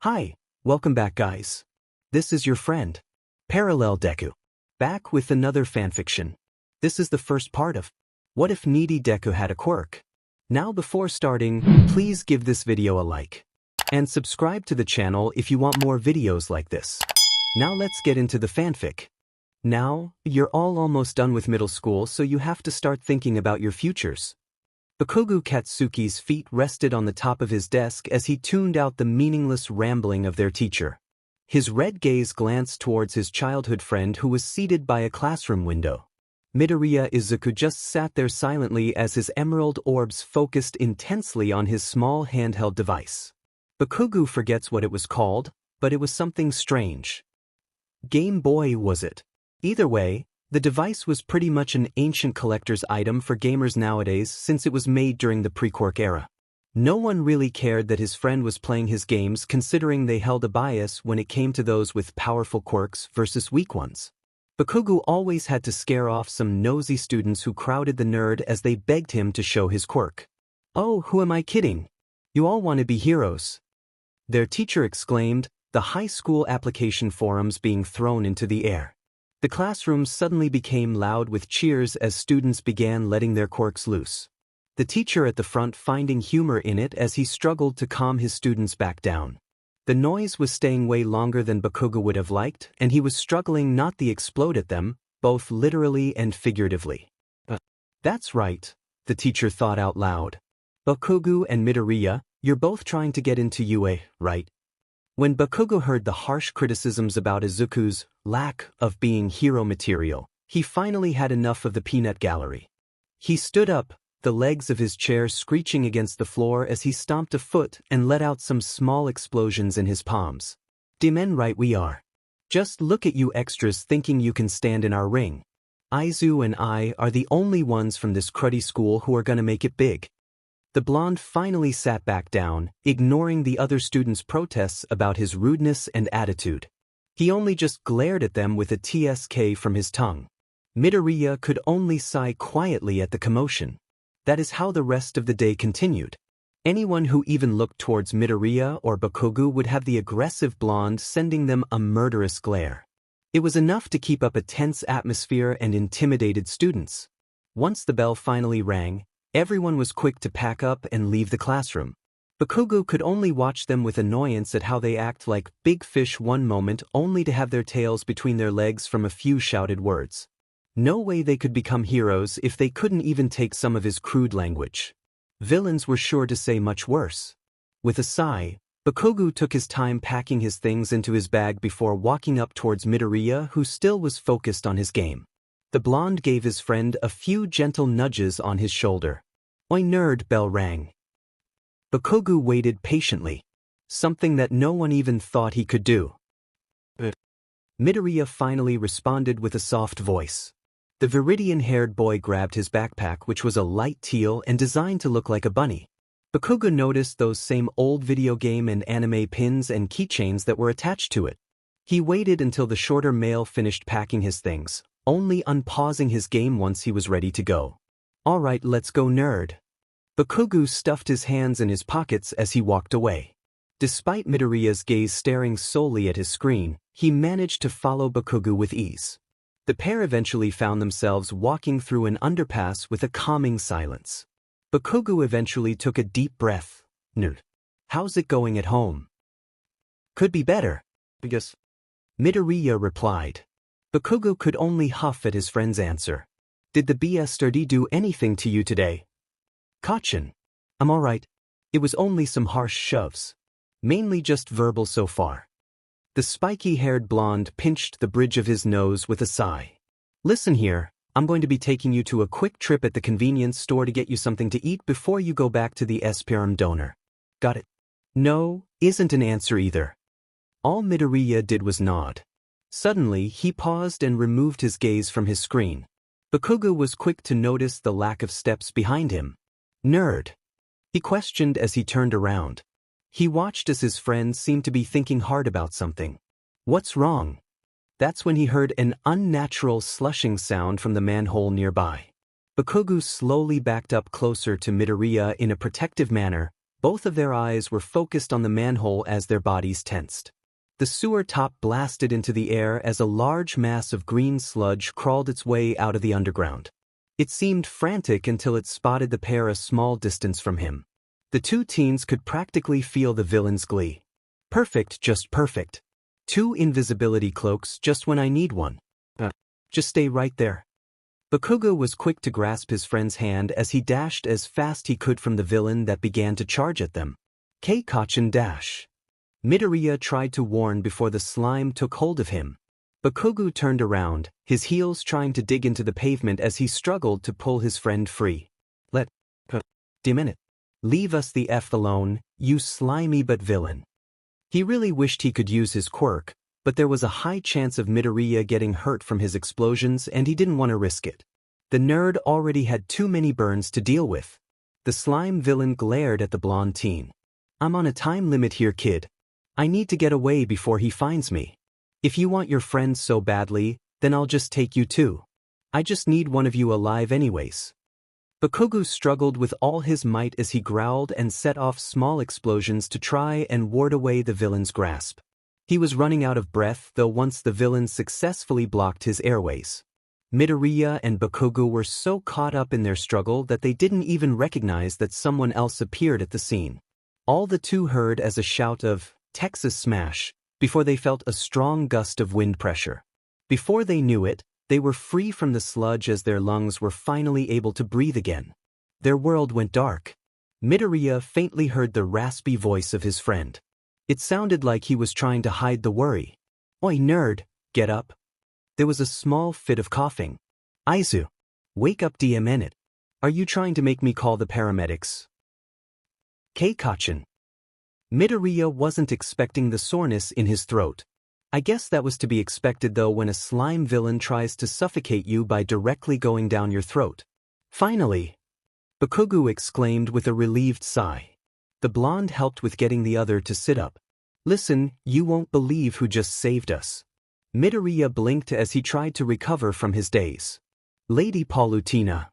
Hi, welcome back guys. This is your friend, Parallel Deku. Back with another fanfiction. This is the first part of What If Needy Deku Had a Quirk? Now before starting, please give this video a like. And subscribe to the channel if you want more videos like this. Now let's get into the fanfic. Now, you're all almost done with middle school, so you have to start thinking about your futures. Bakugou Katsuki's feet rested on the top of his desk as he tuned out the meaningless rambling of their teacher. His red gaze glanced towards his childhood friend who was seated by a classroom window. Midoriya Izuku just sat there silently as his emerald orbs focused intensely on his small handheld device. Bakugou forgets what it was called, but it was something strange. Game Boy, was it? Either way, the device was pretty much an ancient collector's item for gamers nowadays since it was made during the pre-Quirk era. No one really cared that his friend was playing his games considering they held a bias when it came to those with powerful quirks versus weak ones. Bakugou always had to scare off some nosy students who crowded the nerd as they begged him to show his quirk. "Oh, who am I kidding? You all want to be heroes," their teacher exclaimed, the high school application forums being thrown into the air. The classroom suddenly became loud with cheers as students began letting their quirks loose. The teacher at the front finding humor in it as he struggled to calm his students back down. The noise was staying way longer than Bakugou would have liked, and he was struggling not to explode at them, both literally and figuratively. That's right, the teacher thought out loud. Bakugou and Midoriya, you're both trying to get into UA, right? When Bakugou heard the harsh criticisms about Izuku's lack of being hero material, he finally had enough of the peanut gallery. He stood up, the legs of his chair screeching against the floor as he stomped a foot and let out some small explosions in his palms. "Damn right we are. Just look at you extras thinking you can stand in our ring. Izu and I are the only ones from this cruddy school who are gonna make it big." The blonde finally sat back down, ignoring the other students' protests about his rudeness and attitude. He only just glared at them with a TSK from his tongue. Midoriya could only sigh quietly at the commotion. That is how the rest of the day continued. Anyone who even looked towards Midoriya or Bakugou would have the aggressive blonde sending them a murderous glare. It was enough to keep up a tense atmosphere and intimidated students. Once the bell finally rang, everyone was quick to pack up and leave the classroom. Bakugou could only watch them with annoyance at how they act like big fish one moment only to have their tails between their legs from a few shouted words. No way they could become heroes if they couldn't even take some of his crude language. Villains were sure to say much worse. With a sigh, Bakugou took his time packing his things into his bag before walking up towards Midoriya, who still was focused on his game. The blonde gave his friend a few gentle nudges on his shoulder. "Oi nerd," bell rang. Bakugou waited patiently, something that no one even thought he could do. Midoriya finally responded with a soft voice. The Viridian-haired boy grabbed his backpack, which was a light teal and designed to look like a bunny. Bakugou noticed those same old video game and anime pins and keychains that were attached to it. He waited until the shorter male finished packing his things, only unpausing his game once he was ready to go. "All right, let's go, nerd." Bakugou stuffed his hands in his pockets as he walked away. Despite Midoriya's gaze staring solely at his screen, he managed to follow Bakugou with ease. The pair eventually found themselves walking through an underpass with a calming silence. Bakugou eventually took a deep breath. "Nerd. How's it going at home?" "Could be better, because," Midoriya replied. Bakugou could only huff at his friend's answer. "Did the BSRD do anything to you today?" "Kachin. I'm alright. It was only some harsh shoves. Mainly just verbal so far." The spiky-haired blonde pinched the bridge of his nose with a sigh. "Listen here, I'm going to be taking you to a quick trip at the convenience store to get you something to eat before you go back to the Esperum donor. Got it?" "No" isn't an answer either. All Midoriya did was nod. Suddenly, he paused and removed his gaze from his screen. Bakugou was quick to notice the lack of steps behind him. "Nerd?" he questioned as he turned around. He watched as his friend seemed to be thinking hard about something. "What's wrong?" That's when he heard an unnatural slushing sound from the manhole nearby. Bakugou slowly backed up closer to Midoriya in a protective manner, Both of their eyes were focused on the manhole as their bodies tensed. The sewer top blasted into the air as a large mass of green sludge crawled its way out of the underground. It seemed frantic until it spotted the pair a small distance from him. The two teens could practically feel the villain's glee. Perfect, just perfect. 2 invisibility cloaks just when I need one. Just stay right there. Bakugou was quick to grasp his friend's hand as he dashed as fast he could from the villain that began to charge at them. Keikachin dash. Midoriya tried to warn before the slime took hold of him. Bakugou turned around, his heels trying to dig into the pavement as he struggled to pull his friend free. Minute. Leave us the F alone, you slimy but villain. He really wished he could use his quirk, but there was a high chance of Midoriya getting hurt from his explosions and he didn't want to risk it. The nerd already had too many burns to deal with. The slime villain glared at the blonde teen. I'm on a time limit here, kid. I need to get away before he finds me. If you want your friend so badly, then I'll just take you too. I just need one of you alive anyways. Bakugou struggled with all his might as he growled and set off small explosions to try and ward away the villain's grasp. He was running out of breath though once the villain successfully blocked his airways. Midoriya and Bakugou were so caught up in their struggle that they didn't even recognize that someone else appeared at the scene. All the two heard as a shout of Texas Smash before they felt a strong gust of wind pressure. Before they knew it, they were free from the sludge as their lungs were finally able to breathe again. Their world went dark. Midoriya faintly heard the raspy voice of his friend. It sounded like he was trying to hide the worry. Oi nerd, get up. There was a small fit of coughing. Aizu. Wake up DMN it. Are you trying to make me call the paramedics? Keikachin. Midoriya wasn't expecting the soreness in his throat. I guess that was to be expected though when a slime villain tries to suffocate you by directly going down your throat. Finally! Bakugou exclaimed with a relieved sigh. The blonde helped with getting the other to sit up. Listen, you won't believe who just saved us. Midoriya blinked as he tried to recover from his daze. Lady Palutina.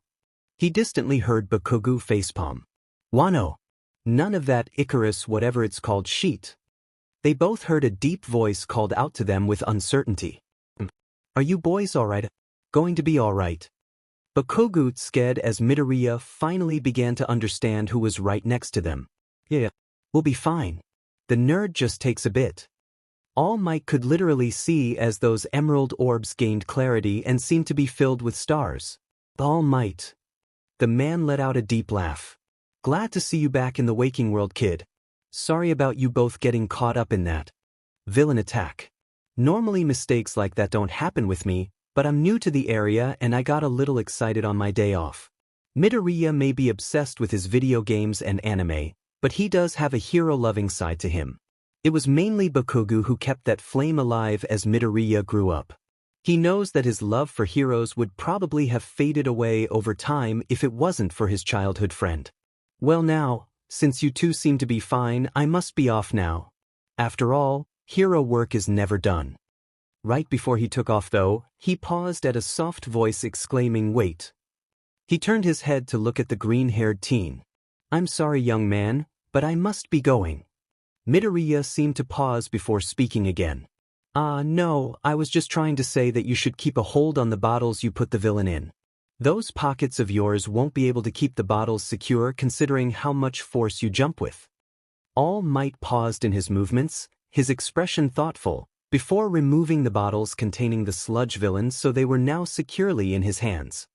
He distantly heard Bakugou facepalm. Wano. None of that Icarus whatever it's called shit. They both heard a deep voice called out to them with uncertainty. Are you boys alright? Going to be alright? Bakugou scared as Midoriya finally began to understand who was right next to them. Yeah, we'll be fine. The nerd just takes a bit. All Might could literally see as those emerald orbs gained clarity and seemed to be filled with stars. All Might. The man let out a deep laugh. Glad to see you back in the waking world, kid. Sorry about you both getting caught up in that villain attack. Normally mistakes like that don't happen with me, but I'm new to the area and I got a little excited on my day off. Midoriya may be obsessed with his video games and anime, but he does have a hero-loving side to him. It was mainly Bakugou who kept that flame alive as Midoriya grew up. He knows that his love for heroes would probably have faded away over time if it wasn't for his childhood friend. Well now, since you two seem to be fine, I must be off now. After all, hero work is never done. Right before he took off though, he paused at a soft voice exclaiming wait. He turned his head to look at the green-haired teen. I'm sorry young man, but I must be going. Midoriya seemed to pause before speaking again. No, I was just trying to say that you should keep a hold on the bottles you put the villain in. Those pockets of yours won't be able to keep the bottles secure considering how much force you jump with. All Might paused in his movements, his expression thoughtful, before removing the bottles containing the sludge villain so they were now securely in his hands.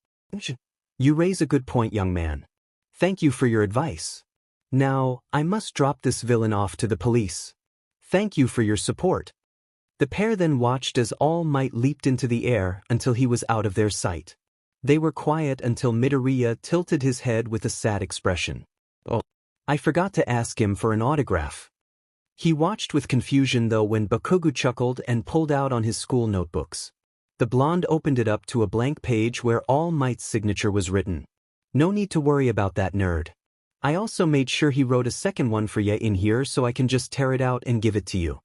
You raise a good point, young man. Thank you for your advice. Now, I must drop this villain off to the police. Thank you for your support. The pair then watched as All Might leaped into the air until he was out of their sight. They were quiet until Midoriya tilted his head with a sad expression. Oh, I forgot to ask him for an autograph. He watched with confusion though when Bakugou chuckled and pulled out on his school notebooks. The blonde opened it up to a blank page where All Might's signature was written. No need to worry about that nerd. I also made sure he wrote a second one for ya in here so I can just tear it out and give it to you.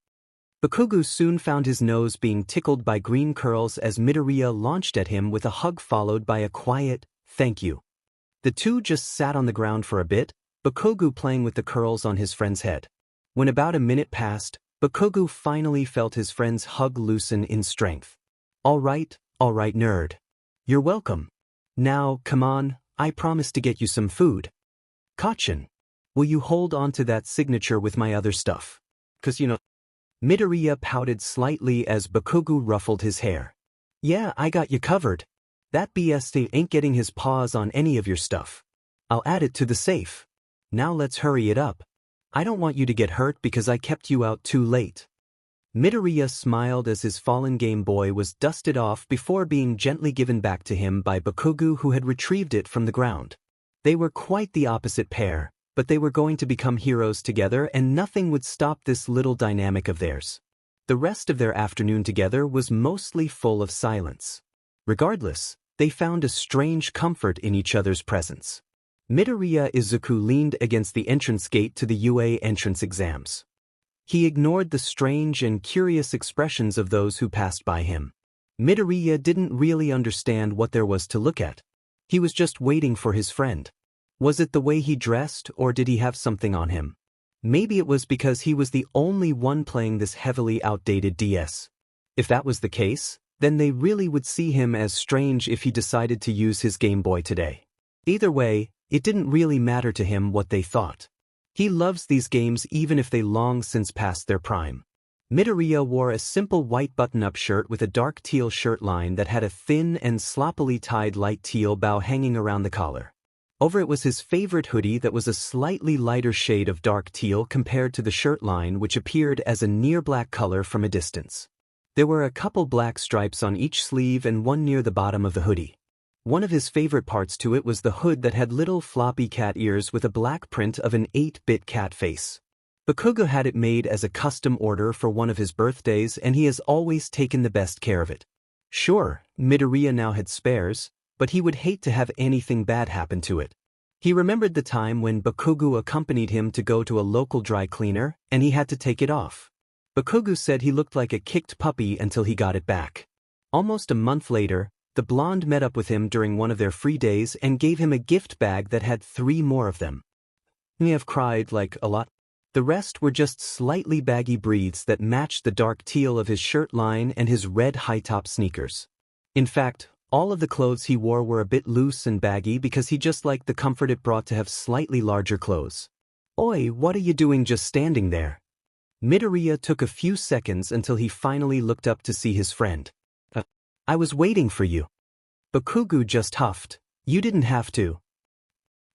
Bakugou soon found his nose being tickled by green curls as Midoriya launched at him with a hug followed by a quiet, thank you. The two just sat on the ground for a bit, Bakugou playing with the curls on his friend's head. When about a minute passed, Bakugou finally felt his friend's hug loosen in strength. All right, nerd. You're welcome. Now, come on, I promise to get you some food. Kachin, will you hold on to that signature with my other stuff? 'Cause Midoriya pouted slightly as Bakugou ruffled his hair. Yeah, I got you covered. That BST ain't getting his paws on any of your stuff. I'll add it to the safe. Now let's hurry it up. I don't want you to get hurt because I kept you out too late. Midoriya smiled as his fallen Game Boy was dusted off before being gently given back to him by Bakugou, who had retrieved it from the ground. They were quite the opposite pair, but they were going to become heroes together and nothing would stop this little dynamic of theirs. The rest of their afternoon together was mostly full of silence. Regardless, they found a strange comfort in each other's presence. Midoriya Izuku leaned against the entrance gate to the UA entrance exams. He ignored the strange and curious expressions of those who passed by him. Midoriya didn't really understand what there was to look at. He was just waiting for his friend. Was it the way he dressed, or did he have something on him? Maybe it was because he was the only one playing this heavily outdated DS. If that was the case, then they really would see him as strange if he decided to use his Game Boy today. Either way, it didn't really matter to him what they thought. He loves these games even if they long since passed their prime. Midoriya wore a simple white button-up shirt with a dark teal shirt line that had a thin and sloppily tied light teal bow hanging around the collar. Over it was his favorite hoodie that was a slightly lighter shade of dark teal compared to the shirt line, which appeared as a near-black color from a distance. There were a couple black stripes on each sleeve and one near the bottom of the hoodie. One of his favorite parts to it was the hood that had little floppy cat ears with a black print of an 8-bit cat face. Bakugou had it made as a custom order for one of his birthdays and he has always taken the best care of it. Sure, Midoriya now had spares, but he would hate to have anything bad happen to it. He remembered the time when Bakugou accompanied him to go to a local dry cleaner and he had to take it off. Bakugou said he looked like a kicked puppy until he got it back. Almost a month later, the blonde met up with him during one of their free days and gave him a gift bag that had 3 more of them. He have cried like a lot. The rest were just slightly baggy breathes that matched the dark teal of his shirt line and his red high-top sneakers. In fact, all of the clothes he wore were a bit loose and baggy because he just liked the comfort it brought to have slightly larger clothes. Oi, what are you doing just standing there? Midoriya took a few seconds until he finally looked up to see his friend. I was waiting for you. Bakugou just huffed. You didn't have to.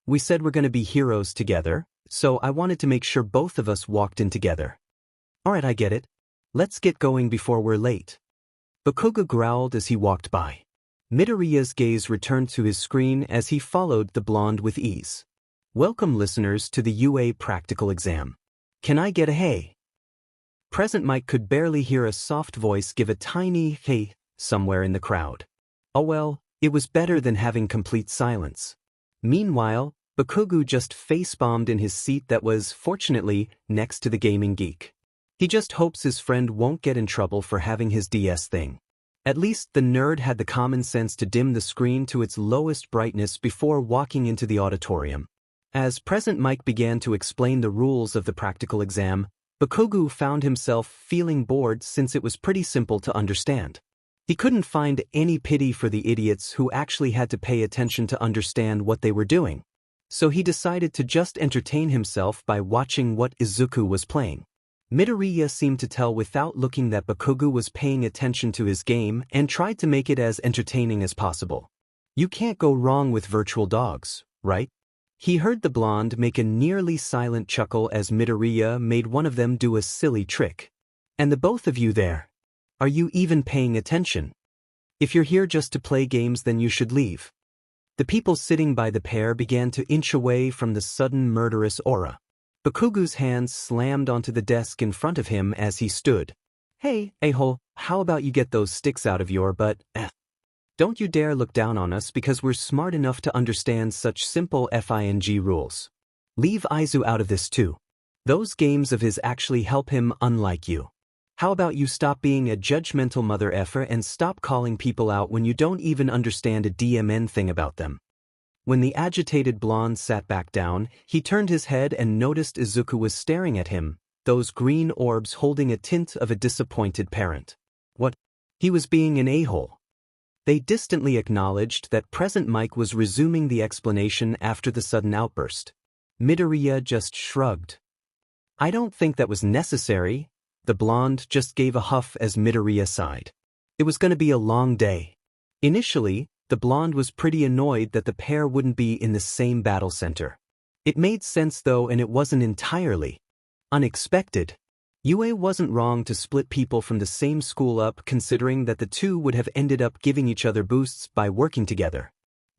We said we're gonna be heroes together, so I wanted to make sure both of us walked in together. Alright, I get it. Let's get going before we're late. Bakugou growled as he walked by. Midoriya's gaze returned to his screen as he followed the blonde with ease. Welcome listeners to the UA practical exam. Can I get a hey? Present Mike could barely hear a soft voice give a tiny hey somewhere in the crowd. Oh well, it was better than having complete silence. Meanwhile, Bakugou just face-bombed in his seat that was, fortunately, next to the gaming geek. He just hopes his friend won't get in trouble for having his DS thing. At least the nerd had the common sense to dim the screen to its lowest brightness before walking into the auditorium. As Present Mike began to explain the rules of the practical exam, Bakugou found himself feeling bored since it was pretty simple to understand. He couldn't find any pity for the idiots who actually had to pay attention to understand what they were doing. So he decided to just entertain himself by watching what Izuku was playing. Midoriya seemed to tell without looking that Bakugou was paying attention to his game and tried to make it as entertaining as possible. You can't go wrong with virtual dogs, right? He heard the blonde make a nearly silent chuckle as Midoriya made one of them do a silly trick. And the both of you there. Are you even paying attention? If you're here just to play games, then you should leave. The people sitting by the pair began to inch away from the sudden murderous aura. Bakugou's hands slammed onto the desk in front of him as he stood. Hey, a-hole, how about you get those sticks out of your butt? Don't you dare look down on us because we're smart enough to understand such simple FING rules. Leave Izu out of this too. Those games of his actually help him, unlike you. How about you stop being a judgmental mother effer and stop calling people out when you don't even understand a DMN thing about them? When the agitated blonde sat back down, he turned his head and noticed Izuku was staring at him, those green orbs holding a tint of a disappointed parent. What? He was being an a-hole. They distantly acknowledged that present Mike was resuming the explanation after the sudden outburst. Midoriya just shrugged. I don't think that was necessary. The blonde just gave a huff as Midoriya sighed. It was going to be a long day. Initially, the blonde was pretty annoyed that the pair wouldn't be in the same battle center. It made sense though, and it wasn't entirely unexpected. Yue wasn't wrong to split people from the same school up, considering that the two would have ended up giving each other boosts by working together.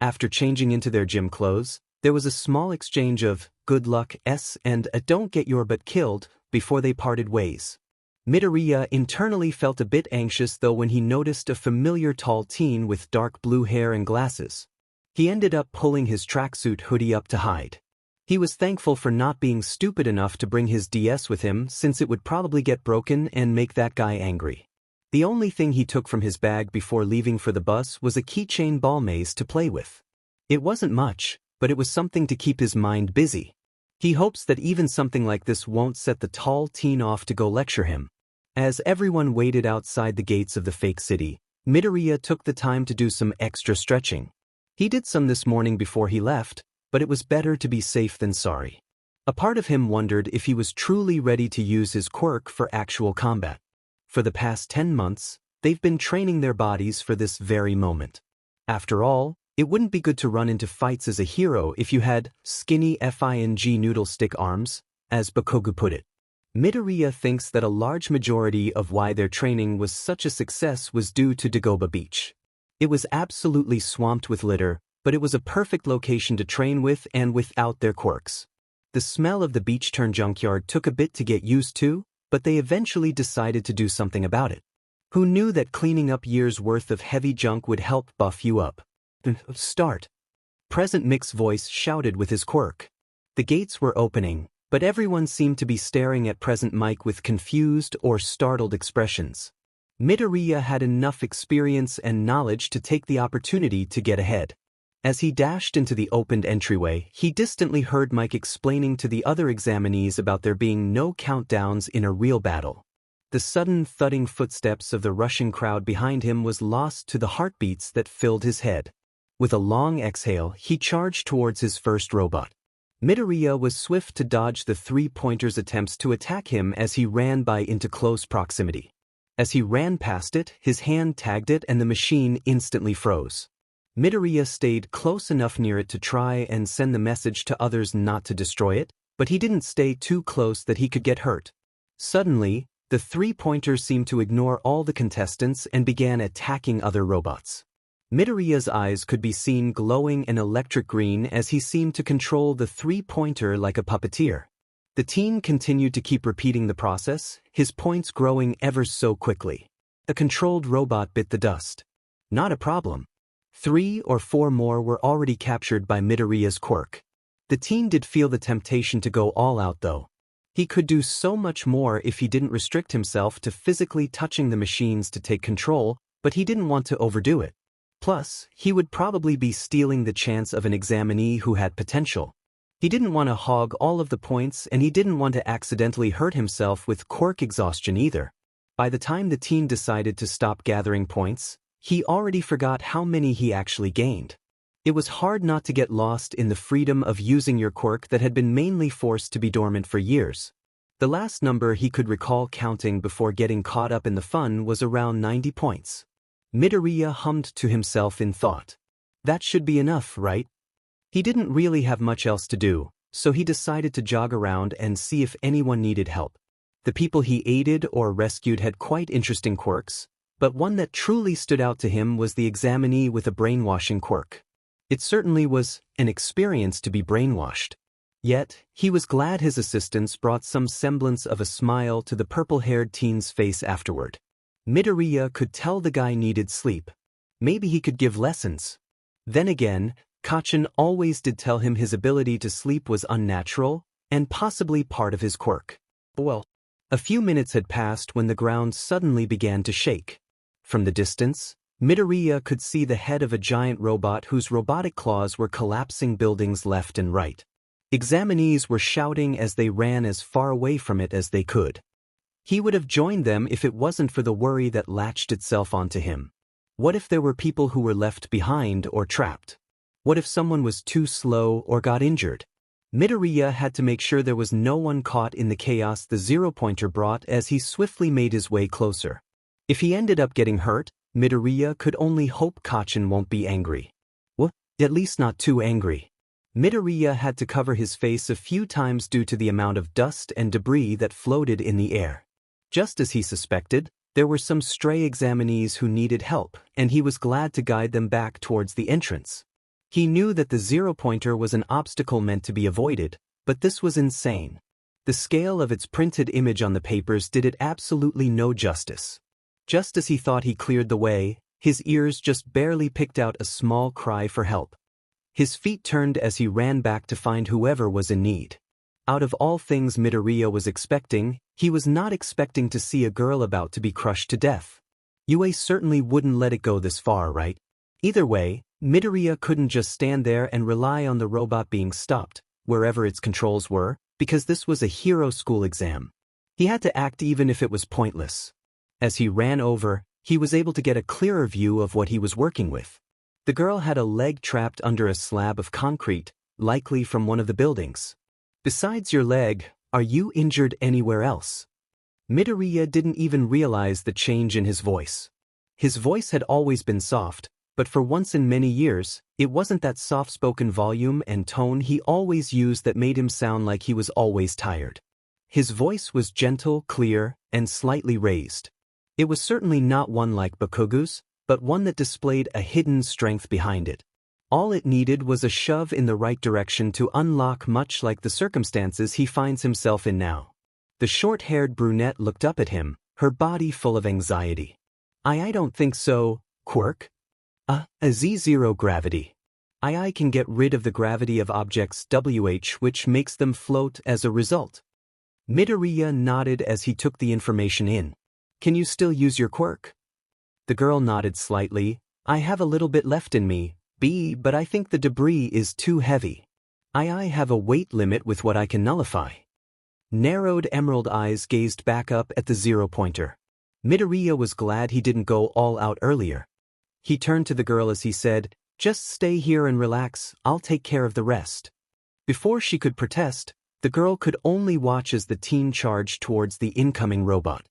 After changing into their gym clothes, there was a small exchange of good luck and a don't get your butt killed before they parted ways. Midoriya internally felt a bit anxious though when he noticed a familiar tall teen with dark blue hair and glasses. He ended up pulling his tracksuit hoodie up to hide. He was thankful for not being stupid enough to bring his DS with him, since it would probably get broken and make that guy angry. The only thing he took from his bag before leaving for the bus was a keychain ball maze to play with. It wasn't much, but it was something to keep his mind busy. He hopes that even something like this won't set the tall teen off to go lecture him. As everyone waited outside the gates of the fake city, Midoriya took the time to do some extra stretching. He did some this morning before he left, but it was better to be safe than sorry. A part of him wondered if he was truly ready to use his quirk for actual combat. For the past 10 months, they've been training their bodies for this very moment. After all, it wouldn't be good to run into fights as a hero if you had skinny FING noodle stick arms, as Bakugou put it. Midoriya thinks that a large majority of why their training was such a success was due to Dagobah Beach. It was absolutely swamped with litter, but it was a perfect location to train with and without their quirks. The smell of the beach-turned junkyard took a bit to get used to, but they eventually decided to do something about it. Who knew that cleaning up years' worth of heavy junk would help buff you up? Start. Present Mick's voice shouted with his quirk. The gates were opening, but everyone seemed to be staring at present Mike with confused or startled expressions. Midoriya had enough experience and knowledge to take the opportunity to get ahead. As he dashed into the opened entryway, he distantly heard Mike explaining to the other examinees about there being no countdowns in a real battle. The sudden thudding footsteps of the rushing crowd behind him was lost to the heartbeats that filled his head. With a long exhale, he charged towards his first robot. Midoriya was swift to dodge the three-pointer's attempts to attack him as he ran by into close proximity. As he ran past it, his hand tagged it and the machine instantly froze. Midoriya stayed close enough near it to try and send the message to others not to destroy it, but he didn't stay too close that he could get hurt. Suddenly, the three-pointer seemed to ignore all the contestants and began attacking other robots. Midoriya's eyes could be seen glowing an electric green as he seemed to control the three-pointer like a puppeteer. The teen continued to keep repeating the process, his points growing ever so quickly. A controlled robot bit the dust. Not a problem. 3 or 4 more were already captured by Midoriya's quirk. The teen did feel the temptation to go all out though. He could do so much more if he didn't restrict himself to physically touching the machines to take control, but he didn't want to overdo it. Plus, he would probably be stealing the chance of an examinee who had potential. He didn't want to hog all of the points, and he didn't want to accidentally hurt himself with quirk exhaustion either. By the time the teen decided to stop gathering points, he already forgot how many he actually gained. It was hard not to get lost in the freedom of using your quirk that had been mainly forced to be dormant for years. The last number he could recall counting before getting caught up in the fun was around 90 points. Midoriya hummed to himself in thought. That should be enough, right? He didn't really have much else to do, so he decided to jog around and see if anyone needed help. The people he aided or rescued had quite interesting quirks, but one that truly stood out to him was the examinee with a brainwashing quirk. It certainly was an experience to be brainwashed. Yet, he was glad his assistance brought some semblance of a smile to the purple-haired teen's face afterward. Midoriya could tell the guy needed sleep. Maybe he could give lessons. Then again, Kachin always did tell him his ability to sleep was unnatural, and possibly part of his quirk. Well, a few minutes had passed when the ground suddenly began to shake. From the distance, Midoriya could see the head of a giant robot whose robotic claws were collapsing buildings left and right. Examinees were shouting as they ran as far away from it as they could. He would have joined them if it wasn't for the worry that latched itself onto him. What if there were people who were left behind or trapped? What if someone was too slow or got injured? Midoriya had to make sure there was no one caught in the chaos the zero-pointer brought as he swiftly made his way closer. If he ended up getting hurt, Midoriya could only hope Kacchan won't be angry. Well, at least not too angry. Midoriya had to cover his face a few times due to the amount of dust and debris that floated in the air. Just as he suspected, there were some stray examinees who needed help, and he was glad to guide them back towards the entrance. He knew that the zero-pointer was an obstacle meant to be avoided, but this was insane. The scale of its printed image on the papers did it absolutely no justice. Just as he thought he cleared the way, his ears just barely picked out a small cry for help. His feet turned as he ran back to find whoever was in need. Out of all things Midoriya was expecting, he was not expecting to see a girl about to be crushed to death. Yue certainly wouldn't let it go this far, right? Either way, Midoriya couldn't just stand there and rely on the robot being stopped, wherever its controls were, because this was a hero school exam. He had to act even if it was pointless. As he ran over, he was able to get a clearer view of what he was working with. The girl had a leg trapped under a slab of concrete, likely from one of the buildings. Besides your leg, are you injured anywhere else? Midoriya didn't even realize the change in his voice. His voice had always been soft, but for once in many years, it wasn't that soft-spoken volume and tone he always used that made him sound like he was always tired. His voice was gentle, clear, and slightly raised. It was certainly not one like Bakugou's, but one that displayed a hidden strength behind it. All it needed was a shove in the right direction to unlock, much like the circumstances he finds himself in now. The short-haired brunette looked up at him, her body full of anxiety. I don't think so, Quirk. A Z0 gravity. I can get rid of the gravity of objects WH which makes them float as a result. Midoriya nodded as he took the information in. Can you still use your quirk? The girl nodded slightly. I have a little bit left in me, but I think the debris is too heavy. I have a weight limit with what I can nullify. Narrowed emerald eyes gazed back up at the zero-pointer. Midoriya was glad he didn't go all out earlier. He turned to the girl as he said, just stay here and relax, I'll take care of the rest. Before she could protest, the girl could only watch as the teen charged towards the incoming robot.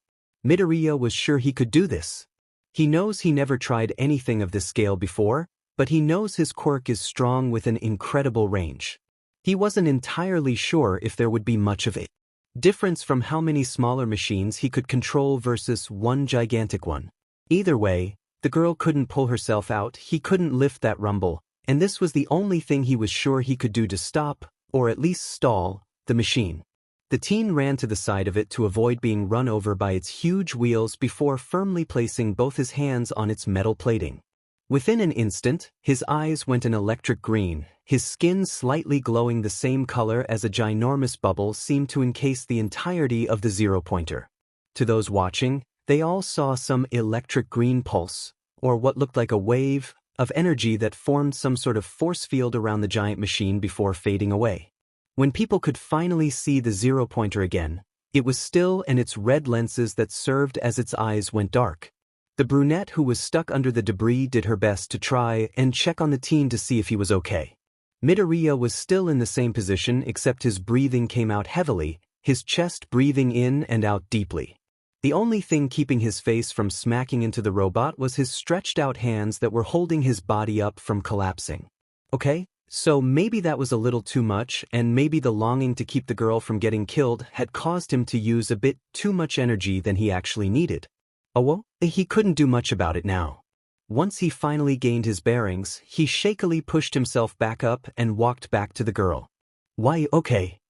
Midoriya was sure he could do this. He knows he never tried anything of this scale before, but he knows his quirk is strong with an incredible range. He wasn't entirely sure if there would be much of it. Difference from how many smaller machines he could control versus one gigantic one. Either way, the girl couldn't pull herself out, he couldn't lift that rumble, and this was the only thing he was sure he could do to stop, or at least stall, the machine. The teen ran to the side of it to avoid being run over by its huge wheels before firmly placing both his hands on its metal plating. Within an instant, his eyes went an electric green, his skin slightly glowing the same color as a ginormous bubble seemed to encase the entirety of the zero-pointer. To those watching, they all saw some electric green pulse, or what looked like a wave, of energy that formed some sort of force field around the giant machine before fading away. When people could finally see the zero-pointer again, it was still and its red lenses that served as its eyes went dark. The brunette who was stuck under the debris did her best to try and check on the teen to see if he was okay. Midoriya was still in the same position except his breathing came out heavily, his chest breathing in and out deeply. The only thing keeping his face from smacking into the robot was his stretched out hands that were holding his body up from collapsing. Okay, so maybe that was a little too much, and maybe the longing to keep the girl from getting killed had caused him to use a bit too much energy than he actually needed. Oh well, he couldn't do much about it now. Once he finally gained his bearings, he shakily pushed himself back up and walked back to the girl. Why, okay.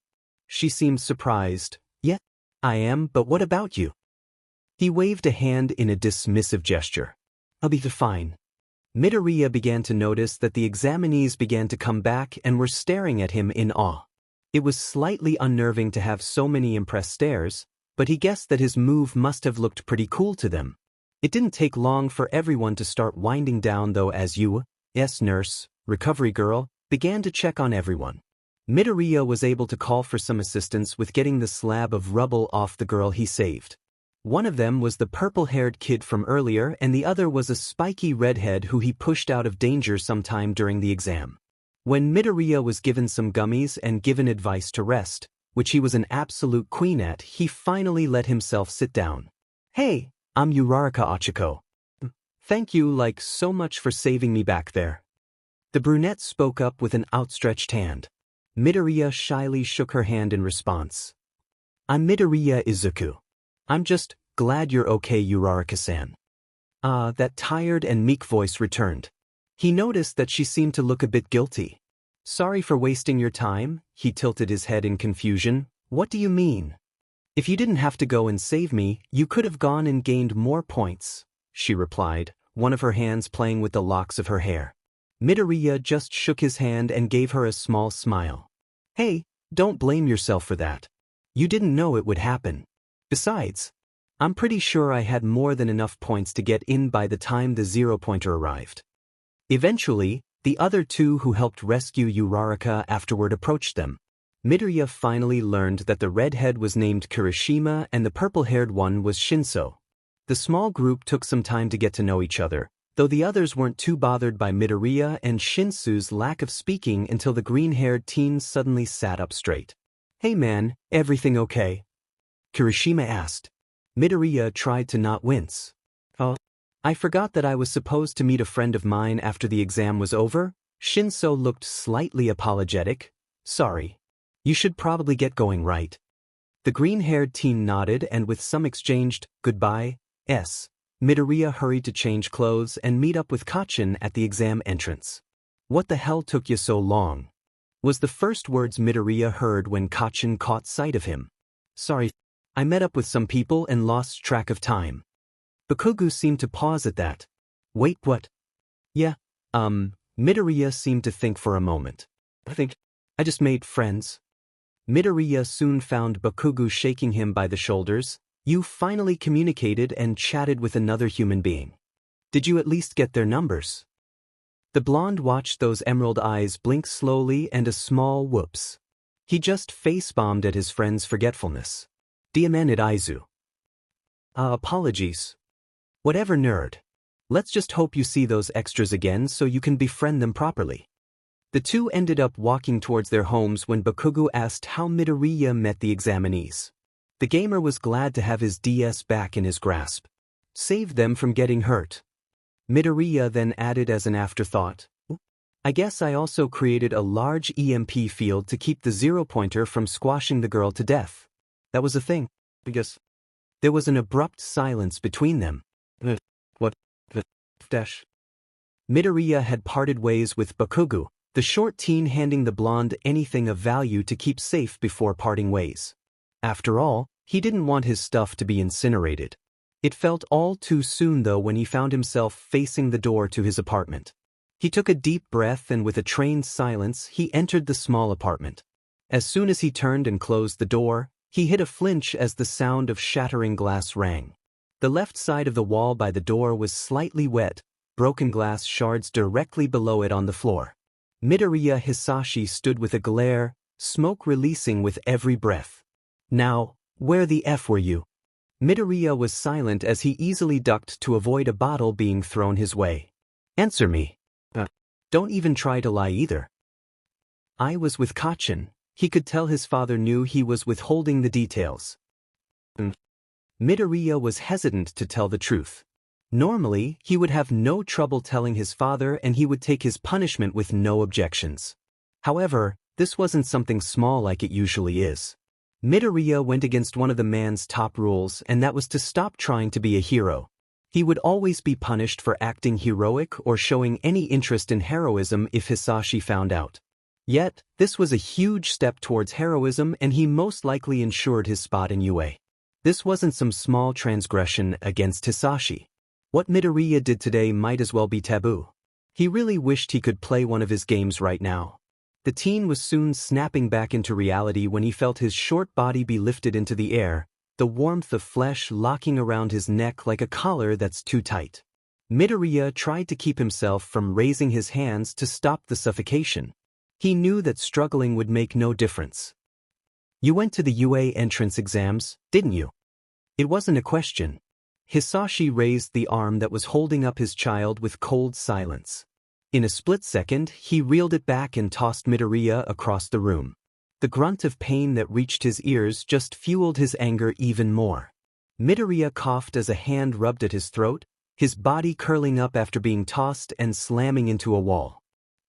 She seemed surprised. Yeah, I am, but what about you? He waved a hand in a dismissive gesture. I'll be fine. Midoriya began to notice that the examinees began to come back and were staring at him in awe. It was slightly unnerving to have so many impressed stares, but he guessed that his move must have looked pretty cool to them. It didn't take long for everyone to start winding down though as U.S. nurse, recovery girl, began to check on everyone. Midoriya was able to call for some assistance with getting the slab of rubble off the girl he saved. One of them was the purple-haired kid from earlier and the other was a spiky redhead who he pushed out of danger sometime during the exam. When Midoriya was given some gummies and given advice to rest, which he was an absolute queen at, he finally let himself sit down. "Hey, I'm Uraraka Ochiko. Thank you so much for saving me back there." The brunette spoke up with an outstretched hand. Midoriya shyly shook her hand in response. "I'm Midoriya Izuku. I'm just glad you're okay, Uraraka-san." That tired and meek voice returned. He noticed that she seemed to look a bit guilty. "Sorry for wasting your time," he tilted his head in confusion. "What do you mean? If you didn't have to go and save me, you could have gone and gained more points," she replied, one of her hands playing with the locks of her hair. Midoriya just shook his hand and gave her a small smile. "Hey, don't blame yourself for that. You didn't know it would happen. Besides, I'm pretty sure I had more than enough points to get in by the time the zero-pointer arrived." Eventually, the other two who helped rescue Uraraka afterward approached them. Midoriya finally learned that the redhead was named Kirishima and the purple-haired one was Shinso. The small group took some time to get to know each other, though the others weren't too bothered by Midoriya and Shinsu's lack of speaking until the green-haired teen suddenly sat up straight. "Hey man, everything okay?" Kirishima asked. Midoriya tried to not wince. "Oh, I forgot that I was supposed to meet a friend of mine after the exam was over." Shinso looked slightly apologetic. "Sorry. You should probably get going, right?" The green-haired teen nodded and with some exchanged goodbyes, Midoriya hurried to change clothes and meet up with Kachin at the exam entrance. "What the hell took you so long?" was the first words Midoriya heard when Kachin caught sight of him. "Sorry, I met up with some people and lost track of time." Bakugou seemed to pause at that. "Wait, what?" "Yeah, Midoriya seemed to think for a moment. "I think I just made friends." Midoriya soon found Bakugou shaking him by the shoulders. "You finally communicated and chatted with another human being. Did you at least get their numbers?" The blonde watched those emerald eyes blink slowly and a small whoops. He just face-bombed at his friend's forgetfulness. "Diamante Izu." Apologies. "Whatever, nerd. Let's just hope you see those extras again so you can befriend them properly." The two ended up walking towards their homes when Bakugou asked how Midoriya met the examinees. The gamer was glad to have his DS back in his grasp. Saved them from getting hurt. Midoriya then added as an afterthought, "I guess I also created a large EMP field to keep the zero-pointer from squashing the girl to death. That was a thing, because..." There was an abrupt silence between them. "What? Dash." Midoriya had parted ways with Bakugou, the short teen handing the blonde anything of value to keep safe before parting ways. After all, he didn't want his stuff to be incinerated. It felt all too soon though when he found himself facing the door to his apartment. He took a deep breath and with a trained silence he entered the small apartment. As soon as he turned and closed the door, he hit a flinch as the sound of shattering glass rang. The left side of the wall by the door was slightly wet, broken glass shards directly below it on the floor. Midoriya Hisashi stood with a glare, smoke releasing with every breath. "Now, where the F were you?" Midoriya was silent as he easily ducked to avoid a bottle being thrown his way. "Answer me. Don't even try to lie either." "I was with Kachin." He could tell his father knew he was withholding the details. Midoriya was hesitant to tell the truth. Normally, he would have no trouble telling his father and he would take his punishment with no objections. However, this wasn't something small like it usually is. Midoriya went against one of the man's top rules, and that was to stop trying to be a hero. He would always be punished for acting heroic or showing any interest in heroism if Hisashi found out. Yet, this was a huge step towards heroism and he most likely ensured his spot in UA. This wasn't some small transgression against Hisashi. What Midoriya did today might as well be taboo. He really wished he could play one of his games right now. The teen was soon snapping back into reality when he felt his short body be lifted into the air, the warmth of flesh locking around his neck like a collar that's too tight. Midoriya tried to keep himself from raising his hands to stop the suffocation. He knew that struggling would make no difference. "You went to the UA entrance exams, didn't you?" It wasn't a question. Hisashi raised the arm that was holding up his child with cold silence. In a split second, he reeled it back and tossed Midoriya across the room. The grunt of pain that reached his ears just fueled his anger even more. Midoriya coughed as a hand rubbed at his throat, his body curling up after being tossed and slamming into a wall.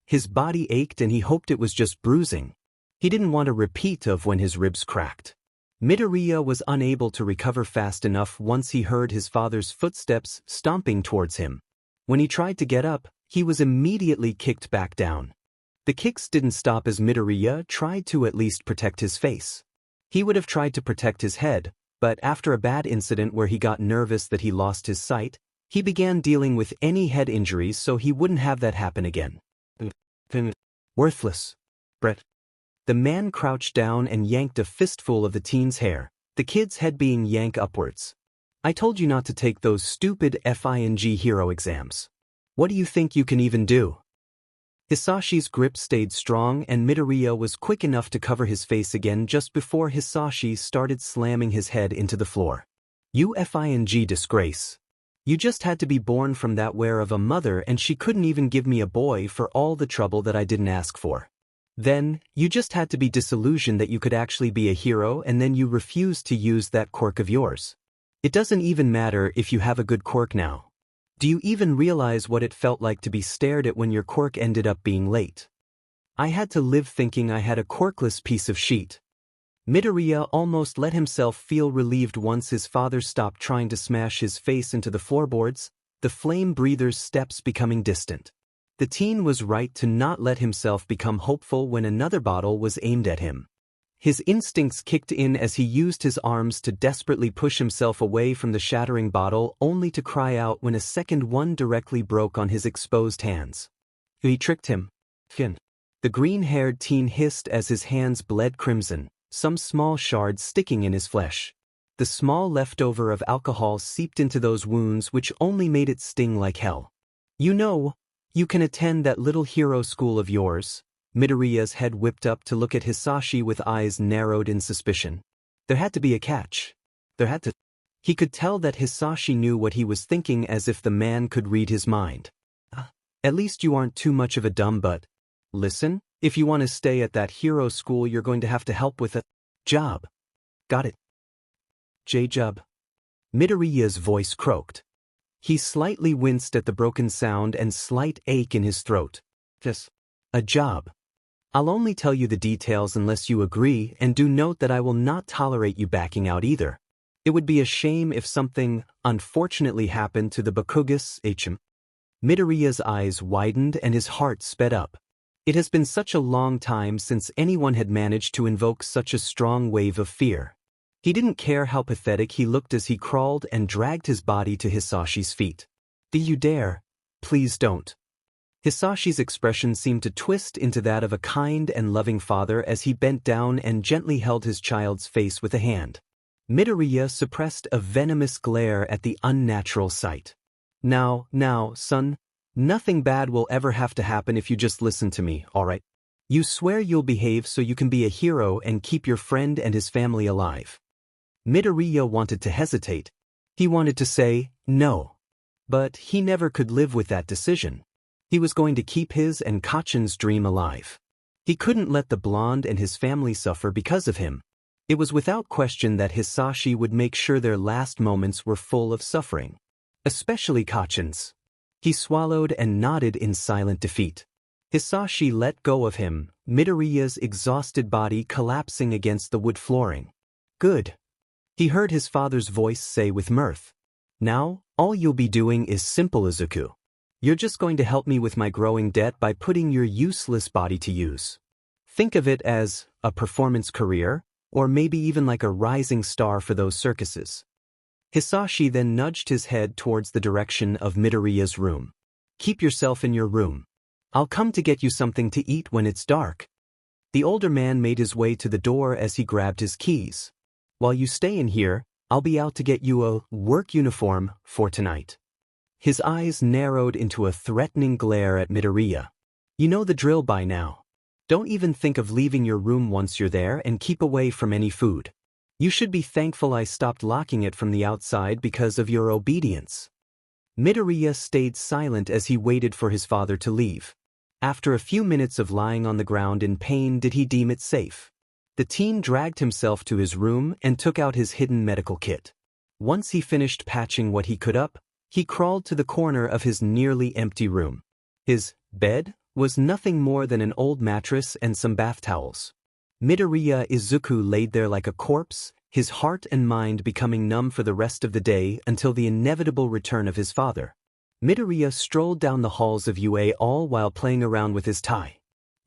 His body ached and he hoped it was just bruising. He didn't want a repeat of when his ribs cracked. Midoriya was unable to recover fast enough once he heard his father's footsteps stomping towards him. When he tried to get up, he was immediately kicked back down. The kicks didn't stop as Midoriya tried to at least protect his face. He would have tried to protect his head, but after a bad incident where he got nervous that he lost his sight, he began dealing with any head injuries so he wouldn't have that happen again. Worthless. Brett. The man crouched down and yanked a fistful of the teen's hair, the kid's head being yanked upwards. "I told you not to take those stupid FING hero exams. What do you think you can even do?" Hisashi's grip stayed strong and Midoriya was quick enough to cover his face again just before Hisashi started slamming his head into the floor. "You FING disgrace. You just had to be born from that where of a mother and she couldn't even give me a boy for all the trouble that I didn't ask for. Then, you just had to be disillusioned that you could actually be a hero and then you refused to use that quirk of yours. It doesn't even matter if you have a good quirk now. Do you even realize what it felt like to be stared at when your quirk ended up being late? I had to live thinking I had a quirkless piece of shit." Midoriya almost let himself feel relieved once his father stopped trying to smash his face into the floorboards, the flame breather's steps becoming distant. The teen was right to not let himself become hopeful when another bottle was aimed at him. His instincts kicked in as he used his arms to desperately push himself away from the shattering bottle only to cry out when a second one directly broke on his exposed hands. "He tricked him." Fin. The green-haired teen hissed as his hands bled crimson, some small shards sticking in his flesh. The small leftover of alcohol seeped into those wounds which only made it sting like hell. "You know, you can attend that little hero school of yours." Midoriya's head whipped up to look at Hisashi with eyes narrowed in suspicion. There had to be a catch. He could tell that Hisashi knew what he was thinking as if the man could read his mind. "At least you aren't too much of a dumb butt. Listen, if you want to stay at that hero school you're going to have to help with a job." "Got it." "J-job." Midoriya's voice croaked. He slightly winced at the broken sound and slight ache in his throat. "Just a job. I'll only tell you the details unless you agree, and do note that I will not tolerate you backing out either. It would be a shame if something unfortunately happened to the Bakugou Katsuki." Midoriya's eyes widened and his heart sped up. It has been such a long time since anyone had managed to invoke such a strong wave of fear. He didn't care how pathetic he looked as he crawled and dragged his body to Hisashi's feet. "Do you dare? Please don't." Hisashi's expression seemed to twist into that of a kind and loving father as he bent down and gently held his child's face with a hand. Midoriya suppressed a venomous glare at the unnatural sight. Now, son, nothing bad will ever have to happen if you just listen to me, alright? You swear you'll behave so you can be a hero and keep your friend and his family alive." Midoriya wanted to hesitate. He wanted to say, no. But he never could live with that decision. He was going to keep his and Kachin's dream alive. He couldn't let the blonde and his family suffer because of him. It was without question that Hisashi would make sure their last moments were full of suffering. Especially Kachin's. He swallowed and nodded in silent defeat. Hisashi let go of him, Midoriya's exhausted body collapsing against the wood flooring. "Good." He heard his father's voice say with mirth. "Now, all you'll be doing is simple, Izuku. You're just going to help me with my growing debt by putting your useless body to use. Think of it as a performance career, or maybe even like a rising star for those circuses." Hisashi then nudged his head towards the direction of Midoriya's room. "Keep yourself in your room. I'll come to get you something to eat when it's dark." The older man made his way to the door as he grabbed his keys. "While you stay in here, I'll be out to get you a work uniform for tonight. His eyes narrowed into a threatening glare at Midoriya. You know the drill by now. Don't even think of leaving your room once you're there, and keep away from any food. You should be thankful I stopped locking it from the outside because of your obedience. Midoriya stayed silent as he waited for his father to leave. After a few minutes of lying on the ground in pain, did he deem it safe. The teen dragged himself to his room and took out his hidden medical kit. Once he finished patching what he could up, he crawled to the corner of his nearly empty room. His bed was nothing more than an old mattress and some bath towels. Midoriya Izuku laid there like a corpse, his heart and mind becoming numb for the rest of the day until the inevitable return of his father. Midoriya strolled down the halls of UA all while playing around with his tie.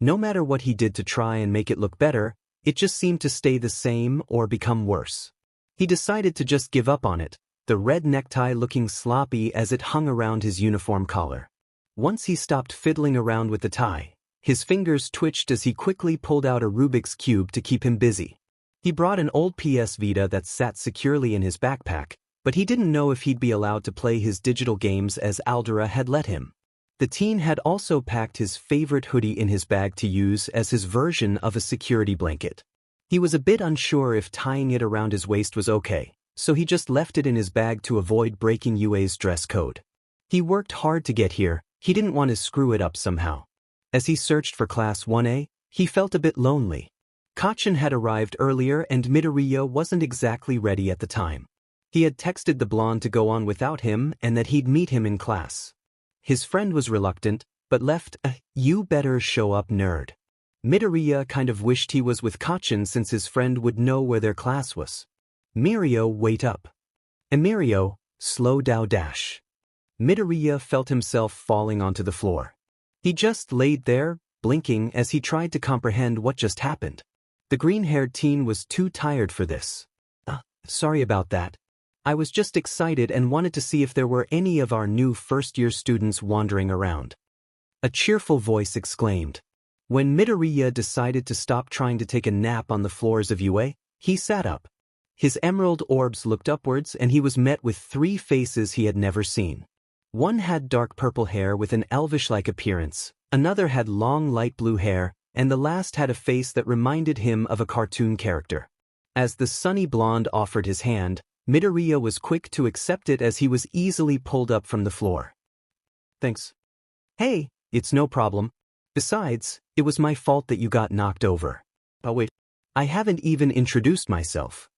No matter what he did to try and make it look better, it just seemed to stay the same or become worse. He decided to just give up on it, the red necktie looking sloppy as it hung around his uniform collar. Once he stopped fiddling around with the tie, his fingers twitched as he quickly pulled out a Rubik's Cube to keep him busy. He brought an old PS Vita that sat securely in his backpack, but he didn't know if he'd be allowed to play his digital games as Aldera had let him. The teen had also packed his favorite hoodie in his bag to use as his version of a security blanket. He was a bit unsure if tying it around his waist was okay, so he just left it in his bag to avoid breaking UA's dress code. He worked hard to get here, he didn't want to screw it up somehow. As he searched for Class 1A, he felt a bit lonely. Kacchan had arrived earlier and Midoriya wasn't exactly ready at the time. He had texted the blonde to go on without him and that he'd meet him in class. His friend was reluctant, but left a "you better show up" nerd. Midoriya kind of wished he was with Kacchan since his friend would know where their class was. Mirio, wait up. Emirio, slow down dash. Midoriya felt himself falling onto the floor. He just laid there, blinking as he tried to comprehend what just happened. The green-haired teen was too tired for this. Sorry about that. I was just excited and wanted to see if there were any of our new first-year students wandering around. A cheerful voice exclaimed. When Midoriya decided to stop trying to take a nap on the floors of UA, he sat up. His emerald orbs looked upwards and he was met with 3 faces he had never seen. One had dark purple hair with an elvish-like appearance, another had long light blue hair, and the last had a face that reminded him of a cartoon character. As the sunny blonde offered his hand, Midoriya was quick to accept it as he was easily pulled up from the floor. Thanks. Hey, it's no problem. Besides, it was my fault that you got knocked over. Oh wait, I haven't even introduced myself.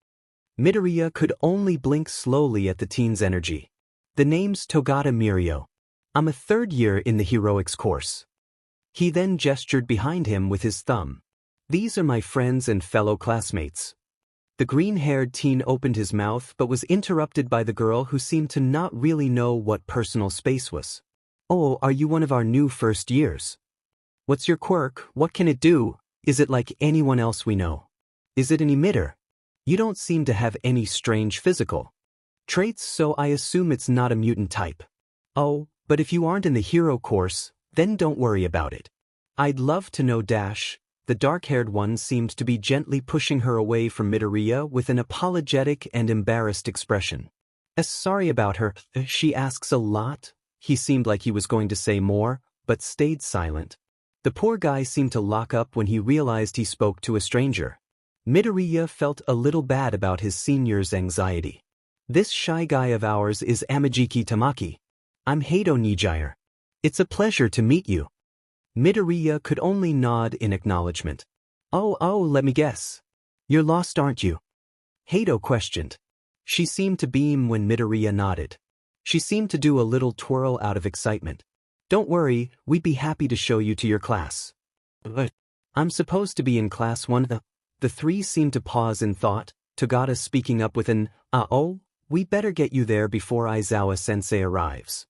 Midoriya could only blink slowly at the teen's energy. The name's Togata Mirio. I'm a 3rd year in the heroics course. He then gestured behind him with his thumb. These are my friends and fellow classmates. The green-haired teen opened his mouth but was interrupted by the girl who seemed to not really know what personal space was. Oh, are you one of our new first years? What's your quirk? What can it do? Is it like anyone else we know? Is it an emitter? You don't seem to have any strange physical traits, so I assume it's not a mutant type. Oh, but if you aren't in the hero course, then don't worry about it. I'd love to know dash. The dark-haired one seemed to be gently pushing her away from Midoriya with an apologetic and embarrassed expression. Sorry about her, she asks a lot. He seemed like he was going to say more, but stayed silent. The poor guy seemed to lock up when he realized he spoke to a stranger. Midoriya felt a little bad about his senior's anxiety. This shy guy of ours is Amajiki Tamaki. I'm Heido Nijire. It's a pleasure to meet you. Midoriya could only nod in acknowledgement. Oh, let me guess. You're lost, aren't you? Heido questioned. She seemed to beam when Midoriya nodded. She seemed to do a little twirl out of excitement. Don't worry, we'd be happy to show you to your class. But I'm supposed to be in class 1. The 3 seemed to pause in thought, Togata speaking up with an, we better get you there before Aizawa-sensei arrives.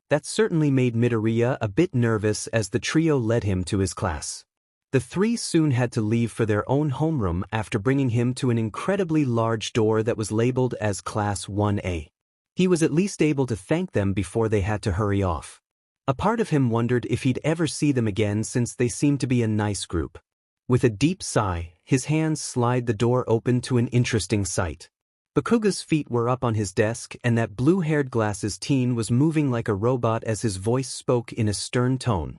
That certainly made Midoriya a bit nervous as the trio led him to his class. The 3 soon had to leave for their own homeroom after bringing him to an incredibly large door that was labeled as Class 1A. He was at least able to thank them before they had to hurry off. A part of him wondered if he'd ever see them again since they seemed to be a nice group. With a deep sigh, his hands slid the door open to an interesting sight. Bakugou's feet were up on his desk and that blue-haired glasses teen was moving like a robot as his voice spoke in a stern tone.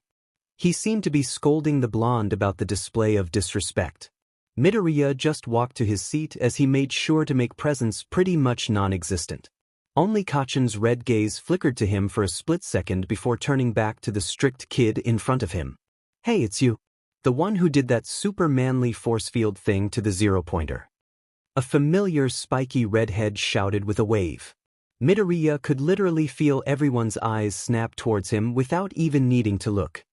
He seemed to be scolding the blonde about the display of disrespect. Midoriya just walked to his seat as he made sure to make presence pretty much non-existent. Only Kachan's red gaze flickered to him for a split second before turning back to the strict kid in front of him. "Hey, it's you. The one who did that super manly force field thing to the zero-pointer." A familiar spiky redhead shouted with a wave. Midoriya could literally feel everyone's eyes snap towards him without even needing to look.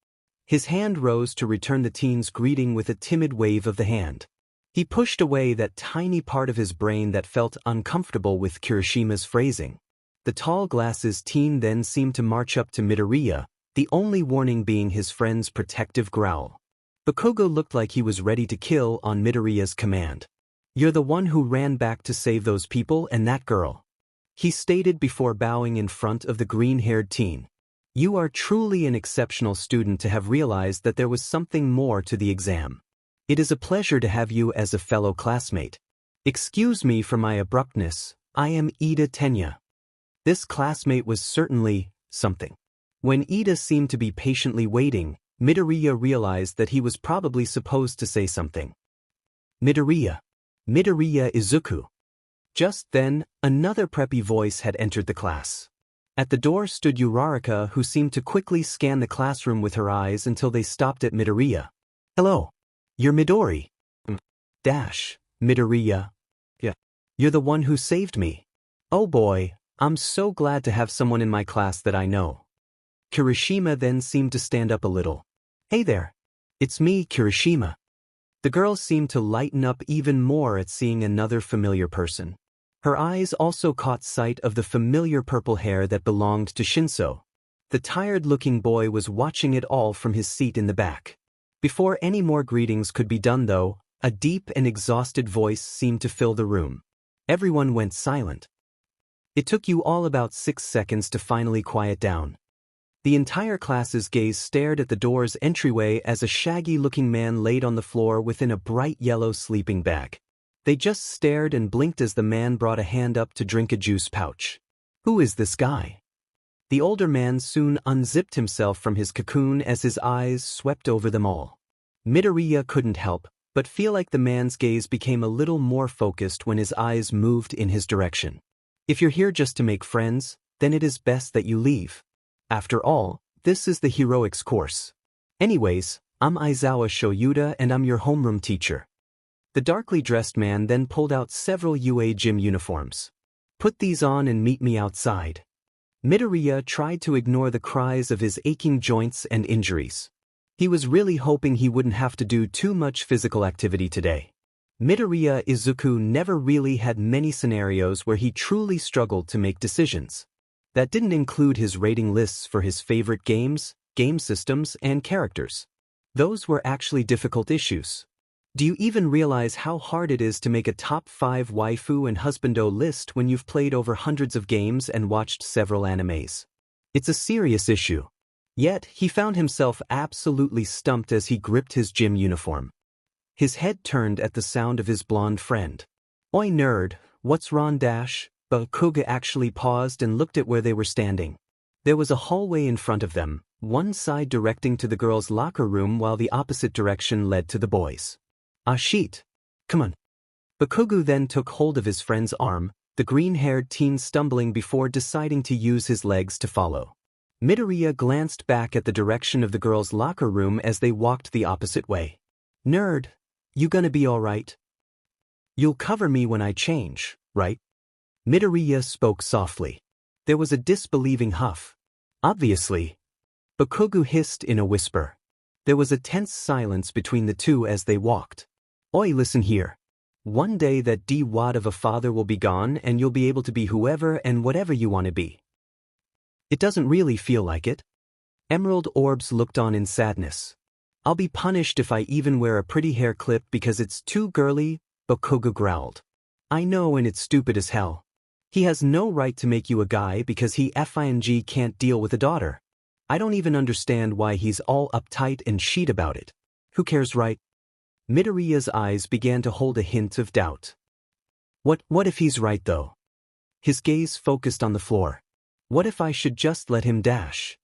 His hand rose to return the teen's greeting with a timid wave of the hand. He pushed away that tiny part of his brain that felt uncomfortable with Kirishima's phrasing. The tall glasses teen then seemed to march up to Midoriya, the only warning being his friend's protective growl. Bakugou looked like he was ready to kill on Midoriya's command. "You're the one who ran back to save those people and that girl," he stated before bowing in front of the green-haired teen. "You are truly an exceptional student to have realized that there was something more to the exam. It is a pleasure to have you as a fellow classmate. Excuse me for my abruptness, I am Ida Tenya." This classmate was certainly something. When Ida seemed to be patiently waiting, Midoriya realized that he was probably supposed to say something. "Midoriya Izuku." Just then, another preppy voice had entered the class. At the door stood Uraraka, who seemed to quickly scan the classroom with her eyes until they stopped at Midoriya. "Hello. You're Midori." Midoriya. "Yeah. You're the one who saved me." "Oh boy, I'm so glad to have someone in my class that I know." Kirishima then seemed to stand up a little. "Hey there. It's me, Kirishima." The girl seemed to lighten up even more at seeing another familiar person. Her eyes also caught sight of the familiar purple hair that belonged to Shinso. The tired-looking boy was watching it all from his seat in the back. Before any more greetings could be done though, a deep and exhausted voice seemed to fill the room. Everyone went silent. It took you all about 6 seconds to finally quiet down. The entire class's gaze stared at the door's entryway as a shaggy-looking man laid on the floor within a bright yellow sleeping bag. They just stared and blinked as the man brought a hand up to drink a juice pouch. "Who is this guy?" The older man soon unzipped himself from his cocoon as his eyes swept over them all. Midoriya couldn't help but feel like the man's gaze became a little more focused when his eyes moved in his direction. "If you're here just to make friends, then it is best that you leave. After all, this is the heroics course. Anyways, I'm Aizawa Shoyuda and I'm your homeroom teacher." The darkly dressed man then pulled out several UA gym uniforms. "Put these on and meet me outside." Midoriya tried to ignore the cries of his aching joints and injuries. He was really hoping he wouldn't have to do too much physical activity today. Midoriya Izuku never really had many scenarios where he truly struggled to make decisions. That didn't include his rating lists for his favorite games, game systems, and characters. Those were actually difficult issues. Do you even realize how hard it is to make a top 5 waifu and husbando list when you've played over hundreds of games and watched several animes? It's a serious issue. Yet, he found himself absolutely stumped as he gripped his gym uniform. His head turned at the sound of his blonde friend. "Oi nerd, what's wrong?" Bakugou actually paused and looked at where they were standing. There was a hallway in front of them, one side directing to the girls' locker room while the opposite direction led to the boys'. "Ah shit. Come on." Bakugou then took hold of his friend's arm, the green-haired teen stumbling before deciding to use his legs to follow. Midoriya glanced back at the direction of the girls' locker room as they walked the opposite way. "Nerd, you gonna be alright? You'll cover me when I change, right?" Midoriya spoke softly. There was a disbelieving huff. "Obviously." Bakugou hissed in a whisper. There was a tense silence between the two as they walked. "Oi, listen here. One day that D-wad of a father will be gone and you'll be able to be whoever and whatever you want to be." "It doesn't really feel like it." Emerald Orbs looked on in sadness. "I'll be punished if I even wear a pretty hair clip because it's too girly," Bakugou growled. "I know, and it's stupid as hell. He has no right to make you a guy because he FING can't deal with a daughter. I don't even understand why he's all uptight and shit about it. Who cares, right?" Midoriya's eyes began to hold a hint of doubt. What if he's right though? His gaze focused on the floor. What if I should just let him dash?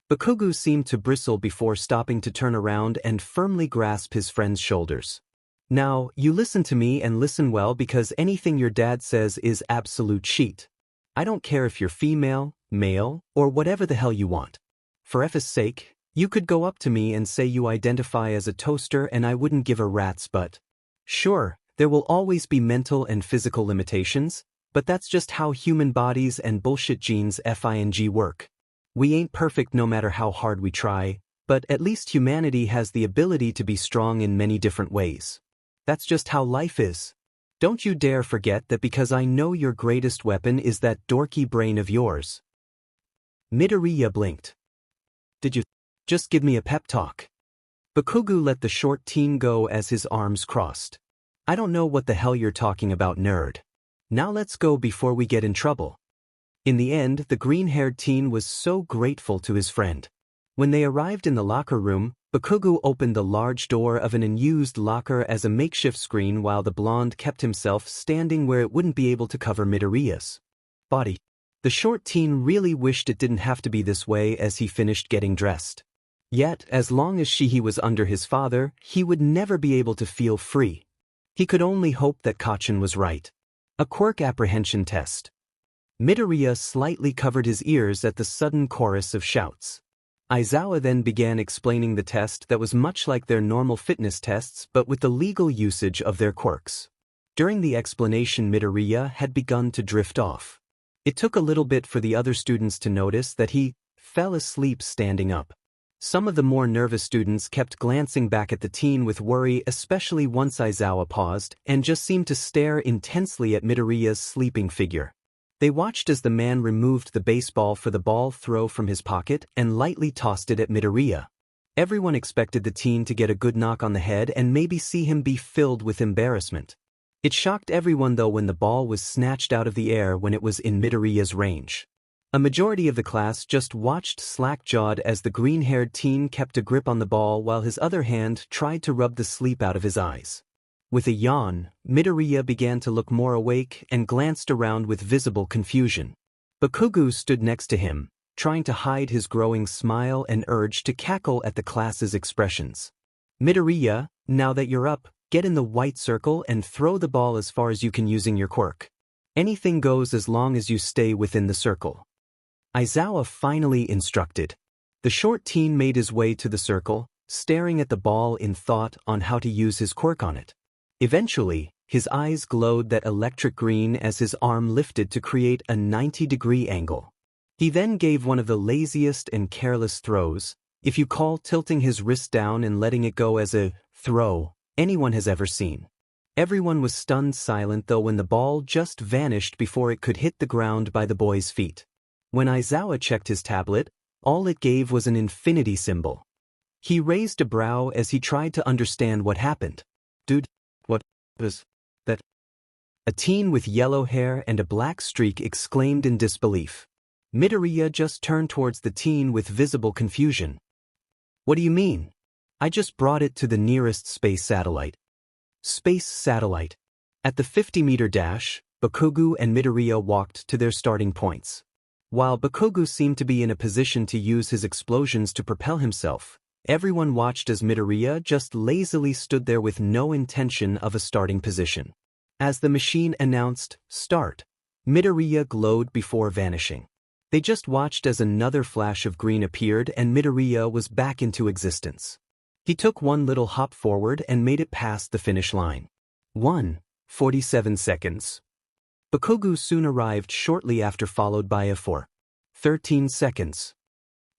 Bakugou seemed to bristle before stopping to turn around and firmly grasp his friend's shoulders. Now, you listen to me and listen well, because anything your dad says is absolute shit. I don't care if you're female, male, or whatever the hell you want. For F's sake, you could go up to me and say you identify as a toaster and I wouldn't give a rat's butt. Sure, there will always be mental and physical limitations, but that's just how human bodies and bullshit genes FING work. We ain't perfect no matter how hard we try, but at least humanity has the ability to be strong in many different ways. That's just how life is. Don't you dare forget that, because I know your greatest weapon is that dorky brain of yours. Midoriya blinked. Did you just give me a pep talk? Bakugou let the short teen go as his arms crossed. I don't know what the hell you're talking about, nerd. Now let's go before we get in trouble. In the end, the green-haired teen was so grateful to his friend. When they arrived in the locker room, Bakugou opened the large door of an unused locker as a makeshift screen, while the blonde kept himself standing where it wouldn't be able to cover Midoriya's body. The short teen really wished it didn't have to be this way as he finished getting dressed. Yet, as long as he was under his father, he would never be able to feel free. He could only hope that Kachin was right. A Quirk apprehension test. Midoriya slightly covered his ears at the sudden chorus of shouts. Aizawa then began explaining the test that was much like their normal fitness tests, but with the legal usage of their quirks. During the explanation, Midoriya had begun to drift off. It took a little bit for the other students to notice that he fell asleep standing up. Some of the more nervous students kept glancing back at the teen with worry, especially once Aizawa paused and just seemed to stare intensely at Midoriya's sleeping figure. They watched as the man removed the baseball for the ball throw from his pocket and lightly tossed it at Midoriya. Everyone expected the teen to get a good knock on the head and maybe see him be filled with embarrassment. It shocked everyone though when the ball was snatched out of the air when it was in Midoriya's range. A majority of the class just watched slack-jawed as the green-haired teen kept a grip on the ball while his other hand tried to rub the sleep out of his eyes. With a yawn, Midoriya began to look more awake and glanced around with visible confusion. Bakugou stood next to him, trying to hide his growing smile and urge to cackle at the class's expressions. Midoriya, now that you're up, get in the white circle and throw the ball as far as you can using your quirk. Anything goes as long as you stay within the circle. Aizawa finally instructed. The short teen made his way to the circle, staring at the ball in thought on how to use his quirk on it. Eventually, his eyes glowed that electric green as his arm lifted to create a 90-degree angle. He then gave one of the laziest and careless throws, if you call tilting his wrist down and letting it go as a throw, anyone has ever seen. Everyone was stunned silent though when the ball just vanished before it could hit the ground by the boy's feet. When Aizawa checked his tablet, all it gave was an infinity symbol. He raised a brow as he tried to understand what happened. Dude, what was that? A teen with yellow hair and a black streak exclaimed in disbelief. Midoriya just turned towards the teen with visible confusion. What do you mean? I just brought it to the nearest space satellite. Space satellite. At the 50-meter dash, Bakugou and Midoriya walked to their starting points. While Bakugou seemed to be in a position to use his explosions to propel himself, everyone watched as Midoriya just lazily stood there with no intention of a starting position. As the machine announced, "Start," Midoriya glowed before vanishing. They just watched as another flash of green appeared and Midoriya was back into existence. He took one little hop forward and made it past the finish line. 1:47 seconds. Bakugou soon arrived shortly after, followed by a 4:13 seconds.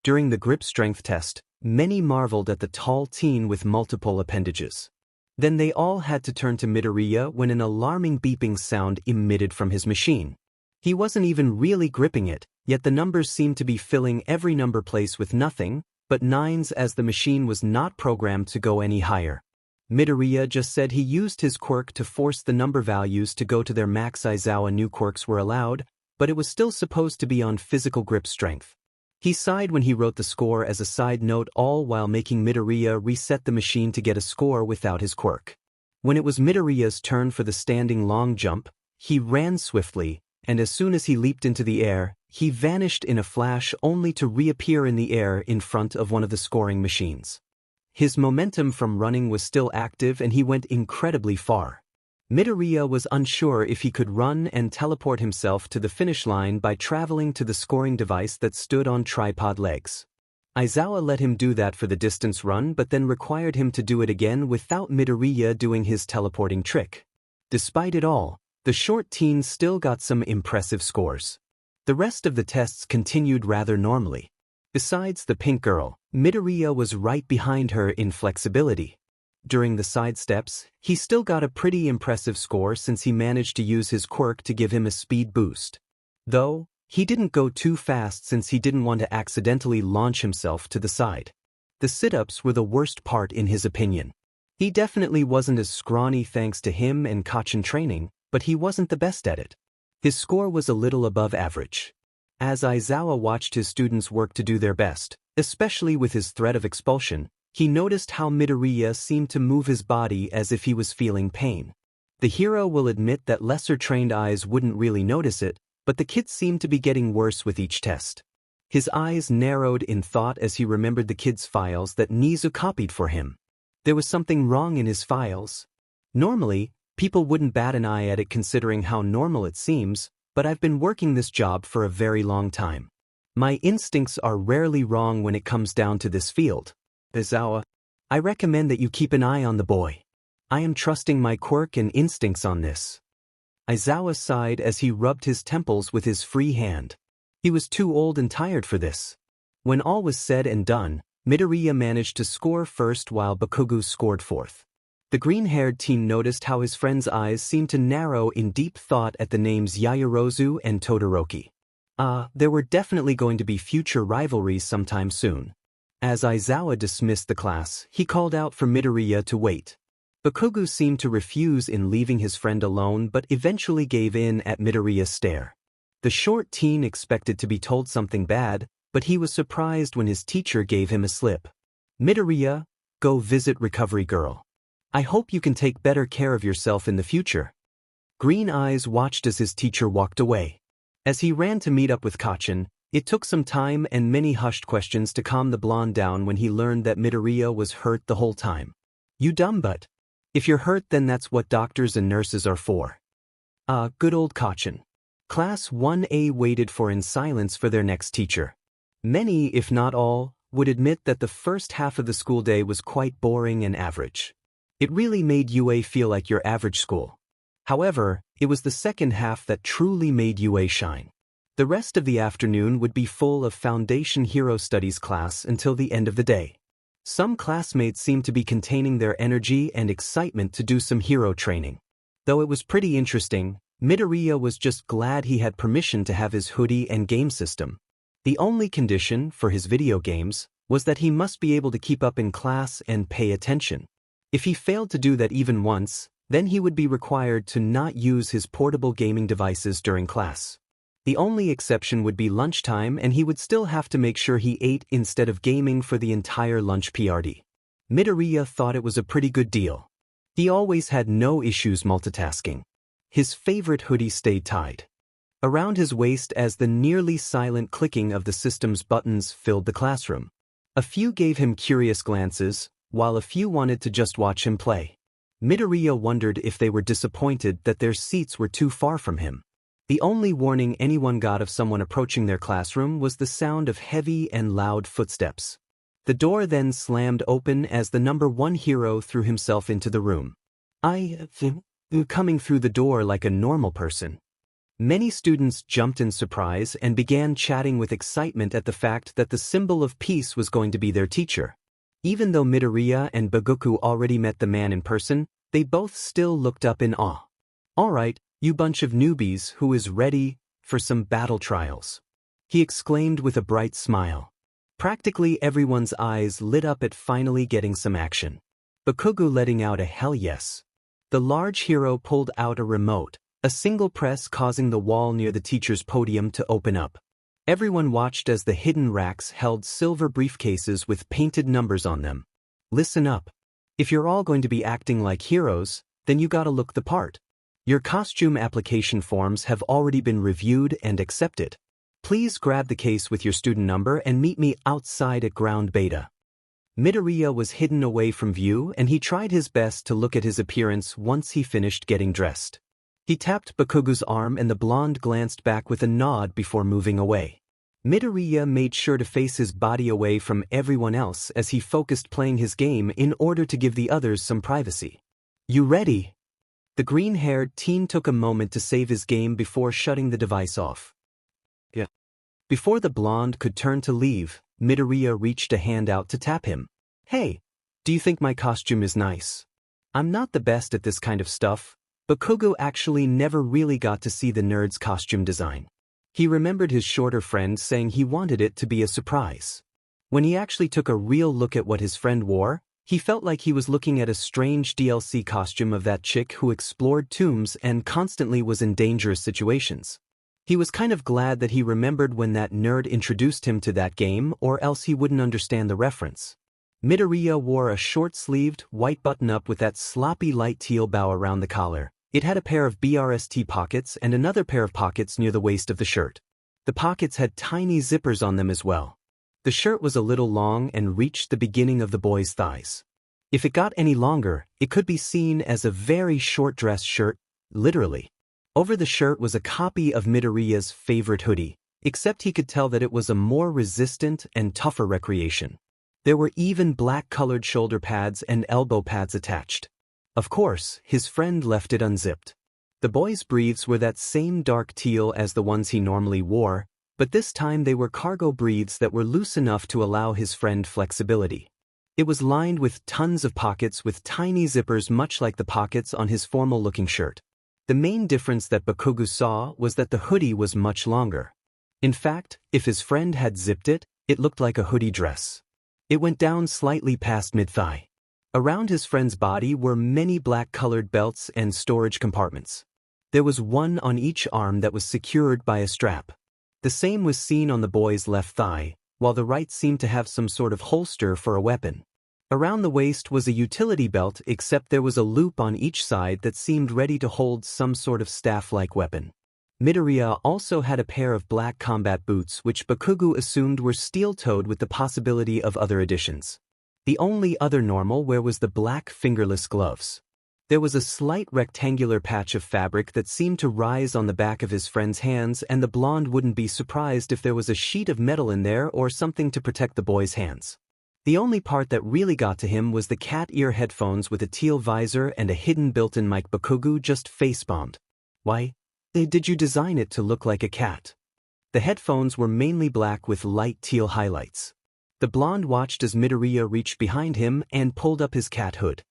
During the grip strength test, many marveled at the tall teen with multiple appendages. Then they all had to turn to Midoriya when an alarming beeping sound emitted from his machine. He wasn't even really gripping it, yet the numbers seemed to be filling every number place with nothing but nines as the machine was not programmed to go any higher. Midoriya just said he used his quirk to force the number values to go to their max. Aizawa knew quirks were allowed, but it was still supposed to be on physical grip strength. He sighed when he wrote the score as a side note, all while making Midoriya reset the machine to get a score without his quirk. When it was Midoriya's turn for the standing long jump, He ran swiftly, and as soon as he leaped into the air, he vanished in a flash only to reappear in the air in front of one of the scoring machines. His momentum from running was still active and he went incredibly far. Midoriya was unsure if he could run and teleport himself to the finish line by traveling to the scoring device that stood on tripod legs. Izuku let him do that for the distance run but then required him to do it again without Midoriya doing his teleporting trick. Despite it all, the short teen still got some impressive scores. The rest of the tests continued rather normally. Besides the pink girl, Midoriya was right behind her in flexibility. During the side steps, he still got a pretty impressive score since he managed to use his quirk to give him a speed boost. Though, he didn't go too fast since he didn't want to accidentally launch himself to the side. The sit-ups were the worst part in his opinion. He definitely wasn't as scrawny thanks to him and Kachin training, but he wasn't the best at it. His score was a little above average. As Izuku watched his students work to do their best, especially with his threat of expulsion, he noticed how Midoriya seemed to move his body as if he was feeling pain. The hero will admit that lesser-trained eyes wouldn't really notice it, but the kid seemed to be getting worse with each test. His eyes narrowed in thought as he remembered the kid's files that Nizu copied for him. There was something wrong in his files. Normally, people wouldn't bat an eye at it considering how normal it seems, but I've been working this job for a very long time. My instincts are rarely wrong when it comes down to this field. Izuku, I recommend that you keep an eye on the boy. I am trusting my quirk and instincts on this. Izuku sighed as he rubbed his temples with his free hand. He was too old and tired for this. When all was said and done, Midoriya managed to score first while Bakugou scored fourth. The green-haired teen noticed how his friend's eyes seemed to narrow in deep thought at the names Yaoyorozu and Todoroki. There were definitely going to be future rivalries sometime soon. As Izuku dismissed the class, he called out for Midoriya to wait. Bakugou seemed to refuse in leaving his friend alone but eventually gave in at Midoriya's stare. The short teen expected to be told something bad, but he was surprised when his teacher gave him a slip. Midoriya, go visit Recovery Girl. I hope you can take better care of yourself in the future. Green Eyes watched as his teacher walked away. As he ran to meet up with Kachin, it took some time and many hushed questions to calm the blonde down when he learned that Midoriya was hurt the whole time. You dumb butt. If you're hurt then that's what doctors and nurses are for. Good old Kachin. Class 1A waited for in silence for their next teacher. Many, if not all, would admit that the first half of the school day was quite boring and average. It really made UA feel like your average school. However, it was the second half that truly made UA shine. The rest of the afternoon would be full of Foundation Hero Studies class until the end of the day. Some classmates seemed to be containing their energy and excitement to do some hero training. Though it was pretty interesting, Midoriya was just glad he had permission to have his hoodie and game system. The only condition for his video games was that he must be able to keep up in class and pay attention. If he failed to do that even once, then he would be required to not use his portable gaming devices during class. The only exception would be lunchtime and he would still have to make sure he ate instead of gaming for the entire lunch period. Midoriya thought it was a pretty good deal. He always had no issues multitasking. His favorite hoodie stayed tied around his waist as the nearly silent clicking of the system's buttons filled the classroom. A few gave him curious glances, while a few wanted to just watch him play. Midoriya wondered if they were disappointed that their seats were too far from him. The only warning anyone got of someone approaching their classroom was the sound of heavy and loud footsteps. The door then slammed open as the number 1 hero threw himself into the room. Coming through the door like a normal person. Many students jumped in surprise and began chatting with excitement at the fact that the symbol of peace was going to be their teacher. Even though Midoriya and Bakugou already met the man in person, they both still looked up in awe. Alright, you bunch of newbies who is ready for some battle trials, he exclaimed with a bright smile. Practically everyone's eyes lit up at finally getting some action. Bakugou letting out a hell yes. The large hero pulled out a remote, a single press causing the wall near the teacher's podium to open up. Everyone watched as the hidden racks held silver briefcases with painted numbers on them. Listen up. If you're all going to be acting like heroes, then you gotta look the part. Your costume application forms have already been reviewed and accepted. Please grab the case with your student number and meet me outside at ground beta. Midoriya was hidden away from view and he tried his best to look at his appearance once he finished getting dressed. He tapped Bakugou's arm and the blonde glanced back with a nod before moving away. Midoriya made sure to face his body away from everyone else as he focused playing his game in order to give the others some privacy. You ready? The green-haired teen took a moment to save his game before shutting the device off. Yeah. Before the blonde could turn to leave, Midoriya reached a hand out to tap him. Hey, do you think my costume is nice? I'm not the best at this kind of stuff. Bakugou actually never really got to see the nerd's costume design. He remembered his shorter friend saying he wanted it to be a surprise. When he actually took a real look at what his friend wore, he felt like he was looking at a strange DLC costume of that chick who explored tombs and constantly was in dangerous situations. He was kind of glad that he remembered when that nerd introduced him to that game, or else he wouldn't understand the reference. Midoriya wore a short-sleeved, white button-up with that sloppy light teal bow around the collar. It had a pair of BRST pockets and another pair of pockets near the waist of the shirt. The pockets had tiny zippers on them as well. The shirt was a little long and reached the beginning of the boy's thighs. If it got any longer, it could be seen as a very short dress shirt, literally. Over the shirt was a copy of Midoriya's favorite hoodie, except he could tell that it was a more resistant and tougher recreation. There were even black-colored shoulder pads and elbow pads attached. Of course, his friend left it unzipped. The boy's briefs were that same dark teal as the ones he normally wore, but this time they were cargo briefs that were loose enough to allow his friend flexibility. It was lined with tons of pockets with tiny zippers much like the pockets on his formal-looking shirt. The main difference that Bakugou saw was that the hoodie was much longer. In fact, if his friend had zipped it, it looked like a hoodie dress. It went down slightly past mid-thigh. Around his friend's body were many black-colored belts and storage compartments. There was one on each arm that was secured by a strap. The same was seen on the boy's left thigh, while the right seemed to have some sort of holster for a weapon. Around the waist was a utility belt, except there was a loop on each side that seemed ready to hold some sort of staff-like weapon. Midoriya also had a pair of black combat boots which Bakugou assumed were steel-toed with the possibility of other additions. The only other normal wear was the black fingerless gloves. There was a slight rectangular patch of fabric that seemed to rise on the back of his friend's hands, and the blonde wouldn't be surprised if there was a sheet of metal in there or something to protect the boy's hands. The only part that really got to him was the cat ear headphones with a teal visor and a hidden built-in mic. Bakugou just face-bombed. Why did you design it to look like a cat? The headphones were mainly black with light teal highlights. The blonde watched as Midoriya reached behind him and pulled up his cat hood.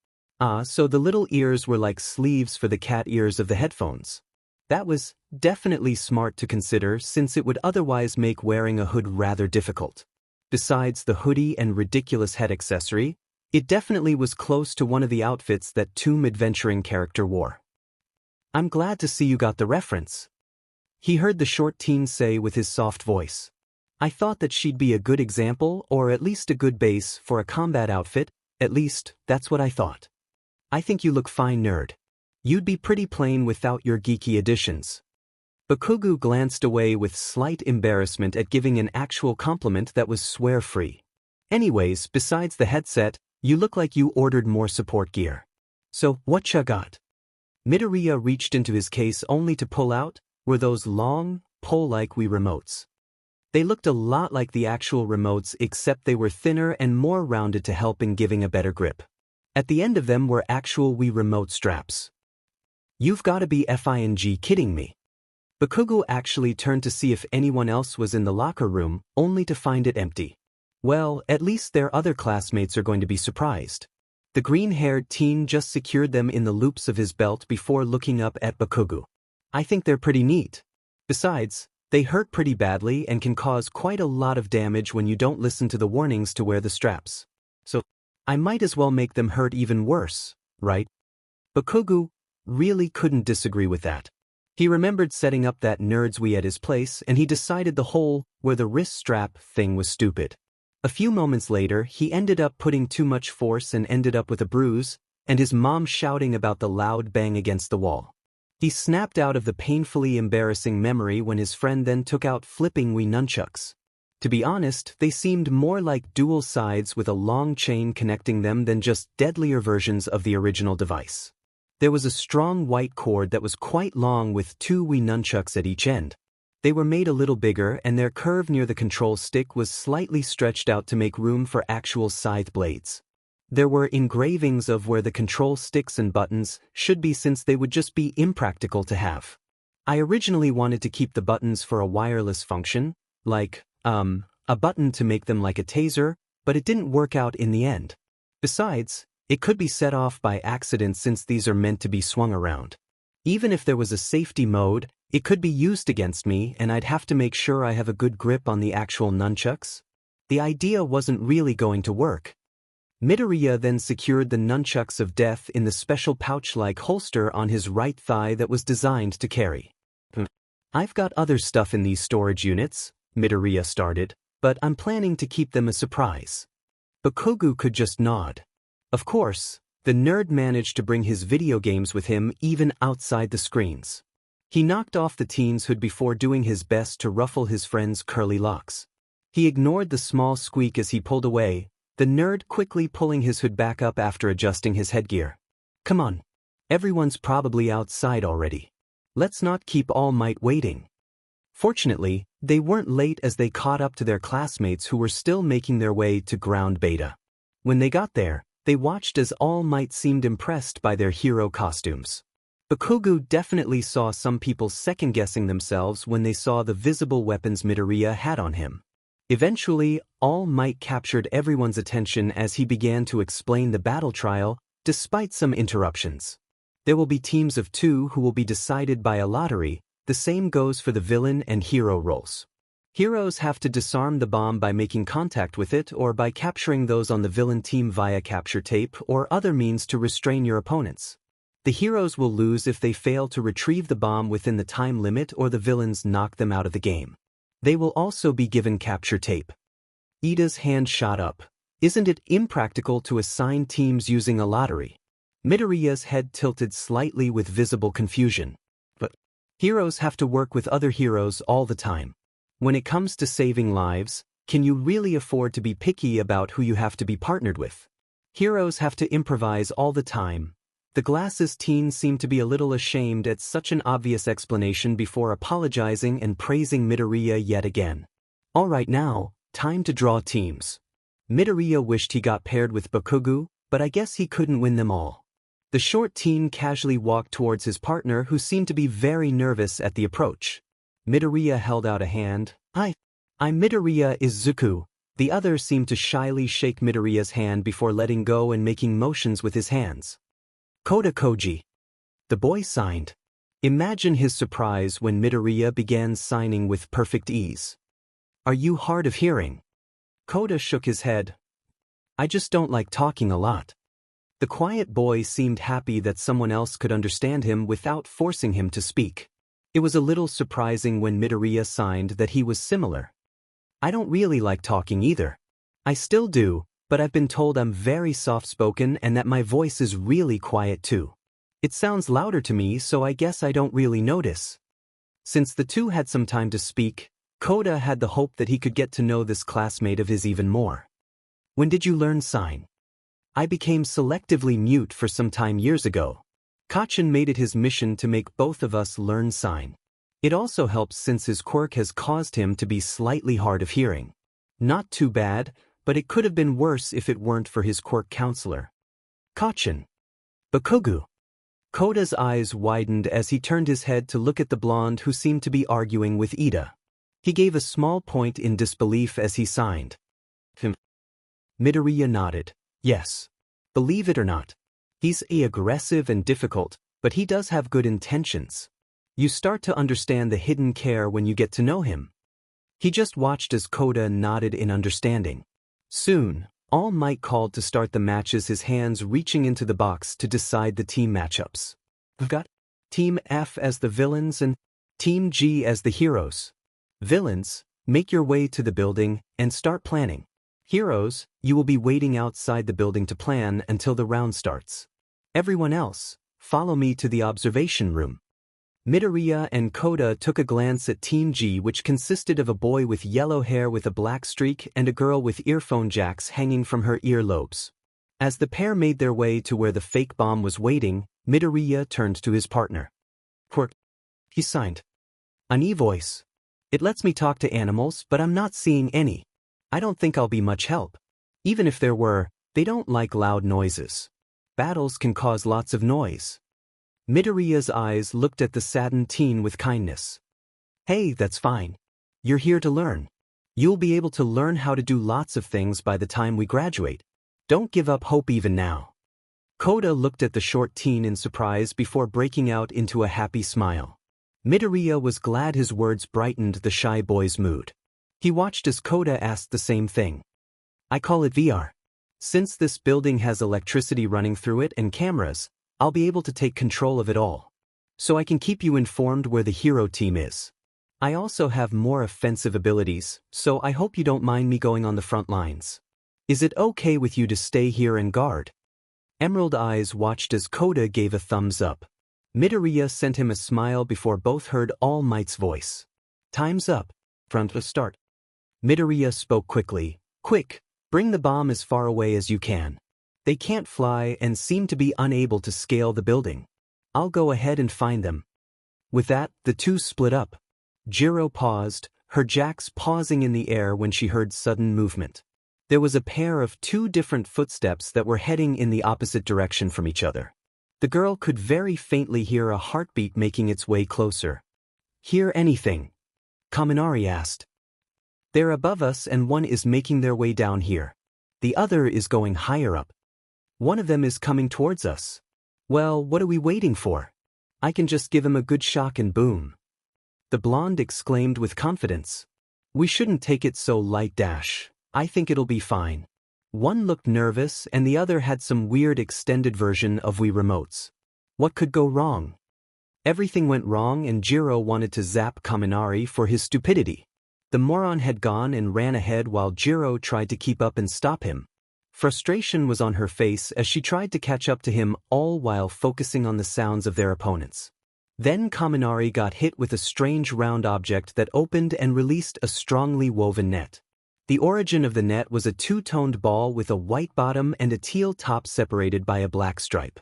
So the little ears were like sleeves for the cat ears of the headphones. That was definitely smart to consider since it would otherwise make wearing a hood rather difficult. Besides the hoodie and ridiculous head accessory, it definitely was close to one of the outfits that Tomb Adventuring character wore. I'm glad to see you got the reference, he heard the short teen say with his soft voice. I thought that she'd be a good example or at least a good base for a combat outfit, at least that's what I thought. I think you look fine, nerd. You'd be pretty plain without your geeky additions. Bakugou glanced away with slight embarrassment at giving an actual compliment that was swear-free. Anyways, besides the headset, you look like you ordered more support gear. So, what ya got? Midoriya reached into his case only to pull out were those long, pole-like Wii remotes. They looked a lot like the actual remotes except they were thinner and more rounded to help in giving a better grip. At the end of them were actual Wii remote straps. You've gotta be f***ing kidding me. Bakugou actually turned to see if anyone else was in the locker room, only to find it empty. Well, at least their other classmates are going to be surprised. The green-haired teen just secured them in the loops of his belt before looking up at Bakugou. I think they're pretty neat. Besides, they hurt pretty badly and can cause quite a lot of damage when you don't listen to the warnings to wear the straps. So, I might as well make them hurt even worse, right? Bakugou really couldn't disagree with that. He remembered setting up that nerd's Wii at his place and he decided the whole where the wrist strap thing was stupid. A few moments later, he ended up putting too much force and ended up with a bruise, and his mom shouting about the loud bang against the wall. He snapped out of the painfully embarrassing memory when his friend then took out flipping Wii nunchucks. To be honest, they seemed more like dual sides with a long chain connecting them than just deadlier versions of the original device. There was a strong white cord that was quite long with 2 Wii nunchucks at each end. They were made a little bigger and their curve near the control stick was slightly stretched out to make room for actual scythe blades. There were engravings of where the control sticks and buttons should be since they would just be impractical to have. I originally wanted to keep the buttons for a wireless function, like, a button to make them like a taser, but it didn't work out in the end. Besides, it could be set off by accident since these are meant to be swung around. Even if there was a safety mode, it could be used against me and I'd have to make sure I have a good grip on the actual nunchucks. The idea wasn't really going to work. Midoriya then secured the nunchucks of death in the special pouch-like holster on his right thigh that was designed to carry. I've got other stuff in these storage units, Midoriya started, but I'm planning to keep them a surprise. Bakugou could just nod. Of course, the nerd managed to bring his video games with him even outside the screens. He knocked off the teen's hood before doing his best to ruffle his friend's curly locks. He ignored the small squeak as he pulled away, the nerd quickly pulling his hood back up after adjusting his headgear. Come on. Everyone's probably outside already. Let's not keep All Might waiting. Fortunately, they weren't late as they caught up to their classmates who were still making their way to ground beta. When they got there, they watched as All Might seemed impressed by their hero costumes. Bakugou definitely saw some people second-guessing themselves when they saw the visible weapons Midoriya had on him. Eventually, All Might captured everyone's attention as he began to explain the battle trial, despite some interruptions. There will be teams of 2 who will be decided by a lottery. The same goes for the villain and hero roles. Heroes have to disarm the bomb by making contact with it or by capturing those on the villain team via capture tape or other means to restrain your opponents. The heroes will lose if they fail to retrieve the bomb within the time limit or the villains knock them out of the game. They will also be given capture tape. Ida's hand shot up. Isn't it impractical to assign teams using a lottery? Midoriya's head tilted slightly with visible confusion. But heroes have to work with other heroes all the time. When it comes to saving lives, can you really afford to be picky about who you have to be partnered with? Heroes have to improvise all the time. The glasses teen seemed to be a little ashamed at such an obvious explanation before apologizing and praising Midoriya yet again. All right now, time to draw teams. Midoriya wished he got paired with Bakugou, but I guess he couldn't win them all. The short teen casually walked towards his partner who seemed to be very nervous at the approach. Midoriya held out a hand. I'm Midoriya Izuku. The other seemed to shyly shake Midoriya's hand before letting go and making motions with his hands. Koda Koji. The boy signed. Imagine his surprise when Midoriya began signing with perfect ease. Are you hard of hearing? Koda shook his head. I just don't like talking a lot. The quiet boy seemed happy that someone else could understand him without forcing him to speak. It was a little surprising when Midoriya signed that he was similar. I don't really like talking either. I still do, but I've been told I'm very soft-spoken and that my voice is really quiet too. It sounds louder to me, so I guess I don't really notice. Since the two had some time to speak, Koda had the hope that he could get to know this classmate of his even more. When did you learn sign? I became selectively mute for some time years ago. Kachin made it his mission to make both of us learn sign. It also helps since his quirk has caused him to be slightly hard of hearing. Not too bad, but it could have been worse if it weren't for his quirk counselor. Kachin. Bakugou. Koda's eyes widened as he turned his head to look at the blonde who seemed to be arguing with Ida. He gave a small point in disbelief as he signed. Midoriya nodded. Yes. Believe it or not. He's aggressive and difficult, but he does have good intentions. You start to understand the hidden care when you get to know him. He just watched as Koda nodded in understanding. Soon, All Might called to start the matches, his hands reaching into the box to decide the team matchups. We've got Team F as the villains and Team G as the heroes. Villains, make your way to the building and start planning. Heroes, you will be waiting outside the building to plan until the round starts. Everyone else, follow me to the observation room. Midoriya and Koda took a glance at Team G, which consisted of a boy with yellow hair with a black streak and a girl with earphone jacks hanging from her earlobes. As the pair made their way to where the fake bomb was waiting, Midoriya turned to his partner. "Quirk," he signed. "An e-voice. It lets me talk to animals, but I'm not seeing any. I don't think I'll be much help. Even if there were, they don't like loud noises. Battles can cause lots of noise." Midoriya's eyes looked at the saddened teen with kindness. "Hey, that's fine. You're here to learn. You'll be able to learn how to do lots of things by the time we graduate. Don't give up hope even now." Koda looked at the short teen in surprise before breaking out into a happy smile. Midoriya was glad his words brightened the shy boy's mood. He watched as Koda asked the same thing. "I call it VR. Since this building has electricity running through it and cameras, I'll be able to take control of it all. So I can keep you informed where the hero team is. I also have more offensive abilities, so I hope you don't mind me going on the front lines. Is it okay with you to stay here and guard?" Emerald Eyes watched as Koda gave a thumbs up. Midoriya sent him a smile before both heard All Might's voice. "Time's up. Front to start." Midoriya spoke quickly. "Quick, bring the bomb as far away as you can. They can't fly and seem to be unable to scale the building. I'll go ahead and find them." With that, the two split up. Jiro paused, her jacks pausing in the air when she heard sudden movement. There was a pair of two different footsteps that were heading in the opposite direction from each other. The girl could very faintly hear a heartbeat making its way closer. "Hear anything?" Kaminari asked. "They're above us and one is making their way down here. The other is going higher up. One of them is coming towards us. Well, what are we waiting for? I can just give him a good shock and boom." The blonde exclaimed with confidence. "We shouldn't take it so light, Dash. I think it'll be fine." One looked nervous and the other had some weird extended version of Wii remotes. What could go wrong? Everything went wrong and Jiro wanted to zap Kaminari for his stupidity. The moron had gone and ran ahead while Jiro tried to keep up and stop him. Frustration was on her face as she tried to catch up to him, all while focusing on the sounds of their opponents. Then Kaminari got hit with a strange round object that opened and released a strongly woven net. The origin of the net was a two-toned ball with a white bottom and a teal top separated by a black stripe.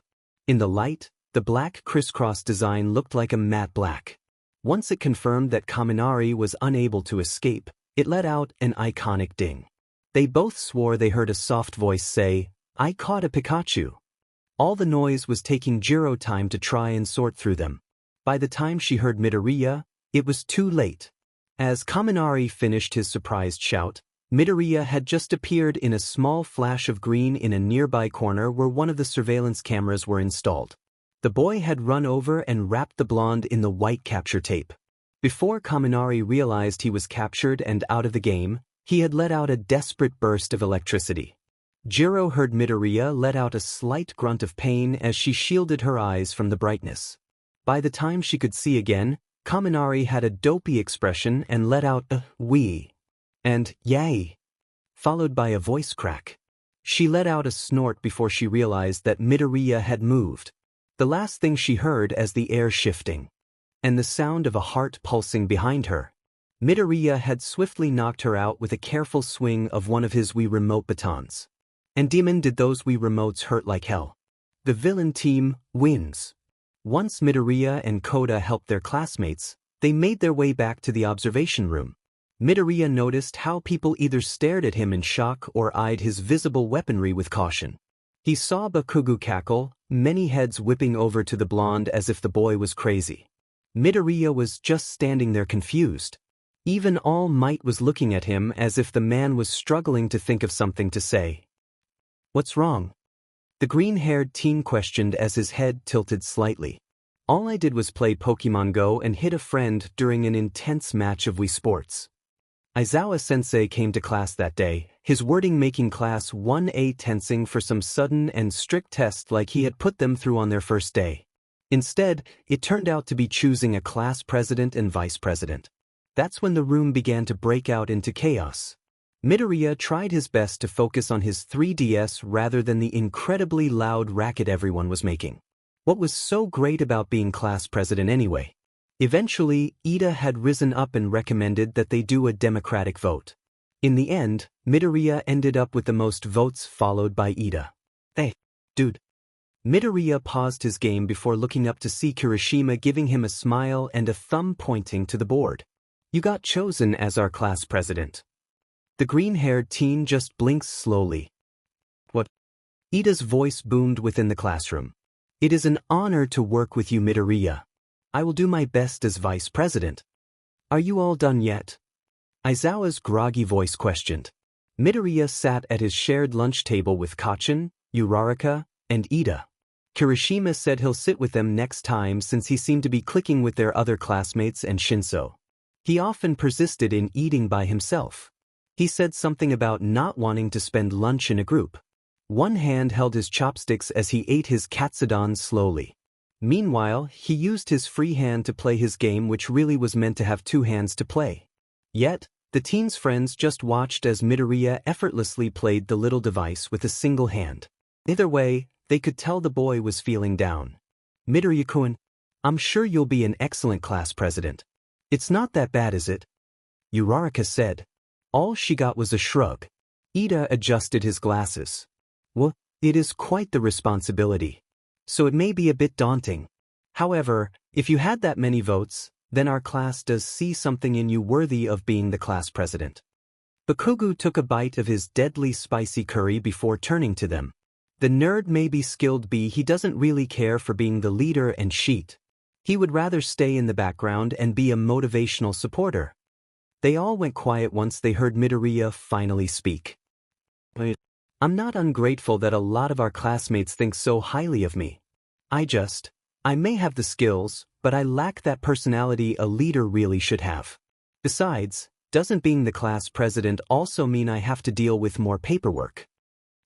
In the light, the black crisscross design looked like a matte black. Once it confirmed that Kaminari was unable to escape, it let out an iconic ding. They both swore they heard a soft voice say, "I caught a Pikachu." All the noise was taking Jiro time to try and sort through them. By the time she heard Midoriya, it was too late. As Kaminari finished his surprised shout, Midoriya had just appeared in a small flash of green in a nearby corner where one of the surveillance cameras were installed. The boy had run over and wrapped the blonde in the white capture tape. Before Kaminari realized he was captured and out of the game, he had let out a desperate burst of electricity. Jiro heard Midoriya let out a slight grunt of pain as she shielded her eyes from the brightness. By the time she could see again, Kaminari had a dopey expression and let out a "wee" and "yay," followed by a voice crack. She let out a snort before she realized that Midoriya had moved. The last thing she heard as the air shifting, and the sound of a heart pulsing behind her. Midoriya had swiftly knocked her out with a careful swing of one of his Wii remote batons. And demon did those Wii remotes hurt like hell. The villain team wins. Once Midoriya and Koda helped their classmates, they made their way back to the observation room. Midoriya noticed how people either stared at him in shock or eyed his visible weaponry with caution. He saw Bakugou cackle, many heads whipping over to the blonde as if the boy was crazy. Midoriya was just standing there confused. Even All Might was looking at him as if the man was struggling to think of something to say. "What's wrong?" the green-haired teen questioned as his head tilted slightly. "All I did was play Pokemon Go and hit a friend during an intense match of Wii Sports." Aizawa-sensei came to class that day, his wording making class 1A tensing for some sudden and strict test like he had put them through on their first day. Instead, it turned out to be choosing a class president and vice president. That's when the room began to break out into chaos. Midoriya tried his best to focus on his 3DS rather than the incredibly loud racket everyone was making. What was so great about being class president anyway? Eventually, Ida had risen up and recommended that they do a democratic vote. In the end, Midoriya ended up with the most votes, followed by Ida. Hey, dude. Midoriya paused his game before looking up to see Kirishima giving him a smile and a thumb pointing to the board. You got chosen as our class president. The green-haired teen just blinks slowly. What? Ida's voice boomed within the classroom. It is an honor to work with you, Midoriya. I will do my best as vice president. Are you all done yet? Aizawa's groggy voice questioned. Midoriya sat at his shared lunch table with Kacchan, Uraraka, and Ida. Kirishima said he'll sit with them next time since he seemed to be clicking with their other classmates and Shinso. He often persisted in eating by himself. He said something about not wanting to spend lunch in a group. One hand held his chopsticks as he ate his katsudon slowly. Meanwhile, he used his free hand to play his game, which really was meant to have two hands to play. Yet, the teen's friends just watched as Midoriya effortlessly played the little device with a single hand. Either way, they could tell the boy was feeling down. Midoriya-kun, I'm sure you'll be an excellent class president. It's not that bad, is it? Uraraka said. All she got was a shrug. Ida adjusted his glasses. Well, it is quite the responsibility. So it may be a bit daunting. However, if you had that many votes, then our class does see something in you worthy of being the class president. Bakugou took a bite of his deadly spicy curry before turning to them. The nerd may be skilled, but he doesn't really care for being the leader and sheet. He would rather stay in the background and be a motivational supporter. They all went quiet once they heard Midoriya finally speak. I'm not ungrateful that a lot of our classmates think so highly of me. I may have the skills, but I lack that personality a leader really should have. Besides, doesn't being the class president also mean I have to deal with more paperwork?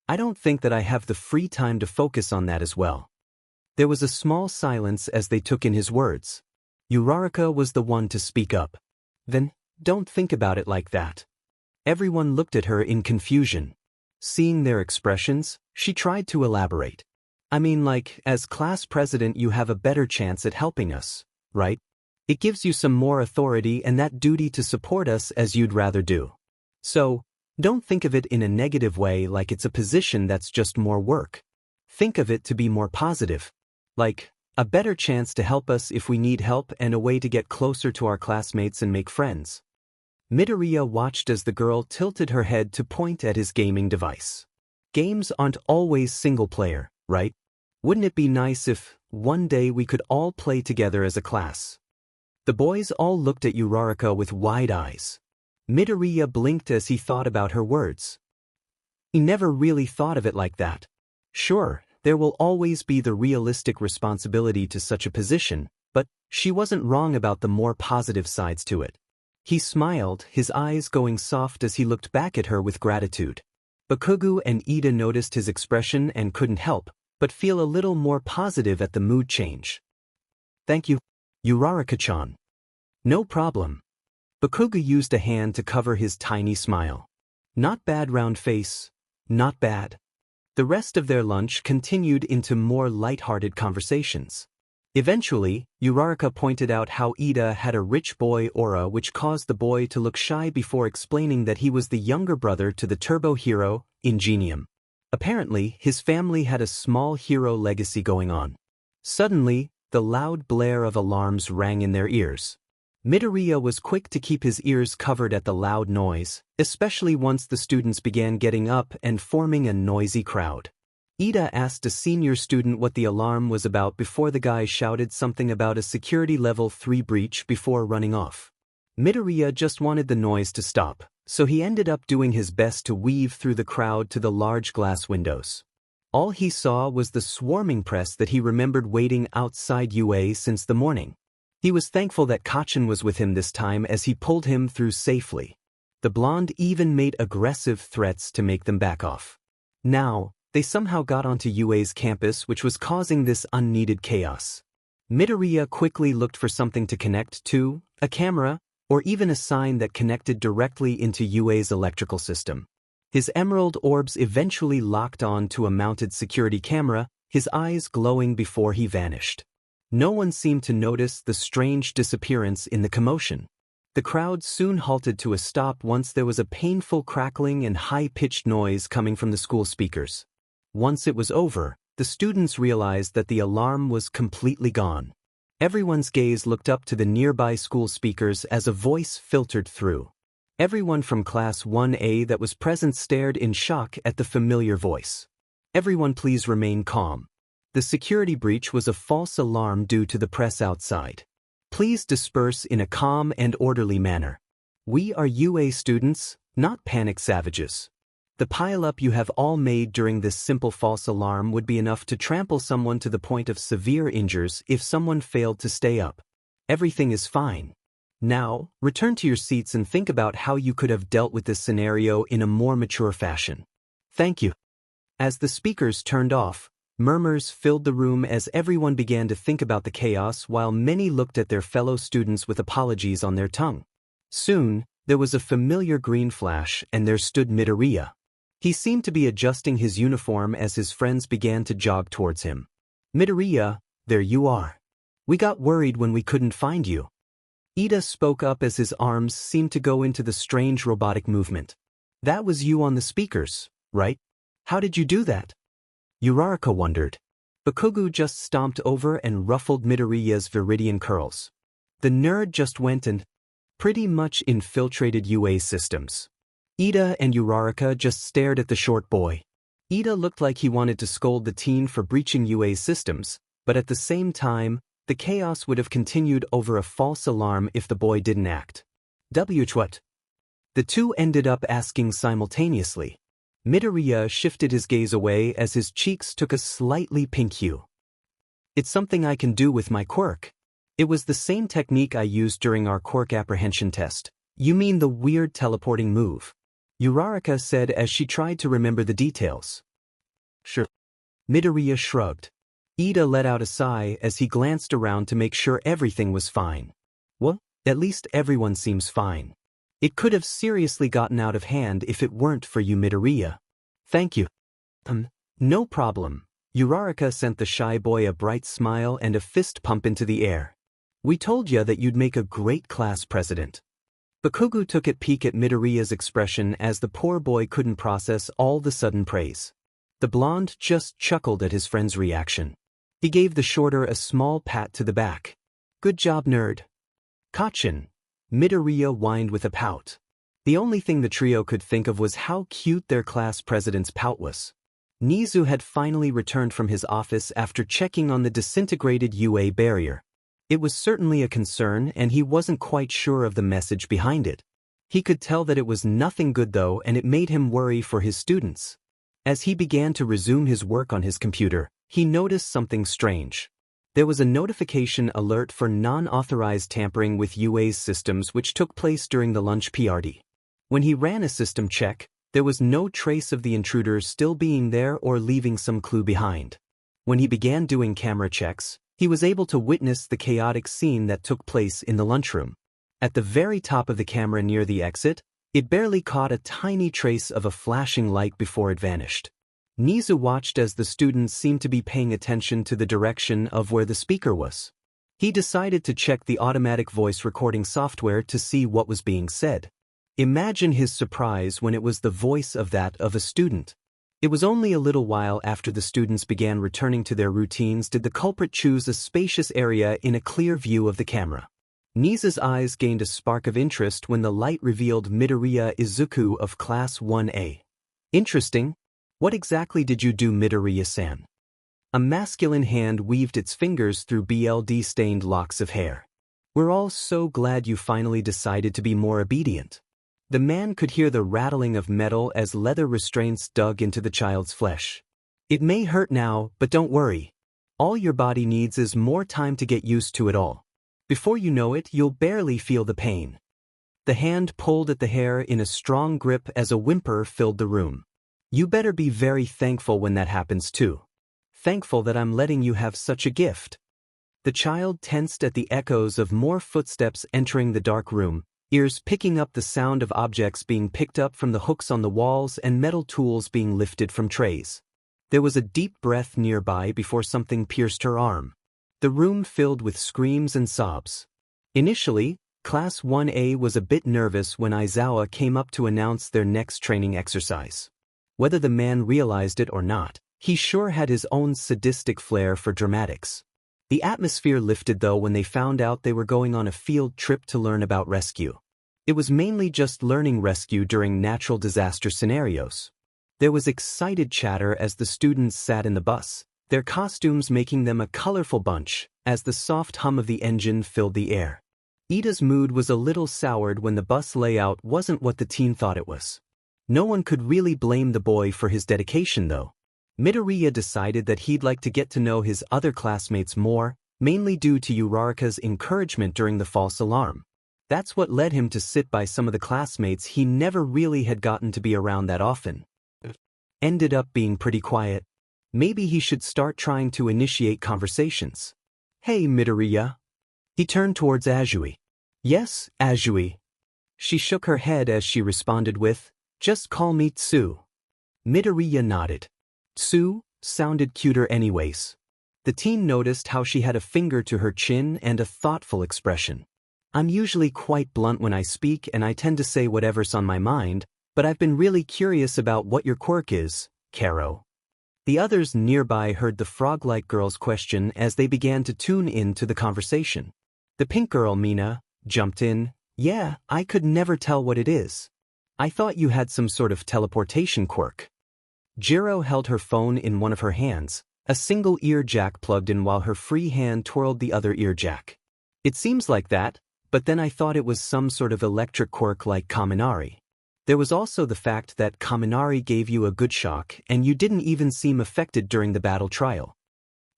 I don't think that I have the free time to focus on that as well. There was a small silence as they took in his words. Uraraka was the one to speak up. Then, don't think about it like that. Everyone looked at her in confusion. Seeing their expressions, she tried to elaborate. I mean, like, as class president you have a better chance at helping us, right? It gives you some more authority and that duty to support us as you'd rather do. So, don't think of it in a negative way like it's a position that's just more work. Think of it to be more positive. Like, a better chance to help us if we need help and a way to get closer to our classmates and make friends. Midoriya watched as the girl tilted her head to point at his gaming device. Games aren't always single-player, right? Wouldn't it be nice if, one day we could all play together as a class? The boys all looked at Uraraka with wide eyes. Midoriya blinked as he thought about her words. He never really thought of it like that. Sure, there will always be the realistic responsibility to such a position, but she wasn't wrong about the more positive sides to it. He smiled, his eyes going soft as he looked back at her with gratitude. Bakugou and Ida noticed his expression and couldn't help but feel a little more positive at the mood change. Thank you, Uraraka-chan. No problem. Bakugou used a hand to cover his tiny smile. Not bad, round face. Not bad. The rest of their lunch continued into more light-hearted conversations. Eventually, Uraraka pointed out how Ida had a rich boy aura, which caused the boy to look shy before explaining that he was the younger brother to the turbo hero, Ingenium. Apparently, his family had a small hero legacy going on. Suddenly, the loud blare of alarms rang in their ears. Midoriya was quick to keep his ears covered at the loud noise, especially once the students began getting up and forming a noisy crowd. Ida asked a senior student what the alarm was about before the guy shouted something about a security level 3 breach before running off. Midoriya just wanted the noise to stop, so he ended up doing his best to weave through the crowd to the large glass windows. All he saw was the swarming press that he remembered waiting outside UA since the morning. He was thankful that Kacchan was with him this time as he pulled him through safely. The blonde even made aggressive threats to make them back off. Now, they somehow got onto UA's campus, which was causing this unneeded chaos. Midoriya quickly looked for something to connect to, a camera, or even a sign that connected directly into UA's electrical system. His emerald orbs eventually locked on to a mounted security camera, his eyes glowing before he vanished. No one seemed to notice the strange disappearance in the commotion. The crowd soon halted to a stop once there was a painful crackling and high-pitched noise coming from the school speakers. Once it was over, the students realized that the alarm was completely gone. Everyone's gaze looked up to the nearby school speakers as a voice filtered through. Everyone from Class 1A that was present stared in shock at the familiar voice. Everyone please remain calm. The security breach was a false alarm due to the press outside. Please disperse in a calm and orderly manner. We are UA students, not panic savages. The pile-up you have all made during this simple false alarm would be enough to trample someone to the point of severe injuries if someone failed to stay up. Everything is fine. Now, return to your seats and think about how you could have dealt with this scenario in a more mature fashion. Thank you. As the speakers turned off, murmurs filled the room as everyone began to think about the chaos while many looked at their fellow students with apologies on their tongue. Soon, there was a familiar green flash and there stood Midoriya. He seemed to be adjusting his uniform as his friends began to jog towards him. Midoriya, there you are. We got worried when we couldn't find you. Ida spoke up as his arms seemed to go into the strange robotic movement. That was you on the speakers, right? How did you do that? Uraraka wondered. Bakugou just stomped over and ruffled Midoriya's viridian curls. The nerd just went and pretty much infiltrated UA systems. Ida and Uraraka just stared at the short boy. Ida looked like he wanted to scold the teen for breaching UA systems, but at the same time, the chaos would have continued over a false alarm if the boy didn't act. What? The two ended up asking simultaneously. Midoriya shifted his gaze away as his cheeks took a slightly pink hue. It's something I can do with my quirk. It was the same technique I used during our quirk apprehension test. You mean the weird teleporting move? Uraraka said as she tried to remember the details. Sure. Midoriya shrugged. Ida let out a sigh as he glanced around to make sure everything was fine. Well, at least everyone seems fine. It could have seriously gotten out of hand if it weren't for you, Midoriya. Thank you. No problem. Uraraka sent the shy boy a bright smile and a fist pump into the air. We told ya that you'd make a great class president. Bakugou took a peek at Midoriya's expression as the poor boy couldn't process all the sudden praise. The blonde just chuckled at his friend's reaction. He gave the shorter a small pat to the back. Good job, nerd. Kachin. Midoriya whined with a pout. The only thing the trio could think of was how cute their class president's pout was. Nizu had finally returned from his office after checking on the disintegrated UA barrier. It was certainly a concern and he wasn't quite sure of the message behind it. He could tell that it was nothing good though and it made him worry for his students. As he began to resume his work on his computer, he noticed something strange. There was a notification alert for non-authorized tampering with UA's systems which took place during the lunch party. When he ran a system check, there was no trace of the intruders still being there or leaving some clue behind. When he began doing camera checks, he was able to witness the chaotic scene that took place in the lunchroom. At the very top of the camera near the exit, it barely caught a tiny trace of a flashing light before it vanished. Nizu watched as the students seemed to be paying attention to the direction of where the speaker was. He decided to check the automatic voice recording software to see what was being said. Imagine his surprise when it was the voice of a student. It was only a little while after the students began returning to their routines did the culprit choose a spacious area in a clear view of the camera. Nizu's eyes gained a spark of interest when the light revealed Midoriya Izuku of Class 1A. Interesting. What exactly did you do, Midoriya-san? A masculine hand weaved its fingers through BLD-stained locks of hair. We're all so glad you finally decided to be more obedient. The man could hear the rattling of metal as leather restraints dug into the child's flesh. It may hurt now, but don't worry. All your body needs is more time to get used to it all. Before you know it, you'll barely feel the pain. The hand pulled at the hair in a strong grip as a whimper filled the room. You better be very thankful when that happens too. Thankful that I'm letting you have such a gift. The child tensed at the echoes of more footsteps entering the dark room, ears picking up the sound of objects being picked up from the hooks on the walls and metal tools being lifted from trays. There was a deep breath nearby before something pierced her arm. the room filled with screams and sobs. Initially, Class 1A was a bit nervous when Aizawa came up to announce their next training exercise. Whether the man realized it or not, he sure had his own sadistic flair for dramatics. The atmosphere lifted though when they found out they were going on a field trip to learn about rescue. It was mainly just learning rescue during natural disaster scenarios. There was excited chatter as the students sat in the bus, their costumes making them a colorful bunch, as the soft hum of the engine filled the air. Ida's mood was a little soured when the bus layout wasn't what the teen thought it was. No one could really blame the boy for his dedication though. Midoriya decided that he'd like to get to know his other classmates more, mainly due to Uraraka's encouragement during the false alarm. That's what led him to sit by some of the classmates he never really had gotten to be around that often. Ended up being pretty quiet. Maybe he should start trying to initiate conversations. Hey Midoriya. He turned towards Azui. Yes, Azui. She shook her head as she responded with, just call me Tsu. Midoriya nodded. Tsu sounded cuter anyways. The teen noticed how she had a finger to her chin and a thoughtful expression. I'm usually quite blunt when I speak and I tend to say whatever's on my mind, but I've been really curious about what your quirk is, Karo. The others nearby heard the frog-like girl's question as they began to tune in to the conversation. The pink girl, Mina, jumped in. Yeah, I could never tell what it is. I thought you had some sort of teleportation quirk. Jiro held her phone in one of her hands, a single ear jack plugged in while her free hand twirled the other ear jack. It seems like that, but then I thought it was some sort of electric quirk like Kaminari. There was also the fact that Kaminari gave you a good shock and you didn't even seem affected during the battle trial.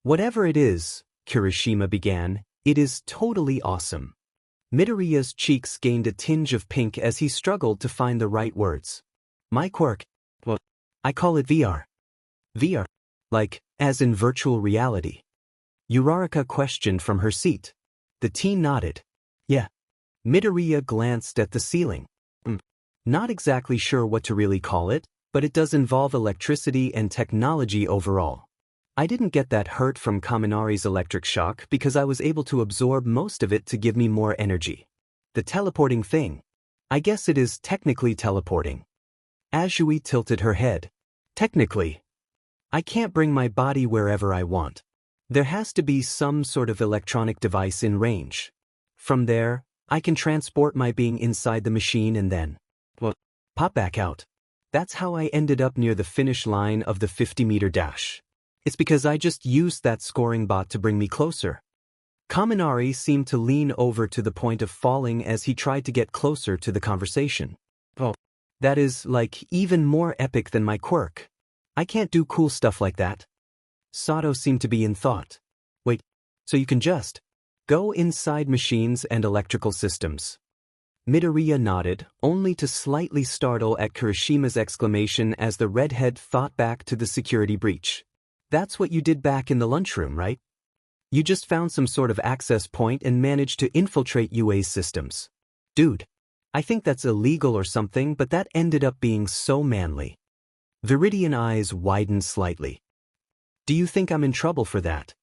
Whatever it is, Kirishima began, it is totally awesome. Midoriya's cheeks gained a tinge of pink as he struggled to find the right words. My quirk? Well, I call it VR. VR? Like, as in virtual reality? Uraraka questioned from her seat. The teen nodded. Yeah. Midoriya glanced at the ceiling. Not exactly sure what to really call it, but it does involve electricity and technology overall. I didn't get that hurt from Kaminari's electric shock because I was able to absorb most of it to give me more energy. The teleporting thing. I guess it is technically teleporting. Azui tilted her head. Technically. I can't bring my body wherever I want. There has to be some sort of electronic device in range. From there, I can transport my being inside the machine and then, well, pop back out. That's how I ended up near the finish line of the 50-meter dash. It's because I just used that scoring bot to bring me closer. Kaminari seemed to lean over to the point of falling as he tried to get closer to the conversation. Oh, that is, like, even more epic than my quirk. I can't do cool stuff like that. Sato seemed to be in thought. Wait, so you can just go inside machines and electrical systems? Midoriya nodded, only to slightly startle at Kirishima's exclamation as the redhead thought back to the security breach. That's what you did back in the lunchroom, right? You just found some sort of access point and managed to infiltrate UA's systems. Dude, I think that's illegal or something, but that ended up being so manly. Viridian eyes widened slightly. Do you think I'm in trouble for that?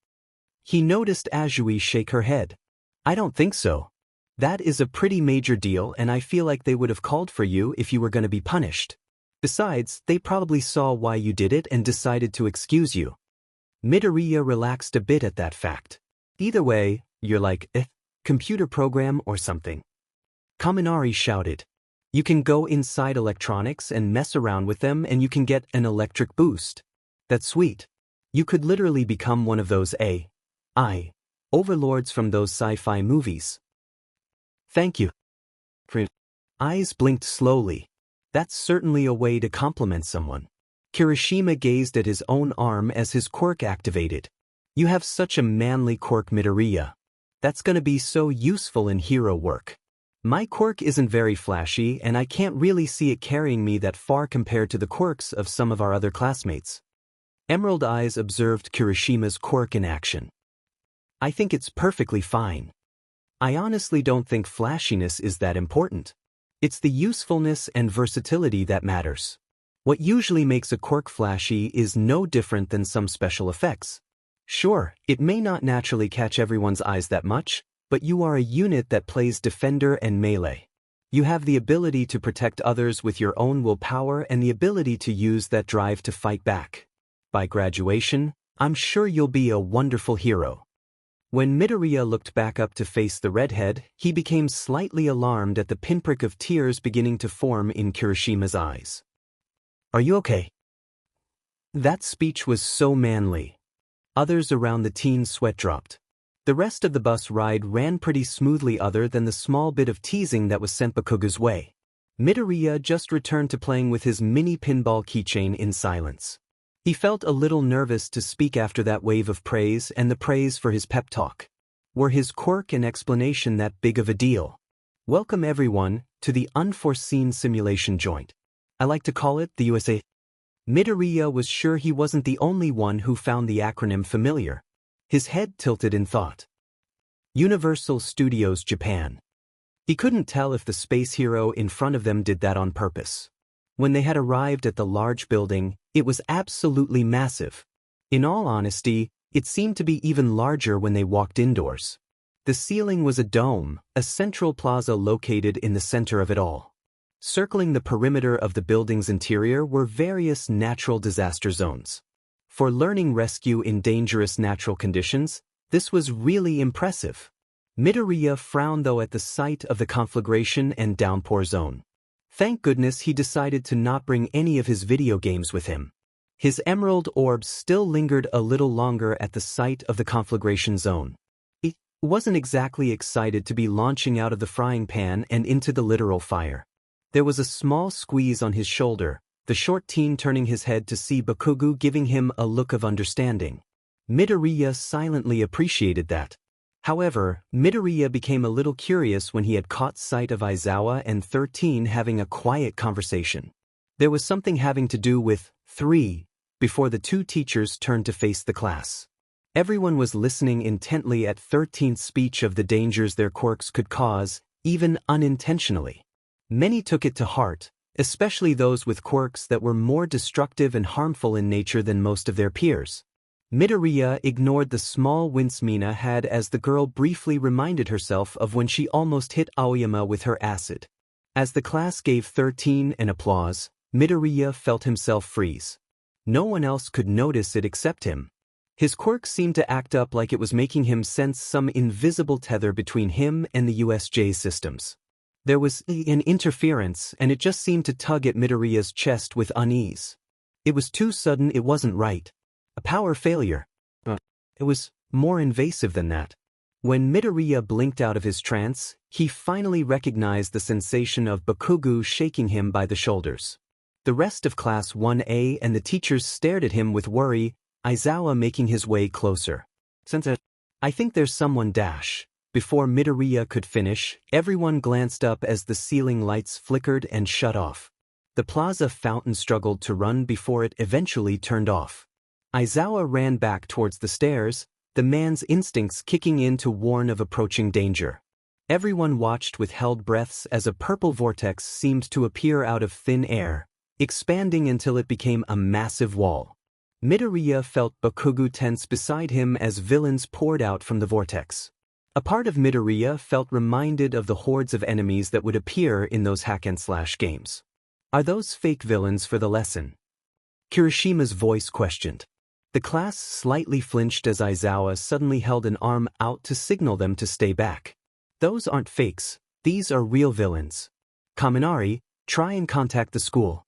He noticed Azui shake her head. I don't think so. That is a pretty major deal and I feel like they would have called for you if you were going to be punished. Besides, they probably saw why you did it and decided to excuse you. Midoriya relaxed a bit at that fact. Either way, you're like, computer program or something. Kaminari shouted. You can go inside electronics and mess around with them and you can get an electric boost. That's sweet. You could literally become one of those AI overlords from those sci-fi movies. Thank you. Eyes blinked slowly. That's certainly a way to compliment someone. Kirishima gazed at his own arm as his quirk activated. You have such a manly quirk, Midoriya. That's gonna be so useful in hero work. My quirk isn't very flashy and I can't really see it carrying me that far compared to the quirks of some of our other classmates. Emerald Eyes observed Kirishima's quirk in action. I think it's perfectly fine. I honestly don't think flashiness is that important. It's the usefulness and versatility that matters. What usually makes a quirk flashy is no different than some special effects. Sure, it may not naturally catch everyone's eyes that much, but you are a unit that plays defender and melee. You have the ability to protect others with your own willpower and the ability to use that drive to fight back. By graduation, I'm sure you'll be a wonderful hero. When Midoriya looked back up to face the redhead, he became slightly alarmed at the pinprick of tears beginning to form in Kirishima's eyes. Are you okay? That speech was so manly. Others around the teen's sweat dropped. The rest of the bus ride ran pretty smoothly other than the small bit of teasing that was sent Bakugou's way. Midoriya just returned to playing with his mini pinball keychain in silence. He felt a little nervous to speak after that wave of praise and the praise for his pep talk. Were his quirk and explanation that big of a deal? Welcome everyone to the unforeseen simulation joint. I like to call it the USA. Midoriya was sure he wasn't the only one who found the acronym familiar. His head tilted in thought. Universal Studios Japan. He couldn't tell if the space hero in front of them did that on purpose. When they had arrived at the large building, it was absolutely massive. In all honesty, it seemed to be even larger when they walked indoors. The ceiling was a dome, a central plaza located in the center of it all. Circling the perimeter of the building's interior were various natural disaster zones. For learning rescue in dangerous natural conditions, this was really impressive. Midoriya frowned though at the sight of the conflagration and downpour zone. Thank goodness he decided to not bring any of his video games with him. His emerald orbs still lingered a little longer at the sight of the conflagration zone. He wasn't exactly excited to be launching out of the frying pan and into the literal fire. There was a small squeeze on his shoulder, the short teen turning his head to see Bakugou giving him a look of understanding. Midoriya silently appreciated that. However, Midoriya became a little curious when he had caught sight of Aizawa and 13 having a quiet conversation. There was something having to do with 3 before the two teachers turned to face the class. Everyone was listening intently at 13's speech of the dangers their quirks could cause, even unintentionally. Many took it to heart, especially those with quirks that were more destructive and harmful in nature than most of their peers. Midoriya ignored the small wince Mina had as the girl briefly reminded herself of when she almost hit Aoyama with her acid. As the class gave 13 an applause, Midoriya felt himself freeze. No one else could notice it except him. His quirk seemed to act up like it was making him sense some invisible tether between him and the USJ systems. There was an interference and it just seemed to tug at Midoriya's chest with unease. It was too sudden, it wasn't right. A power failure. It was more invasive than that. When Midoriya blinked out of his trance, he finally recognized the sensation of Bakugou shaking him by the shoulders. The rest of Class 1A and the teachers stared at him with worry, Aizawa making his way closer. I think there's someone dash. Before Midoriya could finish, everyone glanced up as the ceiling lights flickered and shut off. The plaza fountain struggled to run before it eventually turned off. Aizawa ran back towards the stairs, the man's instincts kicking in to warn of approaching danger. Everyone watched with held breaths as a purple vortex seemed to appear out of thin air, expanding until it became a massive wall. Midoriya felt Bakugou tense beside him as villains poured out from the vortex. A part of Midoriya felt reminded of the hordes of enemies that would appear in those hack-and-slash games. Are those fake villains for the lesson? Kirishima's voice questioned. The class slightly flinched as Aizawa suddenly held an arm out to signal them to stay back. Those aren't fakes, these are real villains. Kaminari, try and contact the school.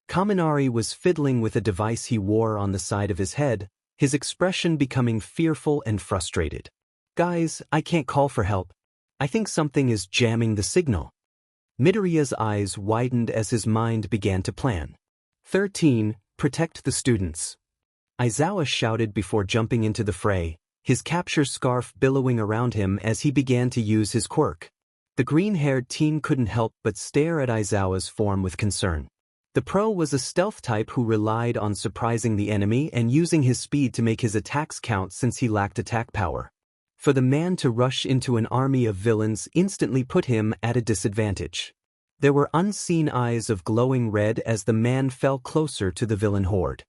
Kaminari was fiddling with a device he wore on the side of his head, his expression becoming fearful and frustrated. Guys, I can't call for help. I think something is jamming the signal. Midoriya's eyes widened as his mind began to plan. 13. Protect the students. Aizawa shouted before jumping into the fray, his capture scarf billowing around him as he began to use his quirk. The green-haired teen couldn't help but stare at Aizawa's form with concern. The pro was a stealth type who relied on surprising the enemy and using his speed to make his attacks count since he lacked attack power. For the man to rush into an army of villains instantly put him at a disadvantage. There were unseen eyes of glowing red as the man fell closer to the villain horde.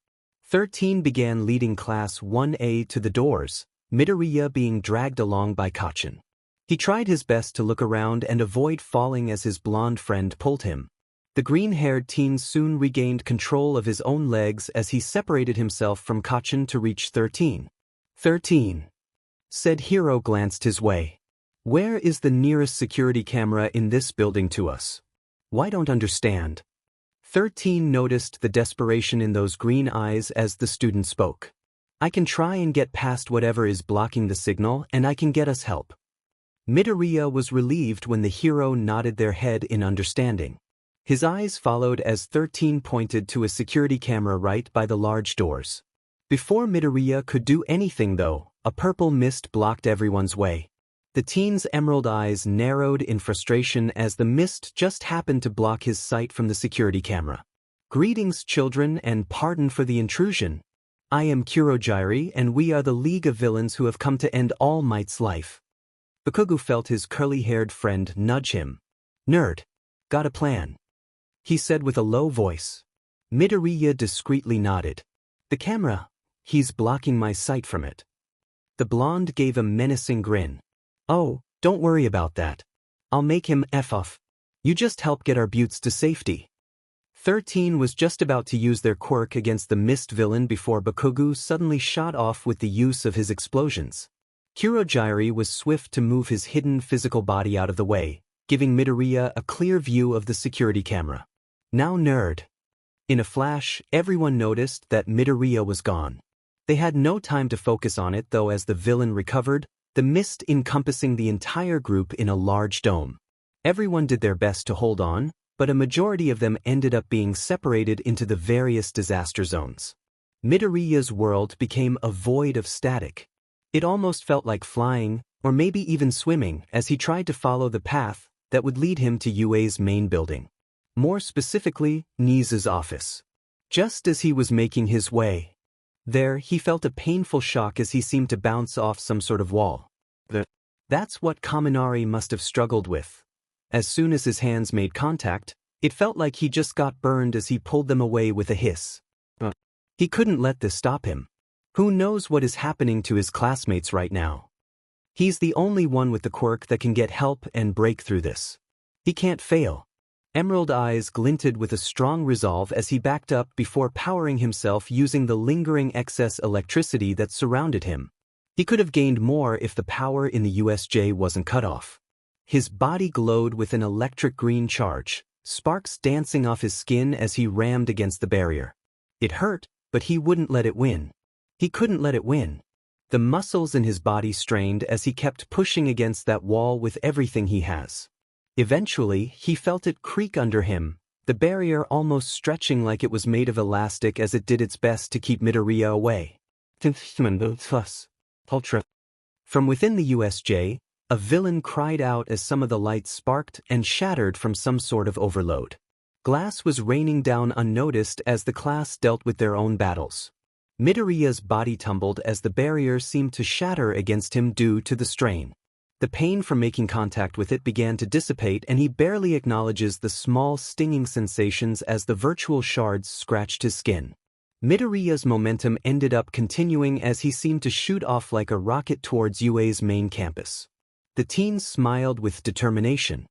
13 began leading Class 1A to the doors, Midoriya being dragged along by Kachin. He tried his best to look around and avoid falling as his blonde friend pulled him. The green-haired teen soon regained control of his own legs as he separated himself from Kachin to reach 13. 13. Said Hiro glanced his way. Where is the nearest security camera in this building to us? Why don't understand? 13 noticed the desperation in those green eyes as the student spoke. I can try and get past whatever is blocking the signal and I can get us help. Midoriya was relieved when the hero nodded their head in understanding. His eyes followed as 13 pointed to a security camera right by the large doors. Before Midoriya could do anything though, a purple mist blocked everyone's way. The teen's emerald eyes narrowed in frustration as the mist just happened to block his sight from the security camera. Greetings, children, and pardon for the intrusion. I am Kurogyri, and we are the League of Villains who have come to end All Might's life. Bakugou felt his curly-haired friend nudge him. Nerd. Got a plan? He said with a low voice. Midoriya discreetly nodded. The camera. He's blocking my sight from it. The blonde gave a menacing grin. Oh, don't worry about that. I'll make him F off. You just help get our buttes to safety. 13 was just about to use their quirk against the mist villain before Bakugou suddenly shot off with the use of his explosions. Kurogyri was swift to move his hidden physical body out of the way, giving Midoriya a clear view of the security camera. Now nerd. In a flash, everyone noticed that Midoriya was gone. They had no time to focus on it though as the villain recovered, the mist encompassing the entire group in a large dome. Everyone did their best to hold on, but a majority of them ended up being separated into the various disaster zones. Midoriya's world became a void of static. It almost felt like flying, or maybe even swimming, as he tried to follow the path that would lead him to UA's main building. More specifically, Nizu's office. Just as he was making his way there, he felt a painful shock as he seemed to bounce off some sort of wall. That's what Kaminari must have struggled with. As soon as his hands made contact, it felt like he just got burned as he pulled them away with a hiss. He couldn't let this stop him. Who knows what is happening to his classmates right now? He's the only one with the quirk that can get help and break through this. He can't fail. Emerald eyes glinted with a strong resolve as he backed up before powering himself using the lingering excess electricity that surrounded him. He could have gained more if the power in the USJ wasn't cut off. His body glowed with an electric green charge, sparks dancing off his skin as he rammed against the barrier. It hurt, but he wouldn't let it win. He couldn't let it win. The muscles in his body strained as he kept pushing against that wall with everything he has. Eventually, he felt it creak under him, the barrier almost stretching like it was made of elastic as it did its best to keep Midoriya away. From within the USJ, a villain cried out as some of the lights sparked and shattered from some sort of overload. Glass was raining down unnoticed as the class dealt with their own battles. Midoriya's body tumbled as the barrier seemed to shatter against him due to the strain. The pain from making contact with it began to dissipate and he barely acknowledges the small stinging sensations as the virtual shards scratched his skin. Midoriya's momentum ended up continuing as he seemed to shoot off like a rocket towards UA's main campus. The teen smiled with determination.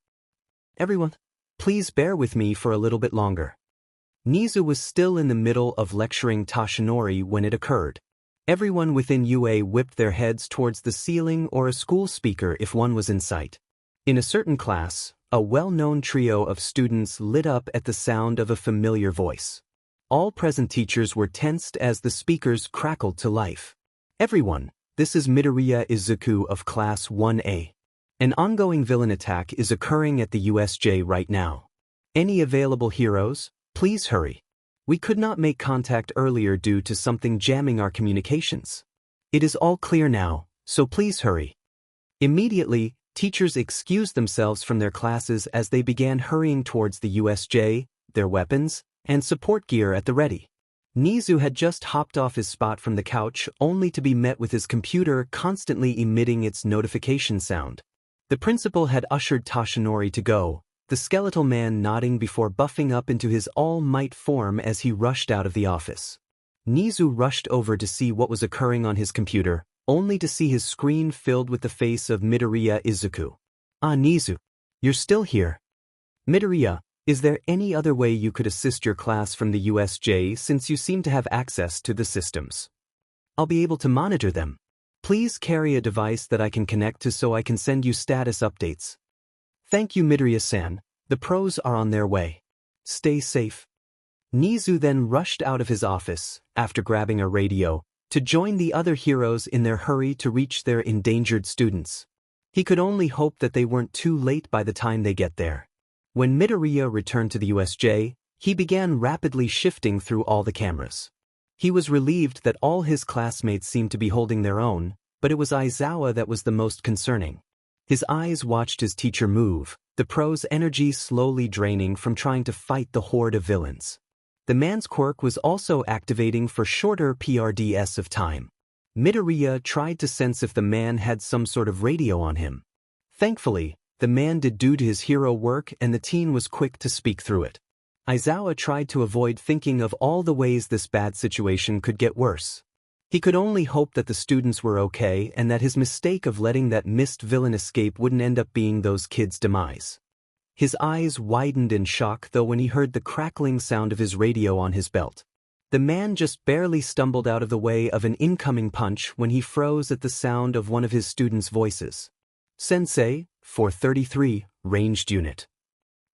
Everyone, please bear with me for a little bit longer. Nizu was still in the middle of lecturing Toshinori when it occurred. Everyone within UA whipped their heads towards the ceiling or a school speaker if one was in sight. In a certain class, a well-known trio of students lit up at the sound of a familiar voice. All present teachers were tensed as the speakers crackled to life. Everyone, this is Midoriya Izuku of Class 1A. An ongoing villain attack is occurring at the USJ right now. Any available heroes? Please hurry. We could not make contact earlier due to something jamming our communications. It is all clear now, so please hurry. Immediately, teachers excused themselves from their classes as they began hurrying towards the USJ, their weapons, and support gear at the ready. Nizu had just hopped off his spot from the couch only to be met with his computer constantly emitting its notification sound. The principal had ushered Toshinori to go, the skeletal man nodding before buffing up into his all-might form as he rushed out of the office. Nizu rushed over to see what was occurring on his computer, only to see his screen filled with the face of Midoriya Izuku. Ah, Nizu. You're still here. Midoriya, is there any other way you could assist your class from the USJ since you seem to have access to the systems? I'll be able to monitor them. Please carry a device that I can connect to so I can send you status updates. Thank you, Midoriya-san. The pros are on their way. Stay safe. Nizu then rushed out of his office, after grabbing a radio, to join the other heroes in their hurry to reach their endangered students. He could only hope that they weren't too late by the time they get there. When Midoriya returned to the USJ, he began rapidly shifting through all the cameras. He was relieved that all his classmates seemed to be holding their own, but it was Aizawa that was the most concerning. His eyes watched his teacher move, the pro's energy slowly draining from trying to fight the horde of villains. The man's quirk was also activating for shorter PRDS of time. Midoriya tried to sense if the man had some sort of radio on him. Thankfully, the man did due to his hero work and the teen was quick to speak through it. Aizawa tried to avoid thinking of all the ways this bad situation could get worse. He could only hope that the students were okay and that his mistake of letting that missed villain escape wouldn't end up being those kids' demise. His eyes widened in shock though when he heard the crackling sound of his radio on his belt. The man just barely stumbled out of the way of an incoming punch when he froze at the sound of one of his students' voices. Sensei, 433, ranged unit.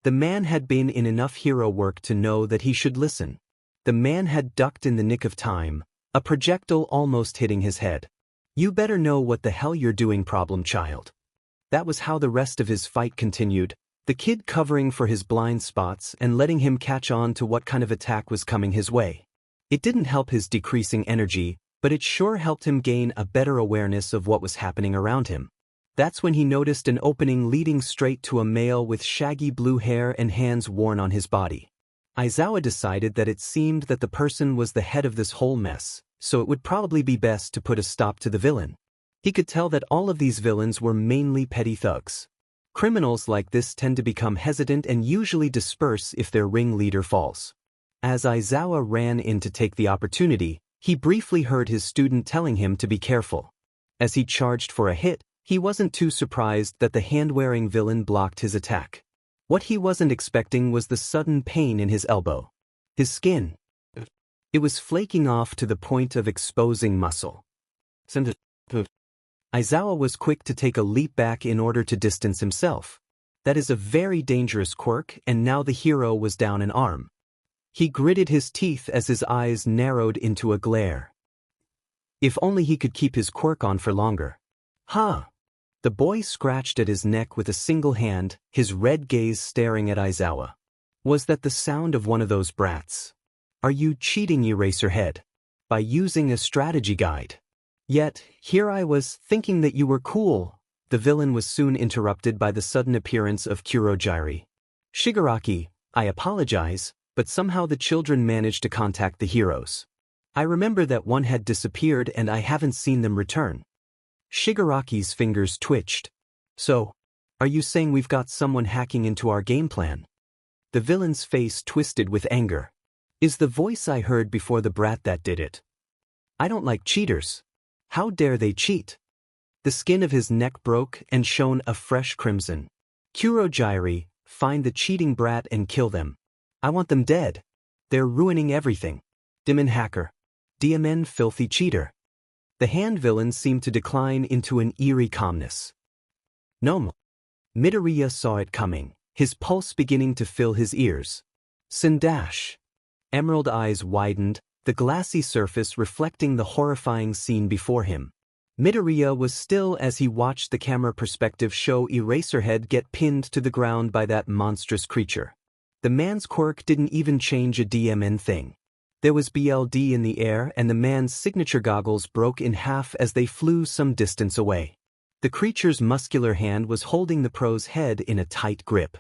The man had been in enough hero work to know that he should listen. The man had ducked in the nick of time, a projectile almost hitting his head. You better know what the hell you're doing, problem child. That was how the rest of his fight continued, the kid covering for his blind spots and letting him catch on to what kind of attack was coming his way. It didn't help his decreasing energy, but it sure helped him gain a better awareness of what was happening around him. That's when he noticed an opening leading straight to a male with shaggy blue hair and hands worn on his body. Aizawa decided that it seemed that the person was the head of this whole mess, so it would probably be best to put a stop to the villain. He could tell that all of these villains were mainly petty thugs. Criminals like this tend to become hesitant and usually disperse if their ringleader falls. As Aizawa ran in to take the opportunity, he briefly heard his student telling him to be careful. As he charged for a hit, he wasn't too surprised that the hand-wearing villain blocked his attack. What he wasn't expecting was the sudden pain in his elbow. His skin. It was flaking off to the point of exposing muscle. Aizawa was quick to take a leap back in order to distance himself. That is a very dangerous quirk, and now the hero was down an arm. He gritted his teeth as his eyes narrowed into a glare. If only he could keep his quirk on for longer. Huh. The boy scratched at his neck with a single hand, his red gaze staring at Aizawa. Was that the sound of one of those brats? Are you cheating, Eraserhead? By using a strategy guide? Yet, here I was, thinking that you were cool. The villain was soon interrupted by the sudden appearance of Kurojiri. Shigaraki, I apologize, but somehow the children managed to contact the heroes. I remember that one had disappeared and I haven't seen them return. Shigaraki's fingers twitched. So, are you saying we've got someone hacking into our game plan? The villain's face twisted with anger. Is the voice I heard before the brat that did it? I don't like cheaters. How dare they cheat? The skin of his neck broke and shone a fresh crimson. Kurojiri, find the cheating brat and kill them. I want them dead. They're ruining everything. Demon hacker. DMN filthy cheater. The hand villain seemed to decline into an eerie calmness. No. Midoriya saw it coming, his pulse beginning to fill his ears. Sindash. Emerald eyes widened, the glassy surface reflecting the horrifying scene before him. Midoriya was still as he watched the camera perspective show Eraserhead get pinned to the ground by that monstrous creature. The man's quirk didn't even change a DMN thing. There was BLD in the air and the man's signature goggles broke in half as they flew some distance away. The creature's muscular hand was holding the pro's head in a tight grip.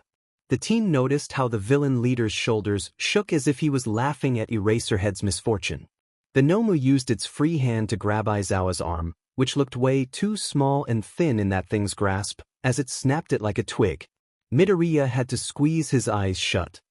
The teen noticed how the villain leader's shoulders shook as if he was laughing at Eraserhead's misfortune. The Nomu used its free hand to grab Aizawa's arm, which looked way too small and thin in that thing's grasp, as it snapped it like a twig. Midoriya had to squeeze his eyes shut.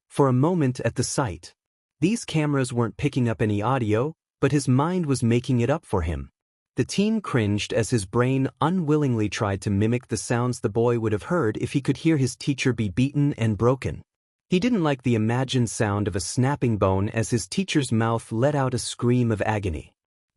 For a moment at the sight. These cameras weren't picking up any audio, but his mind was making it up for him. The teen cringed as his brain unwillingly tried to mimic the sounds the boy would have heard if he could hear his teacher be beaten and broken. He didn't like the imagined sound of a snapping bone as his teacher's mouth let out a scream of agony.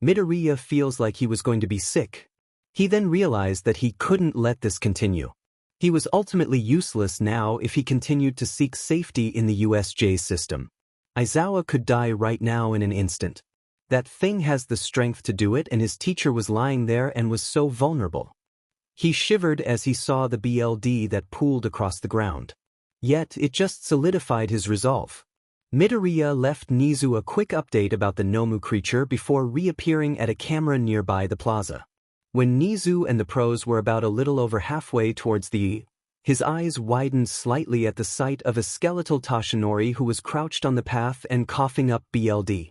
Midoriya feels like he was going to be sick. He then realized that he couldn't let this continue. He was ultimately useless now if he continued to seek safety in the USJ system. Aizawa could die right now in an instant. That thing has the strength to do it, and his teacher was lying there and was so vulnerable. He shivered as he saw the BLD that pooled across the ground. Yet it just solidified his resolve. Midoriya left Nizu a quick update about the Nomu creature before reappearing at a camera nearby the plaza. When Nizu and the pros were about a little over halfway towards his eyes widened slightly at the sight of a skeletal Toshinori who was crouched on the path and coughing up BLD.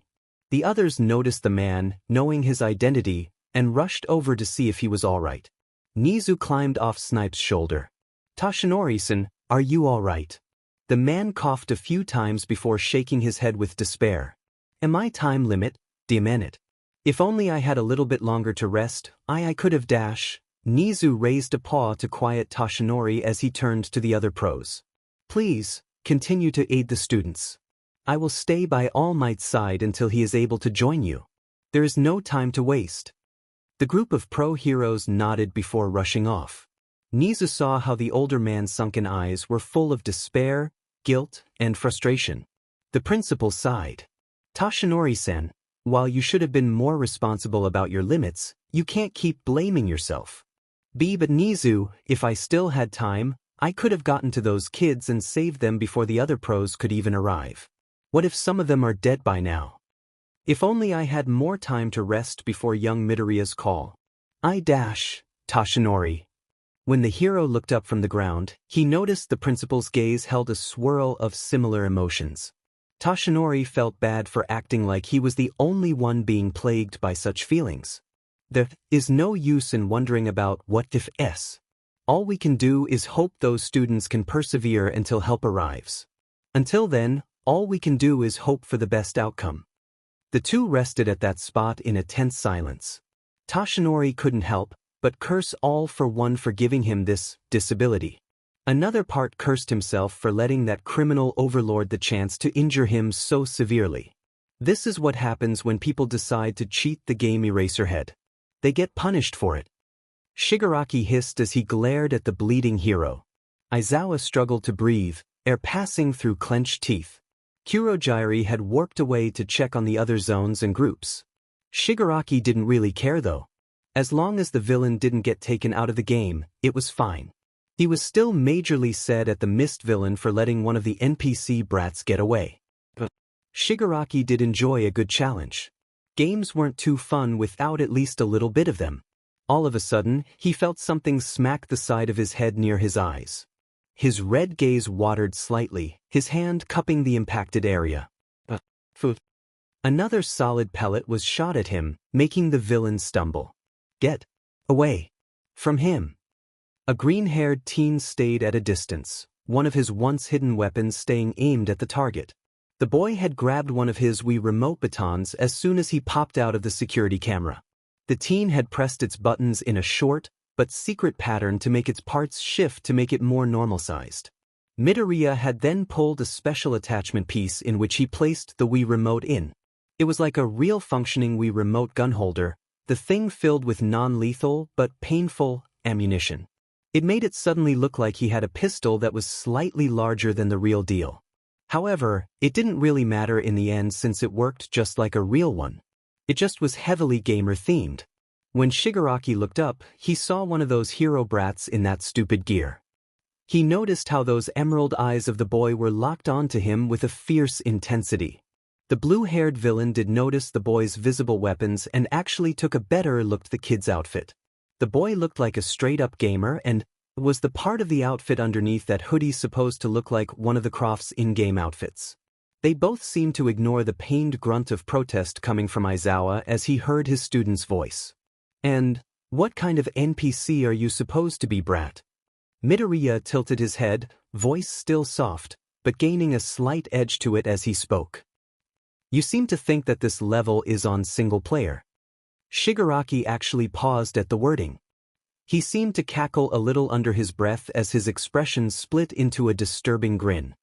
The others noticed the man, knowing his identity, and rushed over to see if he was all right. Nizu climbed off Snipe's shoulder. "Toshinori-san, are you all right?" The man coughed a few times before shaking his head with despair. "Am I time limit, it? If only I had a little bit longer to rest, I could have dash." Nizu raised a paw to quiet Toshinori as he turned to the other pros. "Please, continue to aid the students. I will stay by All Might's side until he is able to join you. There is no time to waste." The group of pro heroes nodded before rushing off. Nizu saw how the older man's sunken eyes were full of despair, guilt, and frustration. The principal sighed. "Toshinori-san, while you should have been more responsible about your limits, you can't keep blaming yourself. But Nizu, if I still had time, I could have gotten to those kids and saved them before the other pros could even arrive. What if some of them are dead by now? If only I had more time to rest before young Midoriya's call. Toshinori." When the hero looked up from the ground, he noticed the principal's gaze held a swirl of similar emotions. Toshinori felt bad for acting like he was the only one being plagued by such feelings. There is no use in wondering about what ifs. All we can do is hope those students can persevere until help arrives. Until then, all we can do is hope for the best outcome. The two rested at that spot in a tense silence. Toshinori couldn't help but curse all for one for giving him this disability. Another part cursed himself for letting that criminal overlord the chance to injure him so severely. This is what happens when people decide to cheat the game Eraserhead. They get punished for it. Shigaraki hissed as he glared at the bleeding hero. Aizawa struggled to breathe, air passing through clenched teeth. Kurogyari had warped away to check on the other zones and groups. Shigaraki didn't really care though. As long as the villain didn't get taken out of the game, it was fine. He was still majorly sad at the mist villain for letting one of the NPC brats get away. But Shigaraki did enjoy a good challenge. Games weren't too fun without at least a little bit of them. All of a sudden, he felt something smack the side of his head near his eyes. His red gaze watered slightly, his hand cupping the impacted area. Another solid pellet was shot at him, making the villain stumble. "Get away from him." A green-haired teen stayed at a distance, one of his once-hidden weapons staying aimed at the target. The boy had grabbed one of his Wii remote batons as soon as he popped out of the security camera. The teen had pressed its buttons in a short, but secret pattern to make its parts shift to make it more normal-sized. Midoriya had then pulled a special attachment piece in which he placed the Wii remote in. It was like a real functioning Wii remote gun holder, the thing filled with non-lethal but painful ammunition. It made it suddenly look like he had a pistol that was slightly larger than the real deal. However, it didn't really matter in the end since it worked just like a real one. It just was heavily gamer-themed. When Shigaraki looked up, he saw one of those hero brats in that stupid gear. He noticed how those emerald eyes of the boy were locked onto him with a fierce intensity. The blue-haired villain did notice the boy's visible weapons and actually took a better look at the kid's outfit. The boy looked like a straight-up gamer and was the part of the outfit underneath that hoodie supposed to look like one of the Croft's in-game outfits. They both seemed to ignore the pained grunt of protest coming from Aizawa as he heard his student's voice. "And what kind of NPC are you supposed to be, brat?" Midoriya tilted his head, voice still soft, but gaining a slight edge to it as he spoke. You seem to think that this level is on single player. Shigaraki actually paused at the wording. He seemed to cackle a little under his breath as his expression split into a disturbing grin.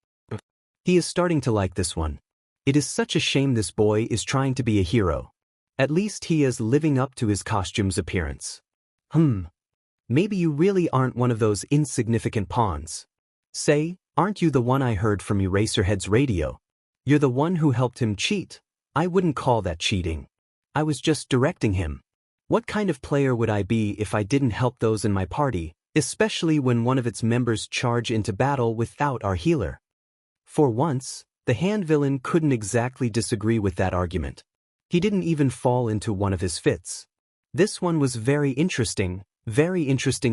He is starting to like this one. It is such a shame this boy is trying to be a hero. At least he is living up to his costume's appearance. Maybe you really aren't one of those insignificant pawns. Say, aren't you the one I heard from Eraserhead's radio? You're the one who helped him cheat. I wouldn't call that cheating. I was just directing him. What kind of player would I be if I didn't help those in my party, especially when one of its members charge into battle without our healer? For once, the hand villain couldn't exactly disagree with that argument. He didn't even fall into one of his fits. This one was very interesting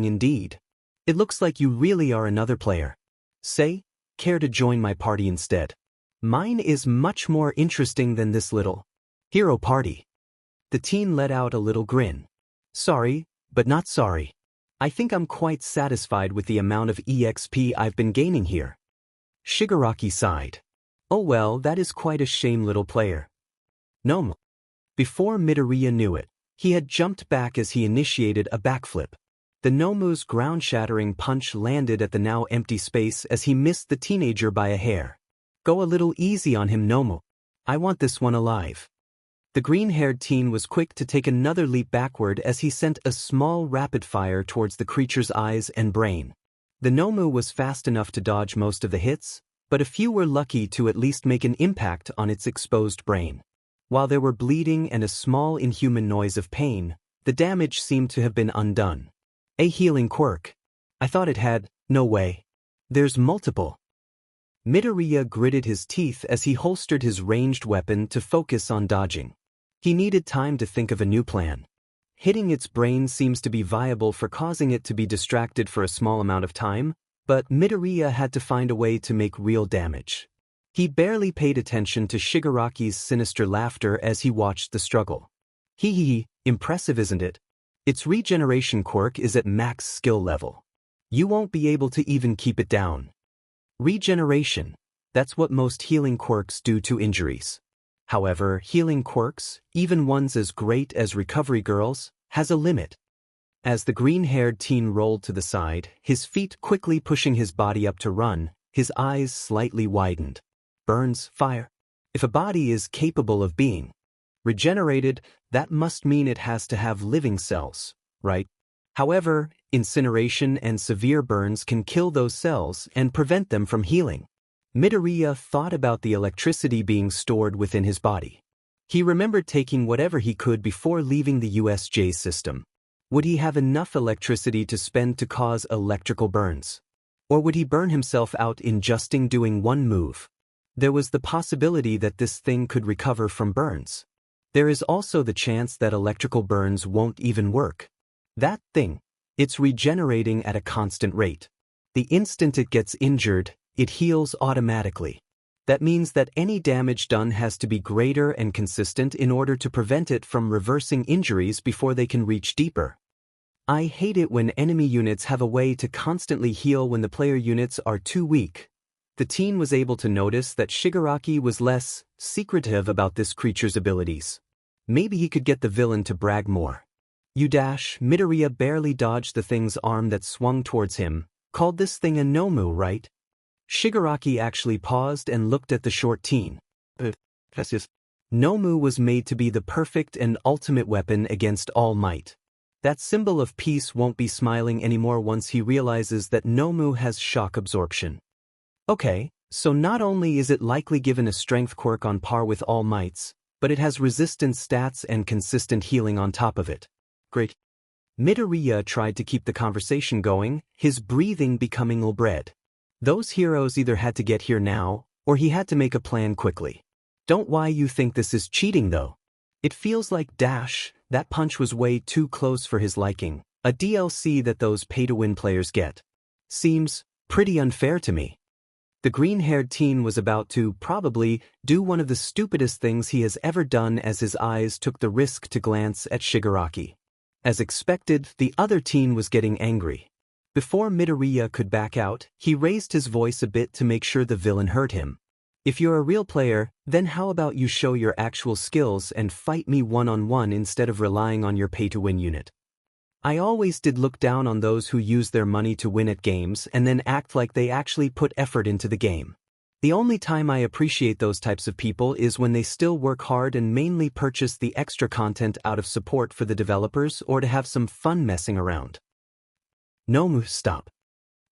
indeed. It looks like you really are another player. Say, care to join my party instead? Mine is much more interesting than this little hero party. The teen let out a little grin. Sorry, but not sorry. I think I'm quite satisfied with the amount of EXP I've been gaining here. Shigaraki sighed. Oh well, that is quite a shame, little player. No. Before Midoriya knew it, he had jumped back as he initiated a backflip. The Nomu's ground-shattering punch landed at the now empty space as he missed the teenager by a hair. Go a little easy on him, Nomu. I want this one alive. The green-haired teen was quick to take another leap backward as he sent a small rapid-fire towards the creature's eyes and brain. The Nomu was fast enough to dodge most of the hits, but a few were lucky to at least make an impact on its exposed brain. While there were bleeding and a small inhuman noise of pain, the damage seemed to have been undone. A healing quirk. I thought it had. No way. There's multiple. Midoriya gritted his teeth as he holstered his ranged weapon to focus on dodging. He needed time to think of a new plan. Hitting its brain seems to be viable for causing it to be distracted for a small amount of time, but Midoriya had to find a way to make real damage. He barely paid attention to Shigaraki's sinister laughter as he watched the struggle. Hee, impressive isn't it? Its regeneration quirk is at max skill level. You won't be able to even keep it down. Regeneration. That's what most healing quirks do to injuries. However, healing quirks, even ones as great as Recovery Girls, has a limit. As the green-haired teen rolled to the side, his feet quickly pushing his body up to run, his eyes slightly widened. Burns, fire. If a body is capable of being regenerated, that must mean it has to have living cells, right? However, incineration and severe burns can kill those cells and prevent them from healing. Midoriya thought about the electricity being stored within his body. He remembered taking whatever he could before leaving the USJ system. Would he have enough electricity to spend to cause electrical burns? Or would he burn himself out in just doing one move? There was the possibility that this thing could recover from burns. There is also the chance that electrical burns won't even work. That thing, it's regenerating at a constant rate. The instant it gets injured, it heals automatically. That means that any damage done has to be greater and consistent in order to prevent it from reversing injuries before they can reach deeper. I hate it when enemy units have a way to constantly heal when the player units are too weak. The teen was able to notice that Shigaraki was less secretive about this creature's abilities. Maybe he could get the villain to brag more. Midoriya barely dodged the thing's arm that swung towards him, called this thing a Nomu, right? Shigaraki actually paused and looked at the short teen. Nomu was made to be the perfect and ultimate weapon against All Might. That symbol of peace won't be smiling anymore once he realizes that Nomu has shock absorption. Okay, so not only is it likely given a strength quirk on par with All Might's, but it has resistance stats and consistent healing on top of it. Great. Midoriya tried to keep the conversation going, his breathing becoming ill-bred. Those heroes either had to get here now, or he had to make a plan quickly. Don't why you think this is cheating though. It feels like that punch was way too close for his liking, a DLC that those pay-to-win players get. Seems pretty unfair to me. The green-haired teen was about to, probably, do one of the stupidest things he has ever done as his eyes took the risk to glance at Shigaraki. As expected, the other teen was getting angry. Before Midoriya could back out, he raised his voice a bit to make sure the villain heard him. If you're a real player, then how about you show your actual skills and fight me one-on-one instead of relying on your pay-to-win unit. I always did look down on those who use their money to win at games and then act like they actually put effort into the game. The only time I appreciate those types of people is when they still work hard and mainly purchase the extra content out of support for the developers or to have some fun messing around. Nomu, stop.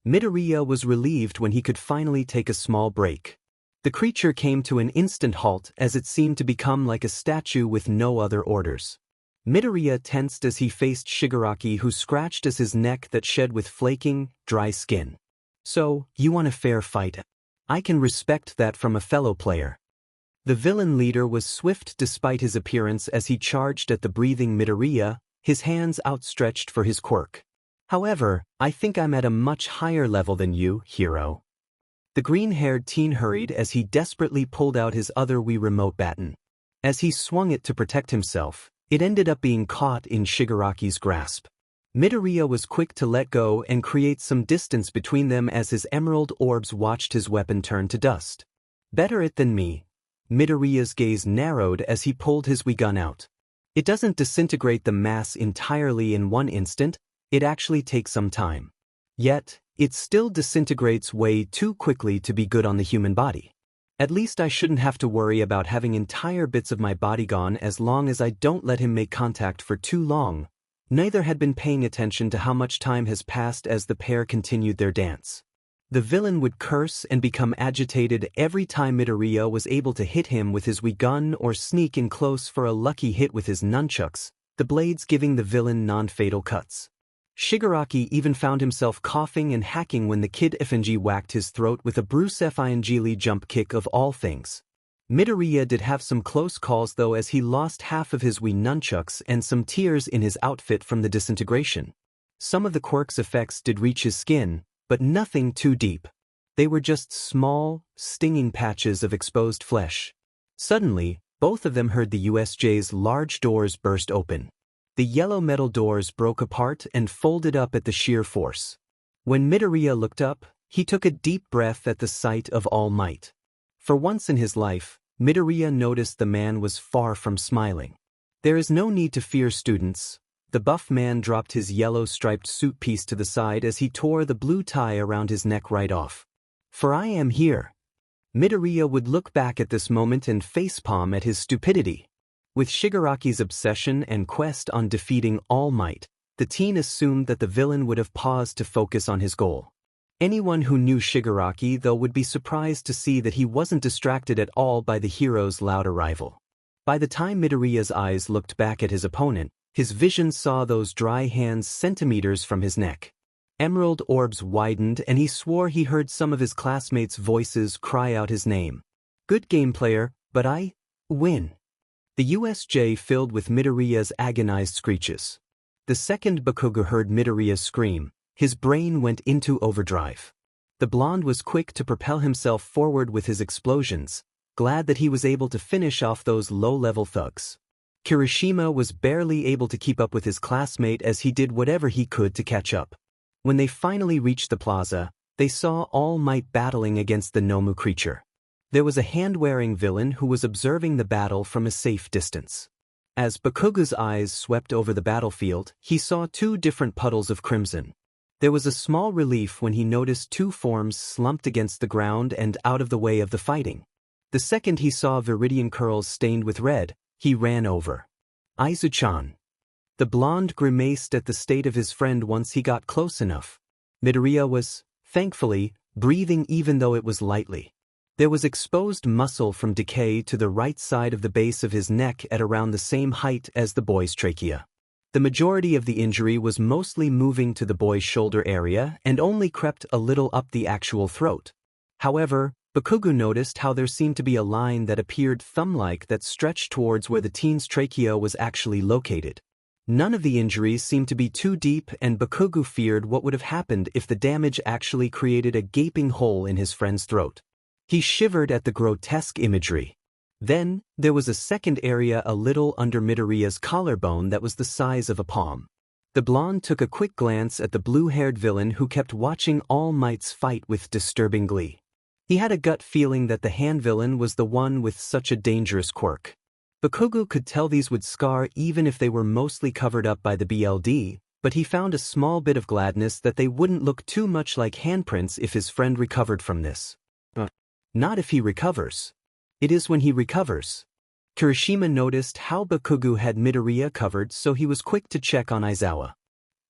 Midoriya was relieved when he could finally take a small break. The creature came to an instant halt as it seemed to become like a statue with no other orders. Midoriya tensed as he faced Shigaraki, who scratched at his neck that shed with flaking, dry skin. So, you want a fair fight? I can respect that from a fellow player. The villain leader was swift despite his appearance as he charged at the breathing Midoriya, his hands outstretched for his quirk. However, I think I'm at a much higher level than you, hero. The green-haired teen hurried as he desperately pulled out his other Wii remote baton. As he swung it to protect himself, it ended up being caught in Shigaraki's grasp. Midoriya was quick to let go and create some distance between them as his emerald orbs watched his weapon turn to dust. Better it than me. Midoriya's gaze narrowed as he pulled his Wii gun out. It doesn't disintegrate the mass entirely in one instant, it actually takes some time. Yet, it still disintegrates way too quickly to be good on the human body. At least I shouldn't have to worry about having entire bits of my body gone as long as I don't let him make contact for too long. Neither had been paying attention to how much time has passed as the pair continued their dance. The villain would curse and become agitated every time Midoriya was able to hit him with his Wii gun or sneak in close for a lucky hit with his nunchucks, the blades giving the villain non-fatal cuts. Shigaraki even found himself coughing and hacking when the Kid Ifenji whacked his throat with a Bruce Fingli jump kick of all things. Midoriya did have some close calls though, as he lost half of his Wii nunchucks and some tears in his outfit from the disintegration. Some of the quirk's effects did reach his skin, but nothing too deep. They were just small, stinging patches of exposed flesh. Suddenly, both of them heard the USJ's large doors burst open. The yellow metal doors broke apart and folded up at the sheer force. When Midoriya looked up, he took a deep breath at the sight of All Might. For once in his life, Midoriya noticed the man was far from smiling. There is no need to fear, students. The buff man dropped his yellow striped suit piece to the side as he tore the blue tie around his neck right off. For I am here. Midoriya would look back at this moment and facepalm at his stupidity. With Shigaraki's obsession and quest on defeating All Might, the teen assumed that the villain would have paused to focus on his goal. Anyone who knew Shigaraki though would be surprised to see that he wasn't distracted at all by the hero's loud arrival. By the time Midoriya's eyes looked back at his opponent, his vision saw those dry hands centimeters from his neck. Emerald orbs widened and he swore he heard some of his classmates' voices cry out his name. Good game, player, but I win. The USJ filled with Midoriya's agonized screeches. The second Bakugou heard Midoriya scream, his brain went into overdrive. The blonde was quick to propel himself forward with his explosions, glad that he was able to finish off those low-level thugs. Kirishima was barely able to keep up with his classmate as he did whatever he could to catch up. When they finally reached the plaza, they saw All Might battling against the Nomu creature. There was a hand-wearing villain who was observing the battle from a safe distance. As Bakugou's eyes swept over the battlefield, he saw two different puddles of crimson. There was a small relief when he noticed two forms slumped against the ground and out of the way of the fighting. The second he saw viridian curls stained with red, he ran over. Aizu-chan. The blonde grimaced at the state of his friend once he got close enough. Midoriya was, thankfully, breathing even though it was lightly. There was exposed muscle from decay to the right side of the base of his neck at around the same height as the boy's trachea. The majority of the injury was mostly moving to the boy's shoulder area and only crept a little up the actual throat. However, Bakugou noticed how there seemed to be a line that appeared thumb-like that stretched towards where the teen's trachea was actually located. None of the injuries seemed to be too deep, and Bakugou feared what would have happened if the damage actually created a gaping hole in his friend's throat. He shivered at the grotesque imagery. Then, there was a second area a little under Midoriya's collarbone that was the size of a palm. The blonde took a quick glance at the blue-haired villain who kept watching All Might's fight with disturbing glee. He had a gut feeling that the hand villain was the one with such a dangerous quirk. Bakugou could tell these would scar even if they were mostly covered up by the BLD, but he found a small bit of gladness that they wouldn't look too much like handprints if his friend recovered from this. Not if he recovers. It is when he recovers. Kirishima noticed how Bakugou had Midoriya covered, so he was quick to check on Aizawa.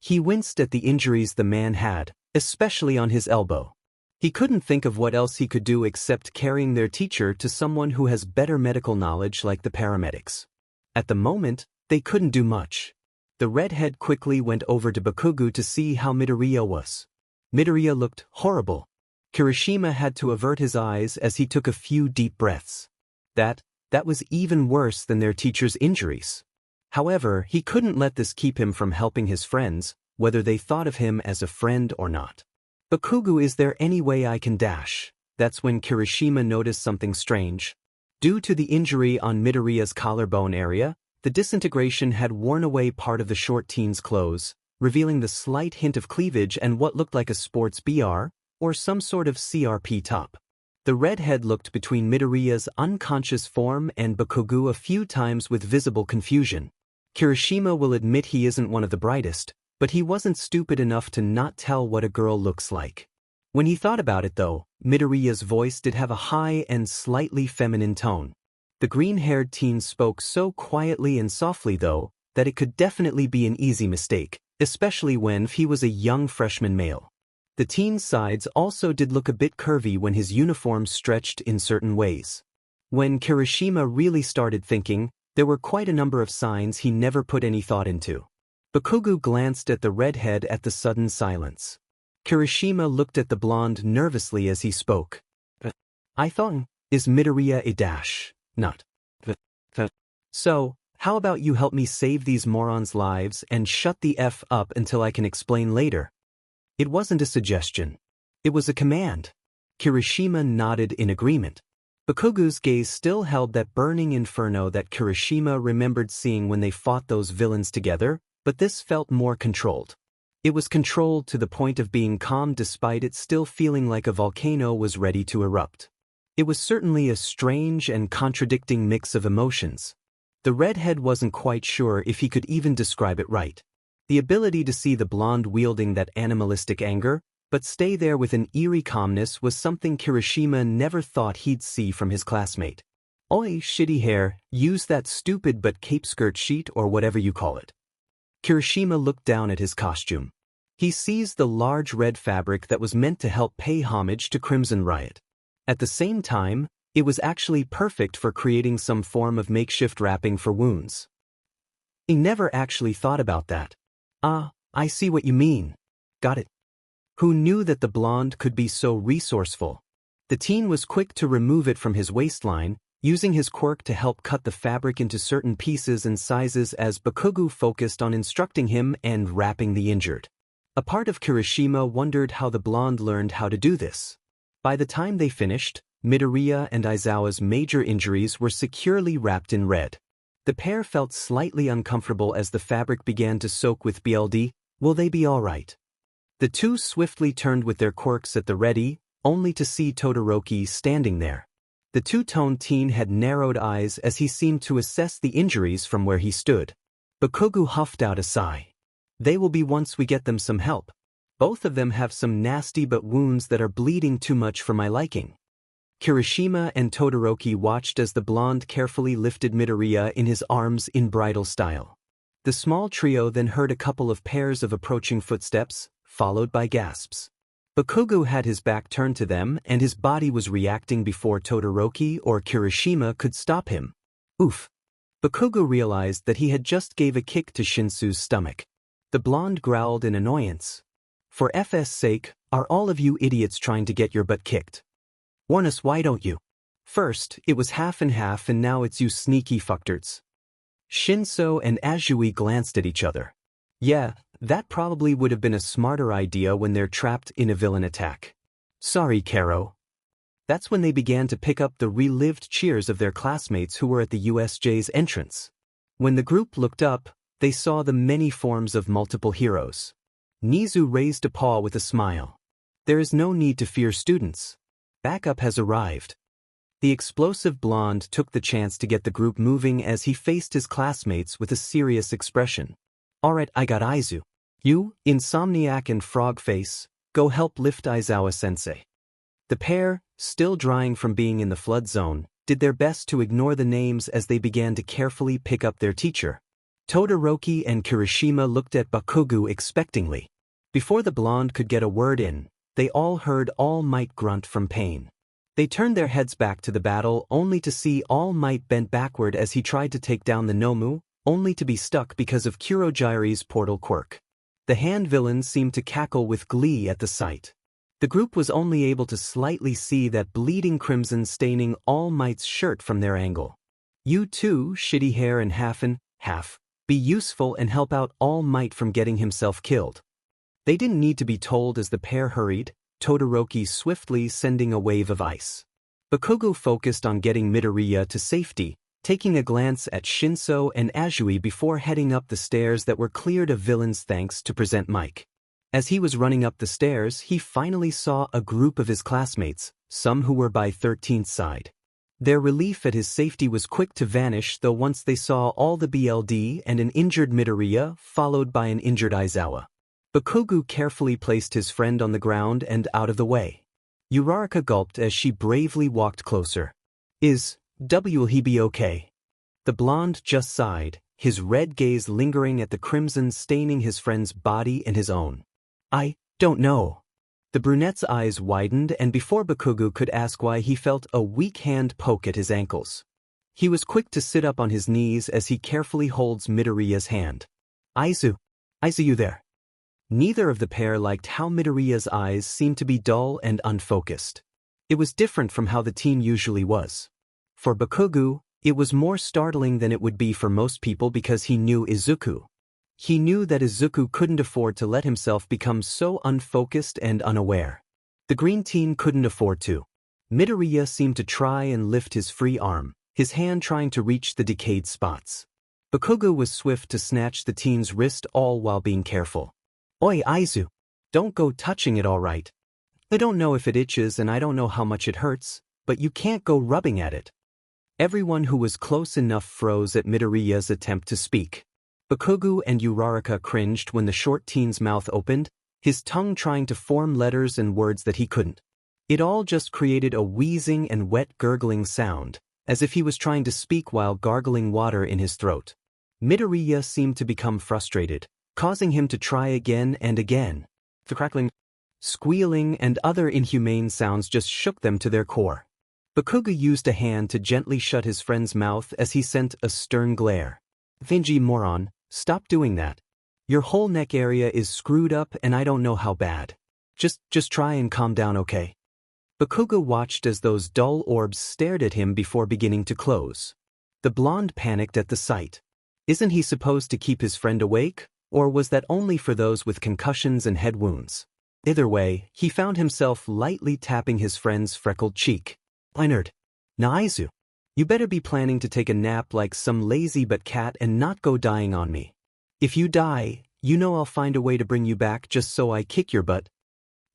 He winced at the injuries the man had, especially on his elbow. He couldn't think of what else he could do except carrying their teacher to someone who has better medical knowledge like the paramedics. At the moment, they couldn't do much. The redhead quickly went over to Bakugou to see how Midoriya was. Midoriya looked horrible. Kirishima had to avert his eyes as he took a few deep breaths. That was even worse than their teacher's injuries. However, he couldn't let this keep him from helping his friends, whether they thought of him as a friend or not. Bakugou, is there any way I can dash? That's when Kirishima noticed something strange. Due to the injury on Midoriya's collarbone area, the disintegration had worn away part of the short teen's clothes, revealing the slight hint of cleavage and what looked like a sports BR, or some sort of CRP top. The redhead looked between Midoriya's unconscious form and Bakugou a few times with visible confusion. Kirishima will admit he isn't one of the brightest, but he wasn't stupid enough to not tell what a girl looks like. When he thought about it though, Midoriya's voice did have a high and slightly feminine tone. The green-haired teen spoke so quietly and softly though, that it could definitely be an easy mistake, especially when he was a young freshman male. The teen's sides also did look a bit curvy when his uniform stretched in certain ways. When Kirishima really started thinking, there were quite a number of signs he never put any thought into. Bakugou glanced at the redhead at the sudden silence. Kirishima looked at the blonde nervously as he spoke. I thought, is Midoriya a dash? Not. So, how about you help me save these morons' lives and shut the F up until I can explain later? It wasn't a suggestion. It was a command. Kirishima nodded in agreement. Bakugou's gaze still held that burning inferno that Kirishima remembered seeing when they fought those villains together, but this felt more controlled. It was controlled to the point of being calm despite it still feeling like a volcano was ready to erupt. It was certainly a strange and contradicting mix of emotions. The redhead wasn't quite sure if he could even describe it right. The ability to see the blonde wielding that animalistic anger, but stay there with an eerie calmness, was something Kirishima never thought he'd see from his classmate. Oi, shitty hair, use that stupid but cape skirt sheet or whatever you call it. Kirishima looked down at his costume. He seized the large red fabric that was meant to help pay homage to Crimson Riot. At the same time, it was actually perfect for creating some form of makeshift wrapping for wounds. He never actually thought about that. Ah, I see what you mean. Got it. Who knew that the blonde could be so resourceful? The teen was quick to remove it from his waistline, using his quirk to help cut the fabric into certain pieces and sizes as Bakugou focused on instructing him and wrapping the injured. A part of Kirishima wondered how the blonde learned how to do this. By the time they finished, Midoriya and Aizawa's major injuries were securely wrapped in red. The pair felt slightly uncomfortable as the fabric began to soak with BLD. Will they be all right? The two swiftly turned with their quirks at the ready, only to see Todoroki standing there. The two-toned teen had narrowed eyes as he seemed to assess the injuries from where he stood. Bakugou huffed out a sigh. They will be once we get them some help. Both of them have some nasty but wounds that are bleeding too much for my liking. Kirishima and Todoroki watched as the blonde carefully lifted Midoriya in his arms in bridal style. The small trio then heard a couple of pairs of approaching footsteps, followed by gasps. Bakugou had his back turned to them and his body was reacting before Todoroki or Kirishima could stop him. Oof. Bakugou realized that he had just gave a kick to Shinsu's stomach. The blonde growled in annoyance. For FS sake, are all of you idiots trying to get your butt kicked? Warn us, why don't you? First, it was half and half and now it's you sneaky fucktards. Shinso and Azui glanced at each other. Yeah, that probably would have been a smarter idea when they're trapped in a villain attack. Sorry, Karo. That's when they began to pick up the relived cheers of their classmates who were at the USJ's entrance. When the group looked up, they saw the many forms of multiple heroes. Nizu raised a paw with a smile. There is no need to fear students. Backup has arrived. The explosive blonde took the chance to get the group moving as he faced his classmates with a serious expression. Alright, I got Izu. You, Insomniac and Frogface, go help lift Aizawa-sensei. The pair, still drying from being in the flood zone, did their best to ignore the names as they began to carefully pick up their teacher. Todoroki and Kirishima looked at Bakugou expectingly. Before the blonde could get a word in, they all heard All Might grunt from pain. They turned their heads back to the battle only to see All Might bent backward as he tried to take down the Nomu, only to be stuck because of Kurojire's portal quirk. The hand villains seemed to cackle with glee at the sight. The group was only able to slightly see that bleeding crimson staining All Might's shirt from their angle. You too, shitty hair and half, be useful and help out All Might from getting himself killed. They didn't need to be told as the pair hurried, Todoroki swiftly sending a wave of ice. Bakugou focused on getting Midoriya to safety, taking a glance at Shinso and Azui before heading up the stairs that were cleared of villains thanks to Present Mike. As he was running up the stairs, he finally saw a group of his classmates, some who were by 13th side. Their relief at his safety was quick to vanish though once they saw all the BLD and an injured Midoriya followed by an injured Aizawa. Bakugou carefully placed his friend on the ground and out of the way. Uraraka gulped as she bravely walked closer. Will he be okay? The blonde just sighed, his red gaze lingering at the crimson staining his friend's body and his own. I don't know. The brunette's eyes widened and before Bakugou could ask why he felt a weak hand poke at his ankles. He was quick to sit up on his knees as he carefully holds Midoriya's hand. Izu, you there? Neither of the pair liked how Midoriya's eyes seemed to be dull and unfocused. It was different from how the team usually was. For Bakugou, it was more startling than it would be for most people because he knew Izuku. He knew that Izuku couldn't afford to let himself become so unfocused and unaware. The green team couldn't afford to. Midoriya seemed to try and lift his free arm, his hand trying to reach the decayed spots. Bakugou was swift to snatch the team's wrist all while being careful. Oi, Izu. Don't go touching it all right. I don't know if it itches and I don't know how much it hurts, but you can't go rubbing at it. Everyone who was close enough froze at Midoriya's attempt to speak. Bakugou and Uraraka cringed when the short teen's mouth opened, his tongue trying to form letters and words that he couldn't. It all just created a wheezing and wet gurgling sound, as if he was trying to speak while gargling water in his throat. Midoriya seemed to become frustrated, causing him to try again and again. The crackling, squealing, and other inhumane sounds just shook them to their core. Bakugou used a hand to gently shut his friend's mouth as he sent a stern glare. Vinji moron, stop doing that. Your whole neck area is screwed up and I don't know how bad. Just try and calm down, okay? Bakugou watched as those dull orbs stared at him before beginning to close. The blonde panicked at the sight. Isn't he supposed to keep his friend awake? Or was that only for those with concussions and head wounds? Either way, he found himself lightly tapping his friend's freckled cheek. Leonard. Naizu. You better be planning to take a nap like some lazy but cat and not go dying on me. If you die, you know I'll find a way to bring you back just so I kick your butt.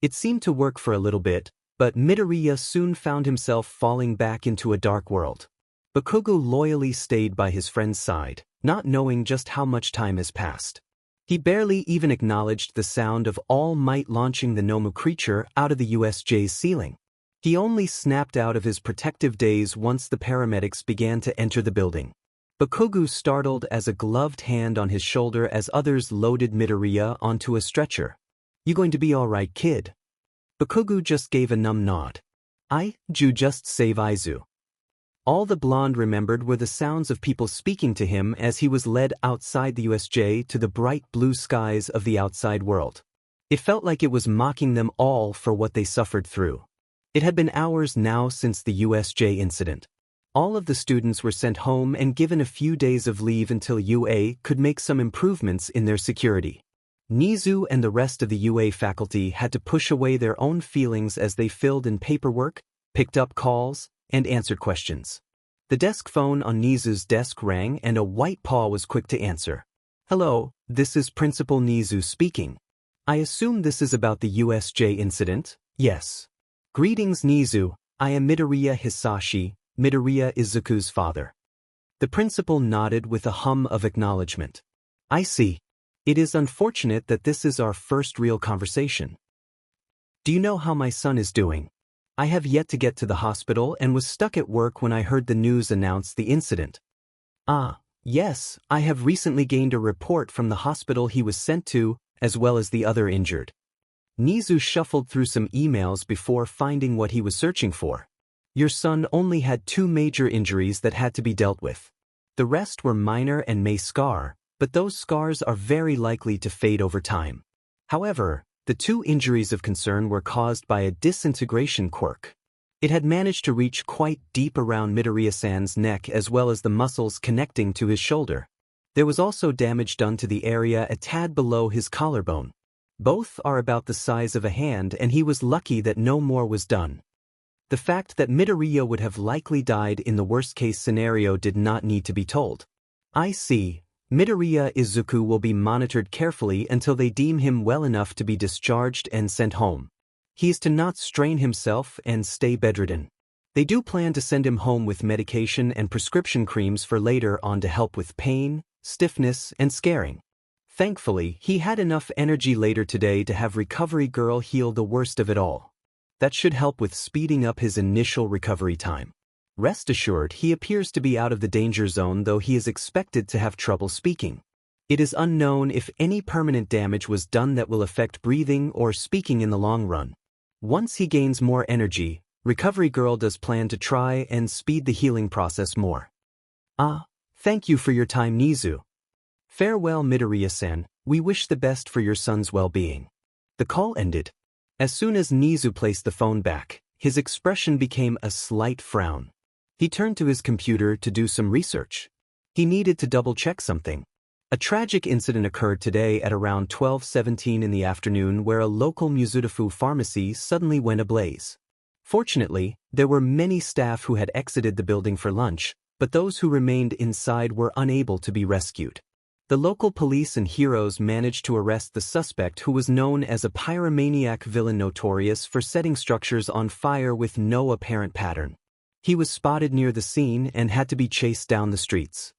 It seemed to work for a little bit, but Midoriya soon found himself falling back into a dark world. Bakugou loyally stayed by his friend's side, not knowing just how much time has passed. He barely even acknowledged the sound of All Might launching the Nomu creature out of the USJ's ceiling. He only snapped out of his protective daze once the paramedics began to enter the building. Bakugou startled as a gloved hand on his shoulder as others loaded Midoriya onto a stretcher. You going to be alright, kid? Bakugou just gave a numb nod. You just save Izu. All the blonde remembered were the sounds of people speaking to him as he was led outside the USJ to the bright blue skies of the outside world. It felt like it was mocking them all for what they suffered through. It had been hours now since the USJ incident. All of the students were sent home and given a few days of leave until UA could make some improvements in their security. Nizu and the rest of the UA faculty had to push away their own feelings as they filled in paperwork, picked up calls, and answered questions. The desk phone on Nizu's desk rang and a white paw was quick to answer. Hello, this is Principal Nizu speaking. I assume this is about the USJ incident? Yes. Greetings, Nizu. I am Midoriya Hisashi, Midoriya Izuku's father. The principal nodded with a hum of acknowledgement. I see. It is unfortunate that this is our first real conversation. Do you know how my son is doing? I have yet to get to the hospital and was stuck at work when I heard the news announce the incident. Ah, yes, I have recently gained a report from the hospital he was sent to, as well as the other injured. Nizu shuffled through some emails before finding what he was searching for. Your son only had 2 major injuries that had to be dealt with. The rest were minor and may scar, but those scars are very likely to fade over time. However, the 2 injuries of concern were caused by a disintegration quirk. It had managed to reach quite deep around Midoriya-san's neck as well as the muscles connecting to his shoulder. There was also damage done to the area a tad below his collarbone. Both are about the size of a hand, and he was lucky that no more was done. The fact that Midoriya would have likely died in the worst-case scenario did not need to be told. I see. Midoriya Izuku will be monitored carefully until they deem him well enough to be discharged and sent home. He is to not strain himself and stay bedridden. They do plan to send him home with medication and prescription creams for later on to help with pain, stiffness, and scarring. Thankfully, he had enough energy later today to have Recovery Girl heal the worst of it all. That should help with speeding up his initial recovery time. Rest assured, he appears to be out of the danger zone, though he is expected to have trouble speaking. It is unknown if any permanent damage was done that will affect breathing or speaking in the long run. Once he gains more energy, Recovery Girl does plan to try and speed the healing process more. Thank you for your time, Nizu. Farewell, Midoriya-san, we wish the best for your son's well-being. The call ended. As soon as Nizu placed the phone back, his expression became a slight frown. He turned to his computer to do some research. He needed to double-check something. A tragic incident occurred today at around 12:17 in the afternoon where a local Mizudafu pharmacy suddenly went ablaze. Fortunately, there were many staff who had exited the building for lunch, but those who remained inside were unable to be rescued. The local police and heroes managed to arrest the suspect, who was known as a pyromaniac villain notorious for setting structures on fire with no apparent pattern. He was spotted near the scene and had to be chased down the streets.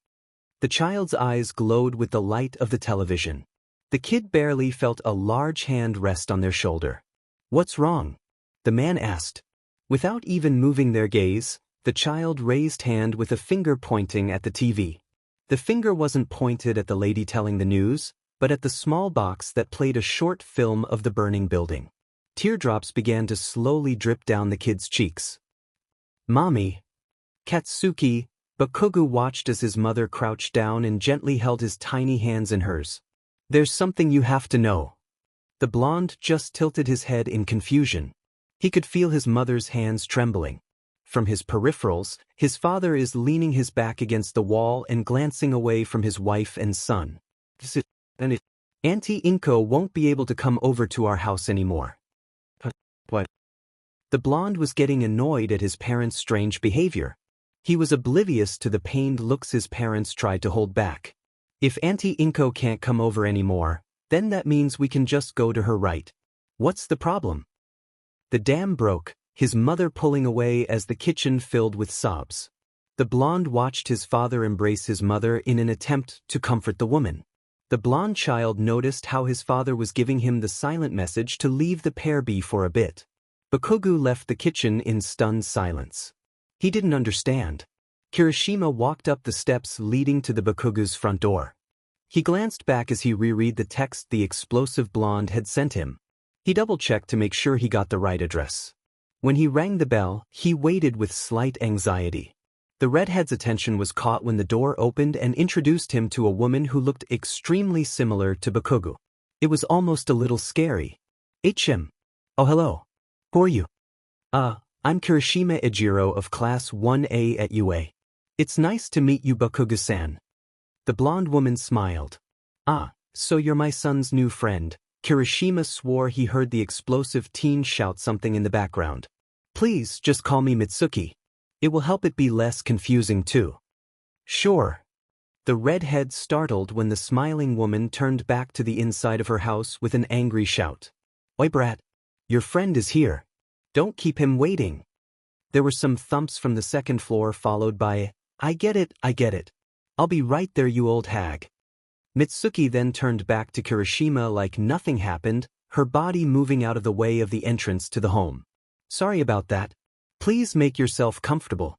The child's eyes glowed with the light of the television. The kid barely felt a large hand rest on their shoulder. What's wrong? The man asked. Without even moving their gaze, the child raised hand with a finger pointing at the TV. The finger wasn't pointed at the lady telling the news, but at the small box that played a short film of the burning building. Teardrops began to slowly drip down the kid's cheeks. Mommy. Katsuki, Bakugou watched as his mother crouched down and gently held his tiny hands in hers. There's something you have to know. The blonde just tilted his head in confusion. He could feel his mother's hands trembling. From his peripherals, his father is leaning his back against the wall and glancing away from his wife and son. Auntie Inko won't be able to come over to our house anymore. What? The blonde was getting annoyed at his parents' strange behavior. He was oblivious to the pained looks his parents tried to hold back. If Auntie Inko can't come over anymore, then that means we can just go to her, right? What's the problem? The dam broke, his mother pulling away as the kitchen filled with sobs. The blonde watched his father embrace his mother in an attempt to comfort the woman. The blonde child noticed how his father was giving him the silent message to leave the pair be for a bit. Bakugou left the kitchen in stunned silence. He didn't understand. Kirishima walked up the steps leading to the Bakugou's front door. He glanced back as he reread the text the explosive blonde had sent him. He double-checked to make sure he got the right address. When he rang the bell, he waited with slight anxiety. The redhead's attention was caught when the door opened and introduced him to a woman who looked extremely similar to Bakugou. It was almost a little scary. HM. Oh, hello. Who are you? I'm Kirishima Ejiro of Class 1A at UA. It's nice to meet you, Bakugou-san. The blonde woman smiled. So you're my son's new friend. Kirishima swore he heard the explosive teen shout something in the background. Please just call me Mitsuki. It will help it be less confusing too. Sure. The redhead startled when the smiling woman turned back to the inside of her house with an angry shout. Oi brat. Your friend is here. Don't keep him waiting. There were some thumps from the second floor followed by, I get it. I'll be right there, you old hag. Mitsuki then turned back to Kirishima like nothing happened, her body moving out of the way of the entrance to the home. Sorry about that. Please make yourself comfortable.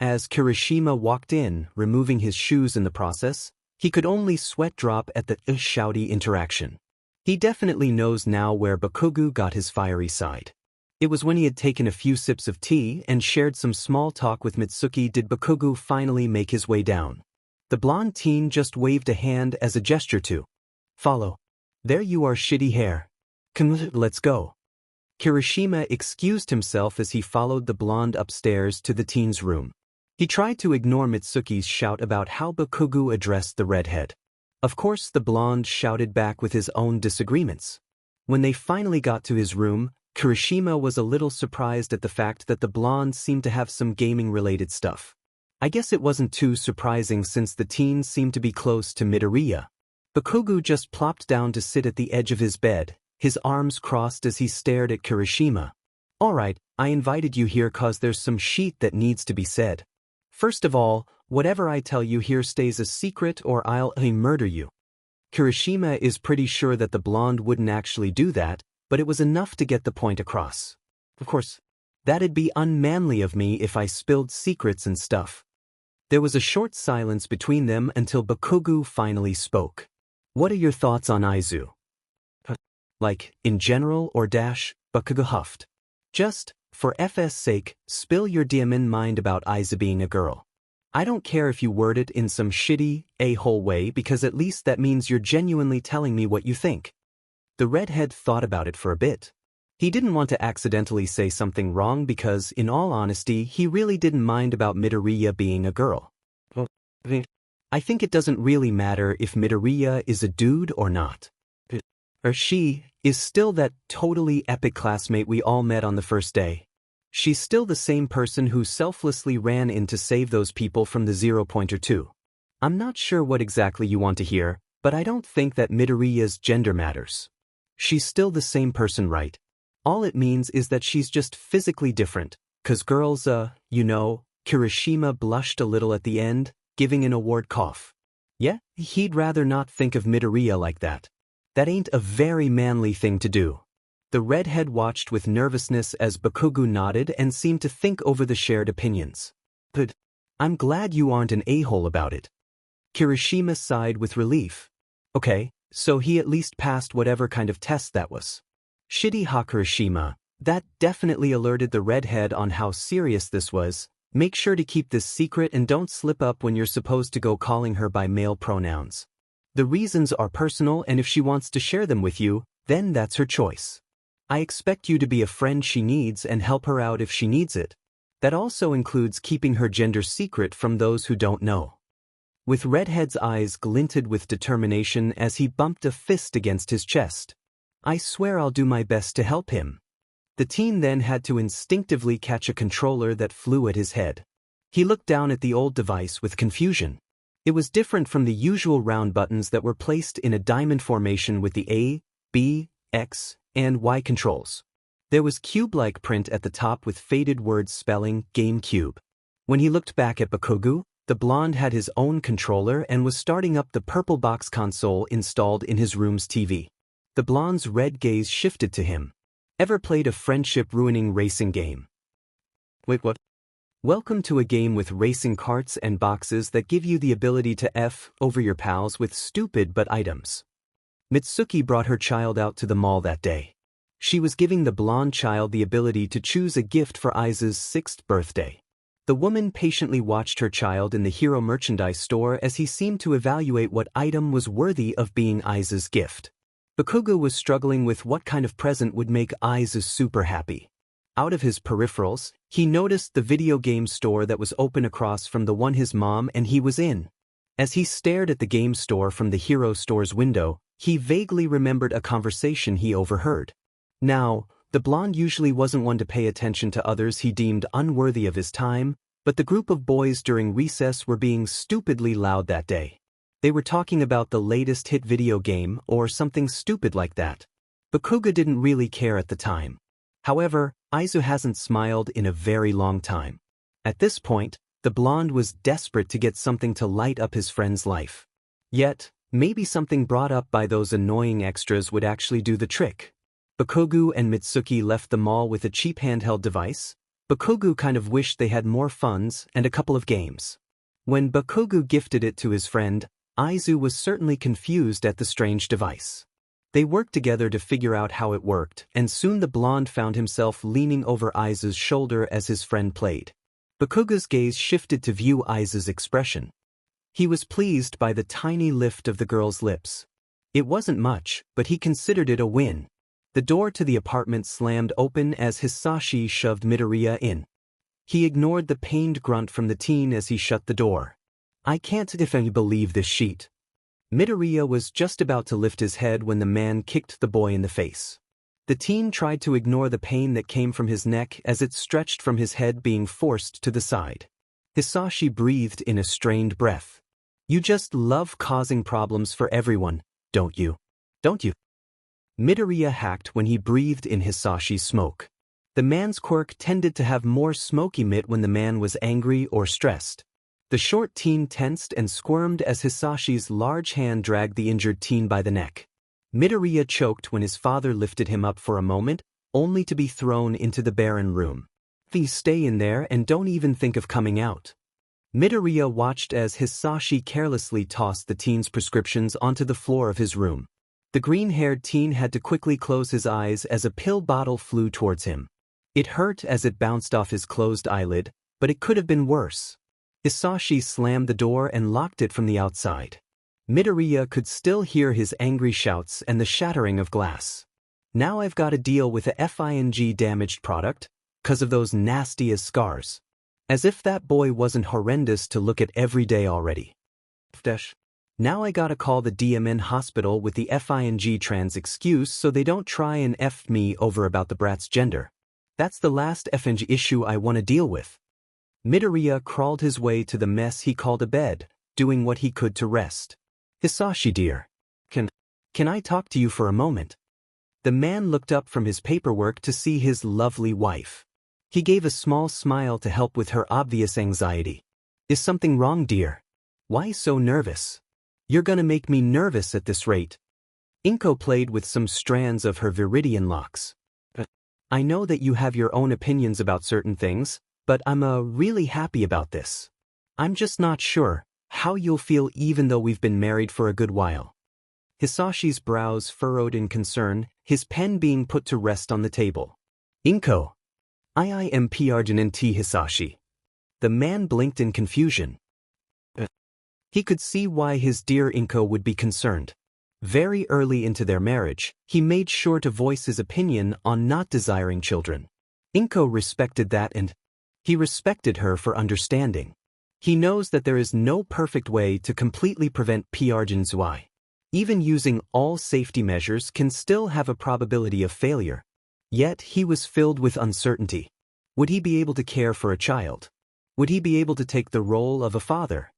As Kirishima walked in, removing his shoes in the process, he could only sweat drop at the shouty interaction. He definitely knows now where Bakugou got his fiery side. It was when he had taken a few sips of tea and shared some small talk with Mitsuki did Bakugou finally make his way down. The blonde teen just waved a hand as a gesture to follow. There you are, shitty hair. Come, let's go. Kirishima excused himself as he followed the blonde upstairs to the teen's room. He tried to ignore Mitsuki's shout about how Bakugou addressed the redhead. Of course, the blonde shouted back with his own disagreements. When they finally got to his room, Kirishima was a little surprised at the fact that the blonde seemed to have some gaming-related stuff. I guess it wasn't too surprising since the teen seemed to be close to Midoriya. Bakugou just plopped down to sit at the edge of his bed, his arms crossed as he stared at Kirishima. Alright, I invited you here cause there's some shit that needs to be said. First of all, whatever I tell you here stays a secret or I'll murder you. Kirishima is pretty sure that the blonde wouldn't actually do that, but it was enough to get the point across. Of course, that'd be unmanly of me if I spilled secrets and stuff. There was a short silence between them until Bakugou finally spoke. What are your thoughts on Aizu? Like, in general or dash, Bakugou huffed. Just, for FS sake, spill your diamond mind about Aizu being a girl. I don't care if you word it in some shitty, a-hole way because at least that means you're genuinely telling me what you think. The redhead thought about it for a bit. He didn't want to accidentally say something wrong because, in all honesty, he really didn't mind about Midoriya being a girl. I think it doesn't really matter if Midoriya is a dude or not. Or she is still that totally epic classmate we all met on the first day. She's still the same person who selflessly ran in to save those people from the 0.2. I'm not sure what exactly you want to hear, but I don't think that Midoriya's gender matters. She's still the same person, right? All it means is that she's just physically different, 'cause girls, Kirishima blushed a little at the end, giving an awkward cough. Yeah, he'd rather not think of Midoriya like that. That ain't a very manly thing to do. The redhead watched with nervousness as Bakugou nodded and seemed to think over the shared opinions. But I'm glad you aren't an a-hole about it. Kirishima sighed with relief. Okay, so he at least passed whatever kind of test that was. Shitty Kirishima, that definitely alerted the redhead on how serious this was. Make sure to keep this secret and don't slip up when you're supposed to go calling her by male pronouns. The reasons are personal and if she wants to share them with you, then that's her choice. I expect you to be a friend she needs and help her out if she needs it. That also includes keeping her gender secret from those who don't know. With Redhead's eyes glinted with determination as he bumped a fist against his chest. I swear I'll do my best to help him. The teen then had to instinctively catch a controller that flew at his head. He looked down at the old device with confusion. It was different from the usual round buttons that were placed in a diamond formation with the A, B, X, and Y controls. There was cube-like print at the top with faded words spelling GameCube. When he looked back at Bakugou, the blonde had his own controller and was starting up the purple box console installed in his room's TV. The blonde's red gaze shifted to him. Ever played a friendship-ruining racing game? Wait, what? Welcome to a game with racing carts and boxes that give you the ability to F over your pals with stupid but items. Mitsuki brought her child out to the mall that day. She was giving the blonde child the ability to choose a gift for Aizu's 6th birthday. The woman patiently watched her child in the hero merchandise store as he seemed to evaluate what item was worthy of being Aizu's gift. Bakugou was struggling with what kind of present would make Aizu super happy. Out of his peripherals, he noticed the video game store that was open across from the one his mom and he was in. As he stared at the game store from the hero store's window, he vaguely remembered a conversation he overheard. Now, the blonde usually wasn't one to pay attention to others he deemed unworthy of his time, but the group of boys during recess were being stupidly loud that day. They were talking about the latest hit video game or something stupid like that. Bakugou didn't really care at the time. However, Izu hasn't smiled in a very long time. At this point, the blonde was desperate to get something to light up his friend's life. Yet, maybe something brought up by those annoying extras would actually do the trick. Bakugou and Mitsuki left the mall with a cheap handheld device. Bakugou kind of wished they had more funds and a couple of games. When Bakugou gifted it to his friend, Izu was certainly confused at the strange device. They worked together to figure out how it worked, and soon the blonde found himself leaning over Izu's shoulder as his friend played. Bakugou's gaze shifted to view Izu's expression. He was pleased by the tiny lift of the girl's lips. It wasn't much, but he considered it a win. The door to the apartment slammed open as Hisashi shoved Midoriya in. He ignored the pained grunt from the teen as he shut the door. "I can't even believe this sheet." Midoriya was just about to lift his head when the man kicked the boy in the face. The teen tried to ignore the pain that came from his neck as it stretched from his head being forced to the side. Hisashi breathed in a strained breath. "You just love causing problems for everyone, don't you? Don't you?" Midoriya hacked when he breathed in Hisashi's smoke. The man's quirk tended to have more smoke emit when the man was angry or stressed. The short teen tensed and squirmed as Hisashi's large hand dragged the injured teen by the neck. Midoriya choked when his father lifted him up for a moment, only to be thrown into the barren room. "Please stay in there and don't even think of coming out." Midoriya watched as Hisashi carelessly tossed the teen's prescriptions onto the floor of his room. The green-haired teen had to quickly close his eyes as a pill bottle flew towards him. It hurt as it bounced off his closed eyelid, but it could have been worse. Hisashi slammed the door and locked it from the outside. Midoriya could still hear his angry shouts and the shattering of glass. "Now I've got to deal with a FING damaged product, 'cause of those nasty scars." As if that boy wasn't horrendous to look at every day already. "Now I gotta call the DMN hospital with the FING trans excuse so they don't try and F me over about the brat's gender. That's the last FNG issue I want to deal with." Midoriya crawled his way to the mess he called a bed, doing what he could to rest. "Hisashi dear. Can I talk to you for a moment?" The man looked up from his paperwork to see his lovely wife. He gave a small smile to help with her obvious anxiety. "Is something wrong, dear? Why so nervous? You're gonna make me nervous at this rate." Inko played with some strands of her viridian locks. "I know that you have your own opinions about certain things, but I'm really happy about this. I'm just not sure how you'll feel even though we've been married for a good while." Hisashi's brows furrowed in concern, his pen being put to rest on the table. "Inko. I am P-Arjun-T Hisashi." The man blinked in confusion. He could see why his dear Inko would be concerned. Very early into their marriage, he made sure to voice his opinion on not desiring children. Inko respected that and he respected her for understanding. He knows that there is no perfect way to completely prevent P-Arjun-Zui. Even using all safety measures can still have a probability of failure. Yet he was filled with uncertainty. Would he be able to care for a child? Would he be able to take the role of a father?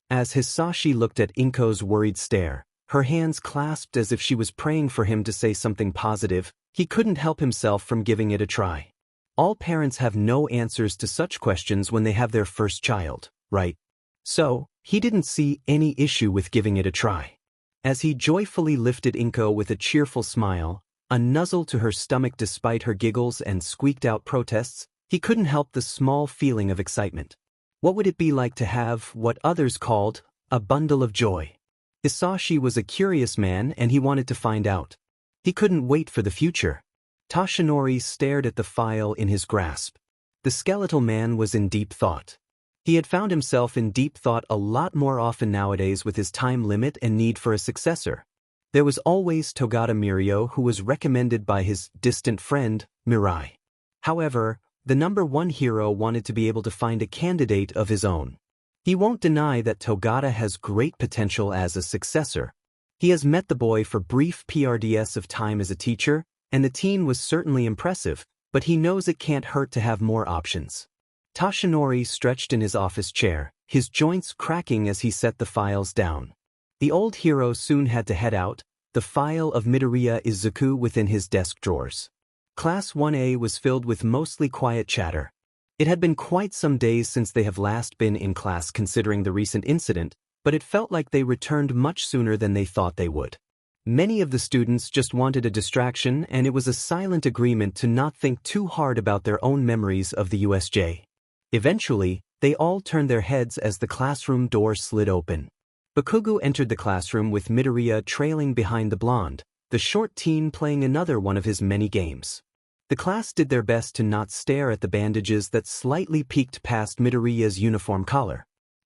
As Hisashi looked at Inko's worried stare, her hands clasped as if she was praying for him to say something positive, he couldn't help himself from giving it a try. All parents have no answers to such questions when they have their first child, right? So, he didn't see any issue with giving it a try. As he joyfully lifted Inko with a cheerful smile, a nuzzle to her stomach despite her giggles and squeaked-out protests, he couldn't help the small feeling of excitement. What would it be like to have what others called a bundle of joy? Hisashi was a curious man and he wanted to find out. He couldn't wait for the future. Toshinori stared at the file in his grasp. The skeletal man was in deep thought. He had found himself in deep thought a lot more often nowadays with his time limit and need for a successor. There was always Togata Mirio, who was recommended by his distant friend, Mirai. However, the #1 hero wanted to be able to find a candidate of his own. He won't deny that Togata has great potential as a successor. He has met the boy for brief PRDS of time as a teacher, and the teen was certainly impressive, but he knows it can't hurt to have more options. Toshinori stretched in his office chair, his joints cracking as he set the files down. The old hero soon had to head out, the file of Midoriya Izuku within his desk drawers. Class 1A was filled with mostly quiet chatter. It had been quite some days since they have last been in class considering the recent incident, but it felt like they returned much sooner than they thought they would. Many of the students just wanted a distraction, and it was a silent agreement to not think too hard about their own memories of the USJ. Eventually, they all turned their heads as the classroom door slid open. Bakugou entered the classroom with Midoriya trailing behind the blonde, the short teen playing another one of his many games. The class did their best to not stare at the bandages that slightly peeked past Midoriya's uniform collar.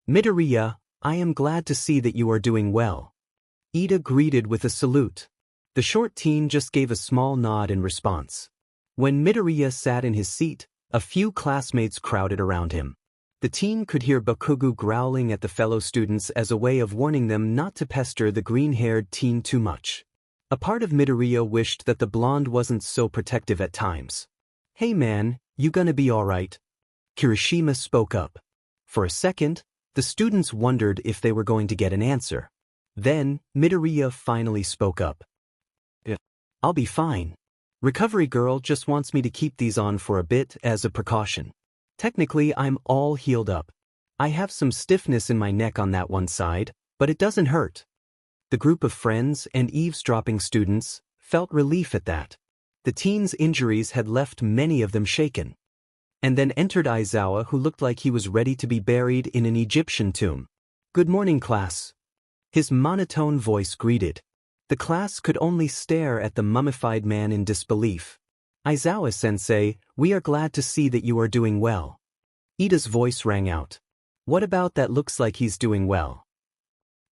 "Midoriya, I am glad to see that you are doing well." Ida greeted with a salute. The short teen just gave a small nod in response. When Midoriya sat in his seat, a few classmates crowded around him. The teen could hear Bakugou growling at the fellow students as a way of warning them not to pester the green-haired teen too much. A part of Midoriya wished that the blonde wasn't so protective at times. "Hey man, you gonna be alright?" Kirishima spoke up. For a second, the students wondered if they were going to get an answer. Then, Midoriya finally spoke up. "Yeah, I'll be fine. Recovery girl just wants me to keep these on for a bit as a precaution. Technically, I'm all healed up. I have some stiffness in my neck on that one side, but it doesn't hurt." The group of friends and eavesdropping students felt relief at that. The teen's injuries had left many of them shaken. And then entered Aizawa, who looked like he was ready to be buried in an Egyptian tomb. "Good morning, class." His monotone voice greeted. The class could only stare at the mummified man in disbelief. "Aizawa-sensei, we are glad to see that you are doing well." Ida's voice rang out. "What about that looks like he's doing well?"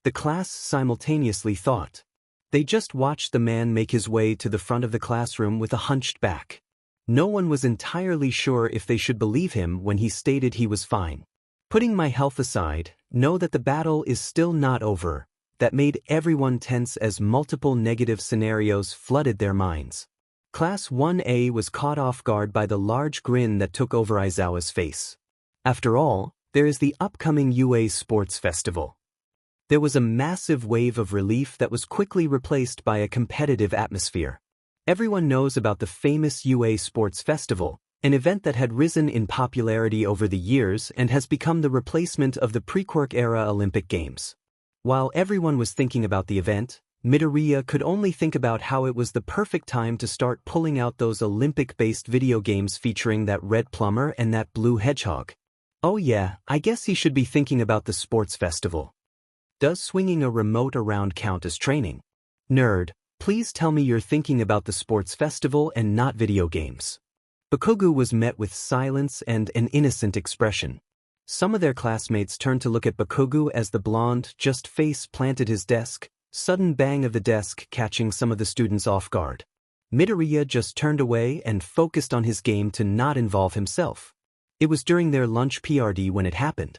The class simultaneously thought. They just watched the man make his way to the front of the classroom with a hunched back. No one was entirely sure if they should believe him when he stated he was fine. "Putting my health aside, know that the battle is still not over." That made everyone tense as multiple negative scenarios flooded their minds. Class 1A was caught off guard by the large grin that took over Aizawa's face. After all, there is the upcoming UA Sports Festival. There was a massive wave of relief that was quickly replaced by a competitive atmosphere. Everyone knows about the famous UA Sports Festival, an event that had risen in popularity over the years and has become the replacement of the pre-Quirk era Olympic Games. While everyone was thinking about the event, Midoriya could only think about how it was the perfect time to start pulling out those Olympic-based video games featuring that red plumber and that blue hedgehog. Oh yeah, I guess he should be thinking about the sports festival. Does swinging a remote around count as training? Nerd, please tell me you're thinking about the sports festival and not video games. Bakugou was met with silence and an innocent expression. Some of their classmates turned to look at Bakugou as the blonde just face planted his desk, sudden bang of the desk catching some of the students off guard. Midoriya just turned away and focused on his game to not involve himself. It was during their lunch PRD when it happened.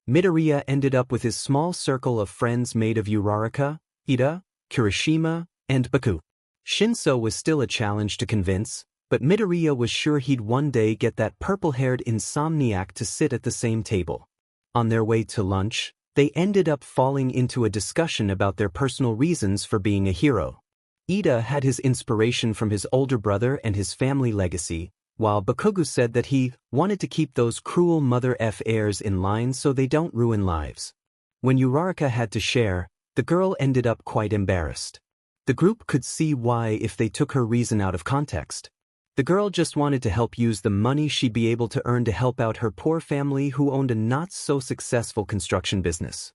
Midoriya ended up with his small circle of friends made of Uraraka, Ida, Kirishima, and Baku. Shinso was still a challenge to convince, but Midoriya was sure he'd one day get that purple-haired insomniac to sit at the same table. On their way to lunch, they ended up falling into a discussion about their personal reasons for being a hero. Ida had his inspiration from his older brother and his family legacy, while Bakugou said that he wanted to keep those cruel mother F heirs in line so they don't ruin lives. When Uraraka had to share, the girl ended up quite embarrassed. The group could see why if they took her reason out of context. The girl just wanted to help use the money she'd be able to earn to help out her poor family who owned a not-so-successful construction business.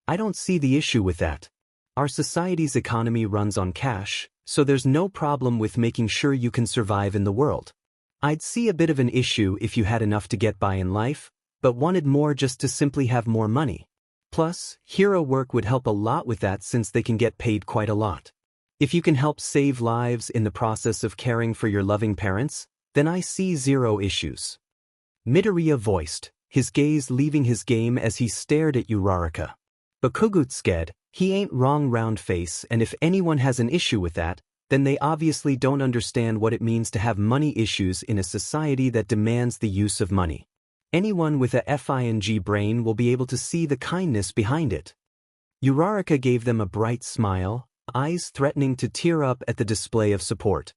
I don't see the issue with that. Our society's economy runs on cash, so there's no problem with making sure you can survive in the world. I'd see a bit of an issue if you had enough to get by in life, but wanted more just to simply have more money. Plus, hero work would help a lot with that since they can get paid quite a lot. If you can help save lives in the process of caring for your loving parents, then I see zero issues. Midoriya voiced, his gaze leaving his game as he stared at Uraraka. Bakugou said, he ain't wrong round face, and if anyone has an issue with that, then they obviously don't understand what it means to have money issues in a society that demands the use of money. Anyone with a FING brain will be able to see the kindness behind it. Uraraka gave them a bright smile, eyes threatening to tear up at the display of support.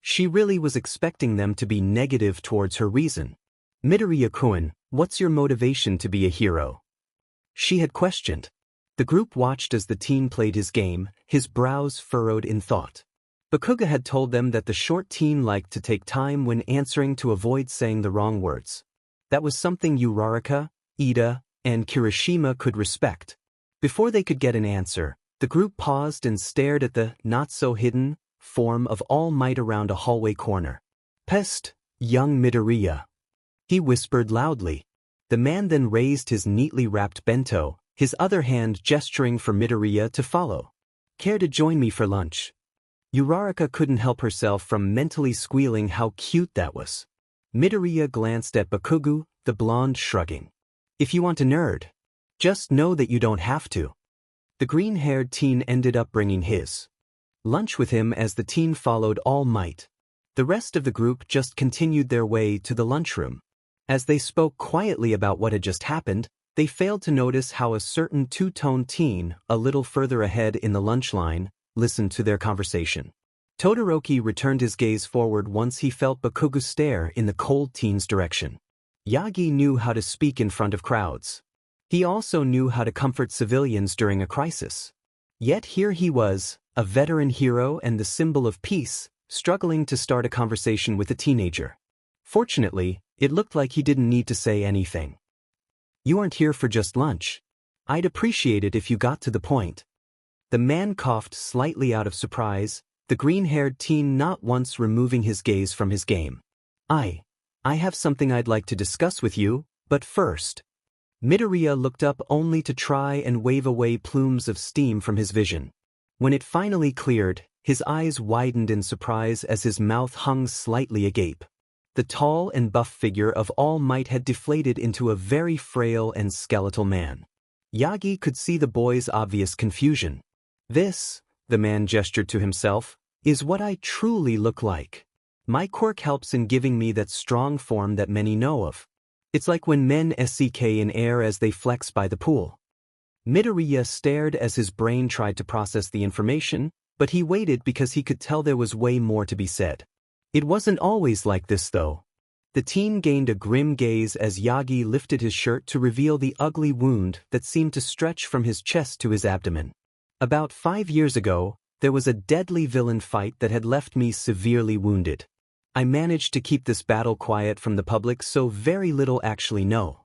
She really was expecting them to be negative towards her reason. Midoriya-kun, what's your motivation to be a hero? She had questioned. The group watched as the teen played his game, his brows furrowed in thought. Bakugou had told them that the short teen liked to take time when answering to avoid saying the wrong words. That was something Uraraka, Ida, and Kirishima could respect. Before they could get an answer, the group paused and stared at the not-so-hidden form of All Might around a hallway corner. Pest, young Midoriya. He whispered loudly. The man then raised his neatly wrapped bento, his other hand gesturing for Midoriya to follow. Care to join me for lunch? Uraraka couldn't help herself from mentally squealing how cute that was. Midoriya glanced at Bakugou, the blonde shrugging. If you want a nerd, just know that you don't have to. The green-haired teen ended up bringing his lunch with him as the teen followed All Might. The rest of the group just continued their way to the lunchroom. As they spoke quietly about what had just happened, they failed to notice how a certain two-tone teen, a little further ahead in the lunch line, listened to their conversation. Todoroki returned his gaze forward once he felt Bakugou stare in the cold teen's direction. Yagi knew how to speak in front of crowds. He also knew how to comfort civilians during a crisis. Yet here he was, a veteran hero and the symbol of peace, struggling to start a conversation with a teenager. Fortunately, it looked like he didn't need to say anything. You aren't here for just lunch. I'd appreciate it if you got to the point. The man coughed slightly out of surprise, the green-haired teen not once removing his gaze from his game. I have something I'd like to discuss with you, but first. Midoriya looked up only to try and wave away plumes of steam from his vision. When it finally cleared, his eyes widened in surprise as his mouth hung slightly agape. The tall and buff figure of All Might had deflated into a very frail and skeletal man. Yagi could see the boy's obvious confusion. This, the man gestured to himself, is what I truly look like. My quirk helps in giving me that strong form that many know of. It's like when men seek in air as they flex by the pool. Midoriya stared as his brain tried to process the information, but he waited because he could tell there was way more to be said. It wasn't always like this though. The teen gained a grim gaze as Yagi lifted his shirt to reveal the ugly wound that seemed to stretch from his chest to his abdomen. About 5 years ago, there was a deadly villain fight that had left me severely wounded. I managed to keep this battle quiet from the public so very little actually know.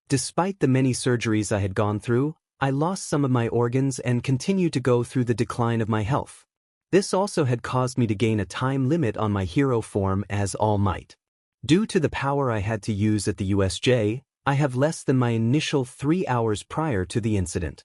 Despite the many surgeries I had gone through, I lost some of my organs and continued to go through the decline of my health. This also had caused me to gain a time limit on my hero form as All Might. Due to the power I had to use at the USJ, I have less than my initial 3 hours prior to the incident.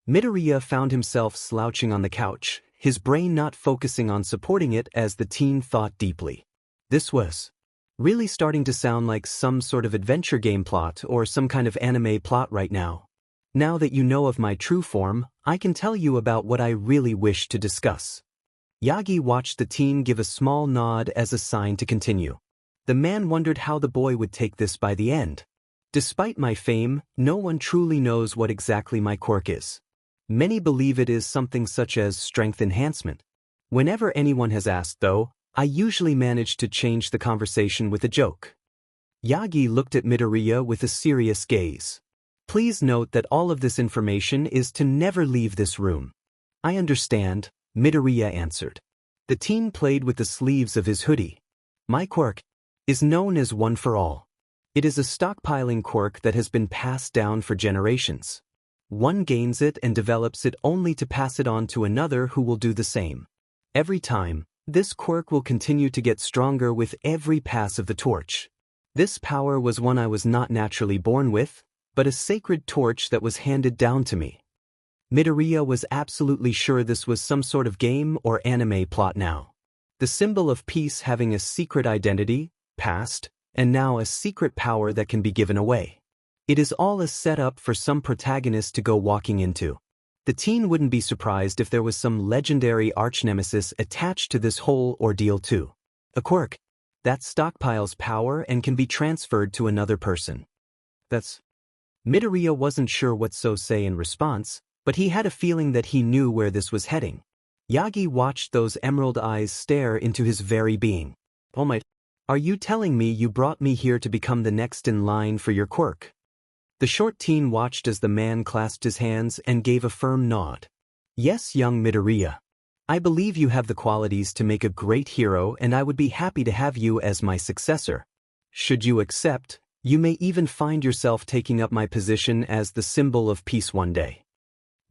Midoriya found himself slouching on the couch, his brain not focusing on supporting it as the teen thought deeply. This was really starting to sound like some sort of adventure game plot or some kind of anime plot right now. Now that you know of my true form, I can tell you about what I really wish to discuss. Yagi watched the teen give a small nod as a sign to continue. The man wondered how the boy would take this by the end. Despite my fame, no one truly knows what exactly my quirk is. Many believe it is something such as strength enhancement. Whenever anyone has asked, though, I usually manage to change the conversation with a joke. Yagi looked at Midoriya with a serious gaze. Please note that all of this information is to never leave this room. I understand, Midoriya answered. The teen played with the sleeves of his hoodie. My quirk is known as One for All. It is a stockpiling quirk that has been passed down for generations. One gains it and develops it only to pass it on to another who will do the same. Every time, this quirk will continue to get stronger with every pass of the torch. This power was one I was not naturally born with, but a sacred torch that was handed down to me. Midoriya was absolutely sure this was some sort of game or anime plot now. The symbol of peace having a secret identity, past, and now a secret power that can be given away. It is all a setup for some protagonist to go walking into. The teen wouldn't be surprised if there was some legendary arch-nemesis attached to this whole ordeal too. A quirk that stockpiles power and can be transferred to another person. Midoriya wasn't sure what to say in response, but he had a feeling that he knew where this was heading. Yagi watched those emerald eyes stare into his very being. Oh my. Are you telling me you brought me here to become the next in line for your quirk? The short teen watched as the man clasped his hands and gave a firm nod. Yes, young Midoriya. I believe you have the qualities to make a great hero, and I would be happy to have you as my successor. Should you accept, you may even find yourself taking up my position as the symbol of peace one day.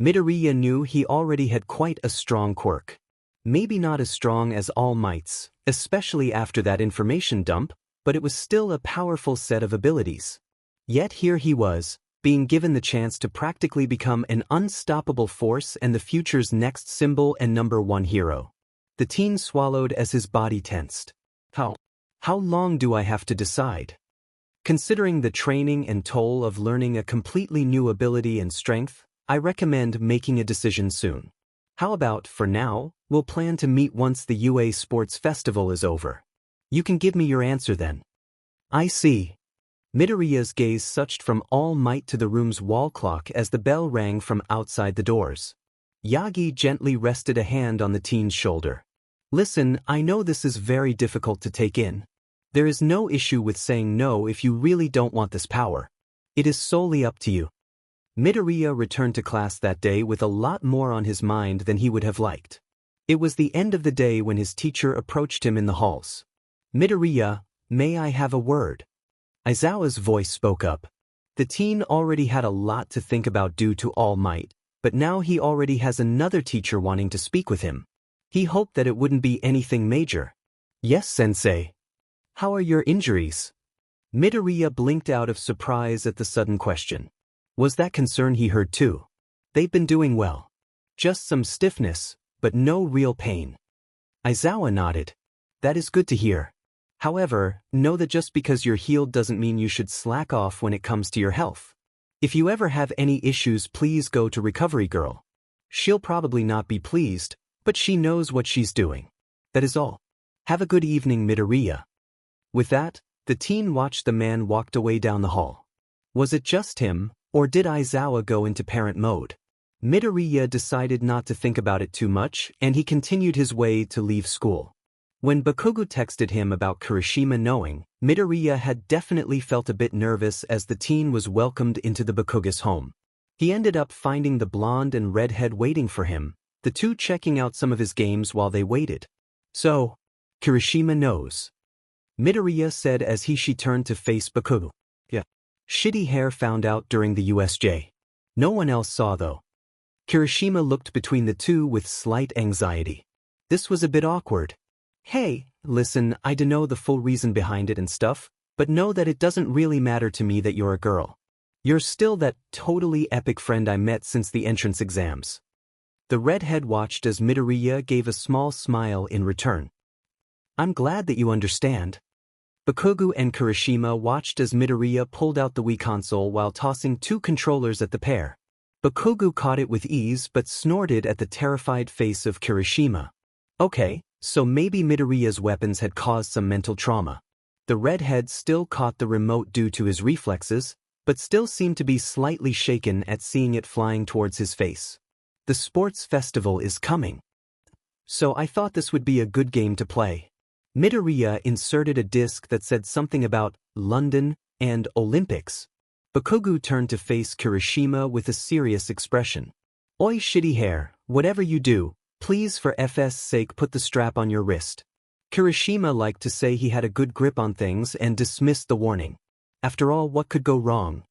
Midoriya knew he already had quite a strong quirk. Maybe not as strong as All Might's, especially after that information dump, but it was still a powerful set of abilities. Yet here he was, being given the chance to practically become an unstoppable force and the future's next symbol and #1 hero. The teen swallowed as his body tensed. How long do I have to decide? Considering the training and toll of learning a completely new ability and strength, I recommend making a decision soon. How about, for now, we'll plan to meet once the UA Sports Festival is over. You can give me your answer then. I see. Midoriya's gaze switched from All Might to the room's wall clock as the bell rang from outside the doors. Yagi gently rested a hand on the teen's shoulder. Listen, I know this is very difficult to take in. There is no issue with saying no if you really don't want this power. It is solely up to you. Midoriya returned to class that day with a lot more on his mind than he would have liked. It was the end of the day when his teacher approached him in the halls. Midoriya, may I have a word? Aizawa's voice spoke up. The teen already had a lot to think about due to All Might, but now he already has another teacher wanting to speak with him. He hoped that it wouldn't be anything major. Yes, sensei. How are your injuries? Midoriya blinked out of surprise at the sudden question. Was that concern he heard too? They've been doing well. Just some stiffness, but no real pain. Aizawa nodded. That is good to hear. However, know that just because you're healed doesn't mean you should slack off when it comes to your health. If you ever have any issues, please go to Recovery Girl. She'll probably not be pleased, but she knows what she's doing. That is all. Have a good evening, Midoriya. With that, the teen watched the man walk away down the hall. Was it just him, or did Aizawa go into parent mode? Midoriya decided not to think about it too much, and he continued his way to leave school. When Bakugou texted him about Kirishima knowing, Midoriya had definitely felt a bit nervous as the teen was welcomed into the Bakugou's home. He ended up finding the blonde and redhead waiting for him, the two checking out some of his games while they waited. So, Kirishima knows. Midoriya said as she turned to face Bakugou. Yeah. Shitty hair found out during the USJ. No one else saw though. Kirishima looked between the two with slight anxiety. This was a bit awkward. Hey, listen, I don't know the full reason behind it and stuff, but know that it doesn't really matter to me that you're a girl. You're still that totally epic friend I met since the entrance exams. The redhead watched as Midoriya gave a small smile in return. I'm glad that you understand. Bakugou and Kirishima watched as Midoriya pulled out the Wii console while tossing 2 controllers at the pair. Bakugou caught it with ease but snorted at the terrified face of Kirishima. Okay, so maybe Midoriya's weapons had caused some mental trauma. The redhead still caught the remote due to his reflexes, but still seemed to be slightly shaken at seeing it flying towards his face. The sports festival is coming. So I thought this would be a good game to play. Midoriya inserted a disc that said something about London and Olympics. Bakugou turned to face Kirishima with a serious expression. Oi, shitty hair, whatever you do, please for FS sake put the strap on your wrist. Kirishima liked to say he had a good grip on things and dismissed the warning. After all, what could go wrong?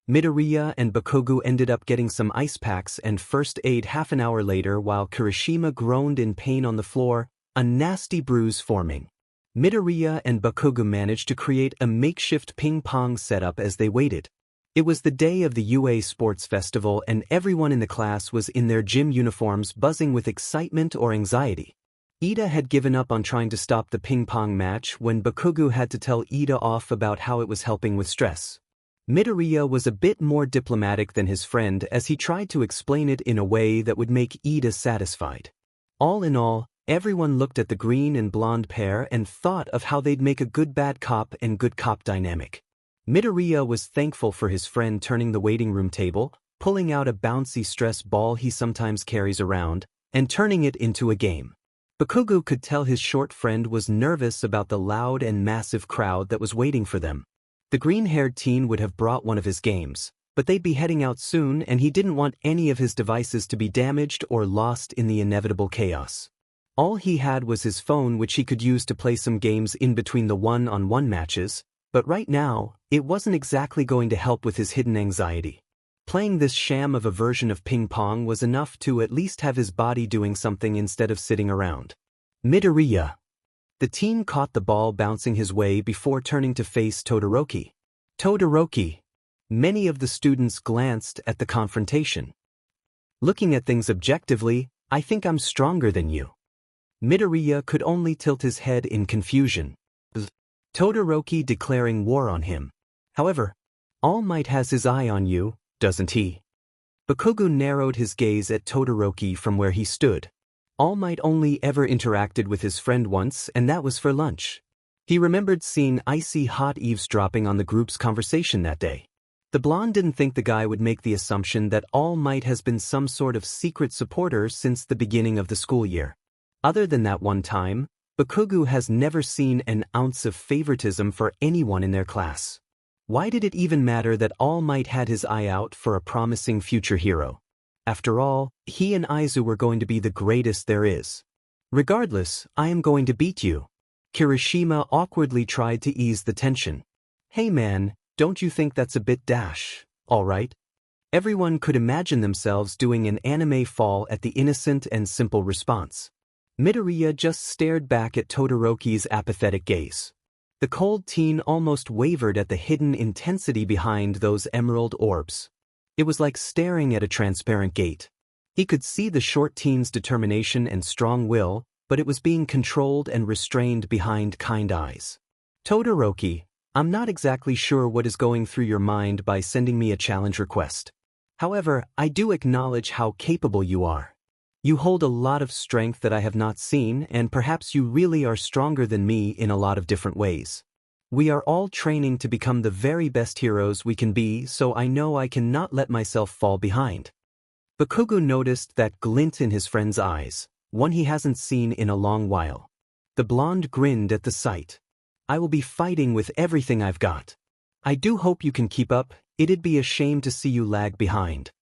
Midoriya and Bakugou ended up getting some ice packs and first aid half an hour later while Kirishima groaned in pain on the floor, a nasty bruise forming. Midoriya and Bakugou managed to create a makeshift ping-pong setup as they waited. It was the day of the UA Sports Festival and everyone in the class was in their gym uniforms buzzing with excitement or anxiety. Ida had given up on trying to stop the ping-pong match when Bakugou had to tell Ida off about how it was helping with stress. Midoriya was a bit more diplomatic than his friend as he tried to explain it in a way that would make Ida satisfied. All in all, everyone looked at the green and blonde pair and thought of how they'd make a good bad cop and good cop dynamic. Midoriya was thankful for his friend turning the waiting room table, pulling out a bouncy stress ball he sometimes carries around, and turning it into a game. Bakugou could tell his short friend was nervous about the loud and massive crowd that was waiting for them. The green-haired teen would have brought one of his games, but they'd be heading out soon and he didn't want any of his devices to be damaged or lost in the inevitable chaos. All he had was his phone, which he could use to play some games in between the one-on-one matches, but right now, it wasn't exactly going to help with his hidden anxiety. Playing this sham of a version of ping pong was enough to at least have his body doing something instead of sitting around. Midoriya. The teen caught the ball bouncing his way before turning to face Todoroki. Todoroki. Many of the students glanced at the confrontation. Looking at things objectively, I think I'm stronger than you. Midoriya could only tilt his head in confusion. Todoroki declaring war on him. However, All Might has his eye on you, doesn't he? Bakugou narrowed his gaze at Todoroki from where he stood. All Might only ever interacted with his friend once, and that was for lunch. He remembered seeing icy hot eavesdropping on the group's conversation that day. The blonde didn't think the guy would make the assumption that All Might has been some sort of secret supporter since the beginning of the school year. Other than that one time, Bakugou has never seen an ounce of favoritism for anyone in their class. Why did it even matter that All Might had his eye out for a promising future hero? After all, he and Aizu were going to be the greatest there is. Regardless, I am going to beat you. Kirishima awkwardly tried to ease the tension. Hey man, don't you think that's a bit dash, alright? Everyone could imagine themselves doing an anime fall at the innocent and simple response. Midoriya just stared back at Todoroki's apathetic gaze. The cold teen almost wavered at the hidden intensity behind those emerald orbs. It was like staring at a transparent gate. He could see the short teen's determination and strong will, but it was being controlled and restrained behind kind eyes. Todoroki, I'm not exactly sure what is going through your mind by sending me a challenge request. However, I do acknowledge how capable you are. You hold a lot of strength that I have not seen, and perhaps you really are stronger than me in a lot of different ways. We are all training to become the very best heroes we can be, so I know I cannot let myself fall behind. Bakugou noticed that glint in his friend's eyes, one he hasn't seen in a long while. The blonde grinned at the sight. I will be fighting with everything I've got. I do hope you can keep up, it'd be a shame to see you lag behind.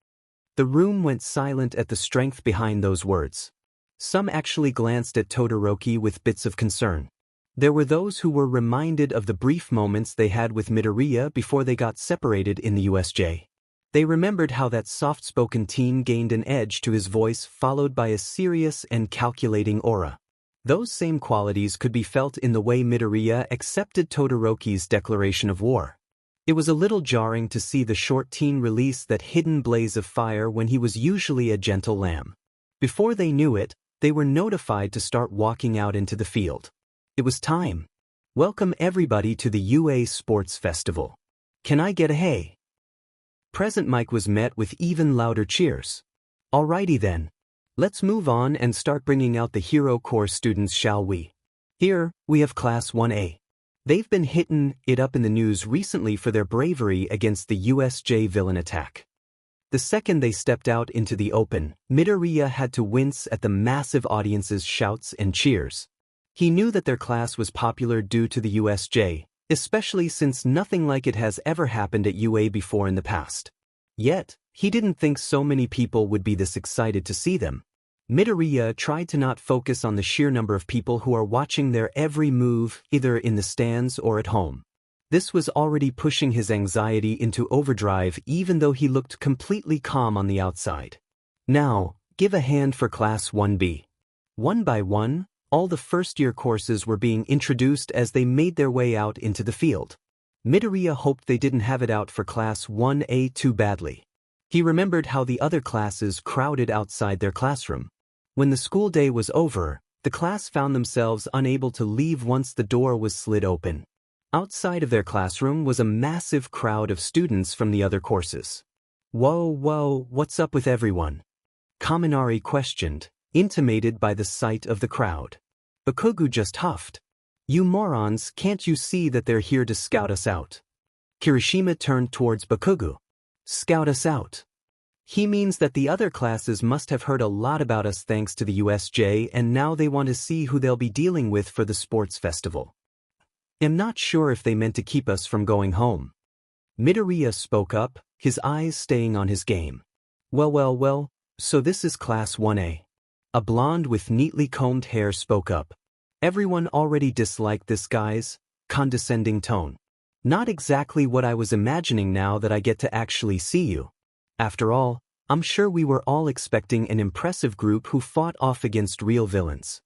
The room went silent at the strength behind those words. Some actually glanced at Todoroki with bits of concern. There were those who were reminded of the brief moments they had with Midoriya before they got separated in the USJ. They remembered how that soft-spoken teen gained an edge to his voice followed by a serious and calculating aura. Those same qualities could be felt in the way Midoriya accepted Todoroki's declaration of war. It was a little jarring to see the short teen release that hidden blaze of fire when he was usually a gentle lamb. Before they knew it, they were notified to start walking out into the field. It was time. Welcome everybody to the UA Sports Festival. Can I get a hey? Present mic was met with even louder cheers. Alrighty then. Let's move on and start bringing out the Hero Corps students, shall we? Here, we have Class 1A. They've been hitting it up in the news recently for their bravery against the USJ villain attack. The second they stepped out into the open, Midoriya had to wince at the massive audience's shouts and cheers. He knew that their class was popular due to the USJ, especially since nothing like it has ever happened at UA before in the past. Yet, he didn't think so many people would be this excited to see them. Midoriya tried to not focus on the sheer number of people who are watching their every move, either in the stands or at home. This was already pushing his anxiety into overdrive even though he looked completely calm on the outside. Now, give a hand for Class 1B. One by one, all the first-year courses were being introduced as they made their way out into the field. Midoriya hoped they didn't have it out for Class 1A too badly. He remembered how the other classes crowded outside their classroom. When the school day was over, the class found themselves unable to leave once the door was slid open. Outside of their classroom was a massive crowd of students from the other courses. Whoa, what's up with everyone? Kaminari questioned, intimated by the sight of the crowd. Bakugou just huffed. You morons, can't you see that they're here to scout us out? Kirishima turned towards Bakugou. Scout us out. He means that the other classes must have heard a lot about us thanks to the USJ and now they want to see who they'll be dealing with for the sports festival. I'm not sure if they meant to keep us from going home. Midoriya spoke up, his eyes staying on his game. Well, so this is Class 1A. A blonde with neatly combed hair spoke up. Everyone already disliked this guy's condescending tone. Not exactly what I was imagining now that I get to actually see you. After all, I'm sure we were all expecting an impressive group who fought off against real villains.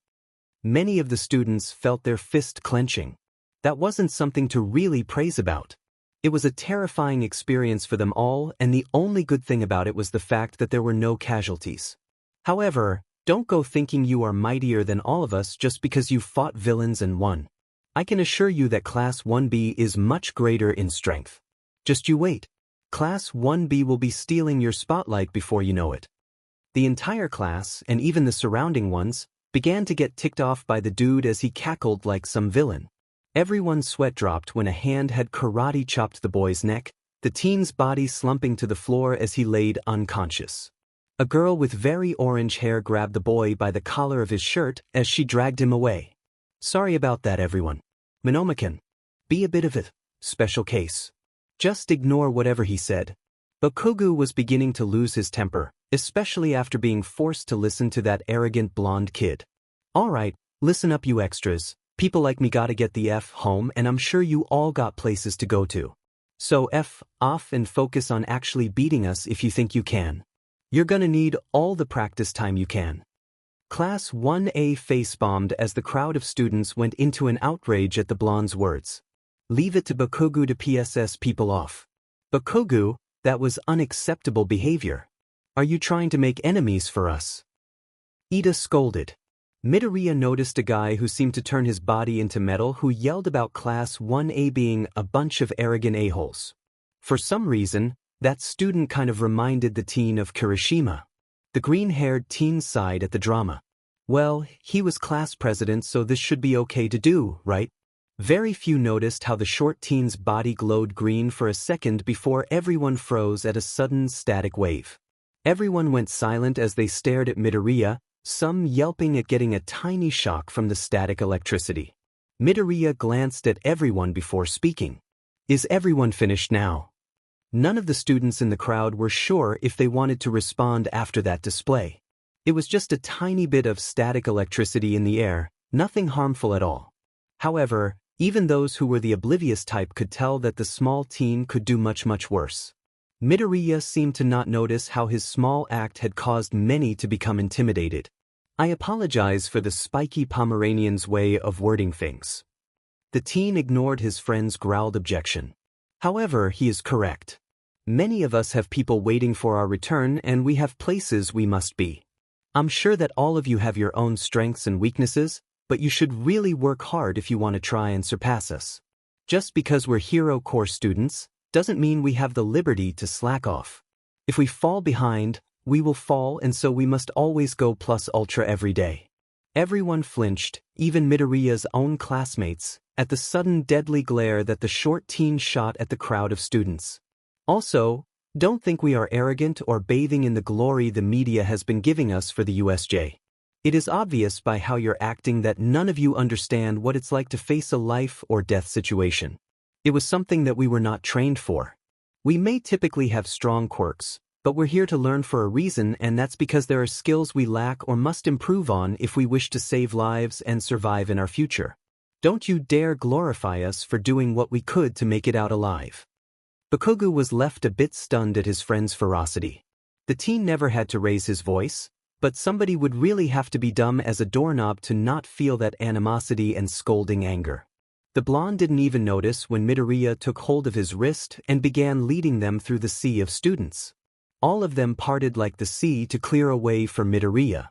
Many of the students felt their fist clenching. That wasn't something to really praise about. It was a terrifying experience for them all, and the only good thing about it was the fact that there were no casualties. However, don't go thinking you are mightier than all of us just because you fought villains and won. I can assure you that Class 1B is much greater in strength. Just you wait. Class 1B will be stealing your spotlight before you know it. The entire class, and even the surrounding ones, began to get ticked off by the dude as he cackled like some villain. Everyone's sweat dropped when a hand had karate chopped the boy's neck, the teen's body slumping to the floor as he laid unconscious. A girl with very orange hair grabbed the boy by the collar of his shirt as she dragged him away. Sorry about that, everyone. Monomakan. Be a bit of it. Special case. Just ignore whatever he said. Bakugou was beginning to lose his temper, especially after being forced to listen to that arrogant blonde kid. Alright, listen up you extras. People like me gotta get the F home and I'm sure you all got places to go to. So F off and focus on actually beating us if you think you can. You're gonna need all the practice time you can. Class 1A face-bombed as the crowd of students went into an outrage at the blonde's words. Leave it to Bakugou to PSS people off. Bakugou, that was unacceptable behavior. Are you trying to make enemies for us? Ida scolded. Midoriya noticed a guy who seemed to turn his body into metal who yelled about Class 1A being a bunch of arrogant a-holes. For some reason, that student kind of reminded the teen of Kirishima. The green-haired teen sighed at the drama. Well, he was class president, so this should be okay to do, right? Very few noticed how the short teen's body glowed green for a second before everyone froze at a sudden static wave. Everyone went silent as they stared at Midoriya, some yelping at getting a tiny shock from the static electricity. Midoriya glanced at everyone before speaking. Is everyone finished now? None of the students in the crowd were sure if they wanted to respond after that display. It was just a tiny bit of static electricity in the air, nothing harmful at all. However, even those who were the oblivious type could tell that the small teen could do much worse. Midoriya seemed to not notice how his small act had caused many to become intimidated. I apologize for the spiky Pomeranian's way of wording things. The teen ignored his friend's growled objection. However, he is correct. Many of us have people waiting for our return and we have places we must be. I'm sure that all of you have your own strengths and weaknesses, but you should really work hard if you want to try and surpass us. Just because we're hero course students, doesn't mean we have the liberty to slack off. If we fall behind, we will fall, and so we must always go plus ultra every day. Everyone flinched, even Midoriya's own classmates, at the sudden deadly glare that the short teen shot at the crowd of students. Also, don't think we are arrogant or bathing in the glory the media has been giving us for the USJ. It is obvious by how you're acting that none of you understand what it's like to face a life or death situation. It was something that we were not trained for. We may typically have strong quirks, but we're here to learn for a reason, and that's because there are skills we lack or must improve on if we wish to save lives and survive in our future. Don't you dare glorify us for doing what we could to make it out alive. Bakugou was left a bit stunned at his friend's ferocity. The teen never had to raise his voice, but somebody would really have to be dumb as a doorknob to not feel that animosity and scolding anger. The blonde didn't even notice when Midoriya took hold of his wrist and began leading them through the sea of students. All of them parted like the sea to clear a way for Midoriya.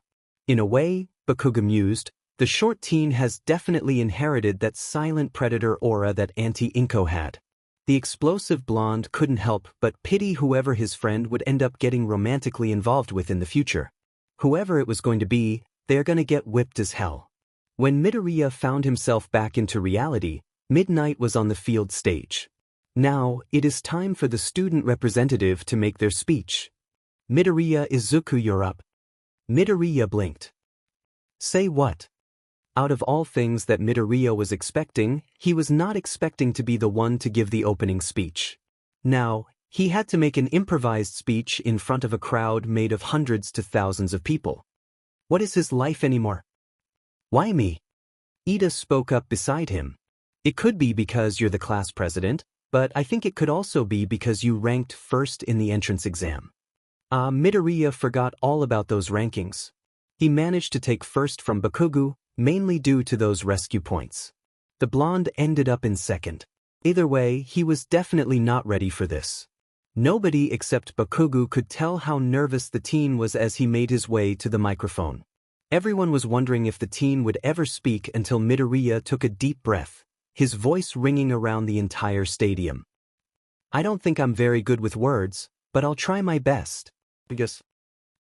In a way, Bakugou mused, the short teen has definitely inherited that silent predator aura that Auntie Inko had. The explosive blonde couldn't help but pity whoever his friend would end up getting romantically involved with in the future. Whoever it was going to be, they're gonna get whipped as hell. When Midoriya found himself back into reality, Midnight was on the field stage. Now, it is time for the student representative to make their speech. Midoriya Izuku, you're up. Midoriya blinked. Say what? Out of all things that Midoriya was expecting, he was not expecting to be the one to give the opening speech. Now, he had to make an improvised speech in front of a crowd made of hundreds to thousands of people. What is his life anymore? Why me? Ida spoke up beside him. It could be because you're the class president, but I think it could also be because you ranked first in the entrance exam. Midoriya forgot all about those rankings. He managed to take first from Bakugou, mainly due to those rescue points. The blonde ended up in second. Either way, he was definitely not ready for this. Nobody except Bakugou could tell how nervous the teen was as he made his way to the microphone. Everyone was wondering if the teen would ever speak until Midoriya took a deep breath, his voice ringing around the entire stadium. I don't think I'm very good with words, but I'll try my best. Because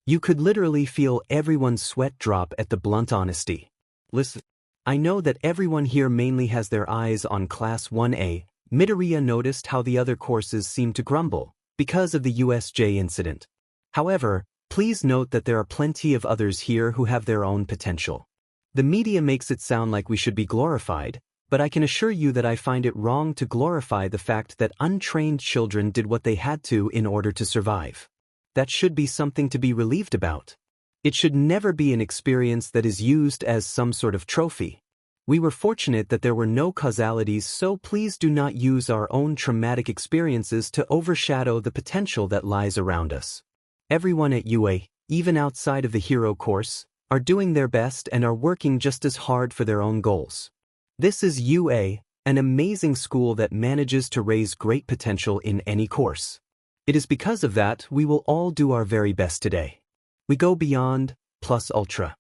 you could literally feel everyone's sweat drop at the blunt honesty. Listen, I know that everyone here mainly has their eyes on Class 1A. Midoriya noticed how the other courses seemed to grumble because of the USJ incident. However, please note that there are plenty of others here who have their own potential. The media makes it sound like we should be glorified, but I can assure you that I find it wrong to glorify the fact that untrained children did what they had to in order to survive. That should be something to be relieved about. It should never be an experience that is used as some sort of trophy. We were fortunate that there were no causalities, so please do not use our own traumatic experiences to overshadow the potential that lies around us. Everyone at UA, even outside of the hero course, are doing their best and are working just as hard for their own goals. This is UA, an amazing school that manages to raise great potential in any course. It is because of that we will all do our very best today. We go beyond, plus ultra.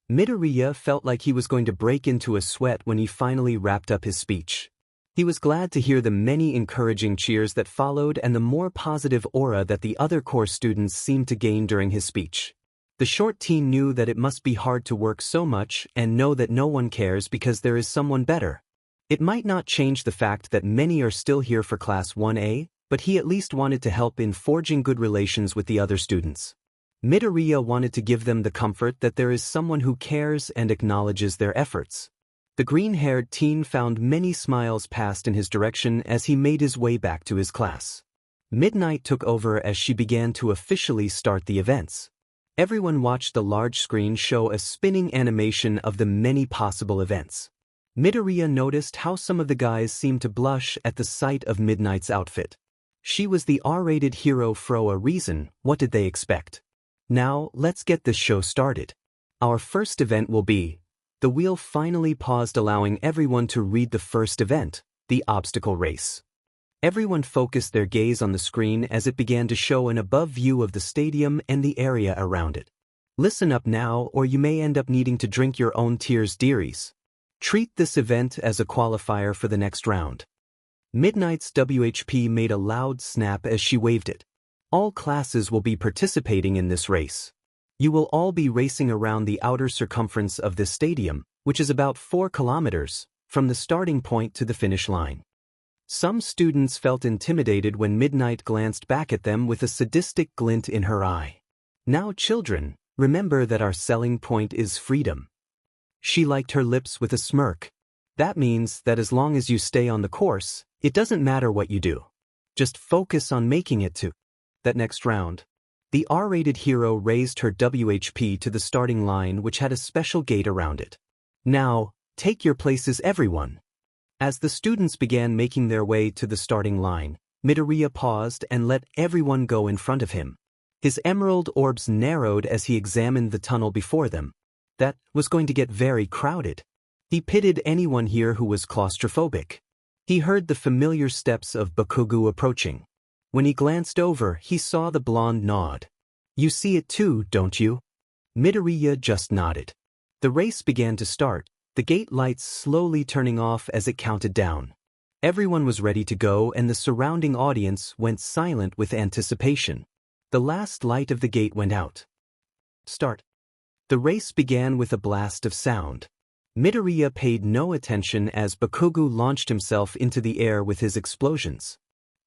Midoriya felt like he was going to break into a sweat when he finally wrapped up his speech. He was glad to hear the many encouraging cheers that followed and the more positive aura that the other course students seemed to gain during his speech. The short teen knew that it must be hard to work so much and know that no one cares because there is someone better. It might not change the fact that many are still here for Class 1A, but he at least wanted to help in forging good relations with the other students. Midoriya wanted to give them the comfort that there is someone who cares and acknowledges their efforts. The green-haired teen found many smiles passed in his direction as he made his way back to his class. Midnight took over as she began to officially start the events. Everyone watched the large screen show a spinning animation of the many possible events. Midoriya noticed how some of the guys seemed to blush at the sight of Midnight's outfit. She was the R-rated hero for a reason. What did they expect? Now, let's get this show started. Our first event will be... The wheel finally paused, allowing everyone to read the first event, the obstacle race. Everyone focused their gaze on the screen as it began to show an above view of the stadium and the area around it. Listen up now, or you may end up needing to drink your own tears, dearies. Treat this event as a qualifier for the next round. Midnight's WHP made a loud snap as she waved it. All classes will be participating in this race. You will all be racing around the outer circumference of this stadium, which is about 4 kilometers, from the starting point to the finish line. Some students felt intimidated when Midnight glanced back at them with a sadistic glint in her eye. Now, children, remember that our selling point is freedom. She liked her lips with a smirk. That means that as long as you stay on the course, it doesn't matter what you do. Just focus on making it to that next round. The R-rated hero raised her WHP to the starting line, which had a special gate around it. Now, take your places, everyone. As the students began making their way to the starting line, Midoriya paused and let everyone go in front of him. His emerald orbs narrowed as he examined the tunnel before them. That was going to get very crowded. He pitied anyone here who was claustrophobic. He heard the familiar steps of Bakugou approaching. When he glanced over, he saw the blonde nod. You see it too, don't you? Midoriya just nodded. The race began to start, the gate lights slowly turning off as it counted down. Everyone was ready to go and the surrounding audience went silent with anticipation. The last light of the gate went out. Start. The race began with a blast of sound. Midoriya paid no attention as Bakugou launched himself into the air with his explosions.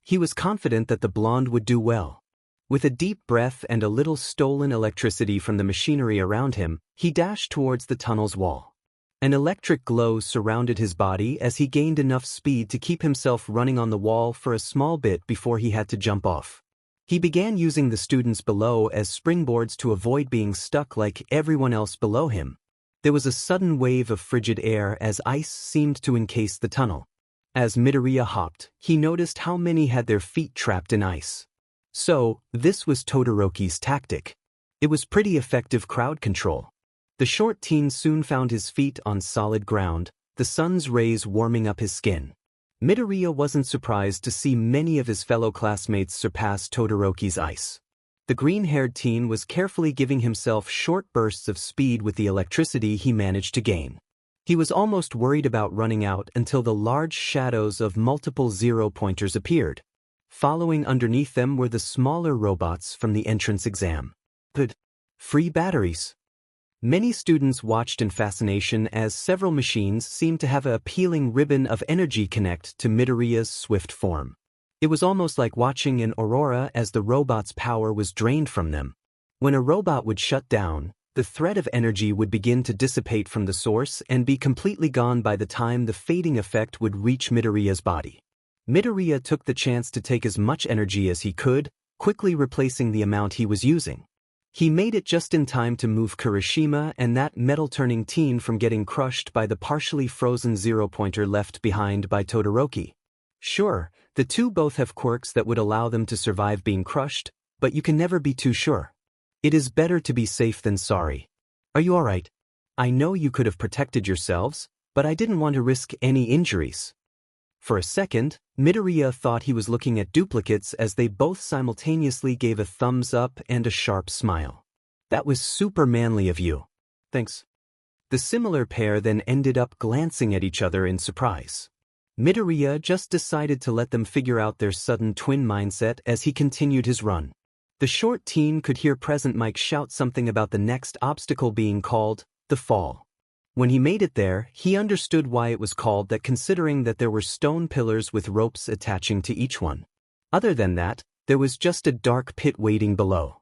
He was confident that the blonde would do well. With a deep breath and a little stolen electricity from the machinery around him, he dashed towards the tunnel's wall. An electric glow surrounded his body as he gained enough speed to keep himself running on the wall for a small bit before he had to jump off. He began using the students below as springboards to avoid being stuck like everyone else below him. There was a sudden wave of frigid air as ice seemed to encase the tunnel. As Midoriya hopped, he noticed how many had their feet trapped in ice. So, this was Todoroki's tactic. It was pretty effective crowd control. The short teen soon found his feet on solid ground, the sun's rays warming up his skin. Midoriya wasn't surprised to see many of his fellow classmates surpass Todoroki's ice. The green-haired teen was carefully giving himself short bursts of speed with the electricity he managed to gain. He was almost worried about running out until the large shadows of multiple zero-pointers appeared. Following underneath them were the smaller robots from the entrance exam. Good. Free batteries. Many students watched in fascination as several machines seemed to have an appealing ribbon of energy connect to Midoriya's swift form. It was almost like watching an aurora as the robot's power was drained from them. When a robot would shut down, the thread of energy would begin to dissipate from the source and be completely gone by the time the fading effect would reach Midoriya's body. Midoriya took the chance to take as much energy as he could, quickly replacing the amount he was using. He made it just in time to move Kirishima and that metal-turning teen from getting crushed by the partially frozen zero-pointer left behind by Todoroki. Sure, the two both have quirks that would allow them to survive being crushed, but you can never be too sure. It is better to be safe than sorry. Are you alright? I know you could have protected yourselves, but I didn't want to risk any injuries. For a second, Midoriya thought he was looking at duplicates as they both simultaneously gave a thumbs up and a sharp smile. That was super manly of you. Thanks. The similar pair then ended up glancing at each other in surprise. Midoriya just decided to let them figure out their sudden twin mindset as he continued his run. The short teen could hear Present Mike shout something about the next obstacle being called the fall. When he made it there, he understood why it was called that, considering that there were stone pillars with ropes attaching to each one. Other than that, there was just a dark pit waiting below.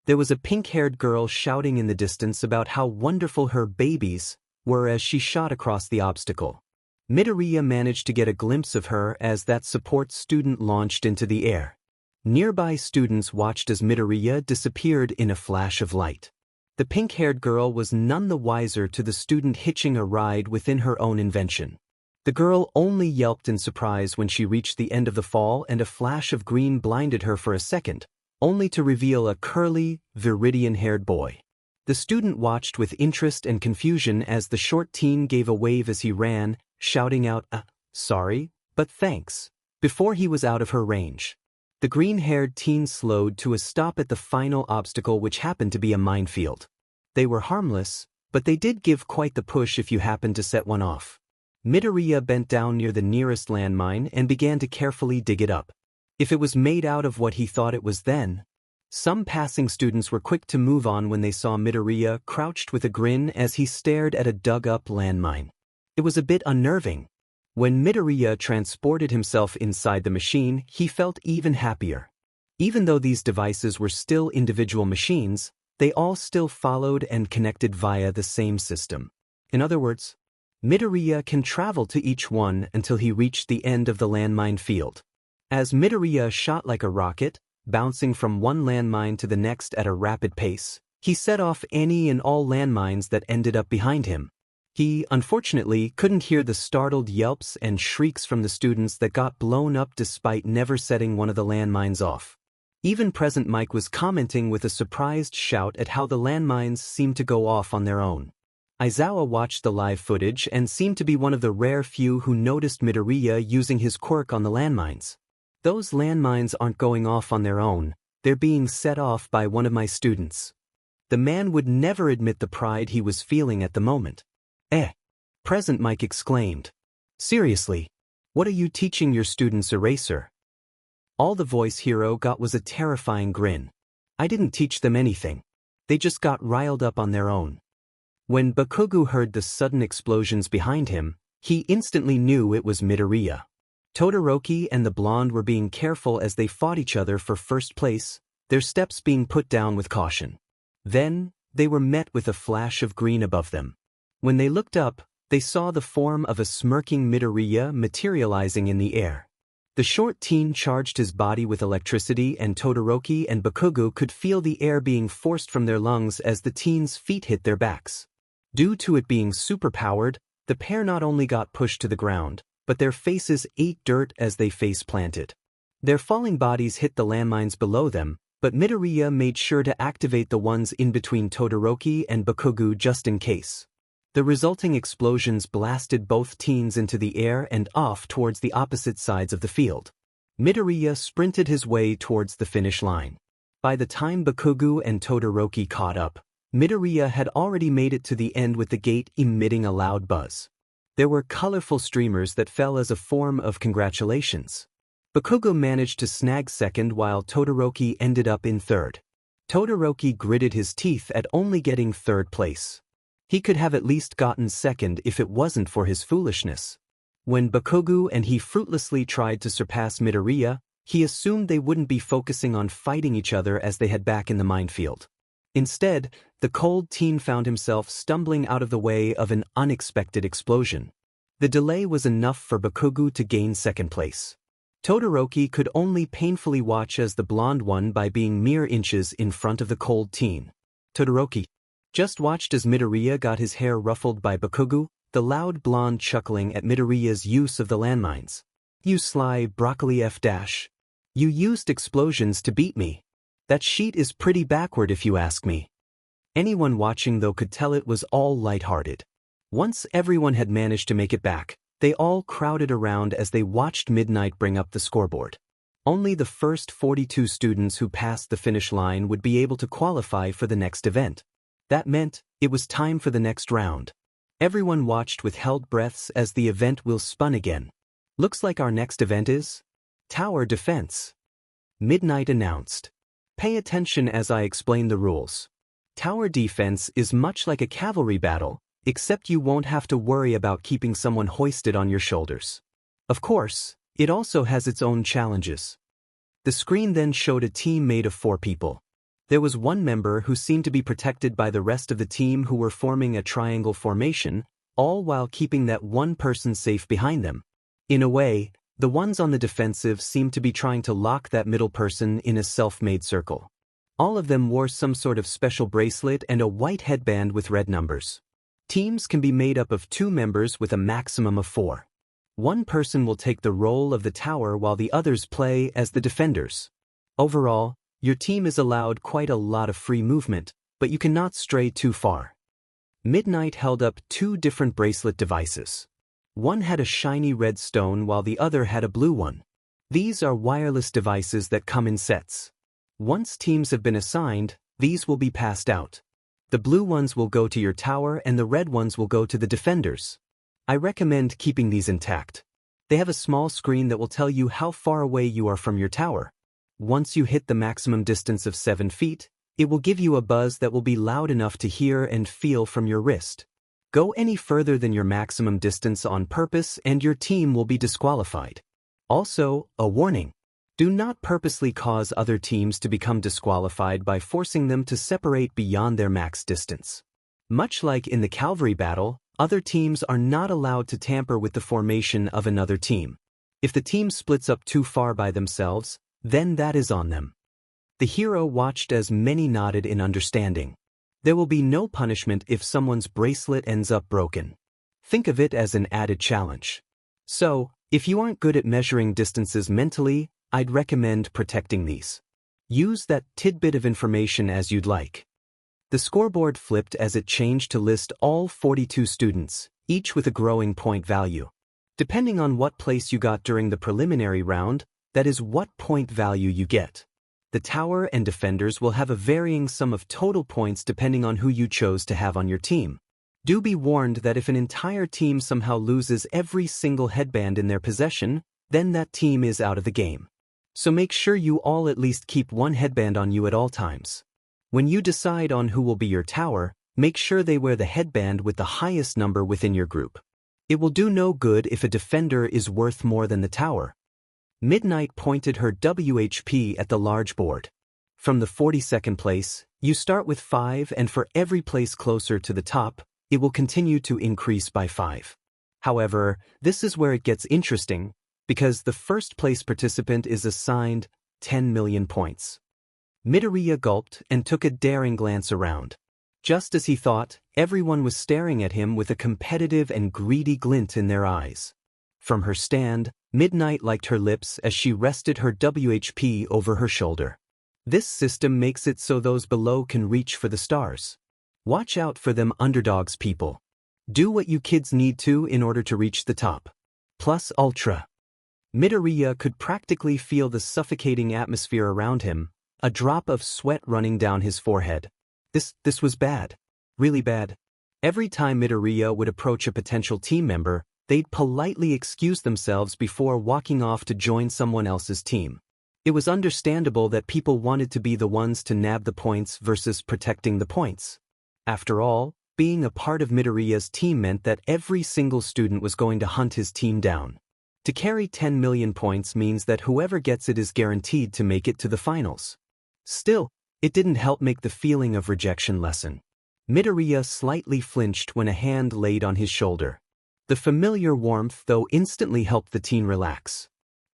There was a pink-haired girl shouting in the distance about how wonderful her babies were as she shot across the obstacle. Midoriya managed to get a glimpse of her as that support student launched into the air. Nearby students watched as Midoriya disappeared in a flash of light. The pink-haired girl was none the wiser to the student hitching a ride within her own invention. The girl only yelped in surprise when she reached the end of the fall and a flash of green blinded her for a second, only to reveal a curly, viridian-haired boy. The student watched with interest and confusion as the short teen gave a wave as he ran, shouting out, sorry, but thanks, before he was out of her range. The green-haired teen slowed to a stop at the final obstacle, which happened to be a minefield. They were harmless, but they did give quite the push if you happened to set one off. Midoriya bent down near the nearest landmine and began to carefully dig it up. If it was made out of what he thought it was then. Some passing students were quick to move on when they saw Midoriya crouched with a grin as he stared at a dug-up landmine. It was a bit unnerving. When Midoriya transported himself inside the machine, he felt even happier. Even though these devices were still individual machines, they all still followed and connected via the same system. In other words, Midoriya can travel to each one until he reached the end of the landmine field. As Midoriya shot like a rocket, bouncing from one landmine to the next at a rapid pace, he set off any and all landmines that ended up behind him. He, unfortunately, couldn't hear the startled yelps and shrieks from the students that got blown up despite never setting one of the landmines off. Even Present Mike was commenting with a surprised shout at how the landmines seemed to go off on their own. Aizawa watched the live footage and seemed to be one of the rare few who noticed Midoriya using his quirk on the landmines. Those landmines aren't going off on their own, they're being set off by one of my students. The man would never admit the pride he was feeling at the moment. Present Mike exclaimed. Seriously? What are you teaching your students, Eraser? All the voice hero got was a terrifying grin. I didn't teach them anything. They just got riled up on their own. When Bakugou heard the sudden explosions behind him, he instantly knew it was Midoriya. Todoroki and the blonde were being careful as they fought each other for first place, their steps being put down with caution. Then, they were met with a flash of green above them. When they looked up, they saw the form of a smirking Midoriya materializing in the air. The short teen charged his body with electricity, and Todoroki and Bakugou could feel the air being forced from their lungs as the teen's feet hit their backs. Due to it being superpowered, the pair not only got pushed to the ground, but their faces ate dirt as they face-planted. Their falling bodies hit the landmines below them, but Midoriya made sure to activate the ones in between Todoroki and Bakugou just in case. The resulting explosions blasted both teens into the air and off towards the opposite sides of the field. Midoriya sprinted his way towards the finish line. By the time Bakugou and Todoroki caught up, Midoriya had already made it to the end with the gate emitting a loud buzz. There were colorful streamers that fell as a form of congratulations. Bakugou managed to snag second while Todoroki ended up in third. Todoroki gritted his teeth at only getting third place. He could have at least gotten second if it wasn't for his foolishness. When Bakugou and he fruitlessly tried to surpass Midoriya, he assumed they wouldn't be focusing on fighting each other as they had back in the minefield. Instead, the cold teen found himself stumbling out of the way of an unexpected explosion. The delay was enough for Bakugou to gain second place. Todoroki could only painfully watch as the blonde won by being mere inches in front of the cold teen. Todoroki just watched as Midoriya got his hair ruffled by Bakugou, the loud blonde chuckling at Midoriya's use of the landmines. "You sly broccoli F-. You used explosions to beat me. That sheet is pretty backward if you ask me." Anyone watching though could tell it was all lighthearted. Once everyone had managed to make it back, they all crowded around as they watched Midnight bring up the scoreboard. Only the first 42 students who passed the finish line would be able to qualify for the next event. That meant it was time for the next round. Everyone watched with held breaths as the event will spun again. "Looks like our next event is Tower Defense," Midnight announced. "Pay attention as I explain the rules. Tower defense is much like a cavalry battle, except you won't have to worry about keeping someone hoisted on your shoulders. Of course, it also has its own challenges." The screen then showed a team made of 4 people. There was one member who seemed to be protected by the rest of the team who were forming a triangle formation, all while keeping that one person safe behind them. In a way, the ones on the defensive seemed to be trying to lock that middle person in a self-made circle. All of them wore some sort of special bracelet and a white headband with red numbers. Teams can be made up of 2 members with a maximum of 4. One person will take the role of the tower while the others play as the defenders. Overall, your team is allowed quite a lot of free movement, but you cannot stray too far. Midnight held up 2 different bracelet devices. One had a shiny red stone while the other had a blue one. These are wireless devices that come in sets. Once teams have been assigned, these will be passed out. The blue ones will go to your tower and the red ones will go to the defenders. I recommend keeping these intact. They have a small screen that will tell you how far away you are from your tower. Once you hit the maximum distance of 7 feet, it will give you a buzz that will be loud enough to hear and feel from your wrist. Go any further than your maximum distance on purpose and your team will be disqualified. Also, a warning. Do not purposely cause other teams to become disqualified by forcing them to separate beyond their max distance. Much like in the cavalry battle, other teams are not allowed to tamper with the formation of another team. If the team splits up too far by themselves, then that is on them. The hero watched as many nodded in understanding. There will be no punishment if someone's bracelet ends up broken. Think of it as an added challenge. So, if you aren't good at measuring distances mentally, I'd recommend protecting these. Use that tidbit of information as you'd like. The scoreboard flipped as it changed to list all 42 students, each with a growing point value. Depending on what place you got during the preliminary round, that is what point value you get. The tower and defenders will have a varying sum of total points depending on who you chose to have on your team. Do be warned that if an entire team somehow loses every single headband in their possession, then that team is out of the game. So make sure you all at least keep one headband on you at all times. When you decide on who will be your tower, make sure they wear the headband with the highest number within your group. It will do no good if a defender is worth more than the tower. Midnight pointed her WHP at the large board. From the 42nd place, you start with 5 and for every place closer to the top, it will continue to increase by 5. However, this is where it gets interesting, because the first place participant is assigned 10 million points. Midoriya gulped and took a daring glance around. Just as he thought, everyone was staring at him with a competitive and greedy glint in their eyes. From her stand, Midnight liked her lips as she rested her WHP over her shoulder. This system makes it so those below can reach for the stars. Watch out for them underdogs, people. Do what you kids need to in order to reach the top. Plus Ultra. Midoriya could practically feel the suffocating atmosphere around him, a drop of sweat running down his forehead. This was bad. Really bad. Every time Midoriya would approach a potential team member, they'd politely excuse themselves before walking off to join someone else's team. It was understandable that people wanted to be the ones to nab the points versus protecting the points. After all, being a part of Midoriya's team meant that every single student was going to hunt his team down. To carry 10 million points means that whoever gets it is guaranteed to make it to the finals. Still, it didn't help make the feeling of rejection lessen. Midoriya slightly flinched when a hand laid on his shoulder. The familiar warmth, though, instantly helped the teen relax.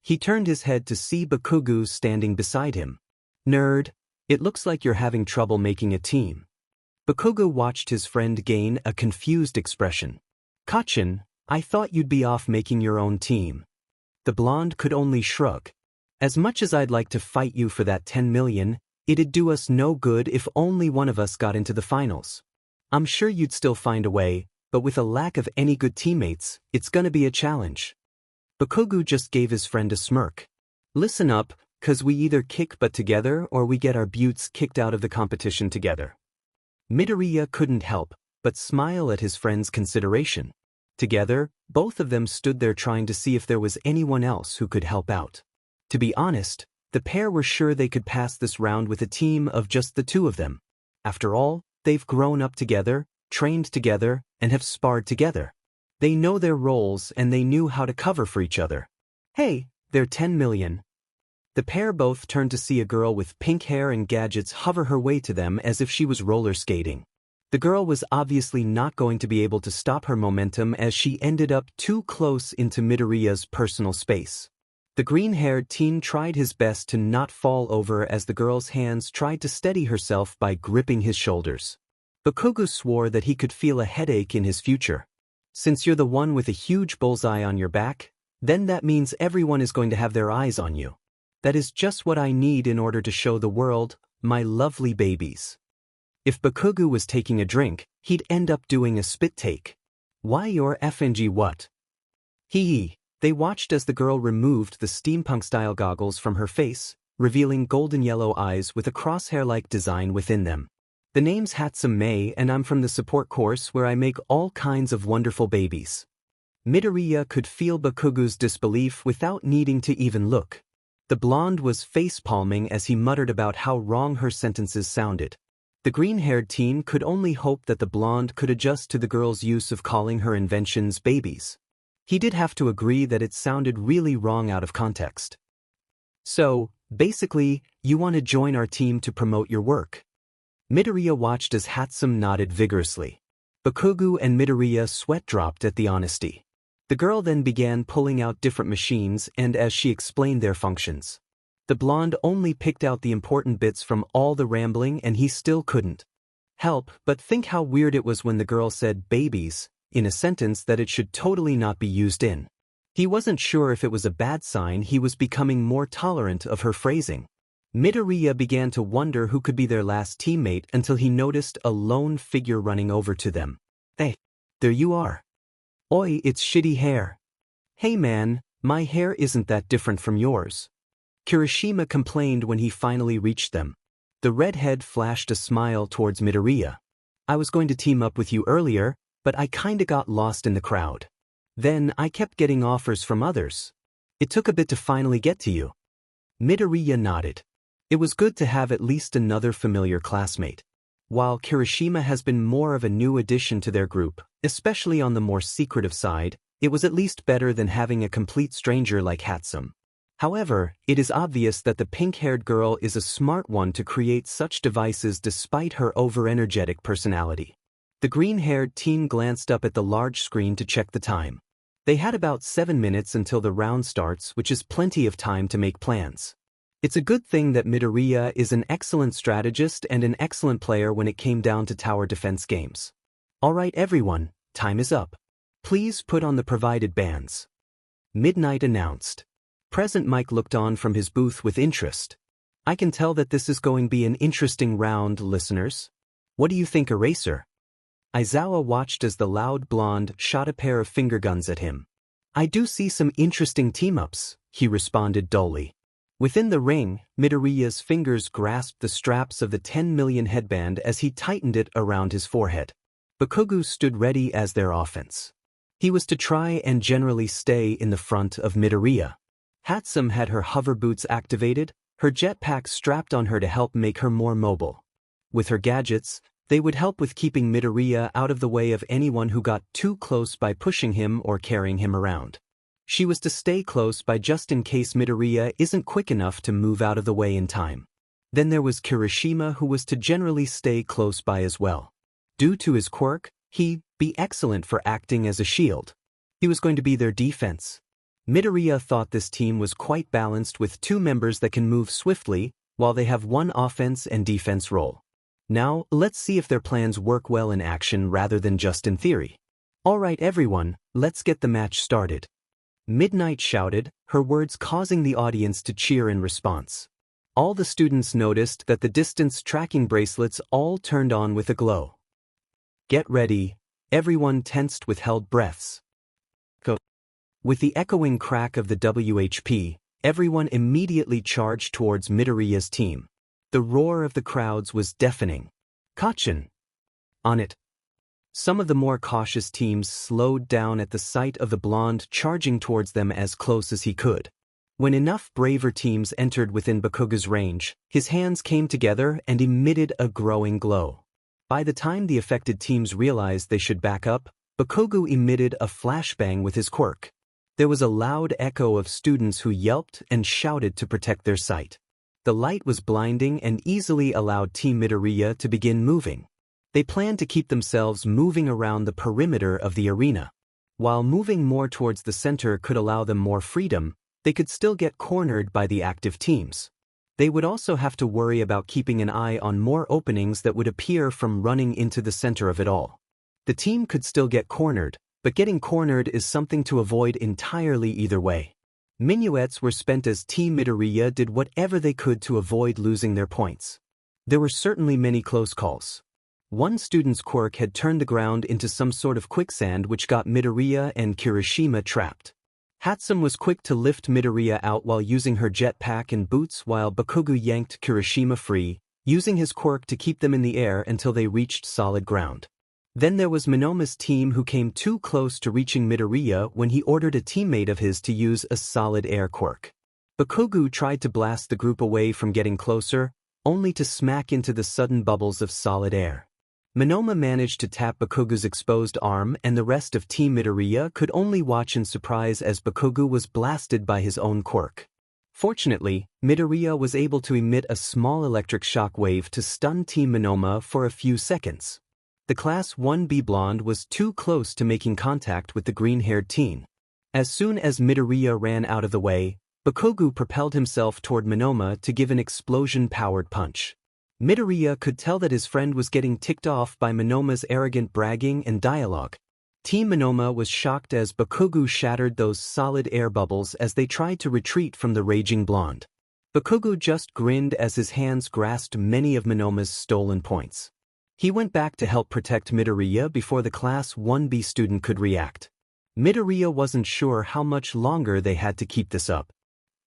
He turned his head to see Bakugou standing beside him. "Nerd, it looks like you're having trouble making a team." Bakugou watched his friend gain a confused expression. "Kachin, I thought you'd be off making your own team." The blonde could only shrug. "As much as I'd like to fight you for that 10 million, it'd do us no good if only one of us got into the finals. I'm sure you'd still find a way, but with a lack of any good teammates, it's gonna be a challenge." Bakugou just gave his friend a smirk. "Listen up, 'cause we either kick butt together or we get our buttes kicked out of the competition together." Midoriya couldn't help but smile at his friend's consideration. Together, both of them stood there trying to see if there was anyone else who could help out. To be honest, the pair were sure they could pass this round with a team of just the two of them. After all, they've grown up together, trained together, and have sparred together. They know their roles and they knew how to cover for each other. "Hey, they're 10 million. The pair both turned to see a girl with pink hair and gadgets hover her way to them as if she was roller skating. The girl was obviously not going to be able to stop her momentum as she ended up too close into Midoriya's personal space. The green-haired teen tried his best to not fall over as the girl's hands tried to steady herself by gripping his shoulders. Bakugou swore that he could feel a headache in his future. "Since you're the one with a huge bullseye on your back, then that means everyone is going to have their eyes on you. That is just what I need in order to show the world, my lovely babies." If Bakugou was taking a drink, he'd end up doing a spit take. "Why your FNG what?" Hee. They watched as the girl removed the steampunk-style goggles from her face, revealing golden yellow eyes with a crosshair-like design within them. "The name's Hatsum Mei and I'm from the support course where I make all kinds of wonderful babies." Midoriya could feel Bakugou's disbelief without needing to even look. The blonde was face-palming as he muttered about how wrong her sentences sounded. The green-haired teen could only hope that the blonde could adjust to the girl's use of calling her inventions babies. He did have to agree that it sounded really wrong out of context. "So, basically, you want to join our team to promote your work?" Midoriya watched as Hatsum nodded vigorously. Bakugou and Midoriya sweat dropped at the honesty. The girl then began pulling out different machines and as she explained their functions. The blonde only picked out the important bits from all the rambling and he still couldn't help but think how weird it was when the girl said babies in a sentence that it should totally not be used in. He wasn't sure if it was a bad sign he was becoming more tolerant of her phrasing. Midoriya began to wonder who could be their last teammate until he noticed a lone figure running over to them. "Hey, there you are." "Oi, it's shitty hair." "Hey man, my hair isn't that different from yours." Kirishima complained when he finally reached them. The redhead flashed a smile towards Midoriya. "I was going to team up with you earlier, but I kinda got lost in the crowd. Then I kept getting offers from others. It took a bit to finally get to you." Midoriya nodded. It was good to have at least another familiar classmate. While Kirishima has been more of a new addition to their group, especially on the more secretive side, it was at least better than having a complete stranger like Hatsum. However, it is obvious that the pink-haired girl is a smart one to create such devices despite her over-energetic personality. The green-haired teen glanced up at the large screen to check the time. They had about 7 minutes until the round starts, which is plenty of time to make plans. It's a good thing that Midoriya is an excellent strategist and an excellent player when it came down to tower defense games. Alright everyone, time is up. Please put on the provided bands. Midnight announced. Present Mike looked on from his booth with interest. I can tell that this is going to be an interesting round, listeners. What do you think, Eraser? Aizawa watched as the loud blonde shot a pair of finger guns at him. I do see some interesting team-ups, he responded dully. Within the ring, Midoriya's fingers grasped the straps of the 10 million headband as he tightened it around his forehead. Bakugou stood ready as their offense. He was to try and generally stay in the front of Midoriya. Hatsum had her hover boots activated, her jetpack strapped on her to help make her more mobile. With her gadgets, they would help with keeping Midoriya out of the way of anyone who got too close by pushing him or carrying him around. She was to stay close by just in case Midoriya isn't quick enough to move out of the way in time. Then there was Kirishima, who was to generally stay close by as well. Due to his quirk, he'd be excellent for acting as a shield. He was going to be their defense. Midoriya thought this team was quite balanced with 2 members that can move swiftly, while they have one offense and defense role. Now, let's see if their plans work well in action rather than just in theory. Alright everyone, let's get the match started. Midnight shouted, her words causing the audience to cheer in response. All the students noticed that the distance tracking bracelets all turned on with a glow. Get ready, everyone tensed with held breaths. Go. With the echoing crack of the WHP, everyone immediately charged towards Midoriya's team. The roar of the crowds was deafening. Kachin! On it! Some of the more cautious teams slowed down at the sight of the blonde charging towards them as close as he could. When enough braver teams entered within Bakugou's range, his hands came together and emitted a growing glow. By the time the affected teams realized they should back up, Bakugou emitted a flashbang with his quirk. There was a loud echo of students who yelped and shouted to protect their sight. The light was blinding and easily allowed Team Midoriya to begin moving. They planned to keep themselves moving around the perimeter of the arena. While moving more towards the center could allow them more freedom, they could still get cornered by the active teams. They would also have to worry about keeping an eye on more openings that would appear from running into the center of it all. The team could still get cornered, but getting cornered is something to avoid entirely either way. Minuets were spent as Team Midoriya did whatever they could to avoid losing their points. There were certainly many close calls. One student's quirk had turned the ground into some sort of quicksand which got Midoriya and Kirishima trapped. Hatsum was quick to lift Midoriya out while using her jetpack and boots, while Bakugou yanked Kirishima free, using his quirk to keep them in the air until they reached solid ground. Then there was Monoma's team, who came too close to reaching Midoriya when he ordered a teammate of his to use a solid air quirk. Bakugou tried to blast the group away from getting closer, only to smack into the sudden bubbles of solid air. Monoma managed to tap Bakugou's exposed arm, and the rest of Team Midoriya could only watch in surprise as Bakugou was blasted by his own quirk. Fortunately, Midoriya was able to emit a small electric shock wave to stun Team Monoma for a few seconds. The Class 1B blonde was too close to making contact with the green-haired teen. As soon as Midoriya ran out of the way, Bakugou propelled himself toward Monoma to give an explosion-powered punch. Midoriya could tell that his friend was getting ticked off by Monoma's arrogant bragging and dialogue. Team Monoma was shocked as Bakugou shattered those solid air bubbles as they tried to retreat from the raging blonde. Bakugou just grinned as his hands grasped many of Monoma's stolen points. He went back to help protect Midoriya before the Class 1B student could react. Midoriya wasn't sure how much longer they had to keep this up.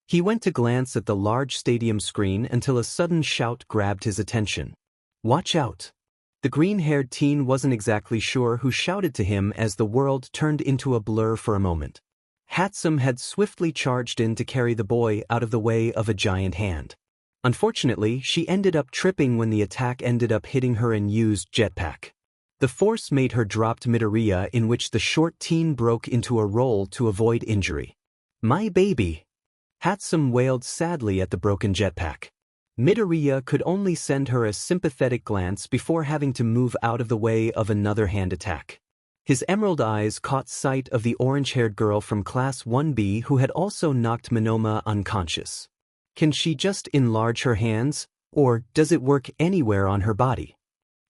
He went to glance at the large stadium screen until a sudden shout grabbed his attention. "Watch out!" The green-haired teen wasn't exactly sure who shouted to him as the world turned into a blur for a moment. Hatsum had swiftly charged in to carry the boy out of the way of a giant hand. Unfortunately, she ended up tripping when the attack ended up hitting her and used jetpack. The force made her drop Midoriya, in which the short teen broke into a roll to avoid injury. "My baby!" Hatsum wailed sadly at the broken jetpack. Midoriya could only send her a sympathetic glance before having to move out of the way of another hand attack. His emerald eyes caught sight of the orange-haired girl from Class 1B who had also knocked Monoma unconscious. Can she just enlarge her hands, or does it work anywhere on her body?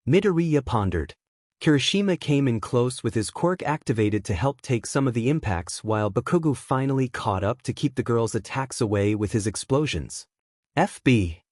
Midoriya pondered. Kirishima came in close with his quirk activated to help take some of the impacts while Bakugou finally caught up to keep the girl's attacks away with his explosions. FB.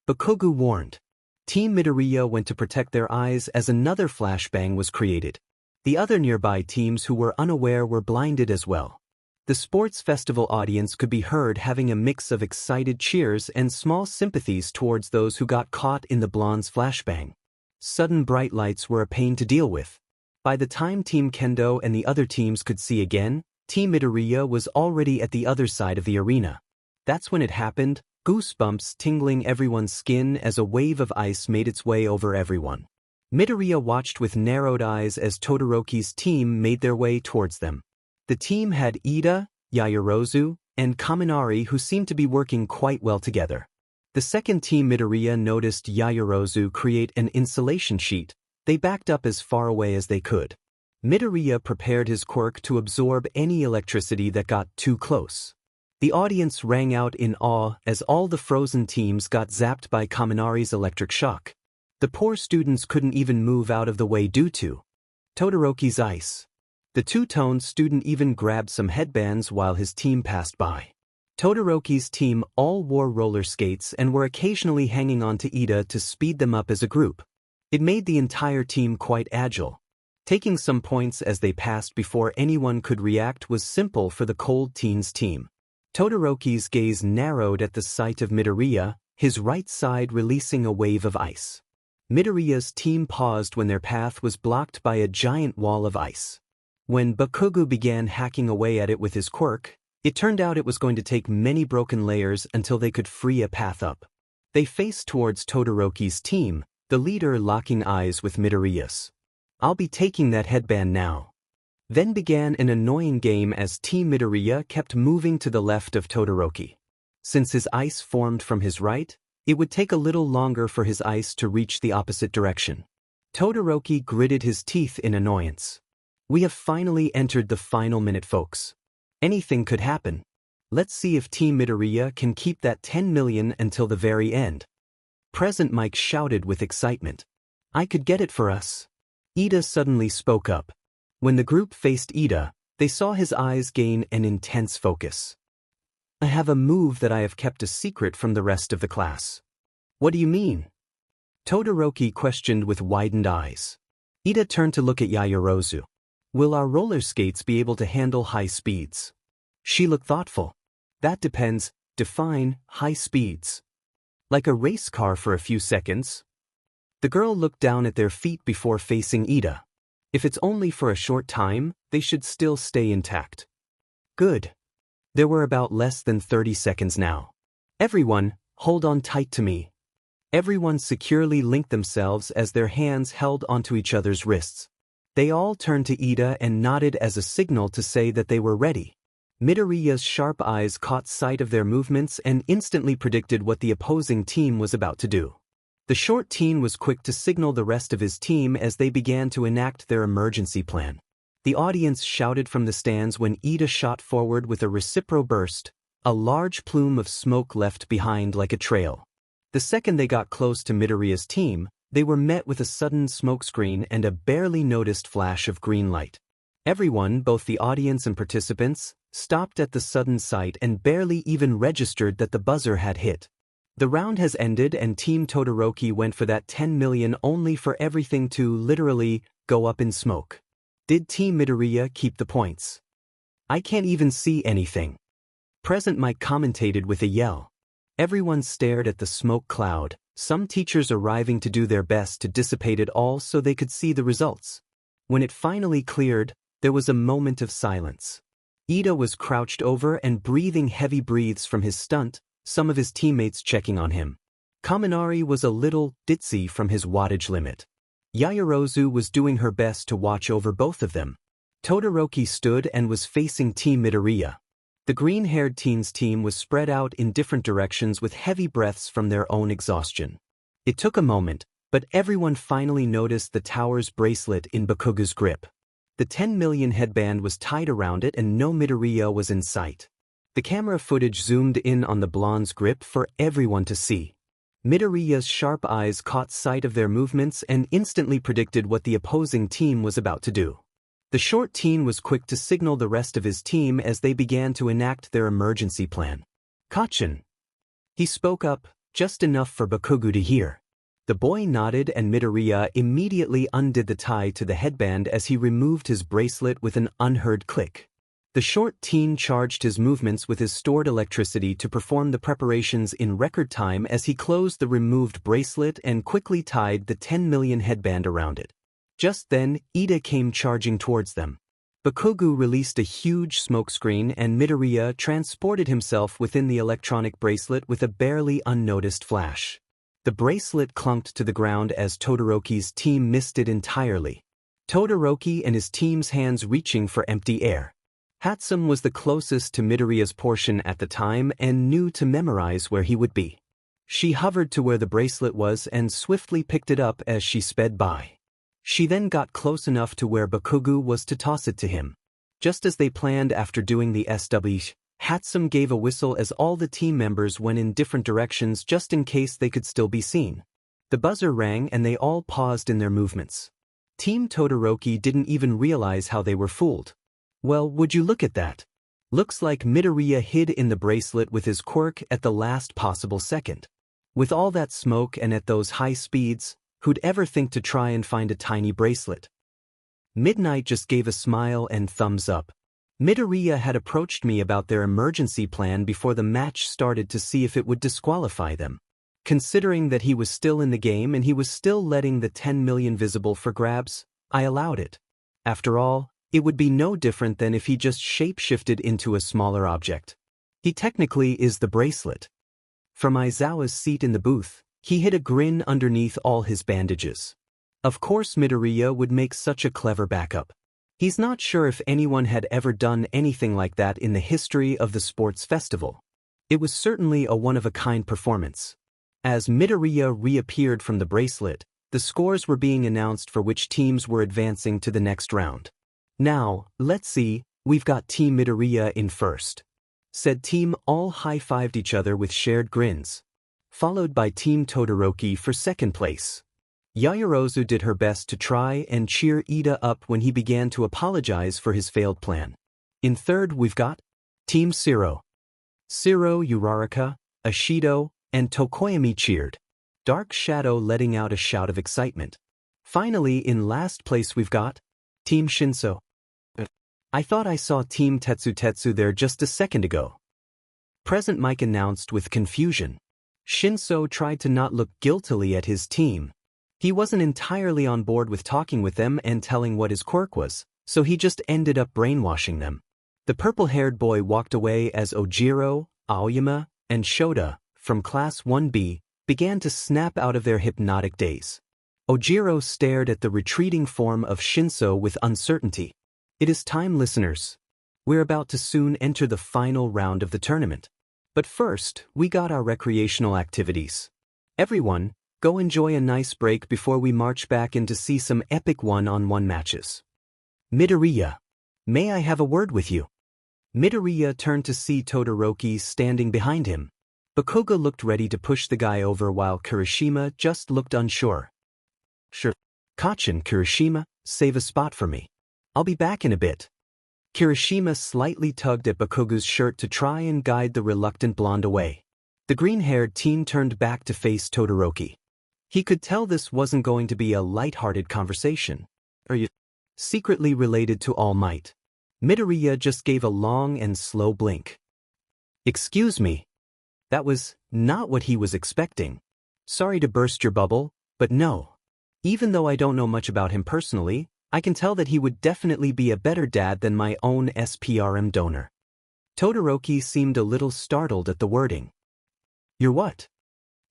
Bakugou warned. Team Midoriya went to protect their eyes as another flashbang was created. The other nearby teams who were unaware were blinded as well. The sports festival audience could be heard having a mix of excited cheers and small sympathies towards those who got caught in the blonde's flashbang. Sudden bright lights were a pain to deal with. By the time Team Kendo and the other teams could see again, Team Midoriya was already at the other side of the arena. That's when it happened, goosebumps tingling everyone's skin as a wave of ice made its way over everyone. Midoriya watched with narrowed eyes as Todoroki's team made their way towards them. The team had Ida, Yaoyorozu, and Kaminari who seemed to be working quite well together. The second team Midoriya noticed Yaoyorozu create an insulation sheet. They backed up as far away as they could. Midoriya prepared his quirk to absorb any electricity that got too close. The audience rang out in awe as all the frozen teams got zapped by Kaminari's electric shock. The poor students couldn't even move out of the way due to Todoroki's ice. The two-tone student even grabbed some headbands while his team passed by. Todoroki's team all wore roller skates and were occasionally hanging on to Ida to speed them up as a group. It made the entire team quite agile. Taking some points as they passed before anyone could react was simple for the Cold Teens team. Todoroki's gaze narrowed at the sight of Midoriya, his right side releasing a wave of ice. Midoriya's team paused when their path was blocked by a giant wall of ice. When Bakugou began hacking away at it with his quirk, it turned out it was going to take many broken layers until they could free a path up. They faced towards Todoroki's team, the leader locking eyes with Midoriya's. "I'll be taking that headband now." Then began an annoying game as Team Midoriya kept moving to the left of Todoroki. Since his ice formed from his right, it would take a little longer for his ice to reach the opposite direction. Todoroki gritted his teeth in annoyance. "We have finally entered the final minute, folks. Anything could happen. Let's see if Team Midoriya can keep that 10 million until the very end." Present Mike shouted with excitement. "I could get it for us." Ida suddenly spoke up. When the group faced Ida, they saw his eyes gain an intense focus. "I have a move that I have kept a secret from the rest of the class." "What do you mean?" Todoroki questioned with widened eyes. Ida turned to look at Yaoyorozu. "Will our roller skates be able to handle high speeds?" She looked thoughtful. "That depends. Define high speeds." "Like a race car for a few seconds?" The girl looked down at their feet before facing Ida. "If it's only for a short time, they should still stay intact." "Good." There were about less than 30 seconds now. "Everyone, hold on tight to me." Everyone securely linked themselves as their hands held onto each other's wrists. They all turned to Ida and nodded as a signal to say that they were ready. Midoriya's sharp eyes caught sight of their movements and instantly predicted what the opposing team was about to do. The short teen was quick to signal the rest of his team as they began to enact their emergency plan. The audience shouted from the stands when Ida shot forward with a recipro burst, a large plume of smoke left behind like a trail. The second they got close to Midoriya's team, they were met with a sudden smokescreen and a barely noticed flash of green light. Everyone, both the audience and participants, stopped at the sudden sight and barely even registered that the buzzer had hit. The round has ended and Team Todoroki went for that 10 million only for everything to, literally, go up in smoke. Did Team Midoriya keep the points? "I can't even see anything." Present Mike commentated with a yell. Everyone stared at the smoke cloud, some teachers arriving to do their best to dissipate it all so they could see the results. When it finally cleared, there was a moment of silence. Ida was crouched over and breathing heavy breaths from his stunt, some of his teammates checking on him. Kaminari was a little ditzy from his wattage limit. Yaoyorozu was doing her best to watch over both of them. Todoroki stood and was facing Team Midoriya. The green-haired teen's team was spread out in different directions with heavy breaths from their own exhaustion. It took a moment, but everyone finally noticed the tower's bracelet in Bakugou's grip. The 10 million headband was tied around it and no Midoriya was in sight. The camera footage zoomed in on the blonde's grip for everyone to see. Midoriya's sharp eyes caught sight of their movements and instantly predicted what the opposing team was about to do. The short teen was quick to signal the rest of his team as they began to enact their emergency plan. "Kachin." He spoke up, just enough for Bakugou to hear. The boy nodded and Midoriya immediately undid the tie to the headband as he removed his bracelet with an unheard click. The short teen charged his movements with his stored electricity to perform the preparations in record time as he closed the removed bracelet and quickly tied the 10 million headband around it. Just then, Ida came charging towards them. Bakugou released a huge smokescreen and Midoriya transported himself within the electronic bracelet with a barely unnoticed flash. The bracelet clunked to the ground as Todoroki's team missed it entirely. Todoroki and his team's hands reaching for empty air. Hatsum was the closest to Midoriya's portion at the time and knew to memorize where he would be. She hovered to where the bracelet was and swiftly picked it up as she sped by. She then got close enough to where Bakugou was to toss it to him. Just as they planned after doing the SW, Hatsum gave a whistle as all the team members went in different directions just in case they could still be seen. The buzzer rang and they all paused in their movements. Team Todoroki didn't even realize how they were fooled. Well, would you look at that? Looks like Midoriya hid in the bracelet with his quirk at the last possible second. With all that smoke and at those high speeds, who'd ever think to try and find a tiny bracelet? Midnight just gave a smile and thumbs up. Midoriya had approached me about their emergency plan before the match started to see if it would disqualify them. Considering that he was still in the game and he was still letting the 10 million visible for grabs, I allowed it. After all, it would be no different than if he just shape-shifted into a smaller object. He technically is the bracelet. From Aizawa's seat in the booth, he hid a grin underneath all his bandages. Of course Midoriya would make such a clever backup. He's not sure if anyone had ever done anything like that in the history of the sports festival. It was certainly a one-of-a-kind performance. As Midoriya reappeared from the bracelet, the scores were being announced for which teams were advancing to the next round. "Now, let's see, we've got Team Midoriya in first," said Team all high-fived each other with shared grins. Followed by Team Todoroki for second place. Yaoyorozu did her best to try and cheer Ida up when he began to apologize for his failed plan. In third we've got Team Shiro. Shiro, Uraraka, Ashido, and Tokoyami cheered. Dark Shadow letting out a shout of excitement. Finally, in last place we've got Team Shinso. I thought I saw Team Tetsu there just a second ago. Present Mike announced with confusion. Shinso tried to not look guiltily at his team. He wasn't entirely on board with talking with them and telling what his quirk was, so he just ended up brainwashing them. The purple-haired boy walked away as Ojiro, Aoyama, and Shota, from Class 1B, began to snap out of their hypnotic daze. Ojiro stared at the retreating form of Shinso with uncertainty. It is time, listeners. We're about to soon enter the final round of the tournament. But first, we got our recreational activities. Everyone, go enjoy a nice break before we march back in to see some epic one-on-one matches. Midoriya, may I have a word with you? Midoriya turned to see Todoroki standing behind him. Bakugou looked ready to push the guy over while Kirishima just looked unsure. Sure. Kachin, Kirishima, save a spot for me. I'll be back in a bit. Kirishima slightly tugged at Bakugou's shirt to try and guide the reluctant blonde away. The green-haired teen turned back to face Todoroki. He could tell this wasn't going to be a light-hearted conversation. Are you secretly related to All Might? Midoriya just gave a long and slow blink. Excuse me. That was not what he was expecting. Sorry to burst your bubble, but no. Even though I don't know much about him personally, I can tell that he would definitely be a better dad than my own SPRM donor. Todoroki seemed a little startled at the wording. You're what?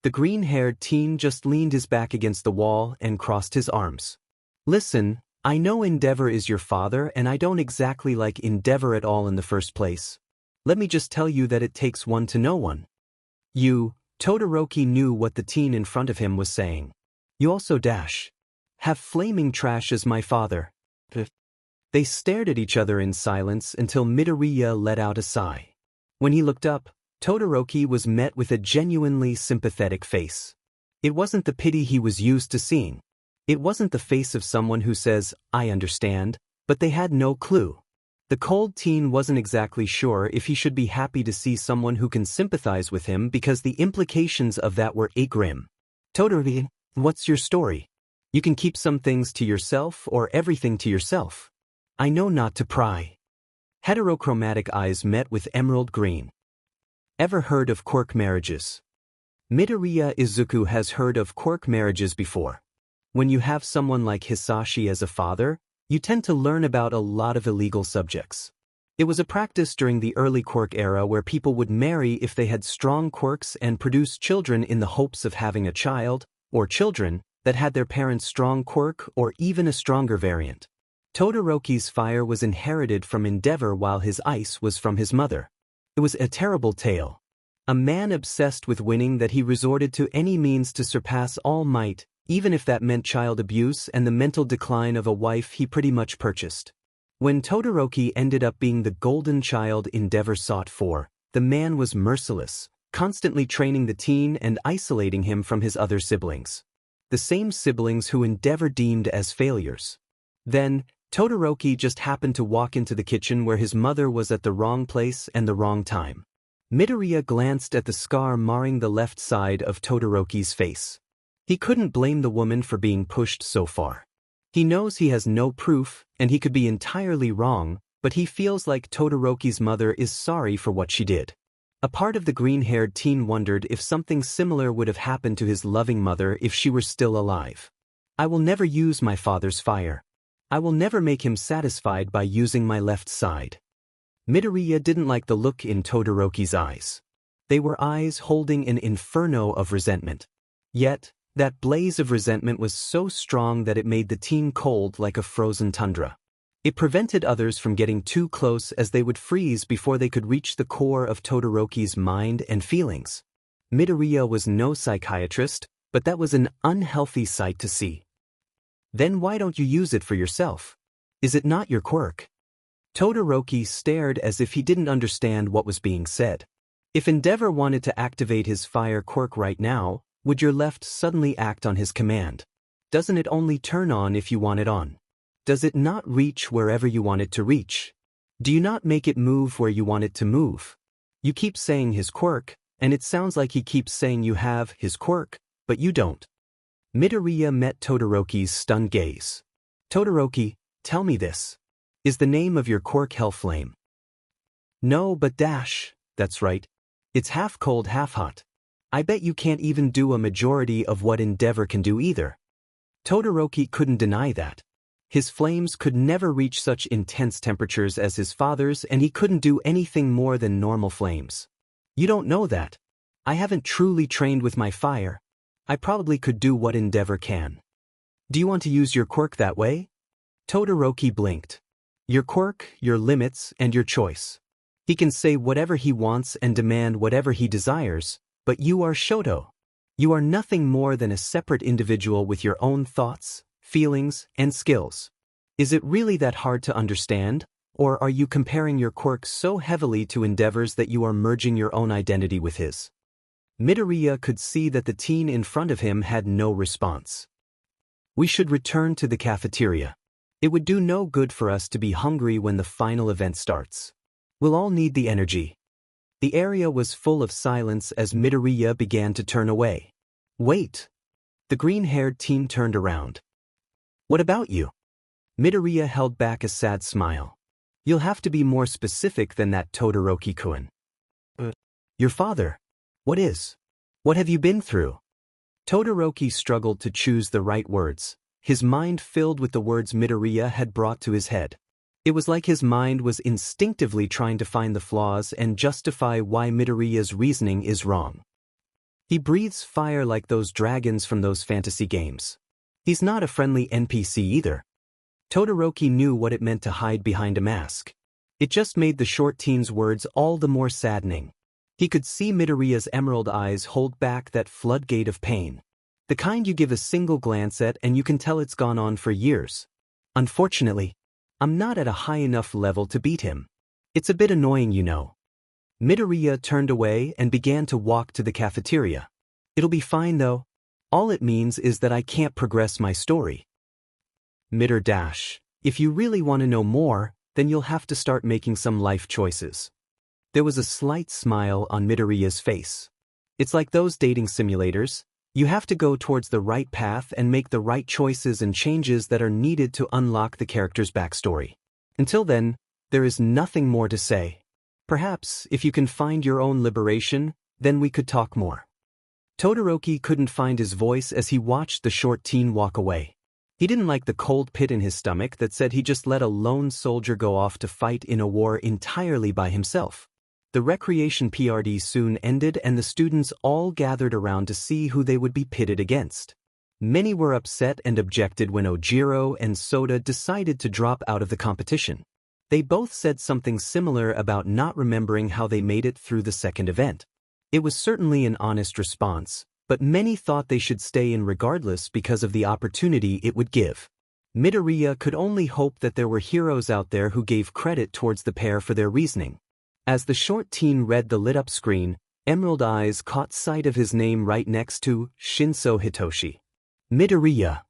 The green-haired teen just leaned his back against the wall and crossed his arms. Listen, I know Endeavor is your father and I don't exactly like Endeavor at all in the first place. Let me just tell you that it takes one to know one. Todoroki knew what the teen in front of him was saying. You also have flaming trash as my father. They stared at each other in silence until Midoriya let out a sigh. When he looked up, Todoroki was met with a genuinely sympathetic face. It wasn't the pity he was used to seeing. It wasn't the face of someone who says, I understand, but they had no clue. The cold teen wasn't exactly sure if he should be happy to see someone who can sympathize with him because the implications of that were grim. Todoroki, what's your story? You can keep some things to yourself or everything to yourself. I know not to pry. Heterochromatic eyes met with emerald green. Ever heard of Quirk marriages? Midoriya Izuku has heard of Quirk marriages before. When you have someone like Hisashi as a father, you tend to learn about a lot of illegal subjects. It was a practice during the early Quirk era where people would marry if they had strong quirks and produce children in the hopes of having a child, or children, that had their parents' strong quirk or even a stronger variant. Todoroki's fire was inherited from Endeavor while his ice was from his mother. It was a terrible tale. A man obsessed with winning that he resorted to any means to surpass all might, even if that meant child abuse and the mental decline of a wife he pretty much purchased. When Todoroki ended up being the golden child Endeavor sought for, the man was merciless, constantly training the teen and isolating him from his other siblings. The same siblings who Endeavor deemed as failures. Then, Todoroki just happened to walk into the kitchen where his mother was at the wrong place and the wrong time. Midoriya glanced at the scar marring the left side of Todoroki's face. He couldn't blame the woman for being pushed so far. He knows he has no proof, and he could be entirely wrong, but he feels like Todoroki's mother is sorry for what she did. A part of the green-haired teen wondered if something similar would have happened to his loving mother if she were still alive. I will never use my father's fire. I will never make him satisfied by using my left side. Midoriya didn't like the look in Todoroki's eyes. They were eyes holding an inferno of resentment. Yet, that blaze of resentment was so strong that it made the teen cold like a frozen tundra. It prevented others from getting too close as they would freeze before they could reach the core of Todoroki's mind and feelings. Midoriya was no psychiatrist, but that was an unhealthy sight to see. Then why don't you use it for yourself? Is it not your quirk? Todoroki stared as if he didn't understand what was being said. If Endeavor wanted to activate his fire quirk right now, would your left suddenly act on his command? Doesn't it only turn on if you want it on? Does it not reach wherever you want it to reach? Do you not make it move where you want it to move? You keep saying his quirk, and it sounds like he keeps saying you have his quirk, but you don't. Midoriya met Todoroki's stunned gaze. Todoroki, tell me this. Is the name of your quirk Hellflame? No, but that's right. It's half cold, half hot. I bet you can't even do a majority of what Endeavor can do either. Todoroki couldn't deny that. His flames could never reach such intense temperatures as his father's, and he couldn't do anything more than normal flames. You don't know that. I haven't truly trained with my fire. I probably could do what Endeavor can. Do you want to use your quirk that way? Todoroki blinked. Your quirk, your limits, and your choice. He can say whatever he wants and demand whatever he desires, but you are Shoto. You are nothing more than a separate individual with your own thoughts, feelings, and skills. Is it really that hard to understand, or are you comparing your quirk so heavily to Endeavor's that you are merging your own identity with his? Midoriya could see that the teen in front of him had no response. We should return to the cafeteria. It would do no good for us to be hungry when the final event starts. We'll all need the energy. The area was full of silence as Midoriya began to turn away. Wait! The green-haired teen turned around. What about you? Midoriya held back a sad smile. You'll have to be more specific than that, Todoroki-kun. Your father. What have you been through? Todoroki struggled to choose the right words, his mind filled with the words Midoriya had brought to his head. It was like his mind was instinctively trying to find the flaws and justify why Midoriya's reasoning is wrong. He breathes fire like those dragons from those fantasy games. He's not a friendly NPC either. Todoroki knew what it meant to hide behind a mask. It just made the short teen's words all the more saddening. He could see Midoriya's emerald eyes hold back that floodgate of pain. The kind you give a single glance at and you can tell it's gone on for years. Unfortunately, I'm not at a high enough level to beat him. It's a bit annoying, you know. Midoriya turned away and began to walk to the cafeteria. It'll be fine though. All it means is that I can't progress my story. Midor-dash. If you really want to know more, then you'll have to start making some life choices. There was a slight smile on Midoriya's face. It's like those dating simulators. You have to go towards the right path and make the right choices and changes that are needed to unlock the character's backstory. Until then, there is nothing more to say. Perhaps, if you can find your own liberation, then we could talk more. Todoroki couldn't find his voice as he watched the short teen walk away. He didn't like the cold pit in his stomach that said he just let a lone soldier go off to fight in a war entirely by himself. The recreation PRD soon ended and the students all gathered around to see who they would be pitted against. Many were upset and objected when Ojiro and Soda decided to drop out of the competition. They both said something similar about not remembering how they made it through the second event. It was certainly an honest response, but many thought they should stay in regardless because of the opportunity it would give. Midoriya could only hope that there were heroes out there who gave credit towards the pair for their reasoning. As the short teen read the lit-up screen, emerald eyes caught sight of his name right next to Shinso Hitoshi. Midoriya.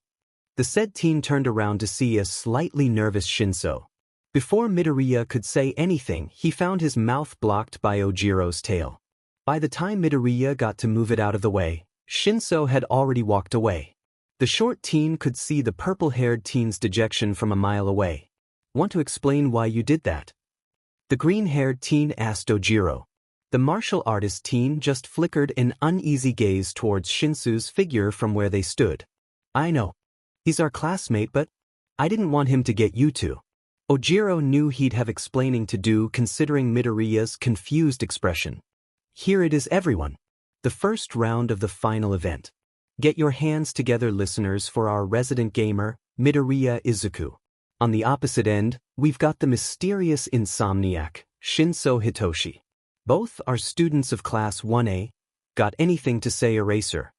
The said teen turned around to see a slightly nervous Shinso. Before Midoriya could say anything, he found his mouth blocked by Ojiro's tail. By the time Midoriya got to move it out of the way, Shinso had already walked away. The short teen could see the purple-haired teen's dejection from a mile away. Want to explain why you did that? The green-haired teen asked Ojiro. The martial artist teen just flickered an uneasy gaze towards Shinso's figure from where they stood. I know. He's our classmate, but I didn't want him to get you two. Ojiro knew he'd have explaining to do considering Midoriya's confused expression. Here it is, everyone. The first round of the final event. Get your hands together, listeners, for our resident gamer, Midoriya Izuku. On the opposite end, we've got the mysterious insomniac, Shinso Hitoshi. Both are students of Class 1A. Got anything to say, Eraser?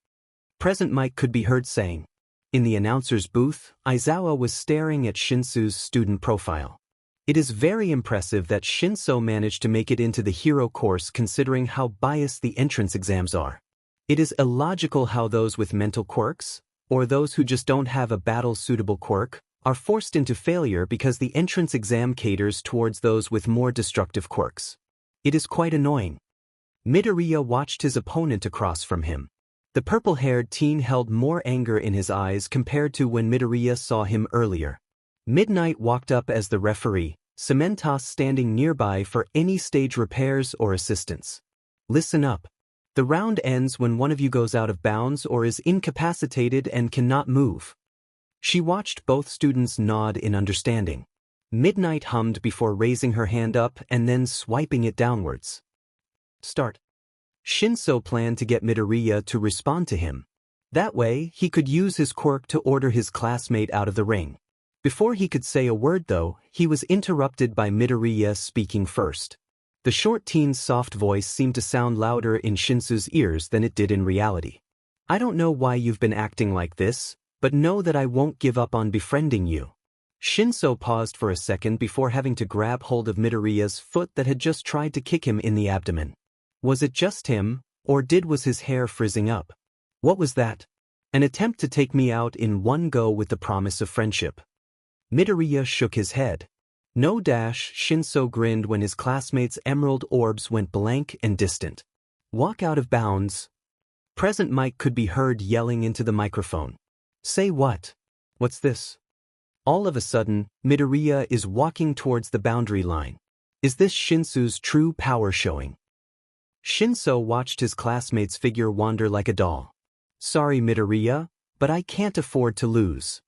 Present mic could be heard saying. In the announcer's booth, Aizawa was staring at Shinso's student profile. It is very impressive that Shinso managed to make it into the hero course considering how biased the entrance exams are. It is illogical how those with mental quirks, or those who just don't have a battle-suitable quirk, are forced into failure because the entrance exam caters towards those with more destructive quirks. It is quite annoying. Midoriya watched his opponent across from him. The purple-haired teen held more anger in his eyes compared to when Midoriya saw him earlier. Midnight walked up as the referee, Cementos standing nearby for any stage repairs or assistance. Listen up. The round ends when one of you goes out of bounds or is incapacitated and cannot move. She watched both students nod in understanding. Midnight hummed before raising her hand up and then swiping it downwards. Start. Shinso planned to get Midoriya to respond to him. That way, he could use his quirk to order his classmate out of the ring. Before he could say a word though, he was interrupted by Midoriya speaking first. The short teen's soft voice seemed to sound louder in Shinso's ears than it did in reality. I don't know why you've been acting like this, but know that I won't give up on befriending you. Shinso paused for a second before having to grab hold of Midoriya's foot that had just tried to kick him in the abdomen. Was it just him, or was his hair frizzing up? What was that? An attempt to take me out in one go with the promise of friendship. Midoriya shook his head. No. Shinso grinned when his classmates' emerald orbs went blank and distant. Walk out of bounds. Present mic could be heard yelling into the microphone. Say what? What's this? All of a sudden, Midoriya is walking towards the boundary line. Is this Shinso's true power showing? Shinso watched his classmate's figure wander like a doll. Sorry, Midoriya, but I can't afford to lose.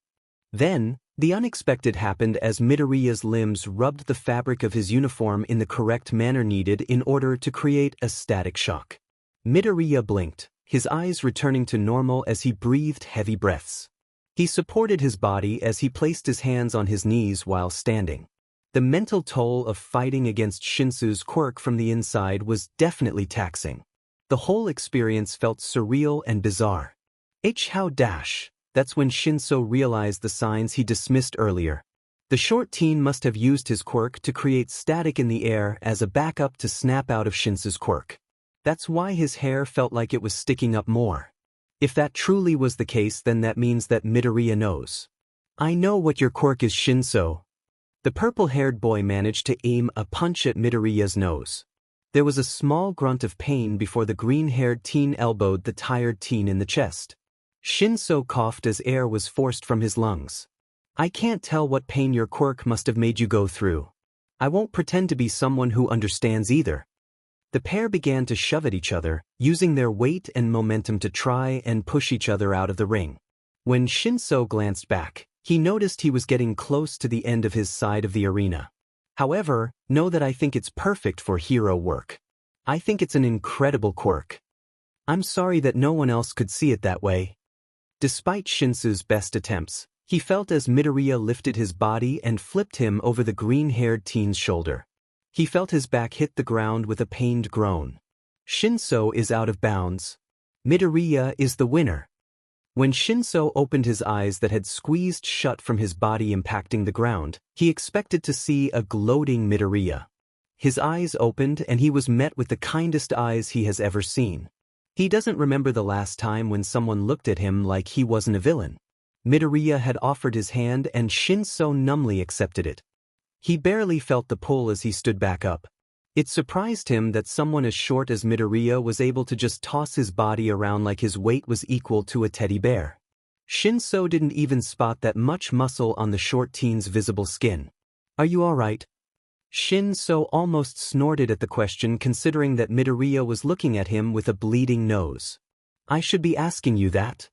Then, the unexpected happened as Midoriya's limbs rubbed the fabric of his uniform in the correct manner needed in order to create a static shock. Midoriya blinked, his eyes returning to normal as he breathed heavy breaths. He supported his body as he placed his hands on his knees while standing. The mental toll of fighting against Shinsu's quirk from the inside was definitely taxing. The whole experience felt surreal and bizarre. How dash. That's when Shinso realized the signs he dismissed earlier. The short teen must have used his quirk to create static in the air as a backup to snap out of Shinsu's quirk. That's why his hair felt like it was sticking up more. If that truly was the case, then that means that Midoriya knows. I know what your quirk is, Shinso. The purple-haired boy managed to aim a punch at Midoriya's nose. There was a small grunt of pain before the green-haired teen elbowed the tired teen in the chest. Shinso coughed as air was forced from his lungs. I can't tell what pain your quirk must have made you go through. I won't pretend to be someone who understands either. The pair began to shove at each other, using their weight and momentum to try and push each other out of the ring. When Shinso glanced back, he noticed he was getting close to the end of his side of the arena. However, know that I think it's perfect for hero work. I think it's an incredible quirk. I'm sorry that no one else could see it that way. Despite Shinsu's best attempts, he felt as Midoriya lifted his body and flipped him over the green-haired teen's shoulder. He felt his back hit the ground with a pained groan. Shinso is out of bounds. Midoriya is the winner. When Shinso opened his eyes that had squeezed shut from his body impacting the ground, he expected to see a gloating Midoriya. His eyes opened and he was met with the kindest eyes he has ever seen. He doesn't remember the last time when someone looked at him like he wasn't a villain. Midoriya had offered his hand and Shinso numbly accepted it. He barely felt the pull as he stood back up. It surprised him that someone as short as Midoriya was able to just toss his body around like his weight was equal to a teddy bear. Shinso didn't even spot that much muscle on the short teen's visible skin. Are you alright? Shinso almost snorted at the question considering that Midoriya was looking at him with a bleeding nose. I should be asking you that.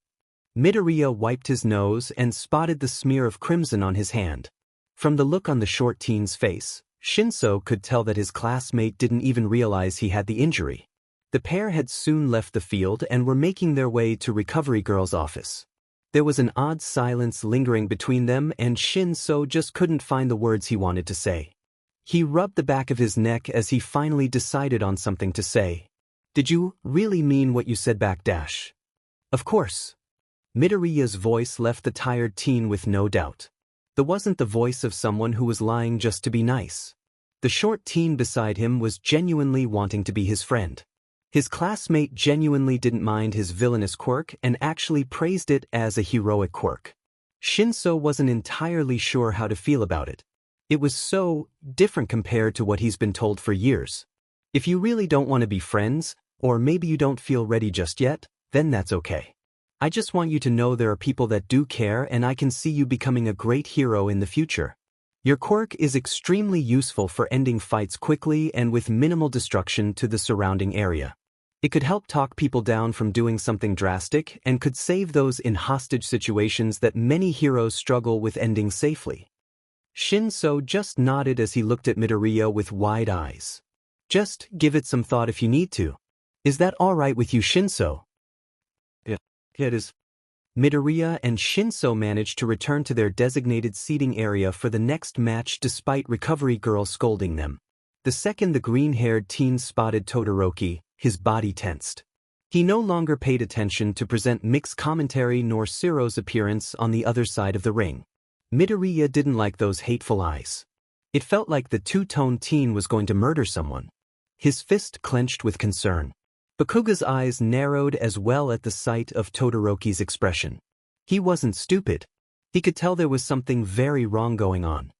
Midoriya wiped his nose and spotted the smear of crimson on his hand. From the look on the short teen's face, Shinso could tell that his classmate didn't even realize he had the injury. The pair had soon left the field and were making their way to Recovery Girl's office. There was an odd silence lingering between them and Shinso just couldn't find the words he wanted to say. He rubbed the back of his neck as he finally decided on something to say. Did you really mean what you said back dash? Of course. Midoriya's voice left the tired teen with no doubt. That wasn't the voice of someone who was lying just to be nice. The short teen beside him was genuinely wanting to be his friend. His classmate genuinely didn't mind his villainous quirk and actually praised it as a heroic quirk. Shinso wasn't entirely sure how to feel about it. It was so different compared to what he's been told for years. If you really don't want to be friends, or maybe you don't feel ready just yet, then that's okay. I just want you to know there are people that do care and I can see you becoming a great hero in the future. Your quirk is extremely useful for ending fights quickly and with minimal destruction to the surrounding area. It could help talk people down from doing something drastic and could save those in hostage situations that many heroes struggle with ending safely. Shinso just nodded as he looked at Midoriya with wide eyes. Just give it some thought if you need to. Is that alright with you, Shinso? Yeah, it is. Midoriya and Shinso managed to return to their designated seating area for the next match despite Recovery Girl scolding them. The second the green-haired teen spotted Todoroki, his body tensed. He no longer paid attention to present mixed commentary nor Siro's appearance on the other side of the ring. Midoriya didn't like those hateful eyes. It felt like the two-tone teen was going to murder someone. His fist clenched with concern. Bakugou's eyes narrowed as well at the sight of Todoroki's expression. He wasn't stupid. He could tell there was something very wrong going on.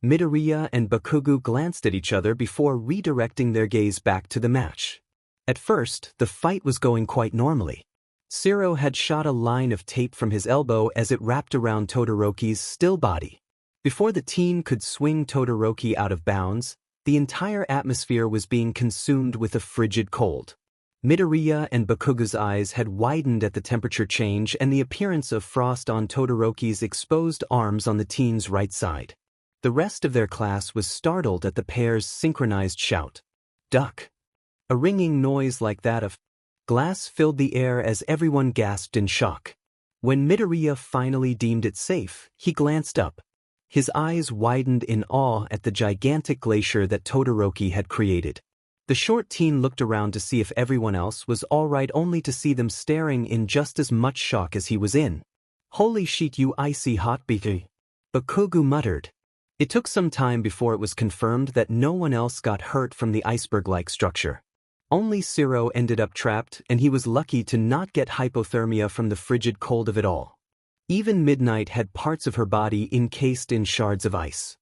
Midoriya and Bakugou glanced at each other before redirecting their gaze back to the match. At first, the fight was going quite normally. Siro had shot a line of tape from his elbow as it wrapped around Todoroki's still body. Before the teen could swing Todoroki out of bounds, the entire atmosphere was being consumed with a frigid cold. Midoriya and Bakugou's eyes had widened at the temperature change and the appearance of frost on Todoroki's exposed arms on the teen's right side. The rest of their class was startled at the pair's synchronized shout. Duck! A ringing noise like that of glass filled the air as everyone gasped in shock. When Midoriya finally deemed it safe, he glanced up. His eyes widened in awe at the gigantic glacier that Todoroki had created. The short teen looked around to see if everyone else was alright, only to see them staring in just as much shock as he was in. "Holy shit, you icy hot beaky," Bakugou muttered. It took some time before it was confirmed that no one else got hurt from the iceberg-like structure. Only Siro ended up trapped, and he was lucky to not get hypothermia from the frigid cold of it all. Even Midnight had parts of her body encased in shards of ice.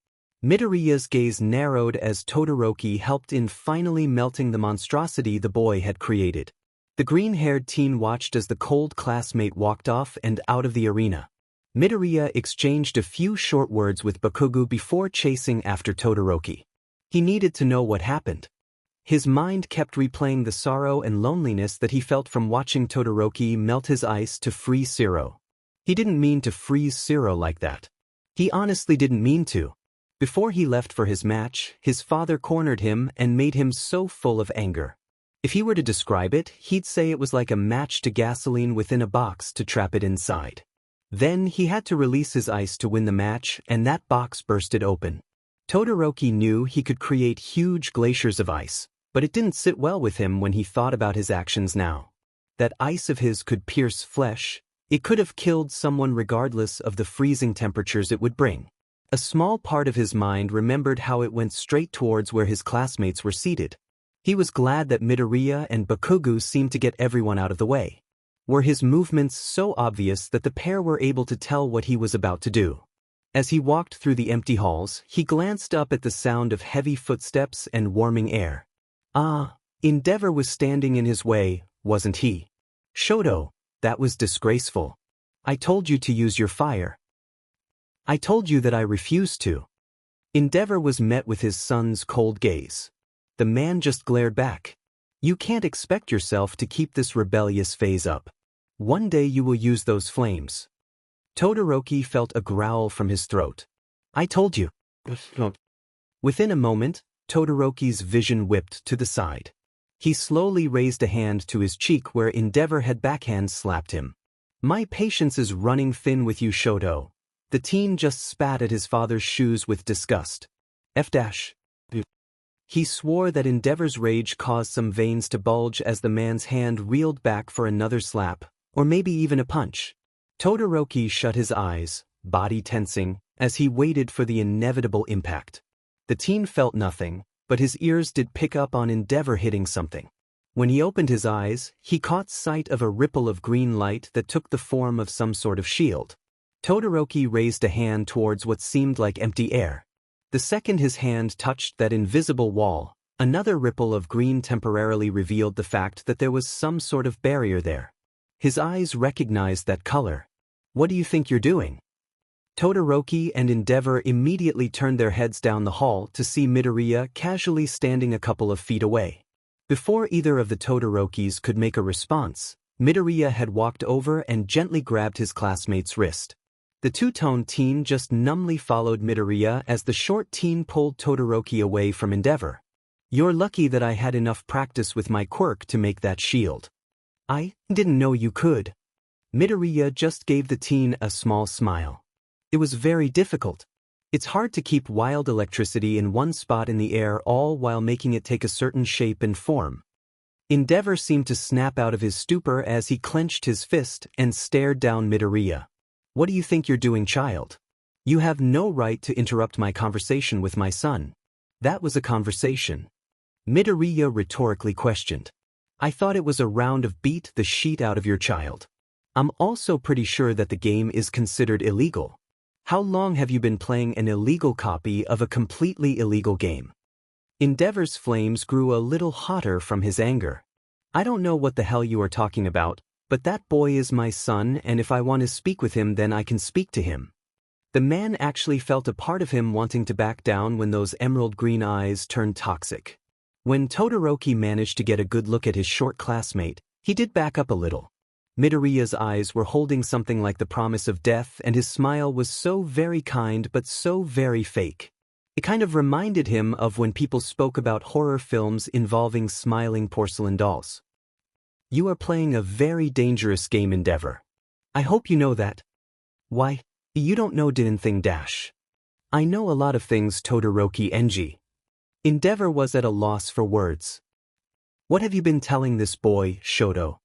Midoriya's gaze narrowed as Todoroki helped in finally melting the monstrosity the boy had created. The green-haired teen watched as the cold classmate walked off and out of the arena. Midoriya exchanged a few short words with Bakugou before chasing after Todoroki. He needed to know what happened. His mind kept replaying the sorrow and loneliness that he felt from watching Todoroki melt his ice to free Siro. He didn't mean to freeze Siro like that. He honestly didn't mean to. Before he left for his match, his father cornered him and made him so full of anger. If he were to describe it, he'd say it was like a match to gasoline within a box to trap it inside. Then he had to release his ice to win the match, and that box bursted open. Todoroki knew he could create huge glaciers of ice, but it didn't sit well with him when he thought about his actions now. That ice of his could pierce flesh. It could have killed someone regardless of the freezing temperatures it would bring. A small part of his mind remembered how it went straight towards where his classmates were seated. He was glad that Midoriya and Bakugou seemed to get everyone out of the way. Were his movements so obvious that the pair were able to tell what he was about to do? As he walked through the empty halls, he glanced up at the sound of heavy footsteps and warming air. Endeavor was standing in his way, wasn't he? Shoto, that was disgraceful. I told you to use your fire. I told you that I refused to. Endeavor was met with his son's cold gaze. The man just glared back. You can't expect yourself to keep this rebellious phase up. One day you will use those flames. Todoroki felt a growl from his throat. I told you. Within a moment, Todoroki's vision whipped to the side. He slowly raised a hand to his cheek where Endeavor had backhand slapped him. My patience is running thin with you, Shoto. The teen just spat at his father's shoes with disgust. He swore that Endeavor's rage caused some veins to bulge as the man's hand reeled back for another slap, or maybe even a punch. Todoroki shut his eyes, body tensing, as he waited for the inevitable impact. The teen felt nothing, but his ears did pick up on Endeavor hitting something. When he opened his eyes, he caught sight of a ripple of green light that took the form of some sort of shield. Todoroki raised a hand towards what seemed like empty air. The second his hand touched that invisible wall, another ripple of green temporarily revealed the fact that there was some sort of barrier there. His eyes recognized that color. What do you think you're doing? Todoroki and Endeavor immediately turned their heads down the hall to see Midoriya casually standing a couple of feet away. Before either of the Todorokis could make a response, Midoriya had walked over and gently grabbed his classmate's wrist. The two-tone teen just numbly followed Midoriya as the short teen pulled Todoroki away from Endeavor. You're lucky that I had enough practice with my quirk to make that shield. I didn't know you could. Midoriya just gave the teen a small smile. It was very difficult. It's hard to keep wild electricity in one spot in the air all while making it take a certain shape and form. Endeavor seemed to snap out of his stupor as he clenched his fist and stared down Midoriya. What do you think you're doing, child? You have no right to interrupt my conversation with my son. That was a conversation. Midoriya rhetorically questioned. I thought it was a round of beat the shit out of your child. I'm also pretty sure that the game is considered illegal. How long have you been playing an illegal copy of a completely illegal game? Endeavor's flames grew a little hotter from his anger. I don't know what the hell you are talking about, but that boy is my son, and if I want to speak with him then I can speak to him. The man actually felt a part of him wanting to back down when those emerald green eyes turned toxic. When Todoroki managed to get a good look at his short classmate, he did back up a little. Midoriya's eyes were holding something like the promise of death, and his smile was so very kind but so very fake. It kind of reminded him of when people spoke about horror films involving smiling porcelain dolls. You are playing a very dangerous game, Endeavor. I hope you know that. Why, you don't know anything. I know a lot of things, Todoroki Enji. Endeavor was at a loss for words. What have you been telling this boy, Shoto?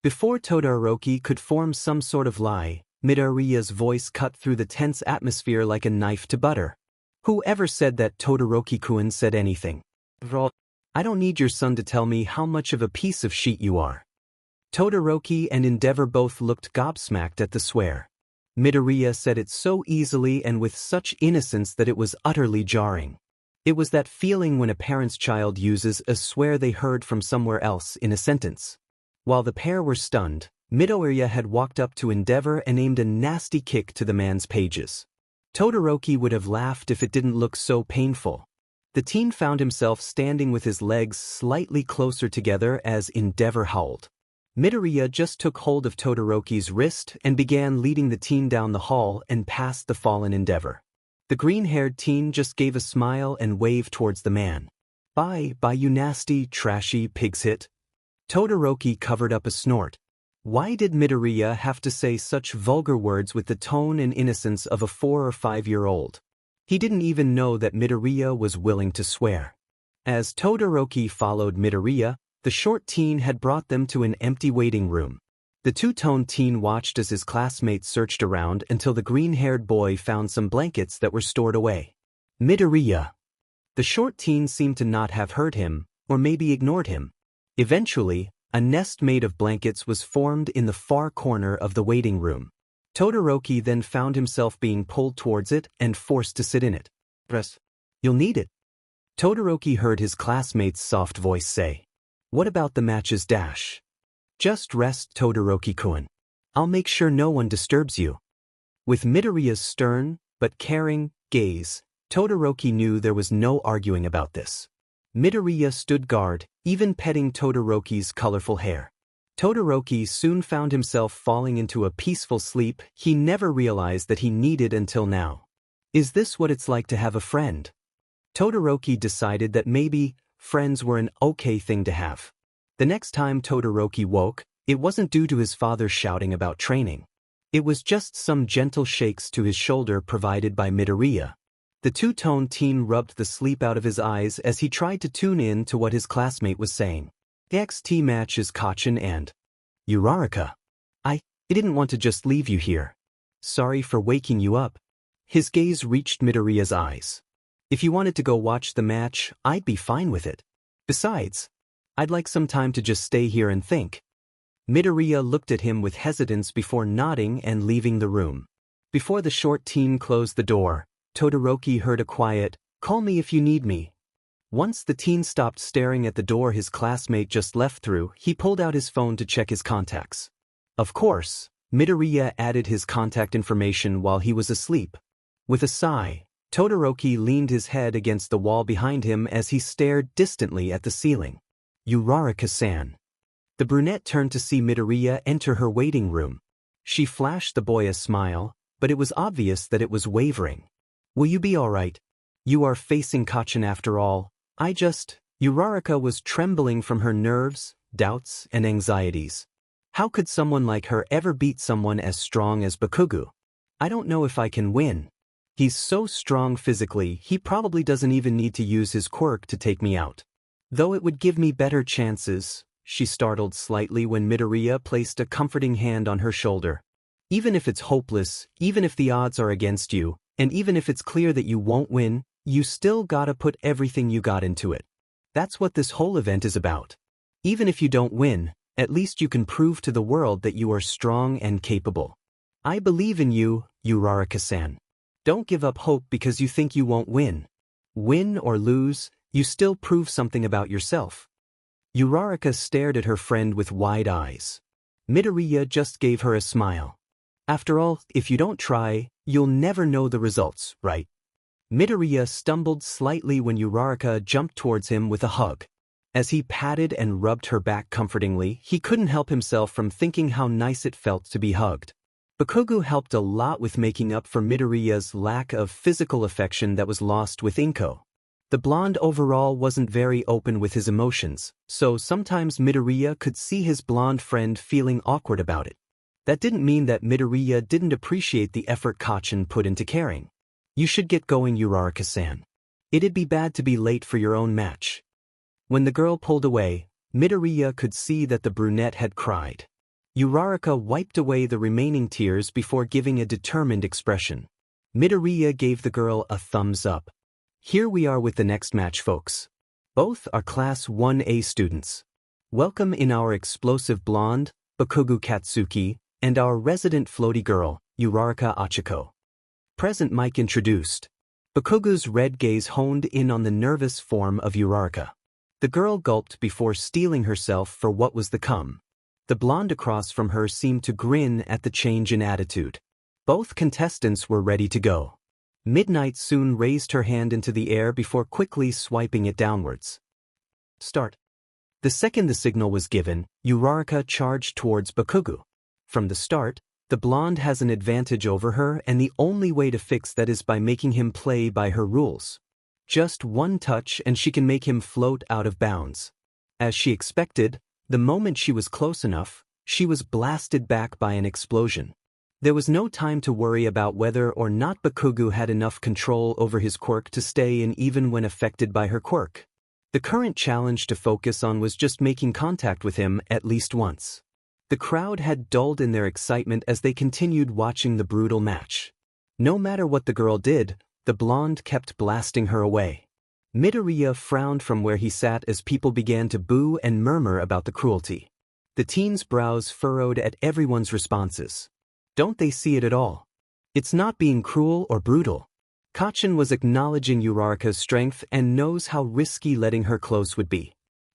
Before Todoroki could form some sort of lie, Midoriya's voice cut through the tense atmosphere like a knife to butter. Whoever said that Todoroki-kun said anything? I don't need your son to tell me how much of a piece of shit you are. Todoroki and Endeavor both looked gobsmacked at the swear. Midoriya said it so easily and with such innocence that it was utterly jarring. It was that feeling when a parent's child uses a swear they heard from somewhere else in a sentence. While the pair were stunned, Midoriya had walked up to Endeavor and aimed a nasty kick to the man's pages. Todoroki would have laughed if it didn't look so painful. The teen found himself standing with his legs slightly closer together as Endeavor howled. Midoriya just took hold of Todoroki's wrist and began leading the teen down the hall and past the fallen Endeavor. The green-haired teen just gave a smile and waved towards the man. Bye, you nasty, trashy pigshit. Todoroki covered up a snort. Why did Midoriya have to say such vulgar words with the tone and innocence of a 4 or 5-year-old? He didn't even know that Midoriya was willing to swear. As Todoroki followed Midoriya, the short teen had brought them to an empty waiting room. The two-tone teen watched as his classmates searched around until the green-haired boy found some blankets that were stored away. Midoriya. The short teen seemed to not have heard him, or maybe ignored him. Eventually, a nest made of blankets was formed in the far corner of the waiting room. Todoroki then found himself being pulled towards it and forced to sit in it. Rest. You'll need it. Todoroki heard his classmate's soft voice say. What about the matches dash? Just rest, Todoroki-kun. I'll make sure no one disturbs you. With Midoriya's stern, but caring, gaze, Todoroki knew there was no arguing about this. Midoriya stood guard, even petting Todoroki's colorful hair. Todoroki soon found himself falling into a peaceful sleep he never realized that he needed until now. Is this what it's like to have a friend? Todoroki decided that maybe friends were an okay thing to have. The next time Todoroki woke, it wasn't due to his father shouting about training. It was just some gentle shakes to his shoulder provided by Midoriya. The two-tone teen rubbed the sleep out of his eyes as he tried to tune in to what his classmate was saying. The XT match is Kacchan and Uraraka. I didn't want to just leave you here. Sorry for waking you up. His gaze reached Midoriya's eyes. If you wanted to go watch the match, I'd be fine with it. Besides, I'd like some time to just stay here and think. Midoriya looked at him with hesitance before nodding and leaving the room. Before the short teen closed the door, Todoroki heard a quiet, "Call me if you need me." Once the teen stopped staring at the door his classmate just left through, he pulled out his phone to check his contacts. Of course, Midoriya added his contact information while he was asleep. With a sigh, Todoroki leaned his head against the wall behind him as he stared distantly at the ceiling. Uraraka-san. The brunette turned to see Midoriya enter her waiting room. She flashed the boy a smile, but it was obvious that it was wavering. Will you be all right? You are facing Kacchan after all. Uraraka was trembling from her nerves, doubts, and anxieties. How could someone like her ever beat someone as strong as Bakugou? I don't know if I can win. He's so strong physically, he probably doesn't even need to use his quirk to take me out. Though it would give me better chances, she startled slightly when Midoriya placed a comforting hand on her shoulder. Even if it's hopeless, even if the odds are against you, and even if it's clear that you won't win, you still gotta put everything you got into it. That's what this whole event is about. Even if you don't win, at least you can prove to the world that you are strong and capable. I believe in you, Uraraka-san. Don't give up hope because you think you won't win. Win or lose, you still prove something about yourself. Uraraka stared at her friend with wide eyes. Midoriya just gave her a smile. After all, if you don't try, you'll never know the results, right? Midoriya stumbled slightly when Uraraka jumped towards him with a hug. As he patted and rubbed her back comfortingly, he couldn't help himself from thinking how nice it felt to be hugged. Bakugou helped a lot with making up for Midoriya's lack of physical affection that was lost with Inko. The blonde overall wasn't very open with his emotions, so sometimes Midoriya could see his blonde friend feeling awkward about it. That didn't mean that Midoriya didn't appreciate the effort Kacchan put into caring. You should get going, Uraraka-san. It'd be bad to be late for your own match. When the girl pulled away, Midoriya could see that the brunette had cried. Uraraka wiped away the remaining tears before giving a determined expression. Midoriya gave the girl a thumbs up. Here we are with the next match, folks. Both are Class 1A students. Welcome in our explosive blonde, Bakugou Katsuki, and our resident floaty girl, Uraraka Achiko. Present Mike introduced. Bakugou's red gaze honed in on the nervous form of Uraraka. The girl gulped before steeling herself for what was to come. The blonde across from her seemed to grin at the change in attitude. Both contestants were ready to go. Midnight soon raised her hand into the air before quickly swiping it downwards. Start. The second the signal was given, Uraraka charged towards Bakugou. From the start, the blonde has an advantage over her, and the only way to fix that is by making him play by her rules. Just one touch and she can make him float out of bounds. As she expected, the moment she was close enough, she was blasted back by an explosion. There was no time to worry about whether or not Bakugou had enough control over his quirk to stay in even when affected by her quirk. The current challenge to focus on was just making contact with him at least once. The crowd had dulled in their excitement as they continued watching the brutal match. No matter what the girl did, the blonde kept blasting her away. Midoriya frowned from where he sat as people began to boo and murmur about the cruelty. The teen's brows furrowed at everyone's responses. Don't they see it at all? It's not being cruel or brutal. Kachin was acknowledging Uraraka's strength and knows how risky letting her close would be.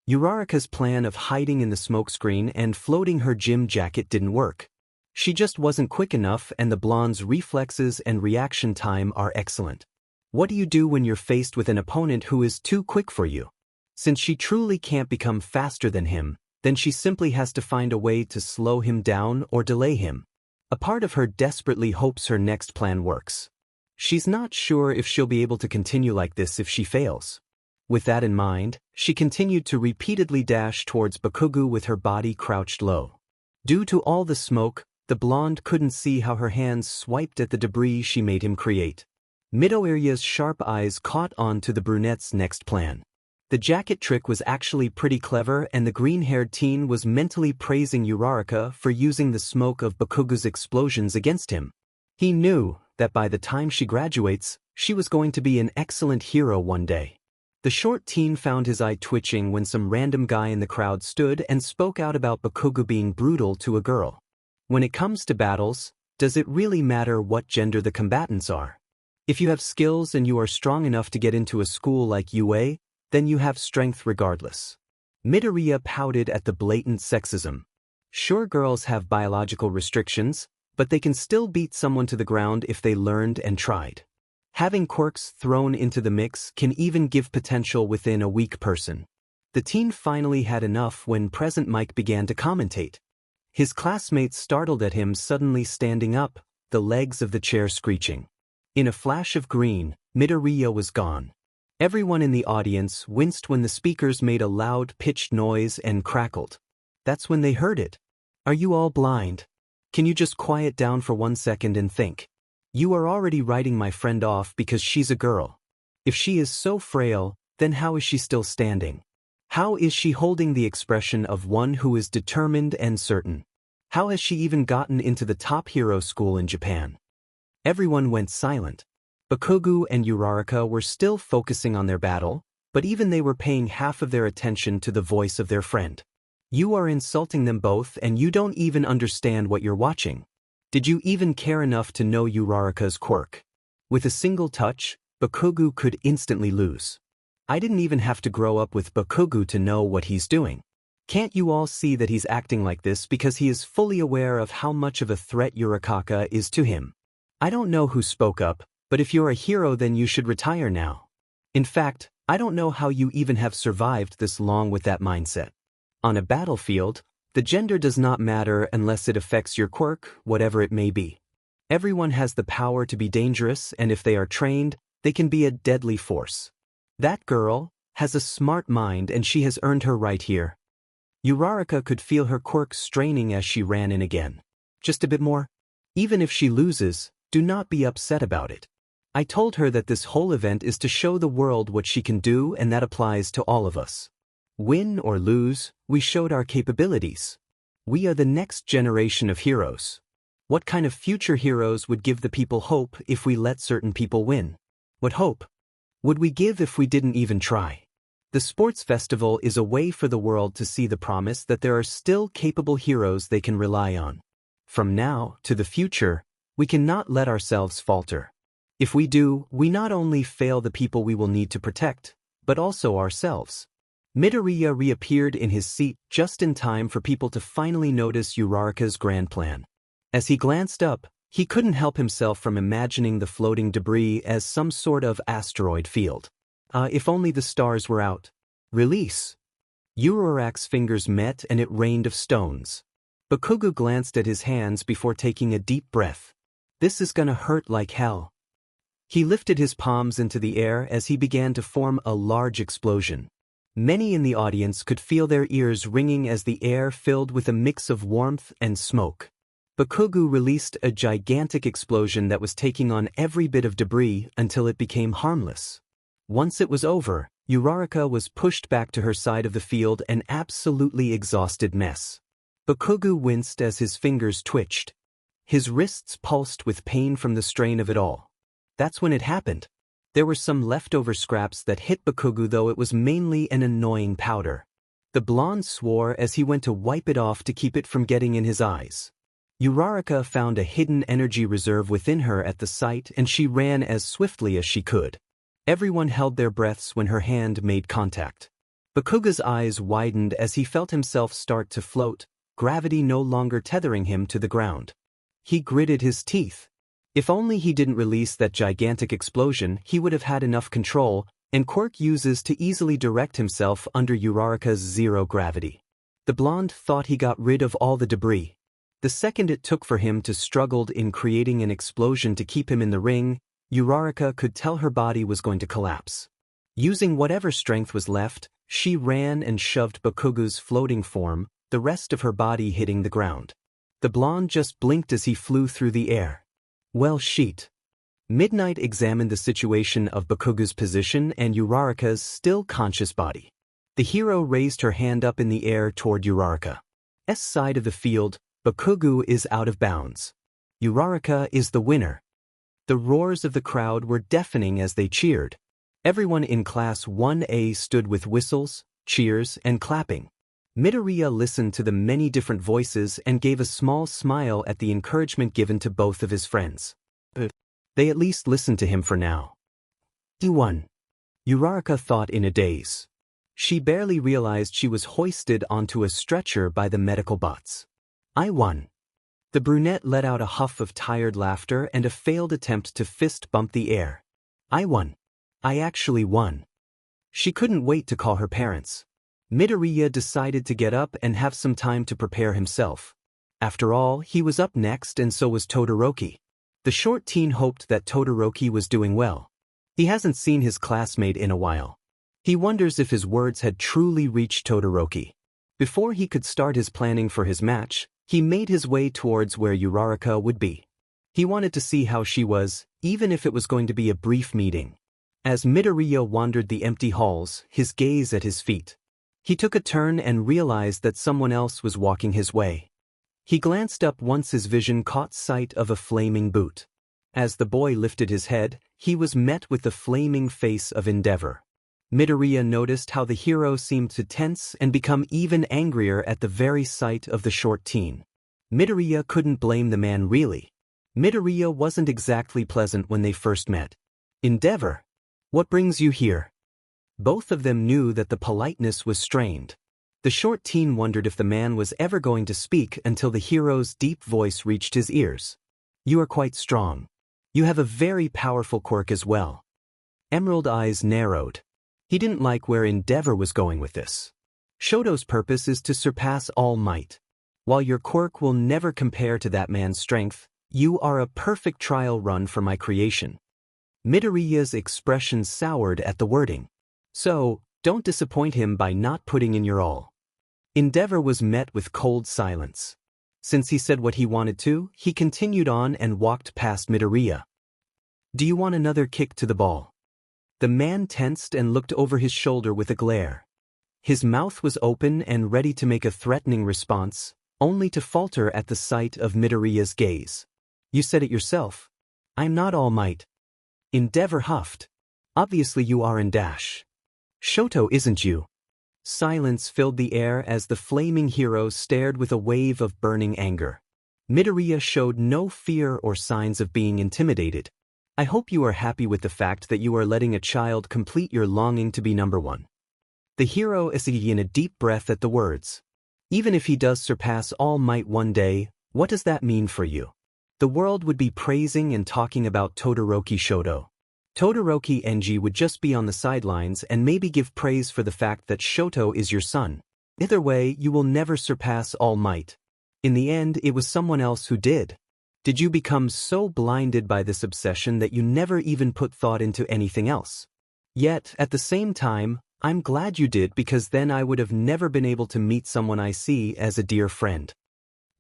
Uraraka's plan of hiding in the smokescreen and floating her gym jacket didn't work. She just wasn't quick enough, and the blonde's reflexes and reaction time are excellent. What do you do when you're faced with an opponent who is too quick for you? Since she truly can't become faster than him, then she simply has to find a way to slow him down or delay him. A part of her desperately hopes her next plan works. She's not sure if she'll be able to continue like this if she fails. With that in mind, she continued to repeatedly dash towards Bakugou with her body crouched low. Due to all the smoke, the blonde couldn't see how her hands swiped at the debris she made him create. Midoriya's sharp eyes caught on to the brunette's next plan. The jacket trick was actually pretty clever, and the green-haired teen was mentally praising Uraraka for using the smoke of Bakugou's explosions against him. He knew that by the time she graduates, she was going to be an excellent hero one day. The short teen found his eye twitching when some random guy in the crowd stood and spoke out about Bakugou being brutal to a girl. When it comes to battles, does it really matter what gender the combatants are? If you have skills and you are strong enough to get into a school like UA, then you have strength regardless. Midoriya pouted at the blatant sexism. Sure, girls have biological restrictions, but they can still beat someone to the ground if they learned and tried. Having quirks thrown into the mix can even give potential within a weak person. The teen finally had enough when Present Mike began to commentate. His classmates startled at him suddenly standing up, the legs of the chair screeching. In a flash of green, Midoriya was gone. Everyone in the audience winced when the speakers made a loud pitched noise and crackled. That's when they heard it. Are you all blind? Can you just quiet down for 1 second and think? You are already writing my friend off because she's a girl. If she is so frail, then how is she still standing? How is she holding the expression of one who is determined and certain? How has she even gotten into the top hero school in Japan? Everyone went silent. Bakugou and Uraraka were still focusing on their battle, but even they were paying half of their attention to the voice of their friend. You are insulting them both and you don't even understand what you're watching. Did you even care enough to know Uraraka's quirk? With a single touch, Bakugou could instantly lose. I didn't even have to grow up with Bakugou to know what he's doing. Can't you all see that he's acting like this because he is fully aware of how much of a threat Uraraka is to him? I don't know who spoke up, but if you're a hero then you should retire now. In fact, I don't know how you even have survived this long with that mindset. On a battlefield, the gender does not matter unless it affects your quirk, whatever it may be. Everyone has the power to be dangerous, and if they are trained, they can be a deadly force. That girl has a smart mind and she has earned her right here. Uraraka could feel her quirk straining as she ran in again. Just a bit more. Even if she loses, do not be upset about it. I told her that this whole event is to show the world what she can do, and that applies to all of us. Win or lose, we showed our capabilities. We are the next generation of heroes. What kind of future heroes would give the people hope if we let certain people win? What hope would we give if we didn't even try? The sports festival is a way for the world to see the promise that there are still capable heroes they can rely on. From now to the future, we cannot let ourselves falter. If we do, we not only fail the people we will need to protect, but also ourselves. Midoriya reappeared in his seat just in time for people to finally notice Uraraka's grand plan. As he glanced up, he couldn't help himself from imagining the floating debris as some sort of asteroid field. If only the stars were out. Release. Uraraka's fingers met and it rained of stones. Bakugou glanced at his hands before taking a deep breath. This is gonna hurt like hell. He lifted his palms into the air as he began to form a large explosion. Many in the audience could feel their ears ringing as the air filled with a mix of warmth and smoke. Bakugou released a gigantic explosion that was taking on every bit of debris until it became harmless. Once it was over, Uraraka was pushed back to her side of the field, an absolutely exhausted mess. Bakugou winced as his fingers twitched. His wrists pulsed with pain from the strain of it all. That's when it happened. There were some leftover scraps that hit Bakugou, though it was mainly an annoying powder. The blonde swore as he went to wipe it off to keep it from getting in his eyes. Uraraka found a hidden energy reserve within her at the site, and she ran as swiftly as she could. Everyone held their breaths when her hand made contact. Bakugou's eyes widened as he felt himself start to float, gravity no longer tethering him to the ground. He gritted his teeth. If only he didn't release that gigantic explosion, he would have had enough control, and Quirk uses to easily direct himself under Uraraka's zero gravity. The blonde thought he got rid of all the debris. The second it took for him to struggle in creating an explosion to keep him in the ring, Uraraka could tell her body was going to collapse. Using whatever strength was left, she ran and shoved Bakugou's floating form, the rest of her body hitting the ground. The blonde just blinked as he flew through the air. Well, shit. Midnight examined the situation of Bakugou's position and Uraraka's still conscious body. The hero raised her hand up in the air toward Uraraka's side of the field. Bakugou is out of bounds. Uraraka is the winner. The roars of the crowd were deafening as they cheered. Everyone in Class 1A stood with whistles, cheers, and clapping. Midoriya listened to the many different voices and gave a small smile at the encouragement given to both of his friends. They at least listened to him for now. He won. Uraraka thought in a daze. She barely realized she was hoisted onto a stretcher by the medical bots. I won. The brunette let out a huff of tired laughter and a failed attempt to fist bump the air. I won. I actually won. She couldn't wait to call her parents. Midoriya decided to get up and have some time to prepare himself. After all, he was up next, and so was Todoroki. The short teen hoped that Todoroki was doing well. He hasn't seen his classmate in a while. He wonders if his words had truly reached Todoroki. Before he could start his planning for his match, he made his way towards where Uraraka would be. He wanted to see how she was, even if it was going to be a brief meeting. As Midoriya wandered the empty halls, his gaze at his feet, he took a turn and realized that someone else was walking his way. He glanced up once his vision caught sight of a flaming boot. As the boy lifted his head, he was met with the flaming face of Endeavor. Midoriya noticed how the hero seemed to tense and become even angrier at the very sight of the short teen. Midoriya couldn't blame the man really. Midoriya wasn't exactly pleasant when they first met. Endeavor, what brings you here? Both of them knew that the politeness was strained. The short teen wondered if the man was ever going to speak until the hero's deep voice reached his ears. You are quite strong. You have a very powerful quirk as well. Emerald eyes narrowed. He didn't like where Endeavor was going with this. Shoto's purpose is to surpass all might. While your quirk will never compare to that man's strength, you are a perfect trial run for my creation. Midoriya's expression soured at the wording. So, don't disappoint him by not putting in your all. Endeavor was met with cold silence. Since he said what he wanted to, he continued on and walked past Midoriya. Do you want another kick to the ball? The man tensed and looked over his shoulder with a glare. His mouth was open and ready to make a threatening response, only to falter at the sight of Midoriya's gaze. You said it yourself. I'm not All Might. Endeavor huffed. Obviously you are in dash. Shoto isn't you. Silence filled the air as the flaming hero stared with a wave of burning anger. Midoriya showed no fear or signs of being intimidated. I hope you are happy with the fact that you are letting a child complete your longing to be number one. The hero sighed in a deep breath at the words. Even if he does surpass All Might one day, what does that mean for you? The world would be praising and talking about Todoroki Shoto. Todoroki Enji would just be on the sidelines and maybe give praise for the fact that Shoto is your son. Either way, you will never surpass All Might. In the end, it was someone else who did. Did you become so blinded by this obsession that you never even put thought into anything else? Yet, at the same time, I'm glad you did, because then I would have never been able to meet someone I see as a dear friend.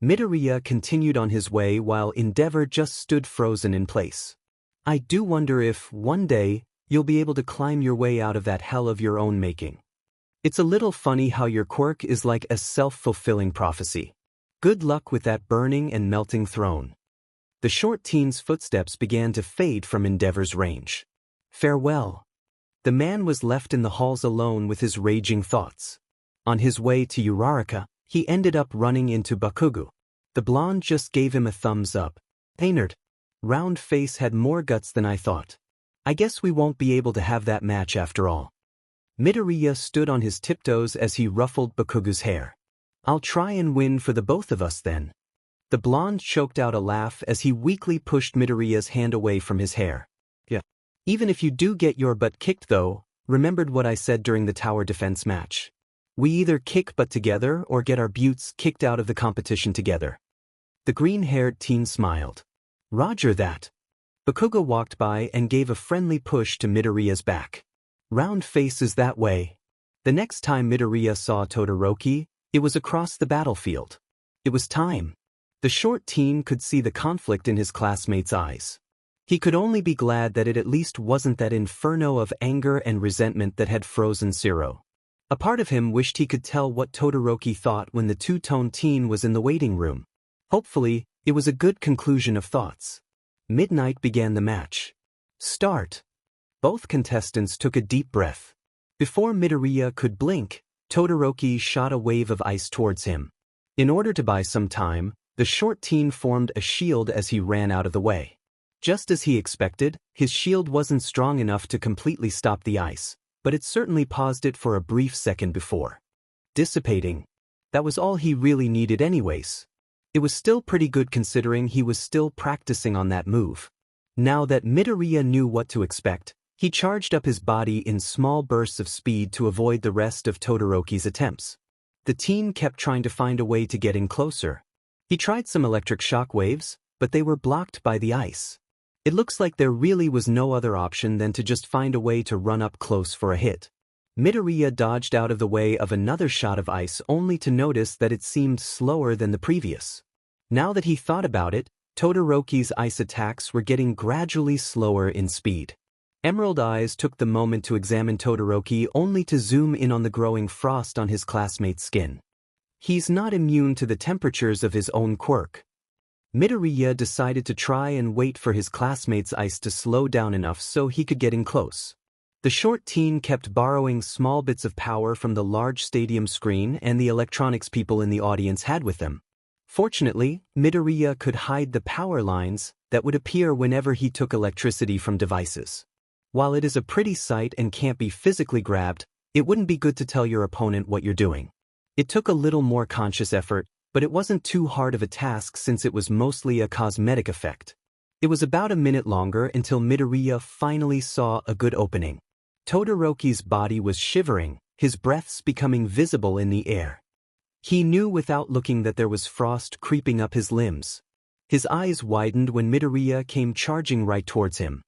Midoriya continued on his way while Endeavor just stood frozen in place. I do wonder if, one day, you'll be able to climb your way out of that hell of your own making. It's a little funny how your quirk is like a self-fulfilling prophecy. Good luck with that burning and melting throne. The short teen's footsteps began to fade from Endeavor's range. Farewell. The man was left in the halls alone with his raging thoughts. On his way to Uraraka, he ended up running into Bakugou. The blonde just gave him a thumbs up. Painerd. Round face had more guts than I thought. I guess we won't be able to have that match after all. Midoriya stood on his tiptoes as he ruffled Bakugou's hair. I'll try and win for the both of us then. The blonde choked out a laugh as he weakly pushed Midoriya's hand away from his hair. Yeah. Even if you do get your butt kicked though, remembered what I said during the tower defense match. We either kick butt together or get our butts kicked out of the competition together. The green-haired teen smiled. Roger that. Bakugou walked by and gave a friendly push to Midoriya's back. Round face is that way. The next time Midoriya saw Todoroki, it was across the battlefield. It was time. The short teen could see the conflict in his classmate's eyes. He could only be glad that it at least wasn't that inferno of anger and resentment that had frozen Zero. A part of him wished he could tell what Todoroki thought when the two-tone teen was in the waiting room. Hopefully, it was a good conclusion of thoughts. Midnight began the match. Start. Both contestants took a deep breath. Before Midoriya could blink, Todoroki shot a wave of ice towards him. In order to buy some time, the short teen formed a shield as he ran out of the way. Just as he expected, his shield wasn't strong enough to completely stop the ice, but it certainly paused it for a brief second before dissipating. That was all he really needed anyways. It was still pretty good considering he was still practicing on that move. Now that Midoriya knew what to expect, he charged up his body in small bursts of speed to avoid the rest of Todoroki's attempts. The teen kept trying to find a way to get in closer. He tried some electric shock waves, but they were blocked by the ice. It looks like there really was no other option than to just find a way to run up close for a hit. Midoriya dodged out of the way of another shot of ice only to notice that it seemed slower than the previous. Now that he thought about it, Todoroki's ice attacks were getting gradually slower in speed. Emerald Eyes took the moment to examine Todoroki only to zoom in on the growing frost on his classmate's skin. He's not immune to the temperatures of his own quirk. Midoriya decided to try and wait for his classmate's ice to slow down enough so he could get in close. The short teen kept borrowing small bits of power from the large stadium screen and the electronics people in the audience had with them. Fortunately, Midoriya could hide the power lines that would appear whenever he took electricity from devices. While it is a pretty sight and can't be physically grabbed, it wouldn't be good to tell your opponent what you're doing. It took a little more conscious effort, but it wasn't too hard of a task since it was mostly a cosmetic effect. It was about a minute longer until Midoriya finally saw a good opening. Todoroki's body was shivering, his breaths becoming visible in the air. He knew without looking that there was frost creeping up his limbs. His eyes widened when Midoriya came charging right towards him.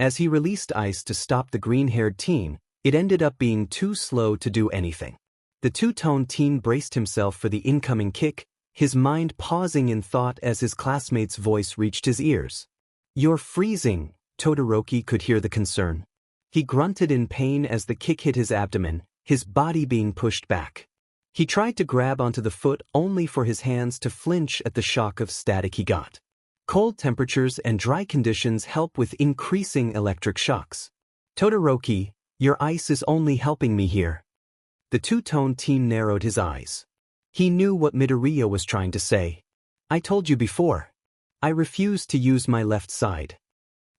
As he released ice to stop the green-haired teen, it ended up being too slow to do anything. The two-tone teen braced himself for the incoming kick, his mind pausing in thought as his classmate's voice reached his ears. You're freezing. Todoroki could hear the concern. He grunted in pain as the kick hit his abdomen, his body being pushed back. He tried to grab onto the foot only for his hands to flinch at the shock of static he got. Cold temperatures and dry conditions help with increasing electric shocks. Todoroki, your ice is only helping me here. The two-toned teen narrowed his eyes. He knew what Midoriya was trying to say. I told you before. I refused to use my left side.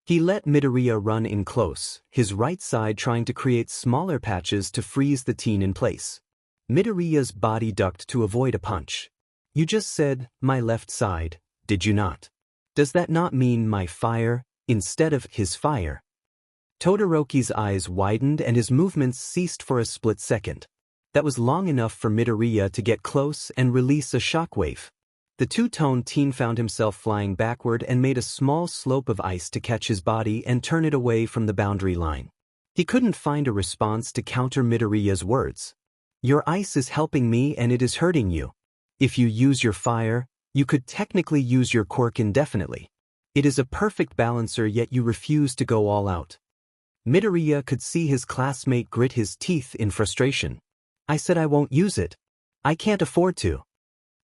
He let Midoriya run in close, his right side trying to create smaller patches to freeze the teen in place. Midoriya's body ducked to avoid a punch. You just said, my left side, did you not? Does that not mean my fire, instead of his fire? Todoroki's eyes widened and his movements ceased for a split second. That was long enough for Midoriya to get close and release a shockwave. The two-toned teen found himself flying backward and made a small slope of ice to catch his body and turn it away from the boundary line. He couldn't find a response to counter Midoriya's words. Your ice is helping me and it is hurting you. If you use your fire, you could technically use your quirk indefinitely. It is a perfect balancer, yet you refuse to go all out. Midoriya could see his classmate grit his teeth in frustration. I said I won't use it. I can't afford to.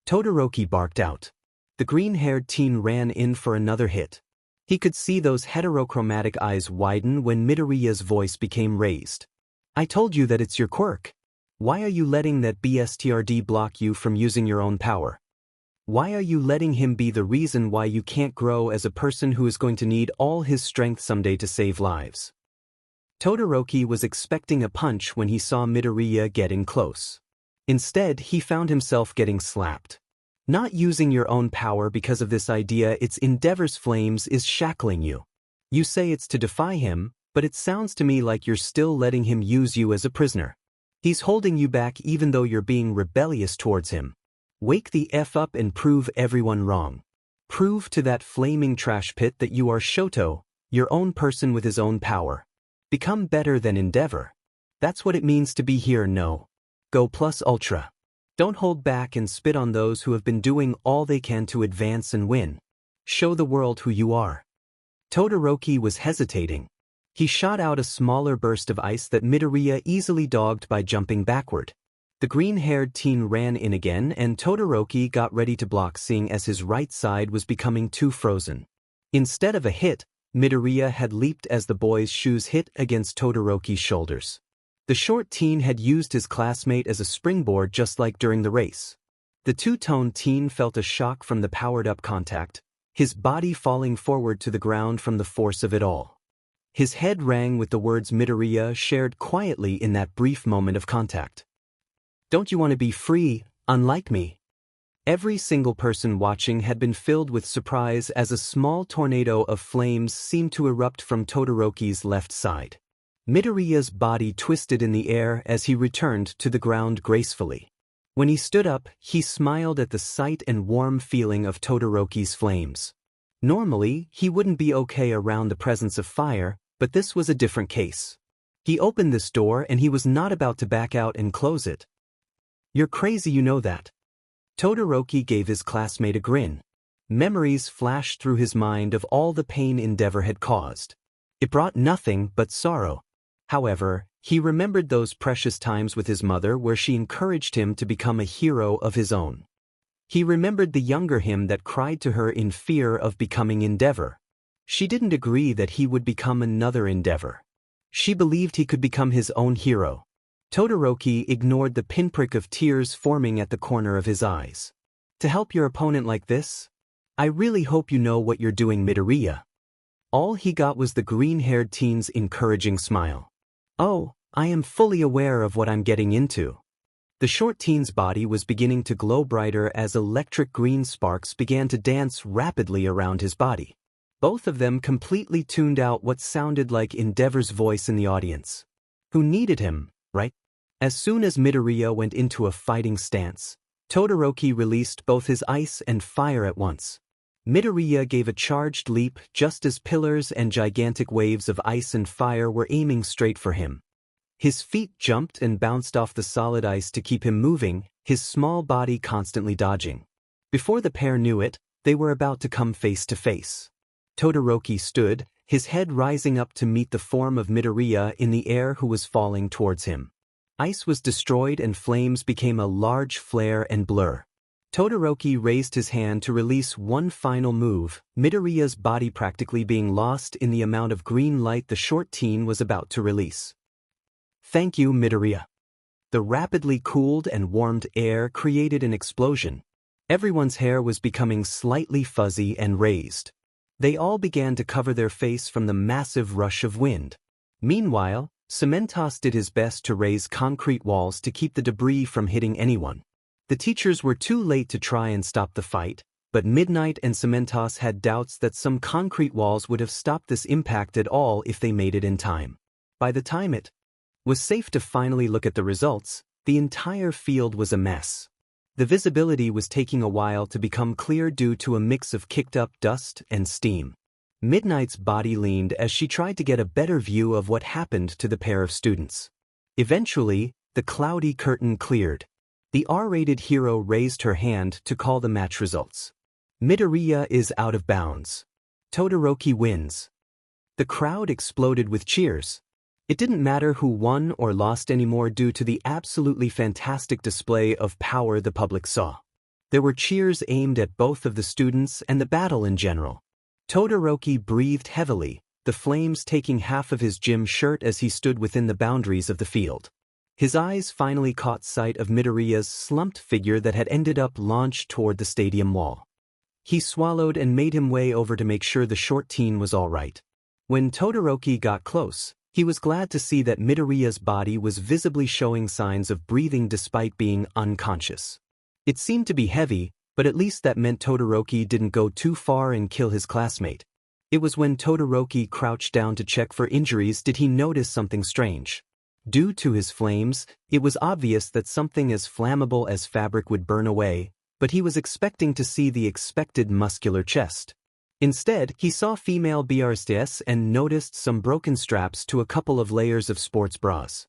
Todoroki barked out. The green-haired teen ran in for another hit. He could see those heterochromatic eyes widen when Midoriya's voice became raised. I told you that it's your quirk. Why are you letting that BSTRD block you from using your own power? Why are you letting him be the reason why you can't grow as a person who is going to need all his strength someday to save lives? Todoroki was expecting a punch when he saw Midoriya getting close. Instead, he found himself getting slapped. Not using your own power because of this idea its endeavor's flames is shackling you. You say it's to defy him, but it sounds to me like you're still letting him use you as a prisoner. He's holding you back even though you're being rebellious towards him. Wake the F up and prove everyone wrong. Prove to that flaming trash pit that you are Shoto, your own person with his own power. Become better than Endeavor. That's what it means to be here. No. Go plus ultra. Don't hold back and spit on those who have been doing all they can to advance and win. Show the world who you are. Todoroki was hesitating. He shot out a smaller burst of ice that Midoriya easily dogged by jumping backward. The green-haired teen ran in again and Todoroki got ready to block, seeing as his right side was becoming too frozen. Instead of a hit, Midoriya had leaped as the boy's shoes hit against Todoroki's shoulders. The short teen had used his classmate as a springboard just like during the race. The two-toned teen felt a shock from the powered-up contact, his body falling forward to the ground from the force of it all. His head rang with the words Midoriya shared quietly in that brief moment of contact. Don't you want to be free, unlike me? Every single person watching had been filled with surprise as a small tornado of flames seemed to erupt from Todoroki's left side. Midoriya's body twisted in the air as he returned to the ground gracefully. When he stood up, he smiled at the sight and warm feeling of Todoroki's flames. Normally, he wouldn't be okay around the presence of fire, but this was a different case. He opened this door and he was not about to back out and close it. You're crazy, you know that. Todoroki gave his classmate a grin. Memories flashed through his mind of all the pain Endeavor had caused. It brought nothing but sorrow. However, he remembered those precious times with his mother where she encouraged him to become a hero of his own. He remembered the younger him that cried to her in fear of becoming Endeavor. She didn't agree that he would become another Endeavor. She believed he could become his own hero. Todoroki ignored the pinprick of tears forming at the corner of his eyes. To help your opponent like this? I really hope you know what you're doing, Midoriya. All he got was the green-haired teen's encouraging smile. Oh, I am fully aware of what I'm getting into. The short teen's body was beginning to glow brighter as electric green sparks began to dance rapidly around his body. Both of them completely tuned out what sounded like Endeavor's voice in the audience. Who needed him, right? As soon as Midoriya went into a fighting stance, Todoroki released both his ice and fire at once. Midoriya gave a charged leap just as pillars and gigantic waves of ice and fire were aiming straight for him. His feet jumped and bounced off the solid ice to keep him moving, his small body constantly dodging. Before the pair knew it, they were about to come face to face. Todoroki stood, his head rising up to meet the form of Midoriya in the air who was falling towards him. Ice was destroyed and flames became a large flare and blur. Todoroki raised his hand to release one final move, Midoriya's body practically being lost in the amount of green light the short teen was about to release. "Thank you, Midoriya." The rapidly cooled and warmed air created an explosion. Everyone's hair was becoming slightly fuzzy and raised. They all began to cover their face from the massive rush of wind. Meanwhile, Cementos did his best to raise concrete walls to keep the debris from hitting anyone. The teachers were too late to try and stop the fight, but Midnight and Cementos had doubts that some concrete walls would have stopped this impact at all if they made it in time. By the time it was safe to finally look at the results, the entire field was a mess. The visibility was taking a while to become clear due to a mix of kicked-up dust and steam. Midnight's body leaned as she tried to get a better view of what happened to the pair of students. Eventually, the cloudy curtain cleared. The R-rated hero raised her hand to call the match results. Midoriya is out of bounds. Todoroki wins. The crowd exploded with cheers. It didn't matter who won or lost anymore due to the absolutely fantastic display of power the public saw. There were cheers aimed at both of the students and the battle in general. Todoroki breathed heavily, the flames taking half of his gym shirt as he stood within the boundaries of the field. His eyes finally caught sight of Midoriya's slumped figure that had ended up launched toward the stadium wall. He swallowed and made him way over to make sure the short teen was all right. When Todoroki got close, he was glad to see that Midoriya's body was visibly showing signs of breathing despite being unconscious. It seemed to be heavy, but at least that meant Todoroki didn't go too far and kill his classmate. It was when Todoroki crouched down to check for injuries did he notice something strange. Due to his flames, it was obvious that something as flammable as fabric would burn away, but he was expecting to see the expected muscular chest. Instead, he saw female BRSTS and noticed some broken straps to a couple of layers of sports bras.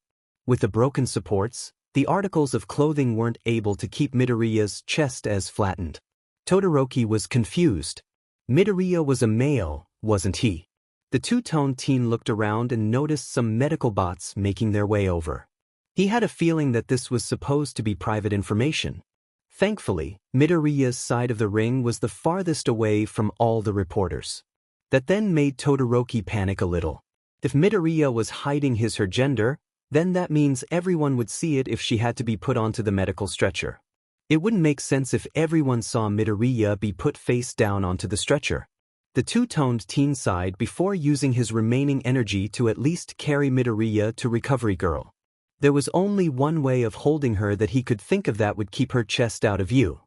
With the broken supports, the articles of clothing weren't able to keep Midoriya's chest as flattened. Todoroki was confused. Midoriya was a male, wasn't he? The two-toned teen looked around and noticed some medical bots making their way over. He had a feeling that this was supposed to be private information. Thankfully, Midoriya's side of the ring was the farthest away from all the reporters. That then made Todoroki panic a little. If Midoriya was hiding her gender, then that means everyone would see it if she had to be put onto the medical stretcher. It wouldn't make sense if everyone saw Midoriya be put face down onto the stretcher. The two-toned teen sighed before using his remaining energy to at least carry Midoriya to Recovery Girl. There was only one way of holding her that he could think of that would keep her chest out of view.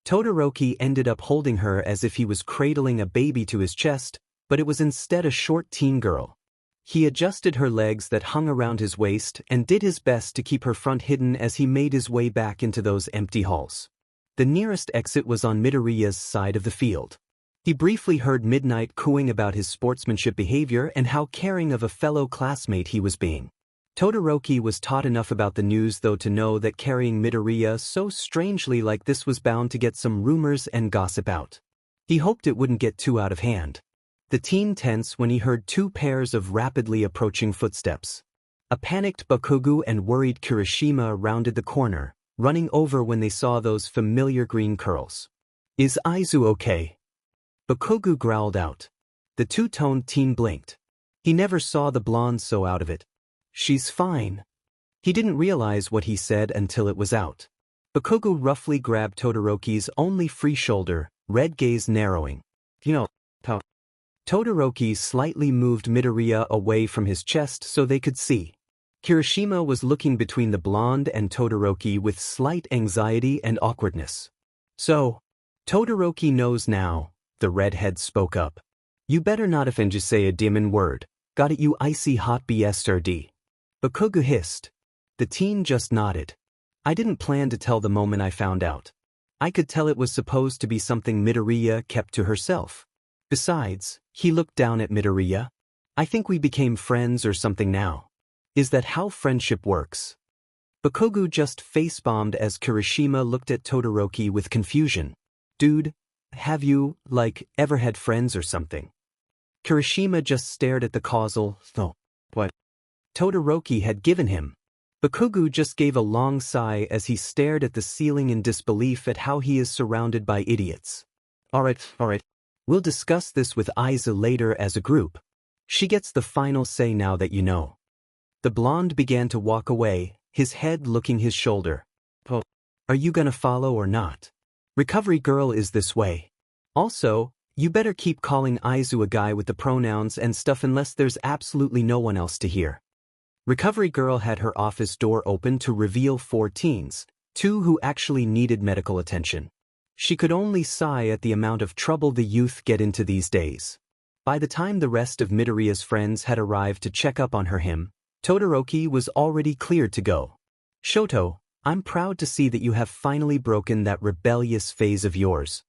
Todoroki ended up holding her as if he was cradling a baby to his chest, but it was instead a short teen girl. He adjusted her legs that hung around his waist and did his best to keep her front hidden as he made his way back into those empty halls. The nearest exit was on Midoriya's side of the field. He briefly heard Midnight cooing about his sportsmanship behavior and how caring of a fellow classmate he was being. Todoroki was taught enough about the news though to know that carrying Midoriya so strangely like this was bound to get some rumors and gossip out. He hoped it wouldn't get too out of hand. The teen tensed when he heard two pairs of rapidly approaching footsteps. A panicked Bakugou and worried Kirishima rounded the corner, running over when they saw those familiar green curls. "Is Aizu okay?" Bakugou growled out. The two-toned teen blinked. He never saw the blonde so out of it. "She's fine." He didn't realize what he said until it was out. Bakugou roughly grabbed Todoroki's only free shoulder, red gaze narrowing. "You know, how?" Todoroki slightly moved Midoriya away from his chest so they could see. Kirishima was looking between the blonde and Todoroki with slight anxiety and awkwardness. "So, Todoroki knows now," the redhead spoke up. "You better not offend just say a demon word. Got it you icy hot BSRD." Bakugou hissed. The teen just nodded. "I didn't plan to tell the moment I found out. I could tell it was supposed to be something Midoriya kept to herself. Besides," he looked down at Midoriya, "I think we became friends or something now. Is that how friendship works?" Bakugou just face-bombed as Kirishima looked at Todoroki with confusion. "Dude, have you, ever had friends or something?" Kirishima just stared at the causal, what Todoroki had given him. Bakugou just gave a long sigh as he stared at the ceiling in disbelief at how he is surrounded by idiots. Alright. We'll discuss this with Aizu later as a group. She gets the final say now that you know. The blonde began to walk away, his head looking his shoulder. Oh, are you gonna follow or not? Recovery girl is this way. Also, you better keep calling Aizu a guy with the pronouns and stuff unless there's absolutely no one else to hear. Recovery girl had her office door open to reveal 4 teens, 2 who actually needed medical attention. She could only sigh at the amount of trouble the youth get into these days. By the time the rest of Midoriya's friends had arrived to check up on him, Todoroki was already cleared to go. Shoto, I'm proud to see that you have finally broken that rebellious phase of yours.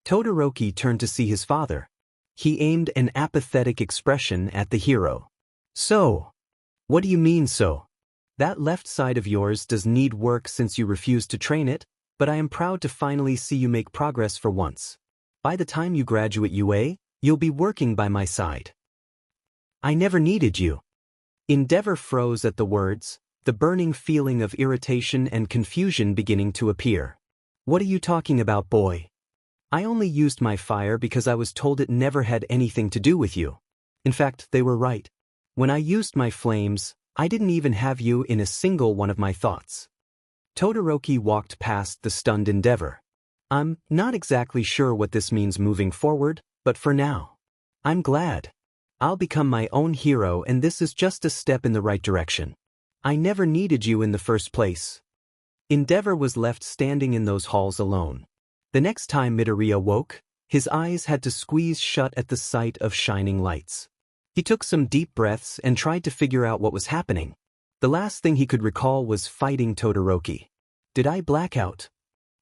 Todoroki turned to see his father. He aimed an apathetic expression at the hero. So, what do you mean so? That left side of yours does need work since you refused to train it, but I am proud to finally see you make progress for once. By the time you graduate UA, you'll be working by my side. I never needed you. Endeavor froze at the words, the burning feeling of irritation and confusion beginning to appear. What are you talking about, boy? I only used my fire because I was told it never had anything to do with you. In fact, they were right. When I used my flames, I didn't even have you in a single one of my thoughts. Todoroki walked past the stunned Endeavor. I'm not exactly sure what this means moving forward, but for now, I'm glad. I'll become my own hero and this is just a step in the right direction. I never needed you in the first place. Endeavor was left standing in those halls alone. The next time Midoriya woke, his eyes had to squeeze shut at the sight of shining lights. He took some deep breaths and tried to figure out what was happening. The last thing he could recall was fighting Todoroki. Did I black out?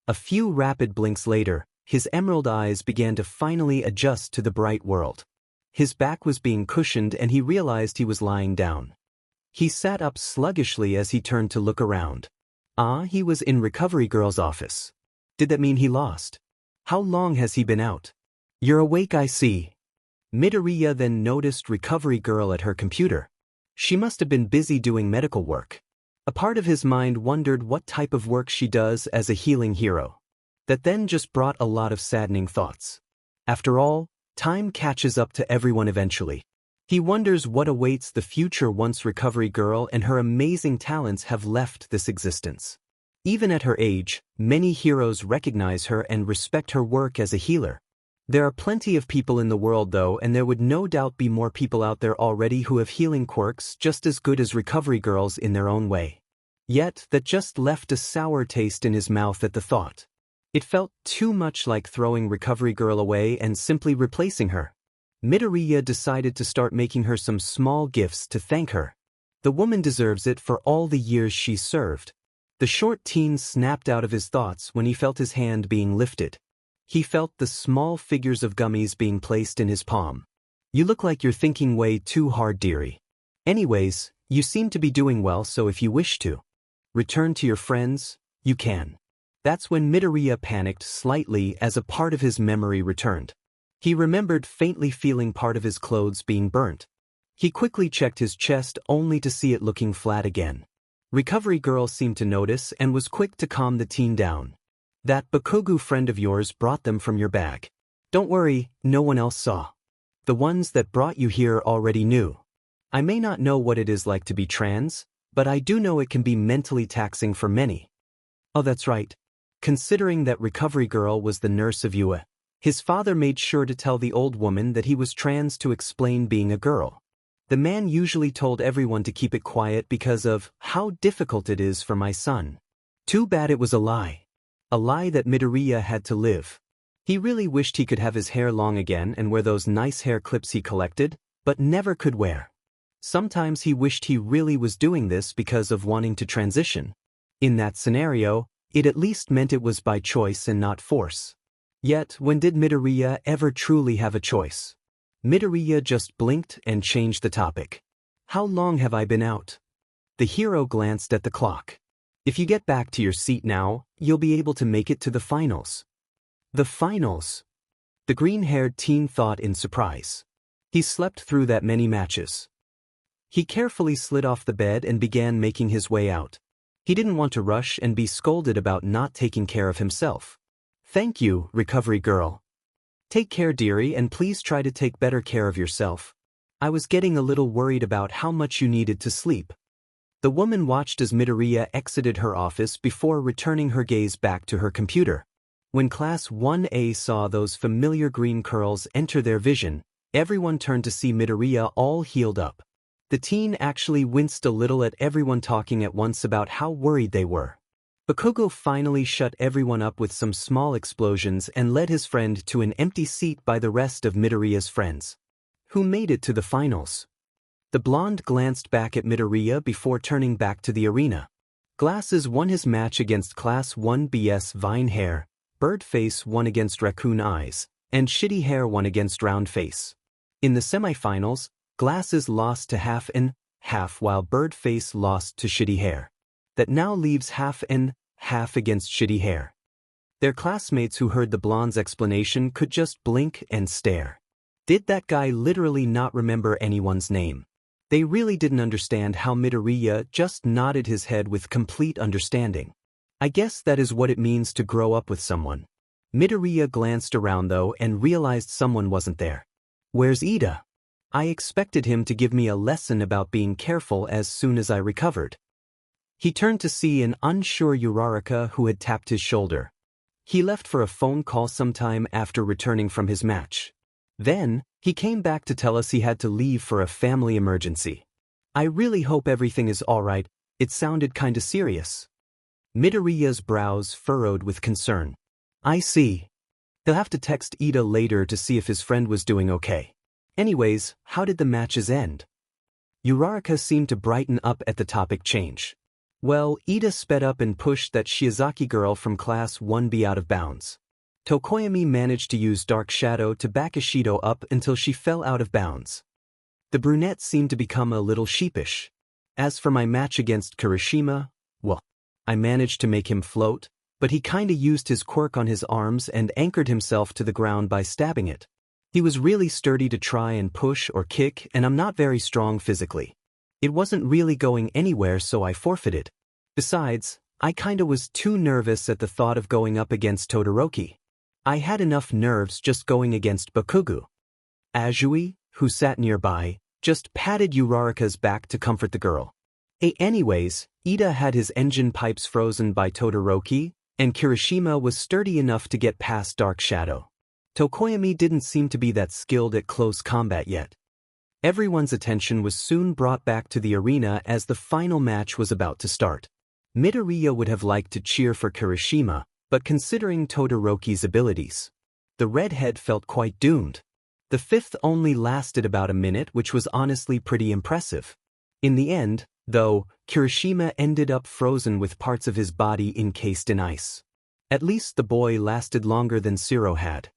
A few rapid blinks later, his emerald eyes began to finally adjust to the bright world. His back was being cushioned and he realized he was lying down. He sat up sluggishly as he turned to look around. He was in Recovery Girl's office. Did that mean he lost? How long has he been out? You're awake, I see. Midoriya then noticed Recovery Girl at her computer. She must have been busy doing medical work. A part of his mind wondered what type of work she does as a healing hero. That then just brought a lot of saddening thoughts. After all, time catches up to everyone eventually. He wonders what awaits the future once Recovery Girl and her amazing talents have left this existence. Even at her age, many heroes recognize her and respect her work as a healer. There are plenty of people in the world though, and there would no doubt be more people out there already who have healing quirks just as good as Recovery Girls in their own way. Yet, that just left a sour taste in his mouth at the thought. It felt too much like throwing Recovery Girl away and simply replacing her. Midoriya decided to start making her some small gifts to thank her. The woman deserves it for all the years she served. The short teen snapped out of his thoughts when he felt his hand being lifted. He felt the small figures of gummies being placed in his palm. You look like you're thinking way too hard, dearie. Anyways, you seem to be doing well, so if you wish to return to your friends, you can. That's when Midoriya panicked slightly as a part of his memory returned. He remembered faintly feeling part of his clothes being burnt. He quickly checked his chest only to see it looking flat again. Recovery Girl seemed to notice and was quick to calm the teen down. That Bakugou friend of yours brought them from your bag. Don't worry, no one else saw. The ones that brought you here already knew. I may not know what it is like to be trans, but I do know it can be mentally taxing for many. Oh, that's right. Considering that Recovery Girl was the nurse of Yue, his father made sure to tell the old woman that he was trans to explain being a girl. The man usually told everyone to keep it quiet because of how difficult it is for my son. Too bad it was a lie. A lie that Midoriya had to live. He really wished he could have his hair long again and wear those nice hair clips he collected, but never could wear. Sometimes he wished he really was doing this because of wanting to transition. In that scenario, it at least meant it was by choice and not force. Yet, when did Midoriya ever truly have a choice? Midoriya just blinked and changed the topic. How long have I been out? The hero glanced at the clock. If you get back to your seat now, you'll be able to make it to the finals. The finals? The green-haired teen thought in surprise. He slept through that many matches. He carefully slid off the bed and began making his way out. He didn't want to rush and be scolded about not taking care of himself. Thank you, recovery girl. Take care, dearie, and please try to take better care of yourself. I was getting a little worried about how much you needed to sleep. The woman watched as Midoriya exited her office before returning her gaze back to her computer. When Class 1A saw those familiar green curls enter their vision, everyone turned to see Midoriya all healed up. The teen actually winced a little at everyone talking at once about how worried they were. Bakugou finally shut everyone up with some small explosions and led his friend to an empty seat by the rest of Midoriya's friends, who made it to the finals. The blonde glanced back at Midoriya before turning back to the arena. Glasses won his match against Class 1B's Vine Hair, Birdface won against Raccoon Eyes, and Shitty Hair won against Round Face. In the semifinals, Glasses lost to Half and Half while Birdface lost to Shitty Hair. That now leaves Half and Half against Shitty Hair. Their classmates who heard the blonde's explanation could just blink and stare. Did that guy literally not remember anyone's name? They really didn't understand how Midoriya just nodded his head with complete understanding. I guess that is what it means to grow up with someone. Midoriya glanced around though and realized someone wasn't there. Where's Ida? I expected him to give me a lesson about being careful as soon as I recovered. He turned to see an unsure Uraraka who had tapped his shoulder. He left for a phone call sometime after returning from his match. Then, he came back to tell us he had to leave for a family emergency. I really hope everything is alright, it sounded kinda serious. Midoriya's brows furrowed with concern. I see. He'll have to text Ida later to see if his friend was doing okay. Anyways, how did the matches end? Uraraka seemed to brighten up at the topic change. Well, Ida sped up and pushed that Shiozaki girl from Class 1B out of bounds. Tokoyami managed to use Dark Shadow to back Ishido up until she fell out of bounds. The brunette seemed to become a little sheepish. As for my match against Kirishima, well, I managed to make him float, but he kinda used his quirk on his arms and anchored himself to the ground by stabbing it. He was really sturdy to try and push or kick, and I'm not very strong physically. It wasn't really going anywhere, so I forfeited. Besides, I kinda was too nervous at the thought of going up against Todoroki. I had enough nerves just going against Bakugou. Azui, who sat nearby, just patted Uraraka's back to comfort the girl. Anyways, Ida had his engine pipes frozen by Todoroki, and Kirishima was sturdy enough to get past Dark Shadow. Tokoyami didn't seem to be that skilled at close combat yet. Everyone's attention was soon brought back to the arena as the final match was about to start. Midoriya would have liked to cheer for Kirishima, but considering Todoroki's abilities, the redhead felt quite doomed. The fifth only lasted about a minute, which was honestly pretty impressive. In the end, though, Kirishima ended up frozen with parts of his body encased in ice. At least the boy lasted longer than Zero had.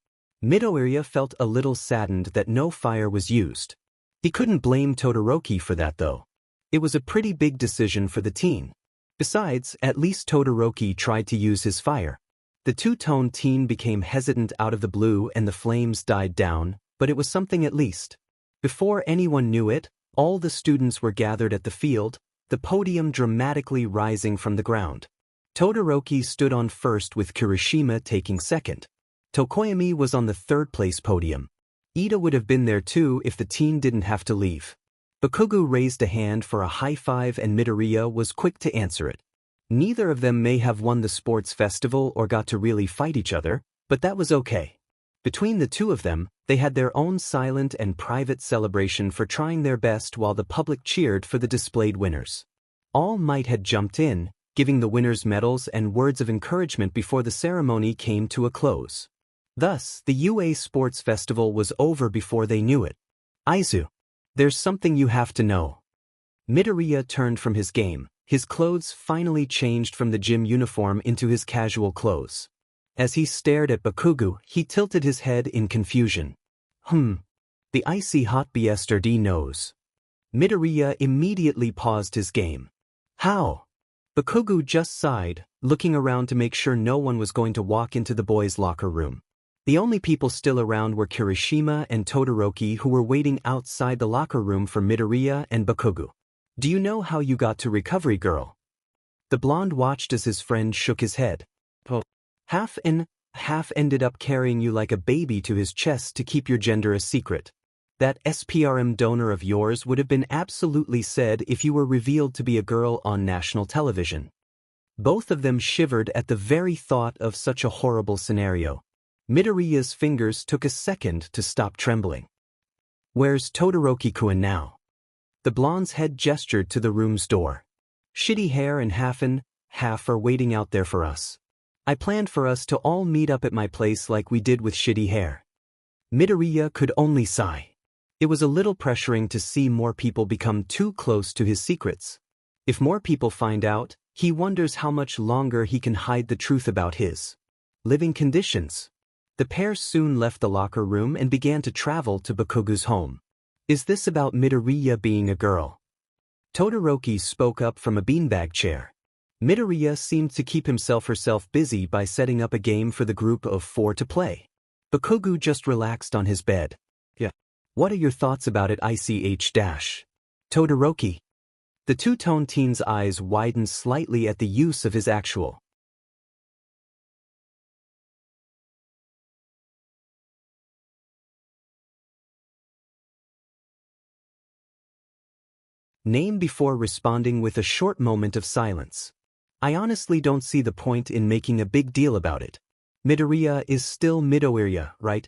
Midoriya felt a little saddened that no fire was used. He couldn't blame Todoroki for that though. It was a pretty big decision for the teen. Besides, at least Todoroki tried to use his fire. The two-tone teen became hesitant out of the blue and the flames died down, but it was something at least. Before anyone knew it, all the students were gathered at the field, the podium dramatically rising from the ground. Todoroki stood on first with Kirishima taking second. Tokoyami was on the third-place podium. Ida would have been there too if the teen didn't have to leave. Bakugou raised a hand for a high five and Midoriya was quick to answer it. Neither of them may have won the sports festival or got to really fight each other, but that was okay. Between the two of them, they had their own silent and private celebration for trying their best while the public cheered for the displayed winners. All Might had jumped in, giving the winners medals and words of encouragement before the ceremony came to a close. Thus, the UA Sports Festival was over before they knew it. Aizu, there's something you have to know. Midoriya turned from his game. His clothes finally changed from the gym uniform into his casual clothes. As he stared at Bakugou, he tilted his head in confusion. The icy hot BSRD knows. Midoriya immediately paused his game. How? Bakugou just sighed, looking around to make sure no one was going to walk into the boys' locker room. The only people still around were Kirishima and Todoroki, who were waiting outside the locker room for Midoriya and Bakugou. Do you know how you got to recovery, girl? The blonde watched as his friend shook his head. Oh. Half ended up carrying you like a baby to his chest to keep your gender a secret. That SPRM donor of yours would have been absolutely sad if you were revealed to be a girl on national television. Both of them shivered at the very thought of such a horrible scenario. Midoriya's fingers took a second to stop trembling. Where's Todoroki-kun now? The blonde's head gestured to the room's door. Shitty hair and half are waiting out there for us. I planned for us to all meet up at my place like we did with Shitty hair. Midoriya could only sigh. It was a little pressuring to see more people become too close to his secrets. If more people find out, he wonders how much longer he can hide the truth about his living conditions. The pair soon left the locker room and began to travel to Bakugou's home. Is this about Midoriya being a girl? Todoroki spoke up from a beanbag chair. Midoriya seemed to keep herself busy by setting up a game for the group of 4 to play. Bakugou just relaxed on his bed. Yeah. What are your thoughts about it, ICH-? Todoroki. The two-tone teen's eyes widened slightly at the use of his actual name before responding with a short moment of silence. I honestly don't see the point in making a big deal about it. Midoriya is still Midoriya, right?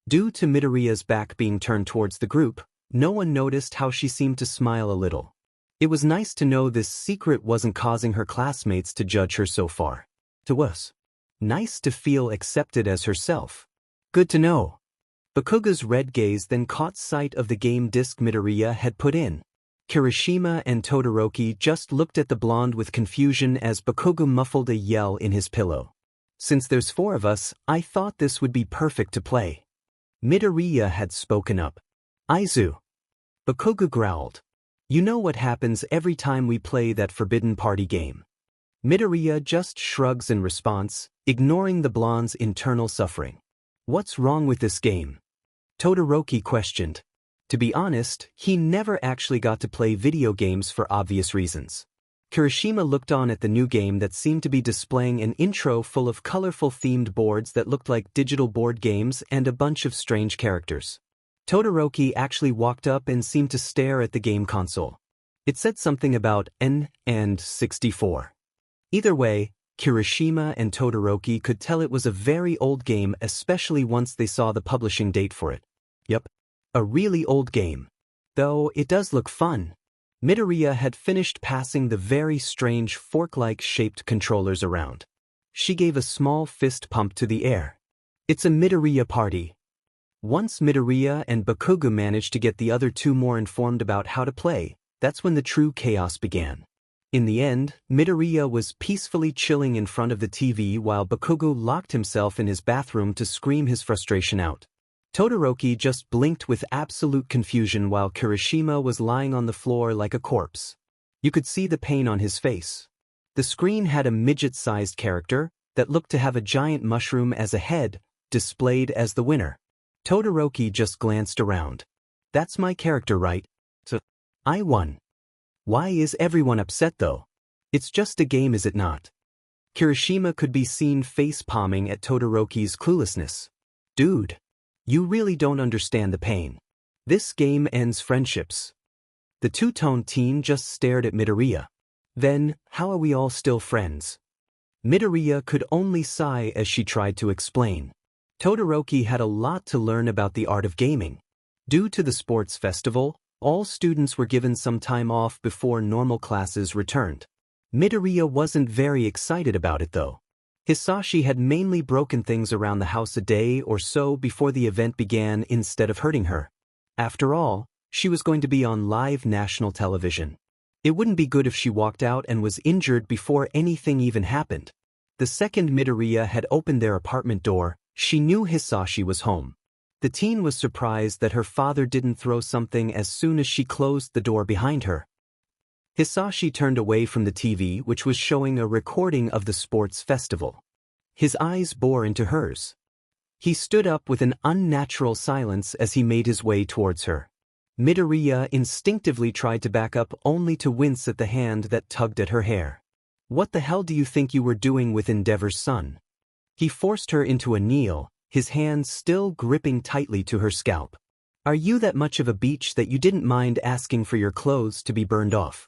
Due to Midoriya's back being turned towards the group, no one noticed how she seemed to smile a little. It was nice to know this secret wasn't causing her classmates to judge her so far. To us. Nice to feel accepted as herself. Good to know. Bakugou's red gaze then caught sight of the game disc Midoriya had put in. Kirishima and Todoroki just looked at the blonde with confusion as Bakugou muffled a yell in his pillow. Since there's 4 of us, I thought this would be perfect to play. Midoriya had spoken up. Aizu. Bakugou growled. You know what happens every time we play that forbidden party game. Midoriya just shrugs in response, ignoring the blonde's internal suffering. What's wrong with this game? Todoroki questioned. To be honest, he never actually got to play video games for obvious reasons. Kirishima looked on at the new game that seemed to be displaying an intro full of colorful themed boards that looked like digital board games and a bunch of strange characters. Todoroki actually walked up and seemed to stare at the game console. It said something about N and 64. Either way, Kirishima and Todoroki could tell it was a very old game, especially once they saw the publishing date for it. Yup. A really old game. Though it does look fun. Midoriya had finished passing the very strange fork-like shaped controllers around. She gave a small fist pump to the air. It's a Midoriya party. Once Midoriya and Bakugou managed to get the other 2 more informed about how to play, that's when the true chaos began. In the end, Midoriya was peacefully chilling in front of the TV while Bakugou locked himself in his bathroom to scream his frustration out. Todoroki just blinked with absolute confusion while Kirishima was lying on the floor like a corpse. You could see the pain on his face. The screen had a midget-sized character that looked to have a giant mushroom as a head, displayed as the winner. Todoroki just glanced around. That's my character, right? So, I won. Why is everyone upset though? It's just a game, is it not? Kirishima could be seen face-palming at Todoroki's cluelessness. Dude. You really don't understand the pain. This game ends friendships. The two-tone teen just stared at Midoriya. Then, how are we all still friends? Midoriya could only sigh as she tried to explain. Todoroki had a lot to learn about the art of gaming. Due to the sports festival, all students were given some time off before normal classes returned. Midoriya wasn't very excited about it though. Hisashi had mainly broken things around the house a day or so before the event began instead of hurting her. After all, she was going to be on live national television. It wouldn't be good if she walked out and was injured before anything even happened. The second Midoriya had opened their apartment door, she knew Hisashi was home. The teen was surprised that her father didn't throw something as soon as she closed the door behind her. Hisashi turned away from the TV, which was showing a recording of the sports festival. His eyes bore into hers. He stood up with an unnatural silence as he made his way towards her. Midoriya instinctively tried to back up only to wince at the hand that tugged at her hair. What the hell do you think you were doing with Endeavor's son? He forced her into a kneel, his hands still gripping tightly to her scalp. Are you that much of a beach that you didn't mind asking for your clothes to be burned off?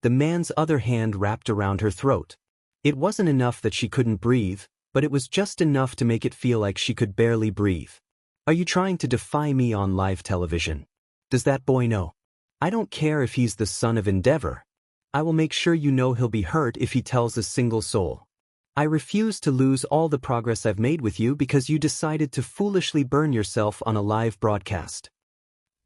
The man's other hand wrapped around her throat. It wasn't enough that she couldn't breathe, but it was just enough to make it feel like she could barely breathe. Are you trying to defy me on live television? Does that boy know? I don't care if he's the son of Endeavor. I will make sure you know he'll be hurt if he tells a single soul. I refuse to lose all the progress I've made with you because you decided to foolishly burn yourself on a live broadcast.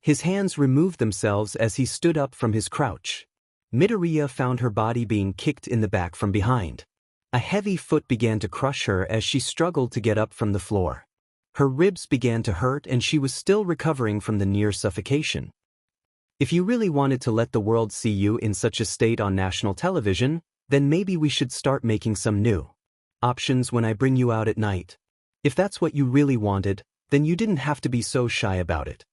His hands removed themselves as he stood up from his crouch. Midoriya found her body being kicked in the back from behind. A heavy foot began to crush her as she struggled to get up from the floor. Her ribs began to hurt and she was still recovering from the near suffocation. If you really wanted to let the world see you in such a state on national television, then maybe we should start making some new options when I bring you out at night. If that's what you really wanted, then you didn't have to be so shy about it.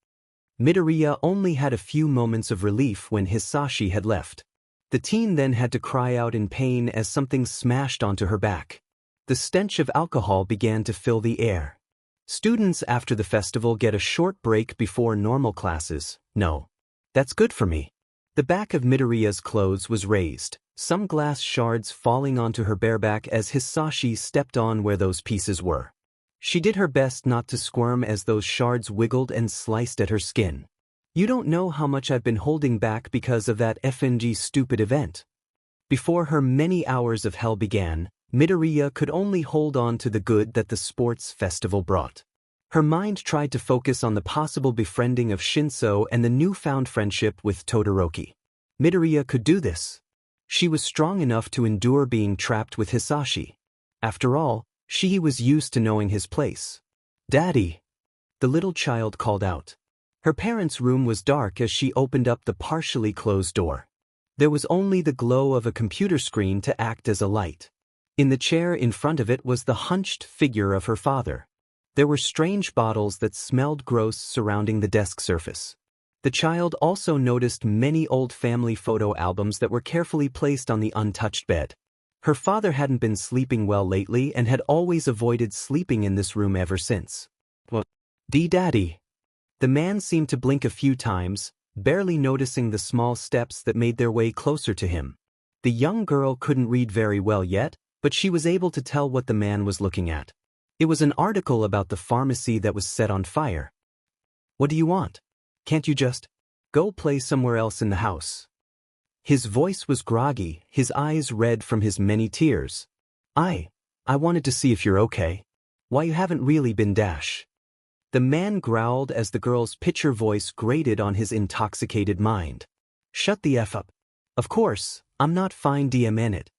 Midoriya only had a few moments of relief when Hisashi had left. The teen then had to cry out in pain as something smashed onto her back. The stench of alcohol began to fill the air. Students after the festival get a short break before normal classes. No. That's good for me. The back of Midoriya's clothes was raised, some glass shards falling onto her bareback as Hisashi stepped on where those pieces were. She did her best not to squirm as those shards wiggled and sliced at her skin. You don't know how much I've been holding back because of that FNG stupid event. Before her many hours of hell began, Midoriya could only hold on to the good that the sports festival brought. Her mind tried to focus on the possible befriending of Shinso and the newfound friendship with Todoroki. Midoriya could do this. She was strong enough to endure being trapped with Hisashi. After all, she was used to knowing his place. "Daddy!" the little child called out. Her parents' room was dark as she opened up the partially closed door. There was only the glow of a computer screen to act as a light. In the chair in front of it was the hunched figure of her father. There were strange bottles that smelled gross surrounding the desk surface. The child also noticed many old family photo albums that were carefully placed on the untouched bed. Her father hadn't been sleeping well lately and had always avoided sleeping in this room ever since. "Well, Daddy." The man seemed to blink a few times, barely noticing the small steps that made their way closer to him. The young girl couldn't read very well yet, but she was able to tell what the man was looking at. It was an article about the pharmacy that was set on fire. "What do you want? Can't you just go play somewhere else in the house?" His voice was groggy, his eyes red from his many tears. I wanted to see if you're okay. Why you haven't really been dash." The man growled as the girl's pitcher voice grated on his intoxicated mind. "Shut the F up. Of course, I'm not fine DMN it."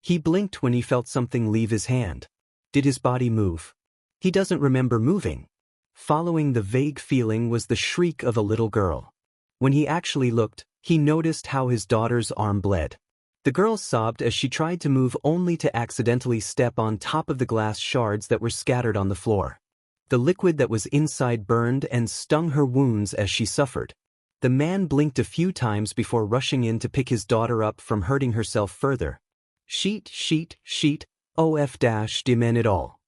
He blinked when he felt something leave his hand. Did his body move? He doesn't remember moving. Following the vague feeling was the shriek of a little girl. When he actually looked, he noticed how his daughter's arm bled. The girl sobbed as she tried to move only to accidentally step on top of the glass shards that were scattered on the floor. The liquid that was inside burned and stung her wounds as she suffered. The man blinked a few times before rushing in to pick his daughter up from hurting herself further. Sheet, OF-DMN it all.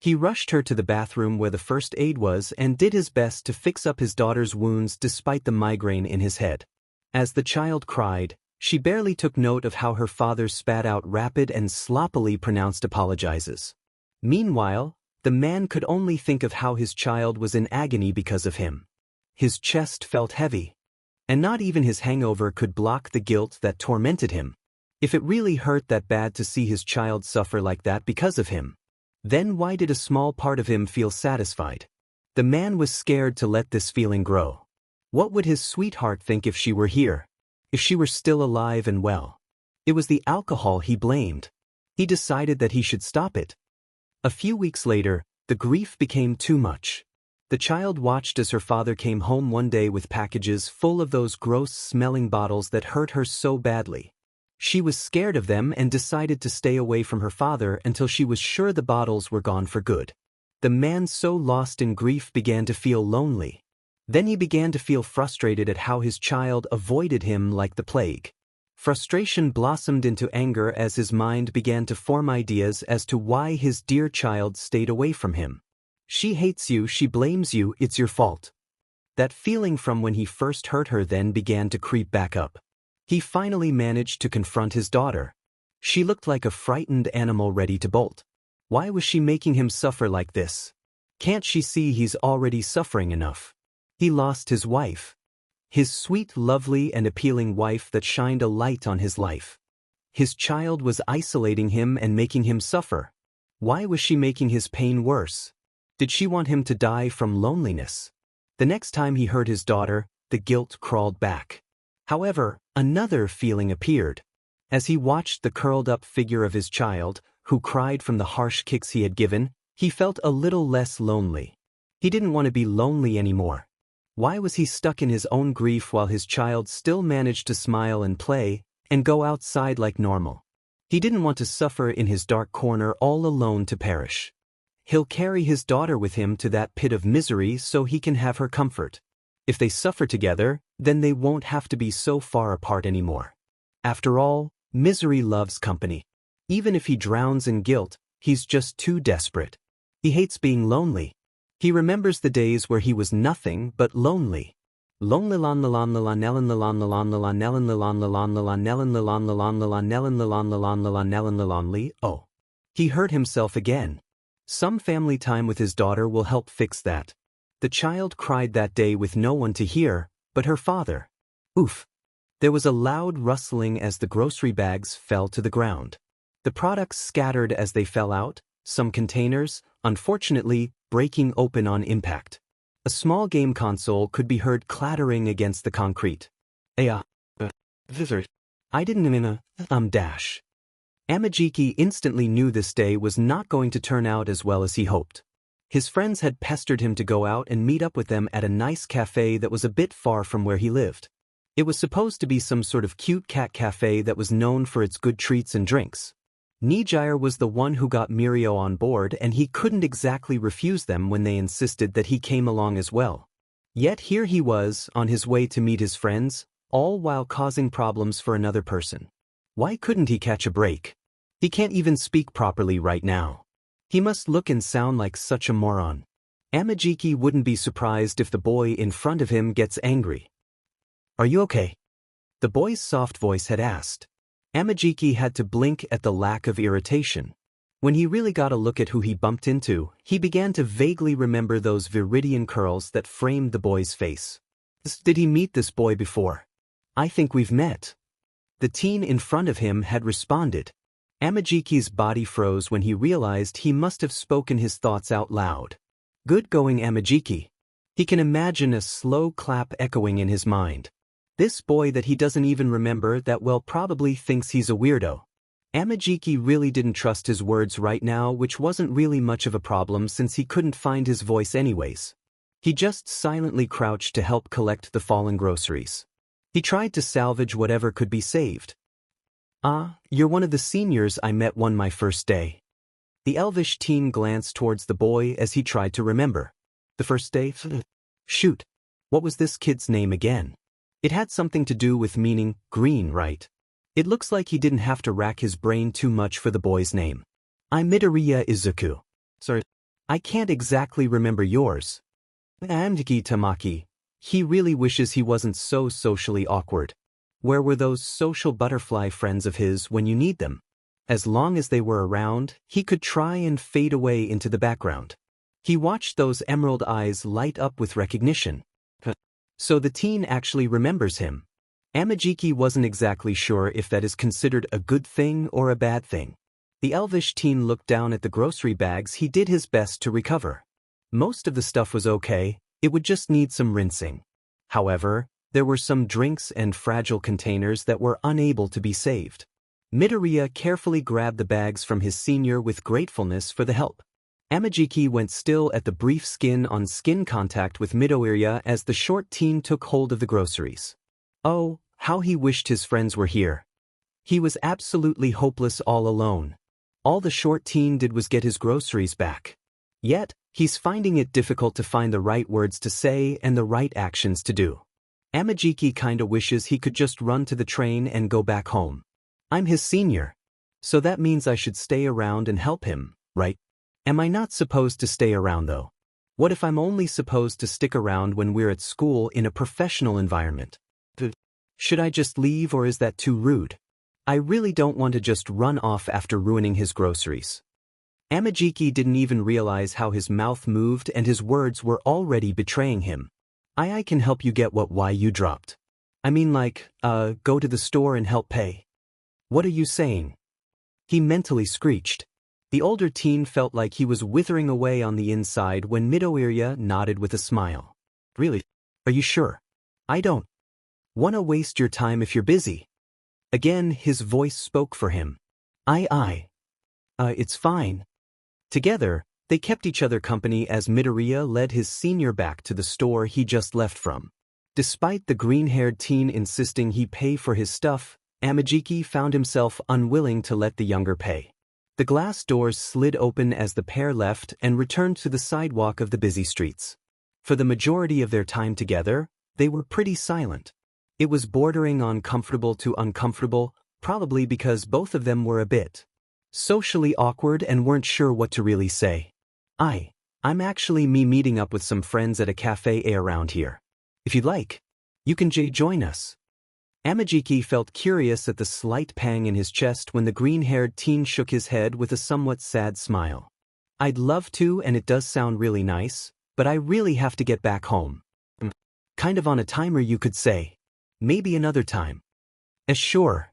He rushed her to the bathroom where the first aid was and did his best to fix up his daughter's wounds despite the migraine in his head. As the child cried, she barely took note of how her father spat out rapid and sloppily pronounced apologizes. Meanwhile, the man could only think of how his child was in agony because of him. His chest felt heavy. And not even his hangover could block the guilt that tormented him. If it really hurt that bad to see his child suffer like that because of him, then why did a small part of him feel satisfied? The man was scared to let this feeling grow. What would his sweetheart think if she were here? If she were still alive and well? It was the alcohol he blamed. He decided that he should stop it. A few weeks later, the grief became too much. The child watched as her father came home one day with packages full of those gross-smelling bottles that hurt her so badly. She was scared of them and decided to stay away from her father until she was sure the bottles were gone for good. The man, so lost in grief, began to feel lonely. Then he began to feel frustrated at how his child avoided him like the plague. Frustration blossomed into anger as his mind began to form ideas as to why his dear child stayed away from him. She hates you, she blames you, it's your fault. That feeling from when he first hurt her then began to creep back up. He finally managed to confront his daughter. She looked like a frightened animal ready to bolt. Why was she making him suffer like this? Can't she see he's already suffering enough? He lost his wife. His sweet, lovely, and appealing wife that shined a light on his life. His child was isolating him and making him suffer. Why was she making his pain worse? Did she want him to die from loneliness? The next time he heard his daughter, the guilt crawled back. However, another feeling appeared. As he watched the curled-up figure of his child, who cried from the harsh kicks he had given, he felt a little less lonely. He didn't want to be lonely anymore. Why was he stuck in his own grief while his child still managed to smile and play, and go outside like normal? He didn't want to suffer in his dark corner all alone to perish. He'll carry his daughter with him to that pit of misery so he can have her comfort. If they suffer together, then they won't have to be so far apart anymore. After all, misery loves company. Even if he drowns in guilt, he's just too desperate. He hates being lonely. He remembers the days where he was nothing but lonely. Lonely. Oh. He hurt himself again. Some family time with his daughter will help fix that. The child cried that day with no one to hear, but her father. Oof. There was a loud rustling as the grocery bags fell to the ground. The products scattered as they fell out, some containers, unfortunately, breaking open on impact. A small game console could be heard clattering against the concrete. I didn't dash. Amajiki instantly knew this day was not going to turn out as well as he hoped. His friends had pestered him to go out and meet up with them at a nice cafe that was a bit far from where he lived. It was supposed to be some sort of cute cat cafe that was known for its good treats and drinks. Nijire was the one who got Mirio on board, and he couldn't exactly refuse them when they insisted that he came along as well. Yet here he was, on his way to meet his friends, all while causing problems for another person. Why couldn't he catch a break? He can't even speak properly right now. He must look and sound like such a moron. Amajiki wouldn't be surprised if the boy in front of him gets angry. Are you okay? The boy's soft voice had asked. Amajiki had to blink at the lack of irritation. When he really got a look at who he bumped into, he began to vaguely remember those viridian curls that framed the boy's face. Did he meet this boy before? I think we've met. The teen in front of him had responded. Amajiki's body froze when he realized he must have spoken his thoughts out loud. Good going, Amajiki. He can imagine a slow clap echoing in his mind. This boy that he doesn't even remember that well probably thinks he's a weirdo. Amajiki really didn't trust his words right now, which wasn't really much of a problem since he couldn't find his voice anyways. He just silently crouched to help collect the fallen groceries. He tried to salvage whatever could be saved. Ah, you're one of the seniors I met on my first day. The elvish teen glanced towards the boy as he tried to remember. The first day? Shoot. What was this kid's name again? It had something to do with meaning green, right? It looks like he didn't have to rack his brain too much for the boy's name. I'm Midoriya Izuku. Sorry, I can't exactly remember yours. Amdiki Tamaki. He really wishes he wasn't so socially awkward. Where were those social butterfly friends of his when you need them? As long as they were around, he could try and fade away into the background. He watched those emerald eyes light up with recognition. So the teen actually remembers him. Amajiki wasn't exactly sure if that is considered a good thing or a bad thing. The elvish teen looked down at the grocery bags. He did his best to recover. Most of the stuff was okay, it would just need some rinsing. However, there were some drinks and fragile containers that were unable to be saved. Midoriya carefully grabbed the bags from his senior with gratefulness for the help. Amajiki went still at the brief skin-on-skin contact with Midoriya as the short teen took hold of the groceries. Oh, how he wished his friends were here. He was absolutely hopeless all alone. All the short teen did was get his groceries back. Yet, He's finding it difficult to find the right words to say and the right actions to do. Amajiki kinda wishes he could just run to the train and go back home. I'm his senior. So that means I should stay around and help him, right? Am I not supposed to stay around though? What if I'm only supposed to stick around when we're at school in a professional environment? Should I just leave or is that too rude? I really don't want to just run off after ruining his groceries. Amajiki didn't even realize how his mouth moved and his words were already betraying him. I can help you get why you dropped. I mean go to the store and help pay. What are you saying? He mentally screeched. The older teen felt like he was withering away on the inside when Midoriya nodded with a smile. Really? Are you sure? I don't wanna waste your time if you're busy. Again, his voice spoke for him. It's fine. Together, they kept each other company as Midoriya led his senior back to the store he just left from. Despite the green-haired teen insisting he pay for his stuff, Amajiki found himself unwilling to let the younger pay. The glass doors slid open as the pair left and returned to the sidewalk of the busy streets. For the majority of their time together, they were pretty silent. It was bordering on comfortable to uncomfortable, probably because both of them were a bit socially awkward and weren't sure what to really say. I'm actually meeting up with some friends at a cafe around here. If you'd like, you can join us. Amajiki felt curious at the slight pang in his chest when the green-haired teen shook his head with a somewhat sad smile. I'd love to and it does sound really nice, but I really have to get back home. Kind of on a timer you could say. Maybe another time. Sure.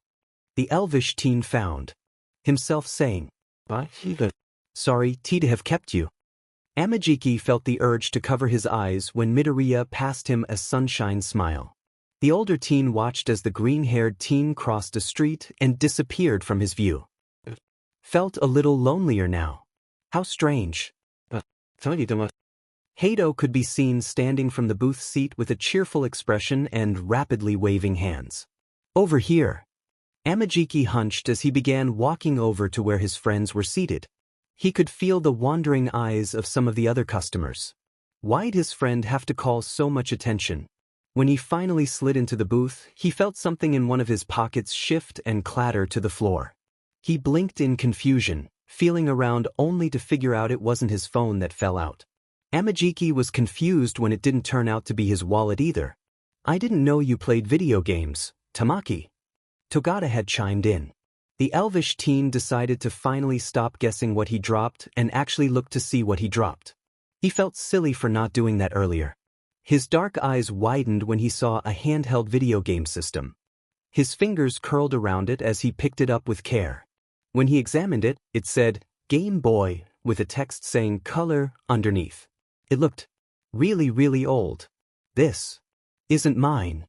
The elvish teen found himself saying, Sorry to have kept you. Amajiki felt the urge to cover his eyes when Midoriya passed him a sunshine smile. The older teen watched as the green-haired teen crossed a street and disappeared from his view. Felt a little lonelier now. How strange. Hato could be seen standing from the booth seat with a cheerful expression and rapidly waving hands. Over here. Amajiki hunched as he began walking over to where his friends were seated. He could feel the wandering eyes of some of the other customers. Why'd his friend have to call so much attention? When he finally slid into the booth, he felt something in one of his pockets shift and clatter to the floor. He blinked in confusion, feeling around only to figure out it wasn't his phone that fell out. Amajiki was confused when it didn't turn out to be his wallet either. I didn't know you played video games, Tamaki. Togata had chimed in. The elvish teen decided to finally stop guessing what he dropped and actually look to see what he dropped. He felt silly for not doing that earlier. His dark eyes widened when he saw a handheld video game system. His fingers curled around it as he picked it up with care. When he examined it, it said, Game Boy, with a text saying color underneath. It looked really old. This isn't mine.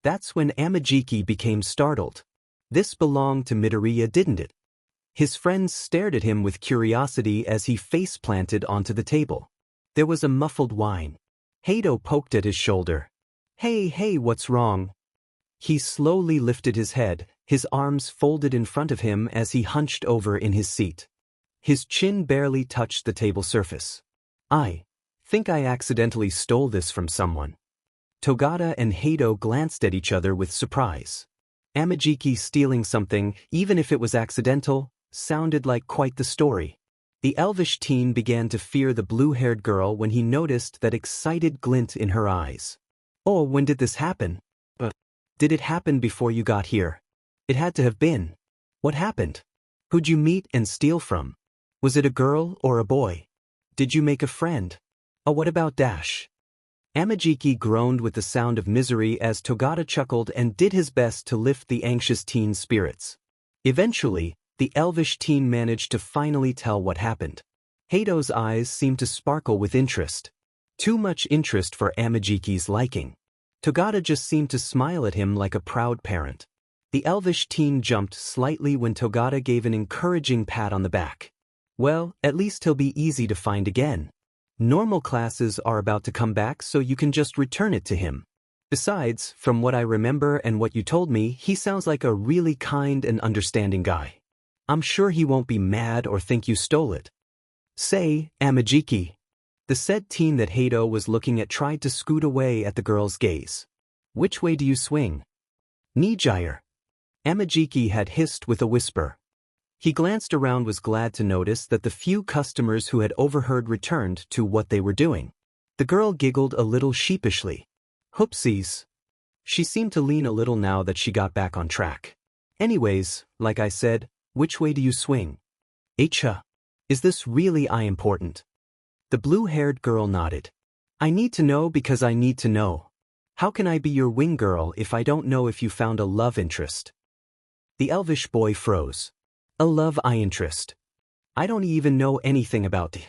That's when Amajiki became startled. This belonged to Midoriya, didn't it? His friends stared at him with curiosity as he face-planted onto the table. There was a muffled whine. Hato poked at his shoulder. Hey, what's wrong? He slowly lifted his head, his arms folded in front of him as he hunched over in his seat. His chin barely touched the table surface. I think I accidentally stole this from someone. Togata and Hato glanced at each other with surprise. Amajiki stealing something, even if it was accidental, sounded like quite the story. The elvish teen began to fear the blue-haired girl when he noticed that excited glint in her eyes. Oh, when did this happen? Did it happen before you got here? It had to have been. What happened? Who'd you meet and steal from? Was it a girl or a boy? Did you make a friend? Oh, what about Dash? Amajiki groaned with the sound of misery as Togata chuckled and did his best to lift the anxious teen's spirits. Eventually, the elvish teen managed to finally tell what happened. Hato's eyes seemed to sparkle with interest. Too much interest for Amajiki's liking. Togata just seemed to smile at him like a proud parent. The elvish teen jumped slightly when Togata gave an encouraging pat on the back. Well, at least he'll be easy to find again. Normal classes are about to come back, so you can just return it to him. Besides, from what I remember and what you told me, he sounds like a really kind and understanding guy. I'm sure he won't be mad or think you stole it. Say, Amajiki. The said teen that Hato was looking at tried to scoot away at the girl's gaze. Which way do you swing? Nijire. Amajiki had hissed with a whisper. He glanced around, was glad to notice that the few customers who had overheard returned to what they were doing. The girl giggled a little sheepishly. Hoopsies. She seemed to lean a little now that she got back on track. Anyways, like I said, which way do you swing? Acha. Is this really important? The blue-haired girl nodded. I need to know because I need to know. How can I be your wing girl if I don't know if you found a love interest? The elvish boy froze. A love interest. I don't even know anything about it.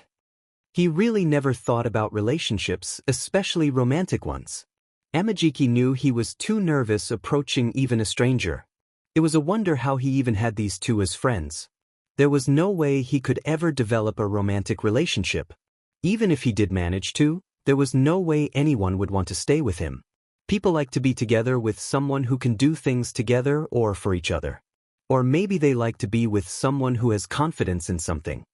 He really never thought about relationships, especially romantic ones. Amajiki knew he was too nervous approaching even a stranger. It was a wonder how he even had these two as friends. There was no way he could ever develop a romantic relationship. Even if he did manage to, there was no way anyone would want to stay with him. People like to be together with someone who can do things together or for each other. Or maybe they like to be with someone who has confidence in something.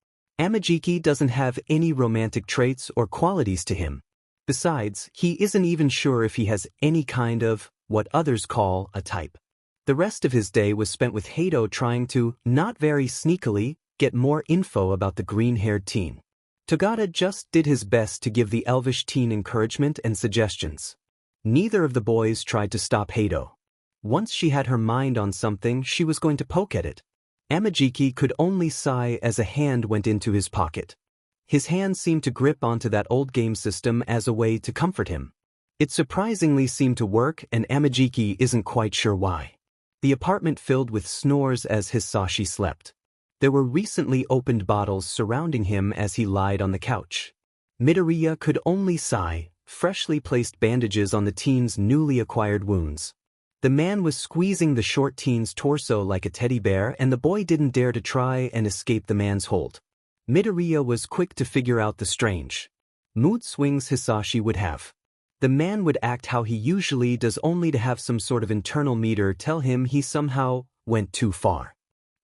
Amajiki doesn't have any romantic traits or qualities to him. Besides, he isn't even sure if he has any kind of, what others call, a type. The rest of his day was spent with Hato trying to, not very sneakily, get more info about the green-haired teen. Togata just did his best to give the elvish teen encouragement and suggestions. Neither of the boys tried to stop Hato. Once she had her mind on something, she was going to poke at it. Amajiki could only sigh as a hand went into his pocket. His hand seemed to grip onto that old game system as a way to comfort him. It surprisingly seemed to work, and Amajiki isn't quite sure why. The apartment filled with snores as Hisashi slept. There were recently opened bottles surrounding him as he lied on the couch. Midoriya could only sigh, freshly placed bandages on the teen's newly acquired wounds. The man was squeezing the short teen's torso like a teddy bear, and the boy didn't dare to try and escape the man's hold. Midoriya was quick to figure out the strange mood swings Hisashi would have. The man would act how he usually does, only to have some sort of internal meter tell him he somehow went too far.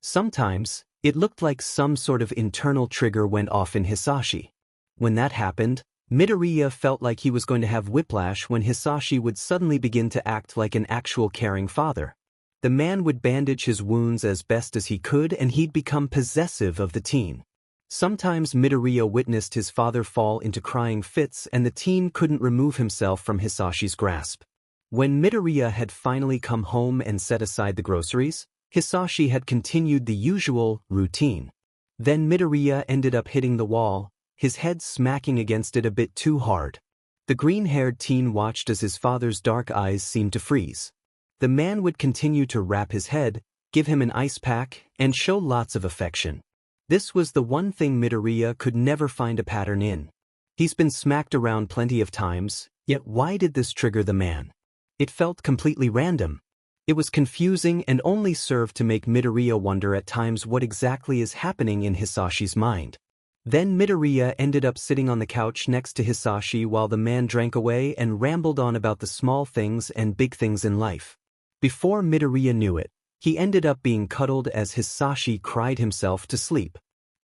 Sometimes, it looked like some sort of internal trigger went off in Hisashi. When that happened, Midoriya felt like he was going to have whiplash when Hisashi would suddenly begin to act like an actual caring father. The man would bandage his wounds as best as he could, and he'd become possessive of the teen. Sometimes Midoriya witnessed his father fall into crying fits, and the teen couldn't remove himself from Hisashi's grasp. When Midoriya had finally come home and set aside the groceries, Hisashi had continued the usual routine. Then Midoriya ended up hitting the wall, his head smacking against it a bit too hard. The green-haired teen watched as his father's dark eyes seemed to freeze. The man would continue to rap his head, give him an ice pack, and show lots of affection. This was the one thing Midoriya could never find a pattern in. He's been smacked around plenty of times, yet why did this trigger the man? It felt completely random. It was confusing and only served to make Midoriya wonder at times what exactly is happening in Hisashi's mind. Then Midoriya ended up sitting on the couch next to Hisashi while the man drank away and rambled on about the small things and big things in life. Before Midoriya knew it, he ended up being cuddled as Hisashi cried himself to sleep.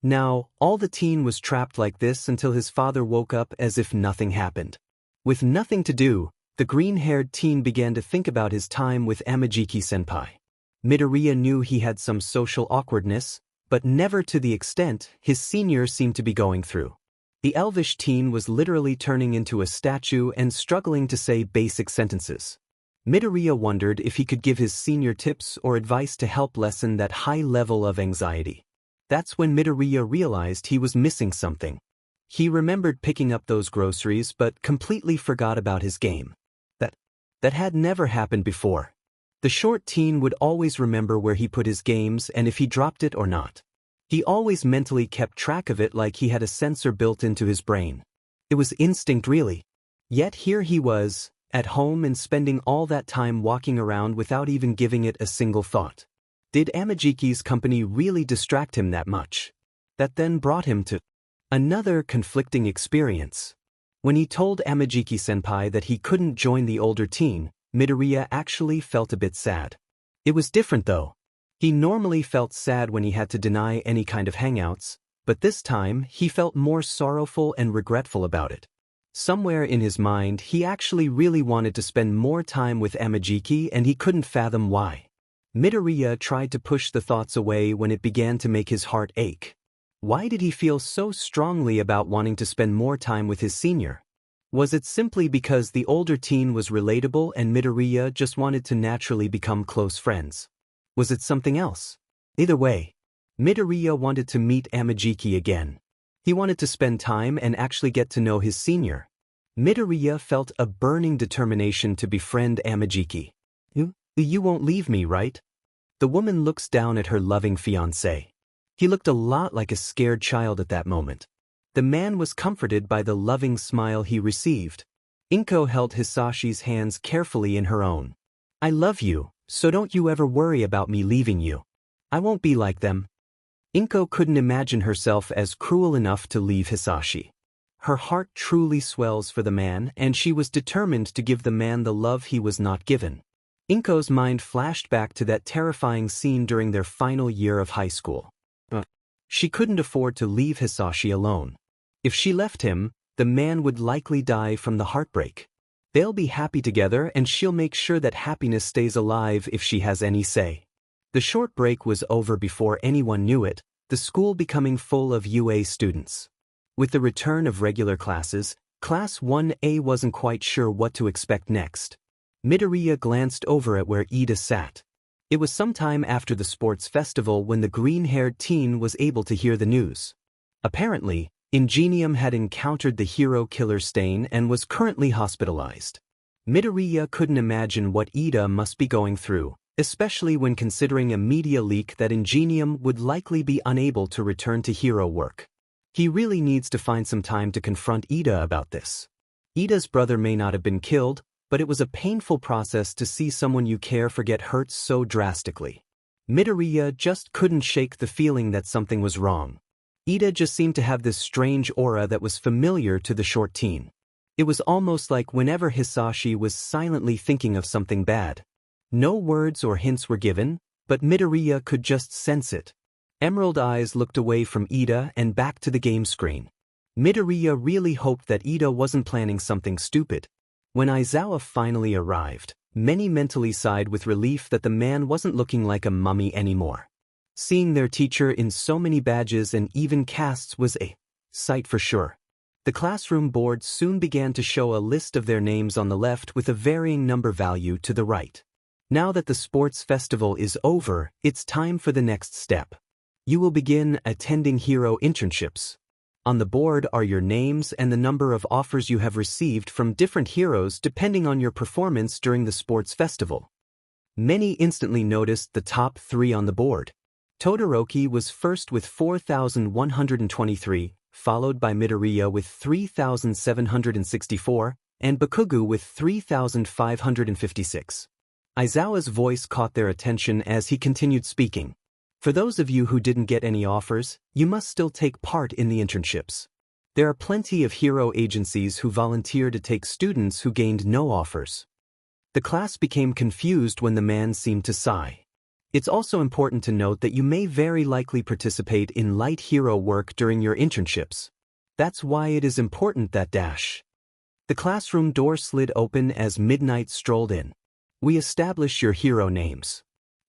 Now, all the teen was trapped like this until his father woke up as if nothing happened. With nothing to do, the green-haired teen began to think about his time with Amajiki-senpai. Midoriya knew he had some social awkwardness, but never to the extent his senior seemed to be going through. The elvish teen was literally turning into a statue and struggling to say basic sentences. Midoriya wondered if he could give his senior tips or advice to help lessen that high level of anxiety. That's when Midoriya realized he was missing something. He remembered picking up those groceries but completely forgot about his game. That had never happened before. The short teen would always remember where he put his games and if he dropped it or not. He always mentally kept track of it like he had a sensor built into his brain. It was instinct really. Yet here he was, at home and spending all that time walking around without even giving it a single thought. Did Amajiki's company really distract him that much? That then brought him to another conflicting experience. When he told Amajiki-senpai that he couldn't join the older teen, Midoriya actually felt a bit sad. It was different though. He normally felt sad when he had to deny any kind of hangouts, But this time, he felt more sorrowful and regretful about it. Somewhere in his mind, he actually really wanted to spend more time with Amajiki and he couldn't fathom why. Midoriya tried to push the thoughts away when it began to make his heart ache. Why did he feel so strongly about wanting to spend more time with his senior? Was it simply because the older teen was relatable and Midoriya just wanted to naturally become close friends? Was it something else? Either way, Midoriya wanted to meet Amajiki again. He wanted to spend time and actually get to know his senior. Midoriya felt a burning determination to befriend Amajiki. You won't leave me, right? The woman looks down at her loving fiancé. He looked a lot like a scared child at that moment. The man was comforted by the loving smile he received. Inko held Hisashi's hands carefully in her own. I love you, so don't you ever worry about me leaving you. I won't be like them. Inko couldn't imagine herself as cruel enough to leave Hisashi. Her heart truly swells for the man and she was determined to give the man the love he was not given. Inko's mind flashed back to that terrifying scene during their final year of high school. She couldn't afford to leave Hisashi alone. If she left him, the man would likely die from the heartbreak. They'll be happy together and she'll make sure that happiness stays alive if she has any say. The short break was over before anyone knew it, the school becoming full of UA students. With the return of regular classes, Class 1A wasn't quite sure what to expect next. Midoriya glanced over at where Ida sat. It was sometime after the sports festival when the green-haired teen was able to hear the news. Apparently, Ingenium had encountered the hero killer Stain and was currently hospitalized. Midoriya couldn't imagine what Ida must be going through, especially when considering a media leak that Ingenium would likely be unable to return to hero work. He really needs to find some time to confront Ida about this. Ida's brother may not have been killed, but it was a painful process to see someone you care for get hurt so drastically. Midoriya just couldn't shake the feeling that something was wrong. Ida just seemed to have this strange aura that was familiar to the short teen. It was almost like whenever Hisashi was silently thinking of something bad. No words or hints were given, but Midoriya could just sense it. Emerald eyes looked away from Ida and back to the game screen. Midoriya really hoped that Ida wasn't planning something stupid. When Aizawa finally arrived, many mentally sighed with relief that the man wasn't looking like a mummy anymore. Seeing their teacher in so many badges and even casts was a sight for sure. The classroom board soon began to show a list of their names on the left with a varying number value to the right. Now that the sports festival is over, it's time for the next step. You will begin attending hero internships. On the board are your names and the number of offers you have received from different heroes depending on your performance during the sports festival. Many instantly noticed the top 3 on the board. Todoroki was first with 4,123, followed by Midoriya with 3,764, and Bakugou with 3,556. Aizawa's voice caught their attention as he continued speaking. For those of you who didn't get any offers, you must still take part in the internships. There are plenty of hero agencies who volunteer to take students who gained no offers. The class became confused when the man seemed to sigh. It's also important to note that you may very likely participate in light hero work during your internships. That's why it is important that The classroom door slid open as Midnight strolled in. We establish your hero names.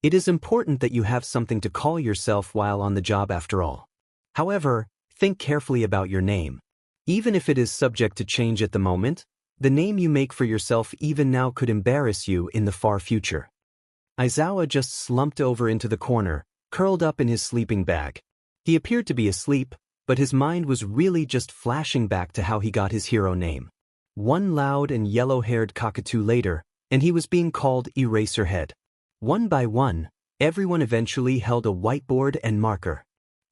It is important that you have something to call yourself while on the job after all. However, think carefully about your name. Even if it is subject to change at the moment, the name you make for yourself even now could embarrass you in the far future. Aizawa just slumped over into the corner, curled up in his sleeping bag. He appeared to be asleep, but his mind was really just flashing back to how he got his hero name. One loud and yellow-haired cockatoo later, and he was being called Eraserhead. One by one, everyone eventually held a whiteboard and marker.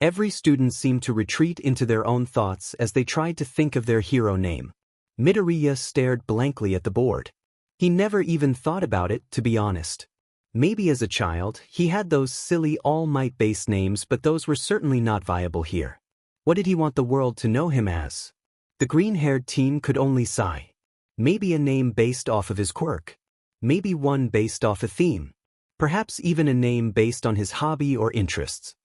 Every student seemed to retreat into their own thoughts as they tried to think of their hero name. Midoriya stared blankly at the board. He never even thought about it, to be honest. Maybe as a child, he had those silly All Might-based names, but those were certainly not viable here. What did he want the world to know him as? The green-haired teen could only sigh. Maybe a name based off of his quirk. Maybe one based off a theme. Perhaps even a name based on his hobby or interests.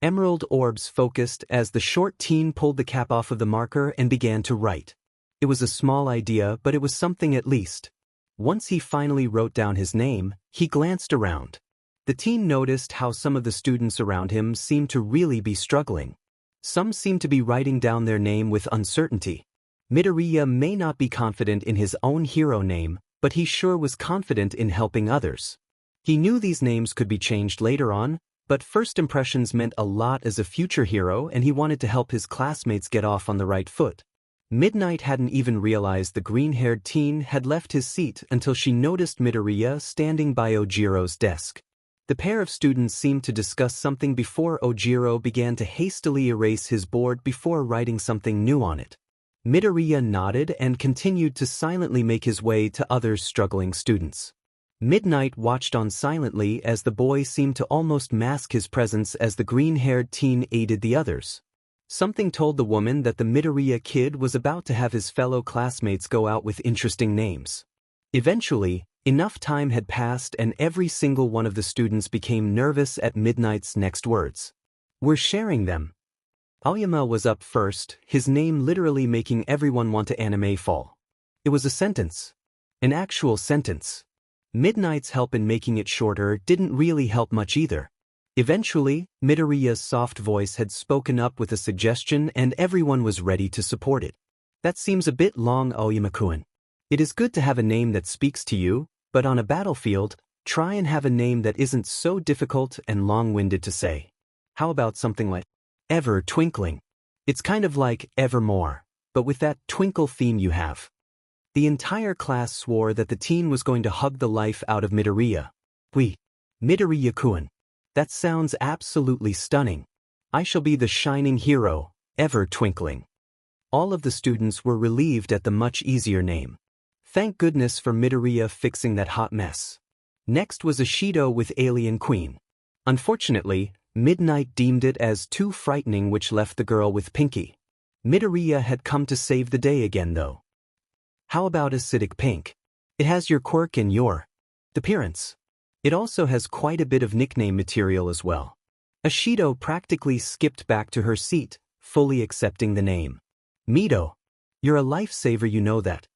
Emerald orbs focused as the short teen pulled the cap off of the marker and began to write. It was a small idea, but it was something at least. Once he finally wrote down his name, he glanced around. The teen noticed how some of the students around him seemed to really be struggling. Some seemed to be writing down their name with uncertainty. Midoriya may not be confident in his own hero name, but he sure was confident in helping others. He knew these names could be changed later on, but first impressions meant a lot as a future hero, and he wanted to help his classmates get off on the right foot. Midnight hadn't even realized the green-haired teen had left his seat until she noticed Midoriya standing by Ojiro's desk. The pair of students seemed to discuss something before Ojiro began to hastily erase his board before writing something new on it. Midoriya nodded and continued to silently make his way to other struggling students. Midnight watched on silently as the boy seemed to almost mask his presence as the green-haired teen aided the others. Something told the woman that the Midoriya kid was about to have his fellow classmates go out with interesting names. Eventually, enough time had passed and every single one of the students became nervous at Midnight's next words. "We're sharing them." Aoyama was up first, his name literally making everyone want to anime fall. It was a sentence. An actual sentence. Midnight's help in making it shorter didn't really help much either. Eventually, Midoriya's soft voice had spoken up with a suggestion and everyone was ready to support it. "That seems a bit long, Aoyama-kun. It is good to have a name that speaks to you, but on a battlefield, try and have a name that isn't so difficult and long-winded to say. How about something like Ever Twinkling? It's kind of like Evermore, but with that twinkle theme you have." The entire class swore that the teen was going to hug the life out of Midoriya. Midoriya-kun. That sounds absolutely stunning. I shall be the shining hero, Ever Twinkling. All of the students were relieved at the much easier name. Thank goodness for Midoriya fixing that hot mess. Next was Ishido with Alien Queen. Unfortunately, Midnight deemed it as too frightening, which left the girl with Pinky. Midoriya had come to save the day again though. How about Acidic Pink? It has your quirk and your appearance. It also has quite a bit of nickname material as well. Ishido practically skipped back to her seat, fully accepting the name. Mido. You're a lifesaver, you know that.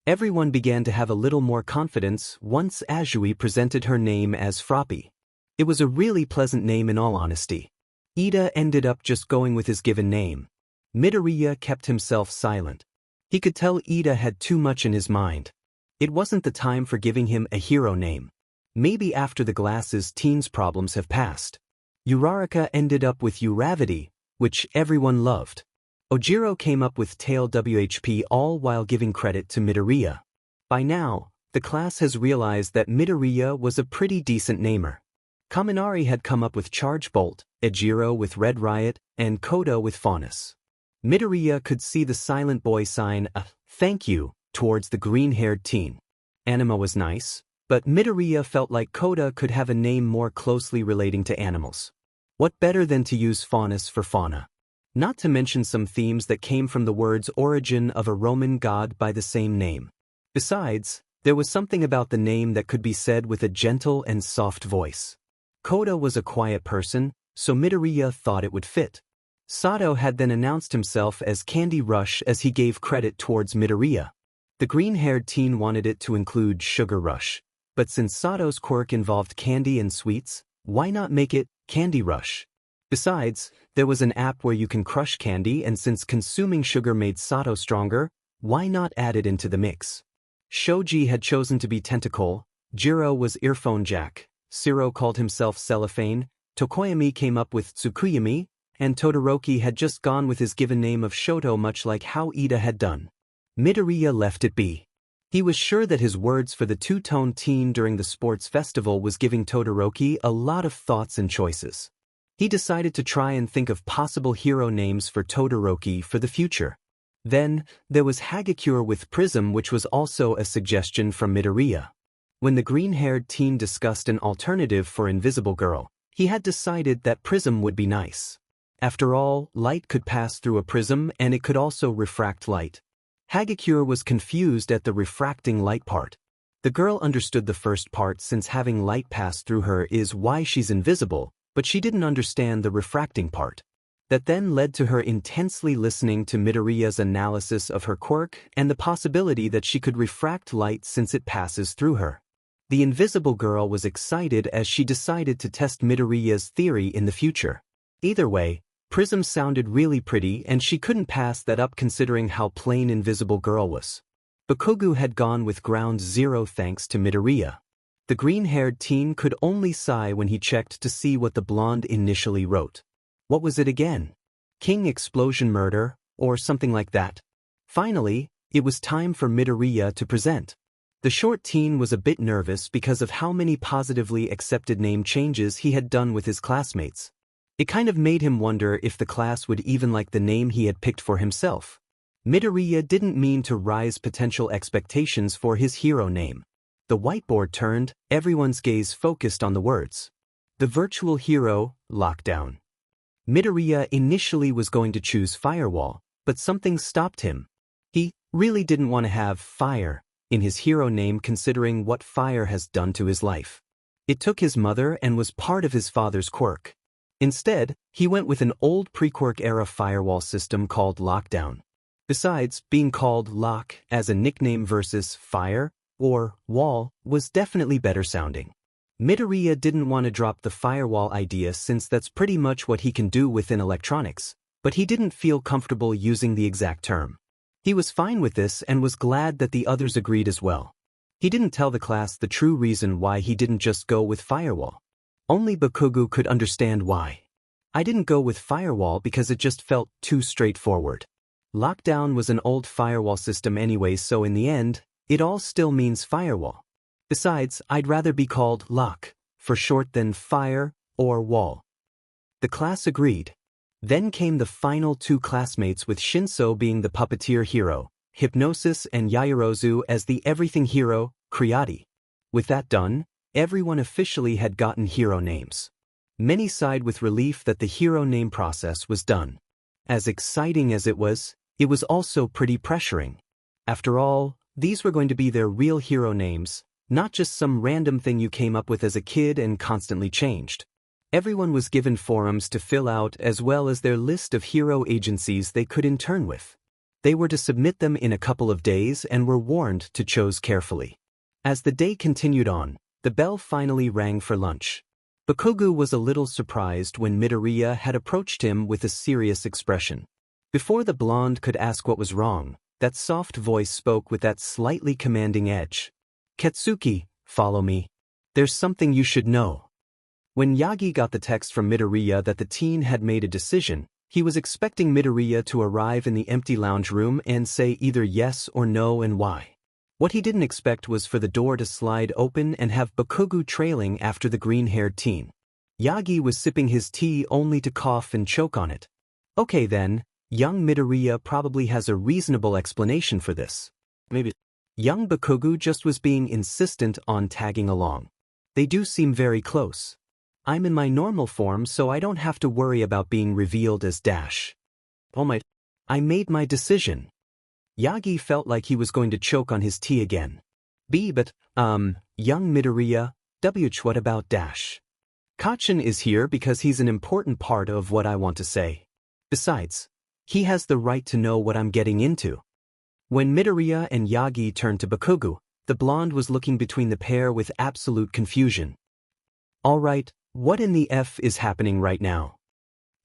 Everyone began to have a little more confidence once Azui presented her name as Froppy. It was a really pleasant name in all honesty. Ida ended up just going with his given name. Midoriya kept himself silent. He could tell Ida had too much in his mind. It wasn't the time for giving him a hero name. Maybe after the glasses teen's problems have passed. Uraraka ended up with Uravity, which everyone loved. Ojiro came up with Tail WHP, all while giving credit to Midoriya. By now, the class has realized that Midoriya was a pretty decent namer. Kaminari had come up with Charge Bolt, Ejiro with Red Riot, and Kodo with Faunus. Midoriya could see the silent boy sign a thank you towards the green-haired teen. Anima was nice, but Midoriya felt like Koda could have a name more closely relating to animals. What better than to use Faunus for fauna? Not to mention some themes that came from the word's origin of a Roman god by the same name. Besides, there was something about the name that could be said with a gentle and soft voice. Koda was a quiet person, so Midoriya thought it would fit. Sato had then announced himself as Candy Rush as he gave credit towards Midoriya. The green-haired teen wanted it to include Sugar Rush, but since Sato's quirk involved candy and sweets, why not make it Candy Rush? Besides, there was an app where you can crush candy, and since consuming sugar made Sato stronger, why not add it into the mix? Shoji had chosen to be Tentacle, Jiro was Earphone Jack, Siro called himself Cellophane, Tokoyami came up with Tsukuyami, and Todoroki had just gone with his given name of Shoto, much like how Ida had done. Midoriya left it be. He was sure that his words for the two-tone teen during the sports festival was giving Todoroki a lot of thoughts and choices. He decided to try and think of possible hero names for Todoroki for the future. Then, there was Hagakure with Prism, which was also a suggestion from Midoriya. When the green-haired teen discussed an alternative for Invisible Girl, he had decided that Prism would be nice. After all, light could pass through a prism and it could also refract light. Hagakure was confused at the refracting light part. The girl understood the first part, since having light pass through her is why she's invisible, but she didn't understand the refracting part. That then led to her intensely listening to Midoriya's analysis of her quirk and the possibility that she could refract light since it passes through her. The invisible girl was excited as she decided to test Midoriya's theory in the future. Either way, Prism sounded really pretty and she couldn't pass that up considering how plain Invisible Girl was. Bakugou had gone with ground zero thanks to Midoriya. The green-haired teen could only sigh when he checked to see what the blonde initially wrote. What was it again? King Explosion Murder, or something like that. Finally, it was time for Midoriya to present. The short teen was a bit nervous because of how many positively accepted name changes he had done with his classmates. It kind of made him wonder if the class would even like the name he had picked for himself. Midoriya didn't mean to rise potential expectations for his hero name. The whiteboard turned, everyone's gaze focused on the words. The virtual hero, Lockdown. Midoriya initially was going to choose Firewall, but something stopped him. He really didn't want to have fire in his hero name considering what fire has done to his life. It took his mother and was part of his father's quirk. Instead, he went with an old pre-quirk era firewall system called Lockdown. Besides, being called Lock as a nickname versus Fire or Wall was definitely better sounding. Midoriya didn't want to drop the firewall idea since that's pretty much what he can do within electronics, but he didn't feel comfortable using the exact term. He was fine with this and was glad that the others agreed as well. He didn't tell the class the true reason why he didn't just go with Firewall. Only Bakugou could understand why. I didn't go with Firewall because it just felt too straightforward. Lockdown was an old firewall system anyway, so in the end, it all still means Firewall. Besides, I'd rather be called Lock, for short, than Fire or Wall. The class agreed. Then came the final two classmates with Shinso being the puppeteer hero, Hypnosis, and Yaoyorozu as the everything hero, Creati. With that done, everyone officially had gotten hero names. Many sighed with relief that the hero name process was done. As exciting as it was also pretty pressuring. After all, these were going to be their real hero names, not just some random thing you came up with as a kid and constantly changed. Everyone was given forums to fill out as well as their list of hero agencies they could intern with. They were to submit them in a couple of days and were warned to choose carefully. As the day continued on, the bell finally rang for lunch. Bakugou was a little surprised when Midoriya had approached him with a serious expression. Before the blonde could ask what was wrong, that soft voice spoke with that slightly commanding edge. "Katsuki, follow me. There's something you should know." When Yagi got the text from Midoriya that the teen had made a decision, he was expecting Midoriya to arrive in the empty lounge room and say either yes or no and why. What he didn't expect was for the door to slide open and have Bakugou trailing after the green-haired teen. Yagi was sipping his tea only to cough and choke on it. Okay then, young Midoriya probably has a reasonable explanation for this. Maybe. Young Bakugou just was being insistent on tagging along. They do seem very close. I'm in my normal form so I don't have to worry about being revealed as Dash. Oh my. I made my decision. Yagi felt like he was going to choke on his tea again. But, young Midoriya, what about Dash? Kacchan is here because he's an important part of what I want to say. Besides, he has the right to know what I'm getting into. When Midoriya and Yagi turned to Bakugou, the blonde was looking between the pair with absolute confusion. Alright, what in the F is happening right now?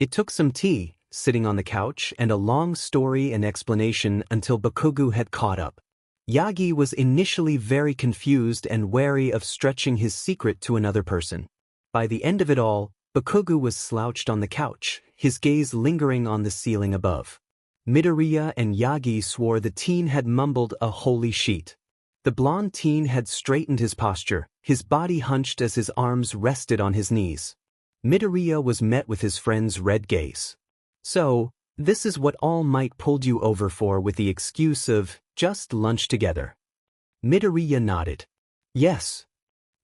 It took some tea, sitting on the couch, and a long story and explanation until Bakugou had caught up. Yagi was initially very confused and wary of stretching his secret to another person. By the end of it all, Bakugou was slouched on the couch, his gaze lingering on the ceiling above. Midoriya and Yagi swore the teen had mumbled a holy sheet. The blonde teen had straightened his posture, his body hunched as his arms rested on his knees. Midoriya was met with his friend's red gaze. So, this is what All Might pulled you over for with the excuse of, just lunch together. Midoriya nodded. Yes.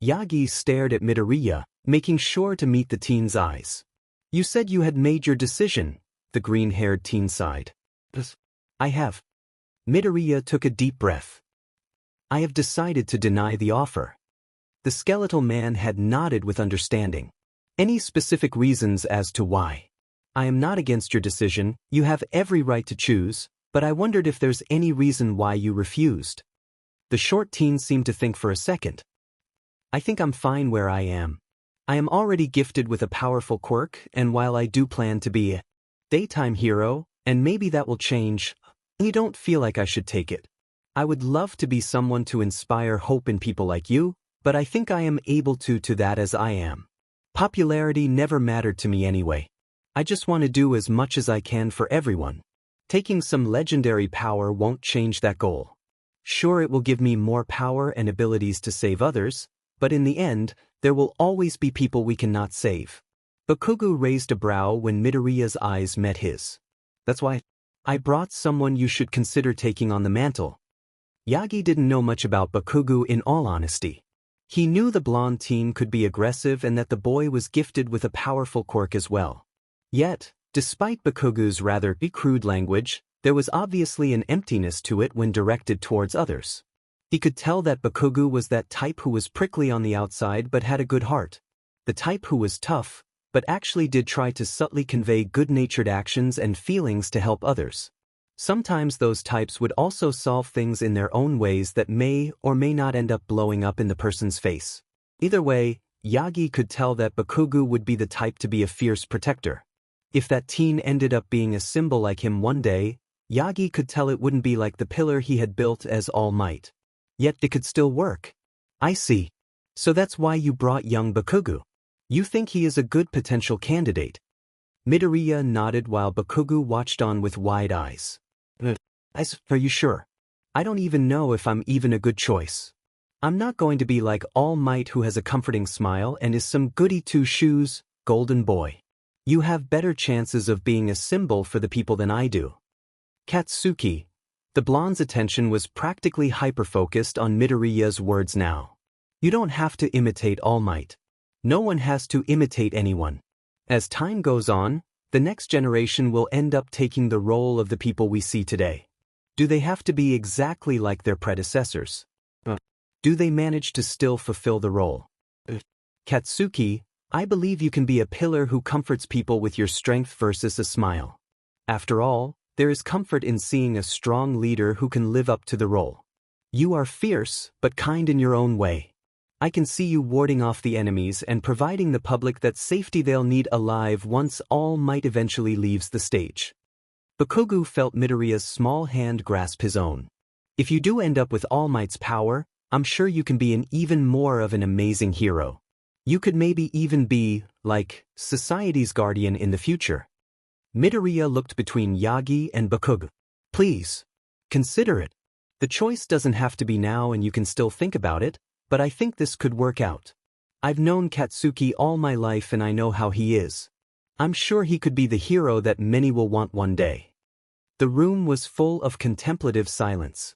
Yagi stared at Midoriya, making sure to meet the teen's eyes. You said you had made your decision, the green-haired teen sighed. I have. Midoriya took a deep breath. I have decided to deny the offer. The skeletal man had nodded with understanding. Any specific reasons as to why? I am not against your decision, you have every right to choose, but I wondered if there's any reason why you refused. The short teen seemed to think for a second. I think I'm fine where I am. I am already gifted with a powerful quirk, and while I do plan to be a daytime hero, and maybe that will change, I don't feel like I should take it. I would love to be someone to inspire hope in people like you, but I think I am able to that as I am. Popularity never mattered to me anyway. I just want to do as much as I can for everyone. Taking some legendary power won't change that goal. Sure, it will give me more power and abilities to save others, but in the end, there will always be people we cannot save. Bakugou raised a brow when Midoriya's eyes met his. That's why I brought someone you should consider taking on the mantle. Yagi didn't know much about Bakugou in all honesty. He knew the blonde teen could be aggressive and that the boy was gifted with a powerful quirk as well. Yet, despite Bakugou's rather crude language, there was obviously an emptiness to it when directed towards others. He could tell that Bakugou was that type who was prickly on the outside but had a good heart. The type who was tough, but actually did try to subtly convey good-natured actions and feelings to help others. Sometimes those types would also solve things in their own ways that may or may not end up blowing up in the person's face. Either way, Yagi could tell that Bakugou would be the type to be a fierce protector. If that teen ended up being a symbol like him one day, Yagi could tell it wouldn't be like the pillar he had built as All Might. Yet it could still work. I see. So that's why you brought young Bakugou. You think he is a good potential candidate. Midoriya nodded while Bakugou watched on with wide eyes. Are you sure? I don't even know if I'm even a good choice. I'm not going to be like All Might who has a comforting smile and is some goody two-shoes, golden boy. You have better chances of being a symbol for the people than I do. Katsuki. The blonde's attention was practically hyper-focused on Midoriya's words now. You don't have to imitate All Might. No one has to imitate anyone. As time goes on, the next generation will end up taking the role of the people we see today. Do they have to be exactly like their predecessors? Do they manage to still fulfill the role? Katsuki, I believe you can be a pillar who comforts people with your strength versus a smile. After all, there is comfort in seeing a strong leader who can live up to the role. You are fierce, but kind in your own way. I can see you warding off the enemies and providing the public that safety they'll need alive once All Might eventually leaves the stage. Bakugou felt Midoriya's small hand grasp his own. If you do end up with All Might's power, I'm sure you can be even more of an amazing hero. You could maybe even be, like, society's guardian in the future. Midoriya looked between Yagi and Bakugou. Please, consider it. The choice doesn't have to be now and you can still think about it, but I think this could work out. I've known Katsuki all my life and I know how he is. I'm sure he could be the hero that many will want one day. The room was full of contemplative silence.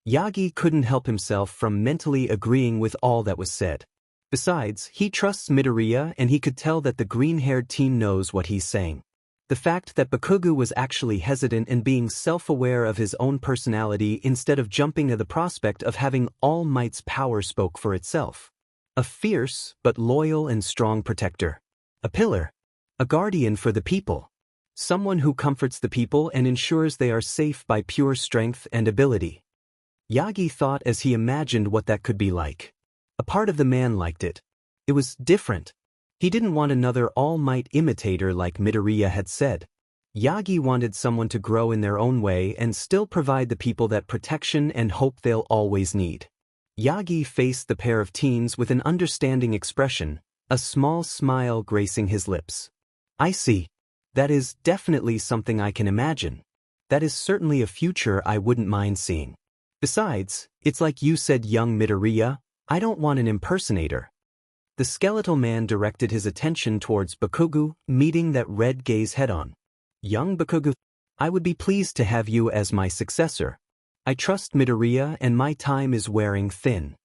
Yagi couldn't help himself from mentally agreeing with all that was said. Besides, he trusts Midoriya and he could tell that the green-haired teen knows what he's saying. The fact that Bakugou was actually hesitant and being self-aware of his own personality instead of jumping at the prospect of having All Might's power spoke for itself. A fierce but loyal and strong protector. A pillar. A guardian for the people. Someone who comforts the people and ensures they are safe by pure strength and ability. Yagi thought as he imagined what that could be like. A part of the man liked it. It was different. He didn't want another All Might imitator like Midoriya had said. Yagi wanted someone to grow in their own way and still provide the people that protection and hope they'll always need. Yagi faced the pair of teens with an understanding expression, a small smile gracing his lips. I see. That is definitely something I can imagine. That is certainly a future I wouldn't mind seeing. Besides, it's like you said, young Midoriya, I don't want an impersonator. The skeletal man directed his attention towards Bakugou, meeting that red gaze head-on. Young Bakugou, I would be pleased to have you as my successor. I trust Midoriya and my time is wearing thin.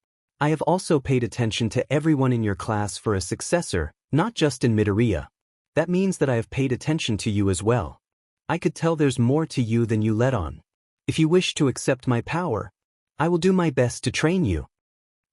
I have also paid attention to everyone in your class for a successor, not just in Midoriya. That means that I have paid attention to you as well. I could tell there's more to you than you let on. If you wish to accept my power, I will do my best to train you.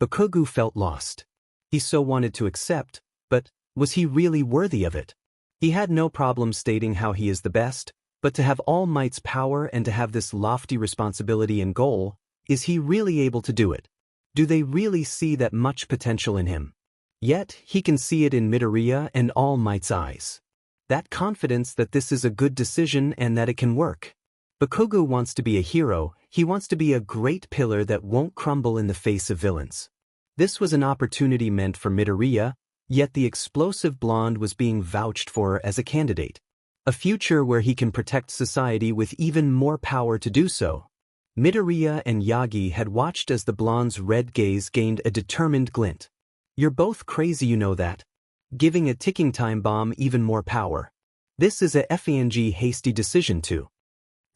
Bakugou felt lost. He so wanted to accept, but Was he really worthy of it? He had no problem stating how he is the best, but to have All Might's power and to have this lofty responsibility and goal, is he really able to do it? Do they really see that much potential in him? Yet, he can see it in Midoriya and All Might's eyes. That confidence that this is a good decision and that it can work. Bakugou wants to be a hero, he wants to be a great pillar that won't crumble in the face of villains. This was an opportunity meant for Midoriya, yet the explosive blonde was being vouched for as a candidate. A future where he can protect society with even more power to do so. Midoriya and Yagi had watched as the blonde's red gaze gained a determined glint. You're both crazy, you know that. Giving a ticking time bomb even more power. This is a FANG hasty decision too.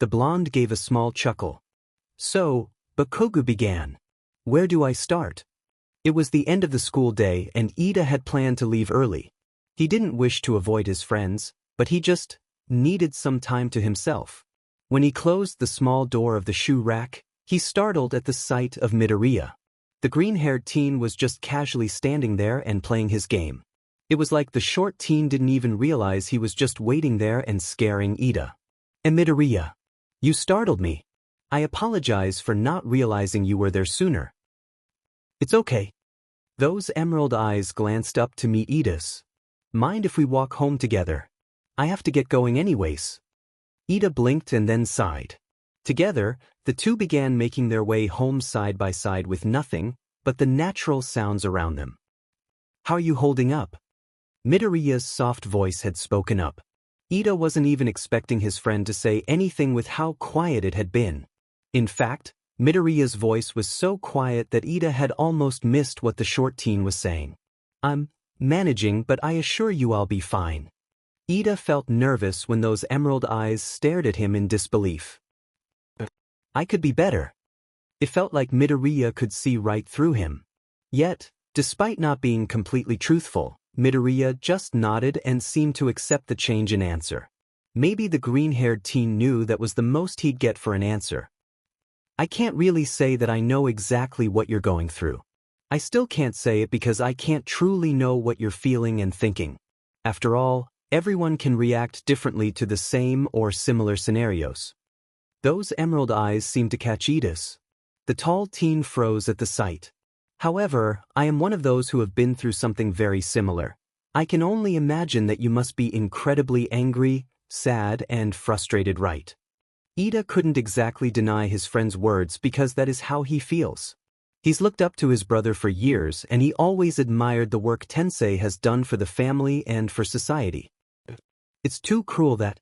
The blonde gave a small chuckle. So, Bakugou began. Where do I start? It was the end of the school day and Ida had planned to leave early. He didn't wish to avoid his friends, but he just needed some time to himself. When he closed the small door of the shoe rack, he startled at the sight of Midoriya. The green-haired teen was just casually standing there and playing his game. It was like the short teen didn't even realize he was just waiting there and scaring Ida. And Midoriya, you startled me. I apologize for not realizing you were there sooner. It's okay. Those emerald eyes glanced up to meet Ida's. Mind if we walk home together? I have to get going anyways. Ida blinked and then sighed. Together, the two began making their way home side by side with nothing but the natural sounds around them. How are you holding up? Midoriya's soft voice had spoken up. Ida wasn't even expecting his friend to say anything with how quiet it had been. In fact, Midoriya's voice was so quiet that Ida had almost missed what the short teen was saying. I'm managing, but I assure you I'll be fine. Ida felt nervous when those emerald eyes stared at him in disbelief. I could be better. It felt like Midoriya could see right through him. Yet, despite not being completely truthful, Midoriya just nodded and seemed to accept the change in answer. Maybe the green-haired teen knew that was the most he'd get for an answer. I can't really say that I know exactly what you're going through. I still can't say it because I can't truly know what you're feeling and thinking. After all, everyone can react differently to the same or similar scenarios. Those emerald eyes seemed to catch Ida's. The tall teen froze at the sight. However, I am one of those who have been through something very similar. I can only imagine that you must be incredibly angry, sad, and frustrated, right? Ida couldn't exactly deny his friend's words because that is how he feels. He's looked up to his brother for years and he always admired the work Tensei has done for the family and for society. It's too cruel that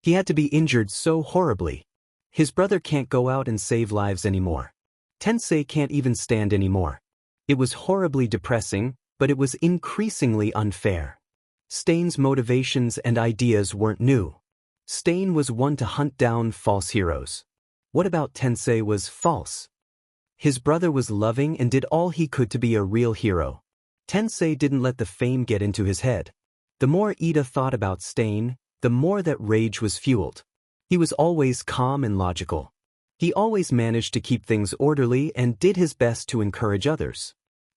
he had to be injured so horribly. His brother can't go out and save lives anymore. Tensei can't even stand anymore. It was horribly depressing, but it was increasingly unfair. Stain's motivations and ideas weren't new. Stain was one to hunt down false heroes. What about Tensei was false? His brother was loving and did all he could to be a real hero. Tensei didn't let the fame get into his head. The more Ida thought about Stain, the more that rage was fueled. He was always calm and logical. He always managed to keep things orderly and did his best to encourage others.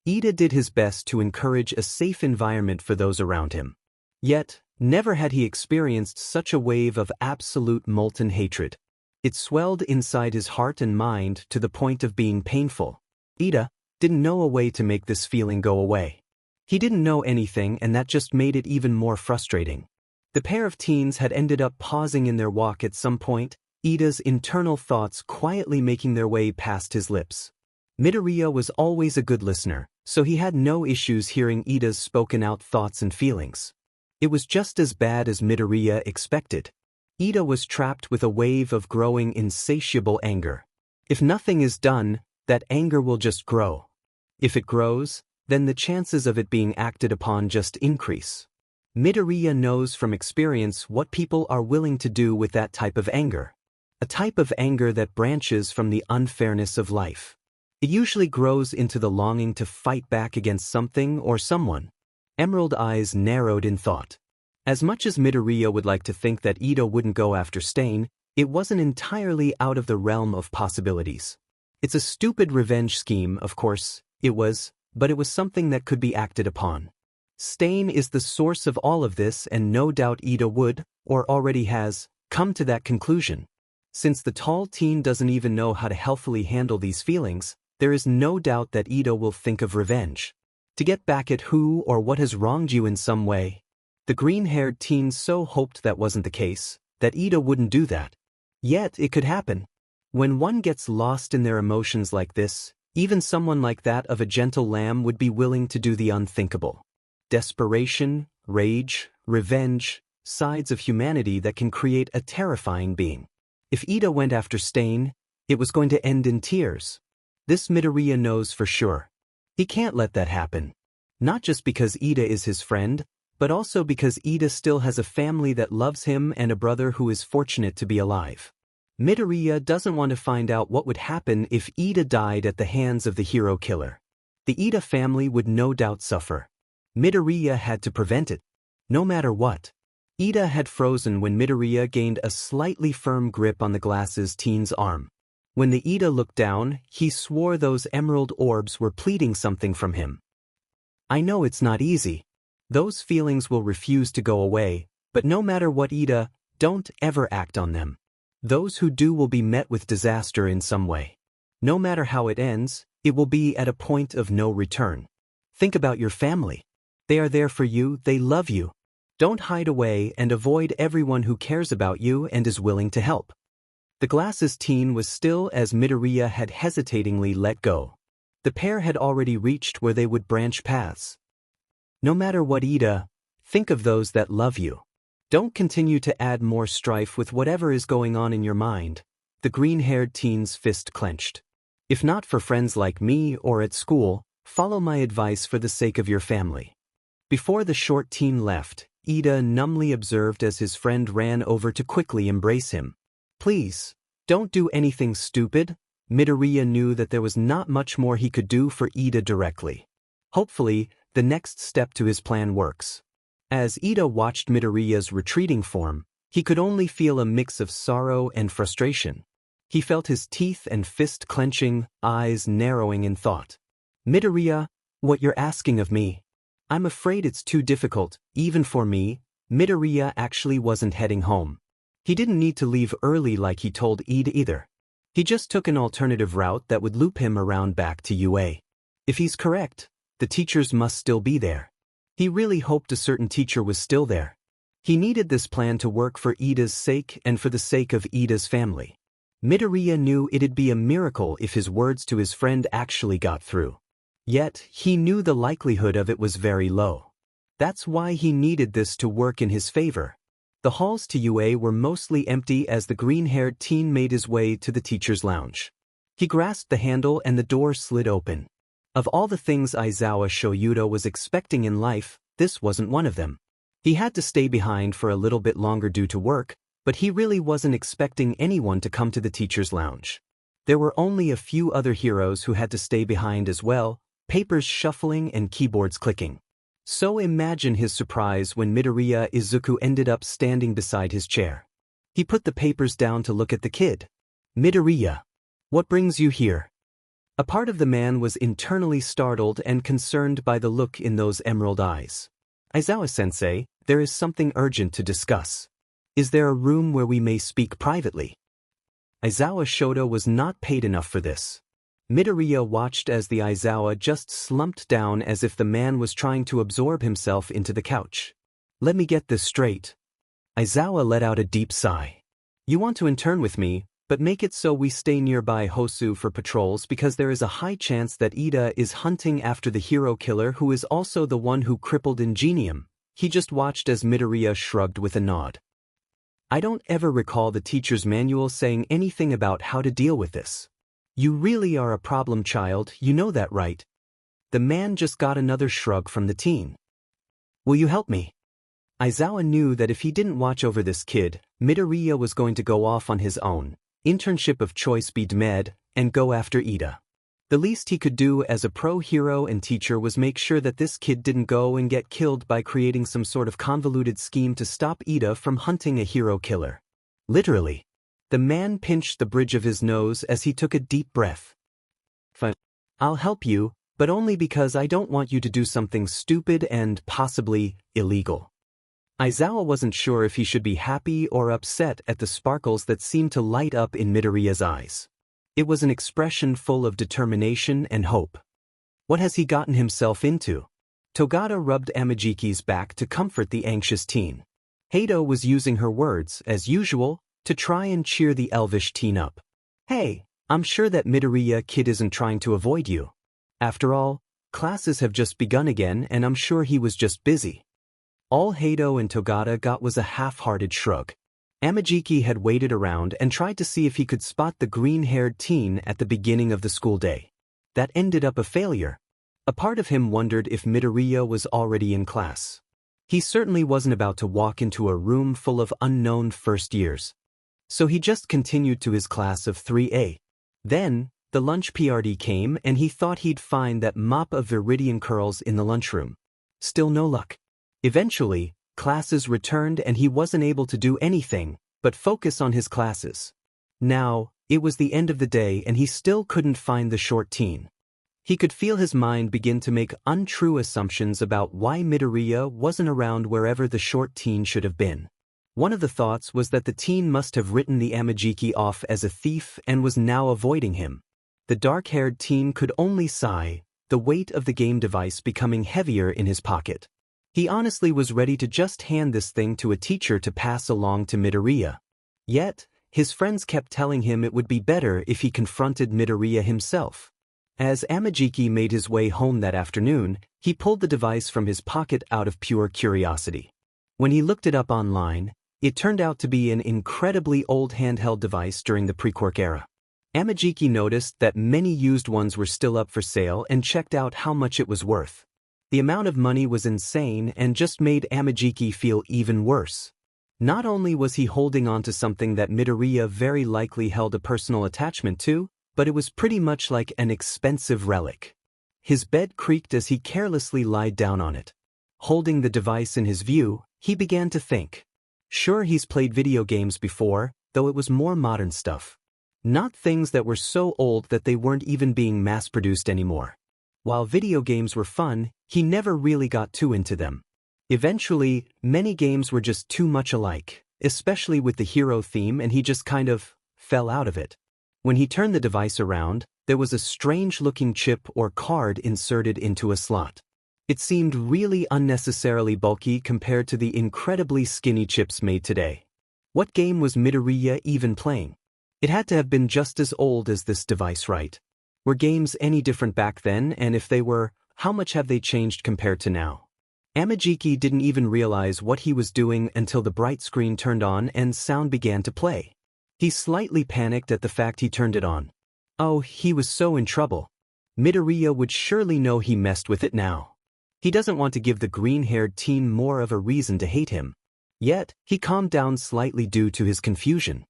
Ida did his best to encourage a safe environment for those around him. Yet, never had he experienced such a wave of absolute molten hatred. It swelled inside his heart and mind to the point of being painful. Ida didn't know a way to make this feeling go away. He didn't know anything and that just made it even more frustrating. The pair of teens had ended up pausing in their walk at some point, Ida's internal thoughts quietly making their way past his lips. Midoriya was always a good listener, so he had no issues hearing Ida's spoken-out thoughts and feelings. It was just as bad as Midoriya expected. Ida was trapped with a wave of growing insatiable anger. If nothing is done, that anger will just grow. If it grows, then the chances of it being acted upon just increase. Midoriya knows from experience what people are willing to do with that type of anger. A type of anger that branches from the unfairness of life. It usually grows into the longing to fight back against something or someone. Emerald eyes narrowed in thought. As much as Midoriya would like to think that Ida wouldn't go after Stain, it wasn't entirely out of the realm of possibilities. It's a stupid revenge scheme, of course, it was, but it was something that could be acted upon. Stain is the source of all of this, and no doubt Ida would, or already has, come to that conclusion. Since the tall teen doesn't even know how to healthily handle these feelings, there is no doubt that Ida will think of revenge. To get back at who or what has wronged you in some way. The green-haired teen so hoped that wasn't the case, that Ida wouldn't do that. Yet it could happen. When one gets lost in their emotions like this, even someone like that of a gentle lamb would be willing to do the unthinkable. Desperation, rage, revenge, sides of humanity that can create a terrifying being. If Ida went after Stain, it was going to end in tears. This Midoriya knows for sure. He can't let that happen. Not just because Ida is his friend, but also because Ida still has a family that loves him and a brother who is fortunate to be alive. Midoriya doesn't want to find out what would happen if Ida died at the hands of the hero killer. The Ida family would no doubt suffer. Midoriya had to prevent it. No matter what. Ida had frozen when Midoriya gained a slightly firm grip on the glasses teen's arm. When the Ida looked down, he swore those emerald orbs were pleading something from him. I know it's not easy. Those feelings will refuse to go away, but no matter what Ida, don't ever act on them. Those who do will be met with disaster in some way. No matter how it ends, it will be at a point of no return. Think about your family. They are there for you, they love you. Don't hide away and avoid everyone who cares about you and is willing to help. The glasses teen was still as Midoriya had hesitatingly let go. The pair had already reached where they would branch paths. No matter what Ida, think of those that love you. Don't continue to add more strife with whatever is going on in your mind. The green-haired teen's fist clenched. If not for friends like me or at school, follow my advice for the sake of your family. Before the short teen left, Ida numbly observed as his friend ran over to quickly embrace him. Please, don't do anything stupid. Midoriya knew that there was not much more he could do for Ida directly. Hopefully, the next step to his plan works. As Ida watched Midoriya's retreating form, he could only feel a mix of sorrow and frustration. He felt his teeth and fist clenching, eyes narrowing in thought. Midoriya, what you're asking of me? I'm afraid it's too difficult, even for me. Midoriya actually wasn't heading home. He didn't need to leave early like he told Ida either. He just took an alternative route that would loop him around back to UA. If he's correct, the teachers must still be there. He really hoped a certain teacher was still there. He needed this plan to work for Ida's sake and for the sake of Ida's family. Midoriya knew it'd be a miracle if his words to his friend actually got through. Yet, he knew the likelihood of it was very low. That's why he needed this to work in his favor. The halls to UA were mostly empty as the green-haired teen made his way to the teacher's lounge. He grasped the handle and the door slid open. Of all the things Aizawa Shoyudo was expecting in life, this wasn't one of them. He had to stay behind for a little bit longer due to work, but he really wasn't expecting anyone to come to the teacher's lounge. There were only a few other heroes who had to stay behind as well, papers shuffling and keyboards clicking. So imagine his surprise when Midoriya Izuku ended up standing beside his chair. He put the papers down to look at the kid. Midoriya, what brings you here? A part of the man was internally startled and concerned by the look in those emerald eyes. Aizawa-sensei, there is something urgent to discuss. Is there a room where we may speak privately? Aizawa Shoto was not paid enough for this. Midoriya watched as the Aizawa just slumped down as if the man was trying to absorb himself into the couch. Let me get this straight. Aizawa let out a deep sigh. You want to intern with me, but make it so we stay nearby Hosu for patrols because there is a high chance that Ida is hunting after the hero killer who is also the one who crippled Ingenium. He just watched as Midoriya shrugged with a nod. I don't ever recall the teacher's manual saying anything about how to deal with this. You really are a problem child, you know that, right? The man just got another shrug from the teen. Will you help me? Aizawa knew that if he didn't watch over this kid, Midoriya was going to go off on his own, internship of choice be dmed, and go after Ida. The least he could do as a pro-hero and teacher was make sure that this kid didn't go and get killed by creating some sort of convoluted scheme to stop Ida from hunting a hero killer. Literally. The man pinched the bridge of his nose as he took a deep breath. Fine. I'll help you, but only because I don't want you to do something stupid and possibly illegal. Aizawa wasn't sure if he should be happy or upset at the sparkles that seemed to light up in Midoriya's eyes. It was an expression full of determination and hope. What has he gotten himself into? Togata rubbed Amajiki's back to comfort the anxious teen. Hato was using her words, as usual, to try and cheer the elvish teen up. Hey, I'm sure that Midoriya kid isn't trying to avoid you. After all, classes have just begun again and I'm sure he was just busy. All Hato and Togata got was a half-hearted shrug. Amajiki had waited around and tried to see if he could spot the green-haired teen at the beginning of the school day. That ended up a failure. A part of him wondered if Midoriya was already in class. He certainly wasn't about to walk into a room full of unknown first years. So he just continued to his class of 3A. Then, the lunch PRD came and he thought he'd find that mop of viridian curls in the lunchroom. Still no luck. Eventually, classes returned and he wasn't able to do anything but focus on his classes. Now, it was the end of the day and he still couldn't find the short teen. He could feel his mind begin to make untrue assumptions about why Midoriya wasn't around wherever the short teen should have been. One of the thoughts was that the teen must have written the Amajiki off as a thief and was now avoiding him. The dark-haired teen could only sigh, the weight of the game device becoming heavier in his pocket. He honestly was ready to just hand this thing to a teacher to pass along to Midoriya. Yet, his friends kept telling him it would be better if he confronted Midoriya himself. As Amajiki made his way home that afternoon, he pulled the device from his pocket out of pure curiosity. When he looked it up online, it turned out to be an incredibly old handheld device during the pre-Quirk era. Amajiki noticed that many used ones were still up for sale and checked out how much it was worth. The amount of money was insane and just made Amajiki feel even worse. Not only was he holding on to something that Midoriya very likely held a personal attachment to, but it was pretty much like an expensive relic. His bed creaked as he carelessly lied down on it. Holding the device in his view, he began to think. Sure, he's played video games before, though it was more modern stuff. Not things that were so old that they weren't even being mass-produced anymore. While video games were fun, he never really got too into them. Eventually, many games were just too much alike, especially with the hero theme, and he just kind of fell out of it. When he turned the device around, there was a strange-looking chip or card inserted into a slot. It seemed really unnecessarily bulky compared to the incredibly skinny chips made today. What game was Midoriya even playing? It had to have been just as old as this device, right? Were games any different back then, and if they were, how much have they changed compared to now? Amajiki didn't even realize what he was doing until the bright screen turned on and sound began to play. He slightly panicked at the fact he turned it on. Oh, he was so in trouble. Midoriya would surely know he messed with it now. He doesn't want to give the green-haired teen more of a reason to hate him. Yet, he calmed down slightly due to his confusion.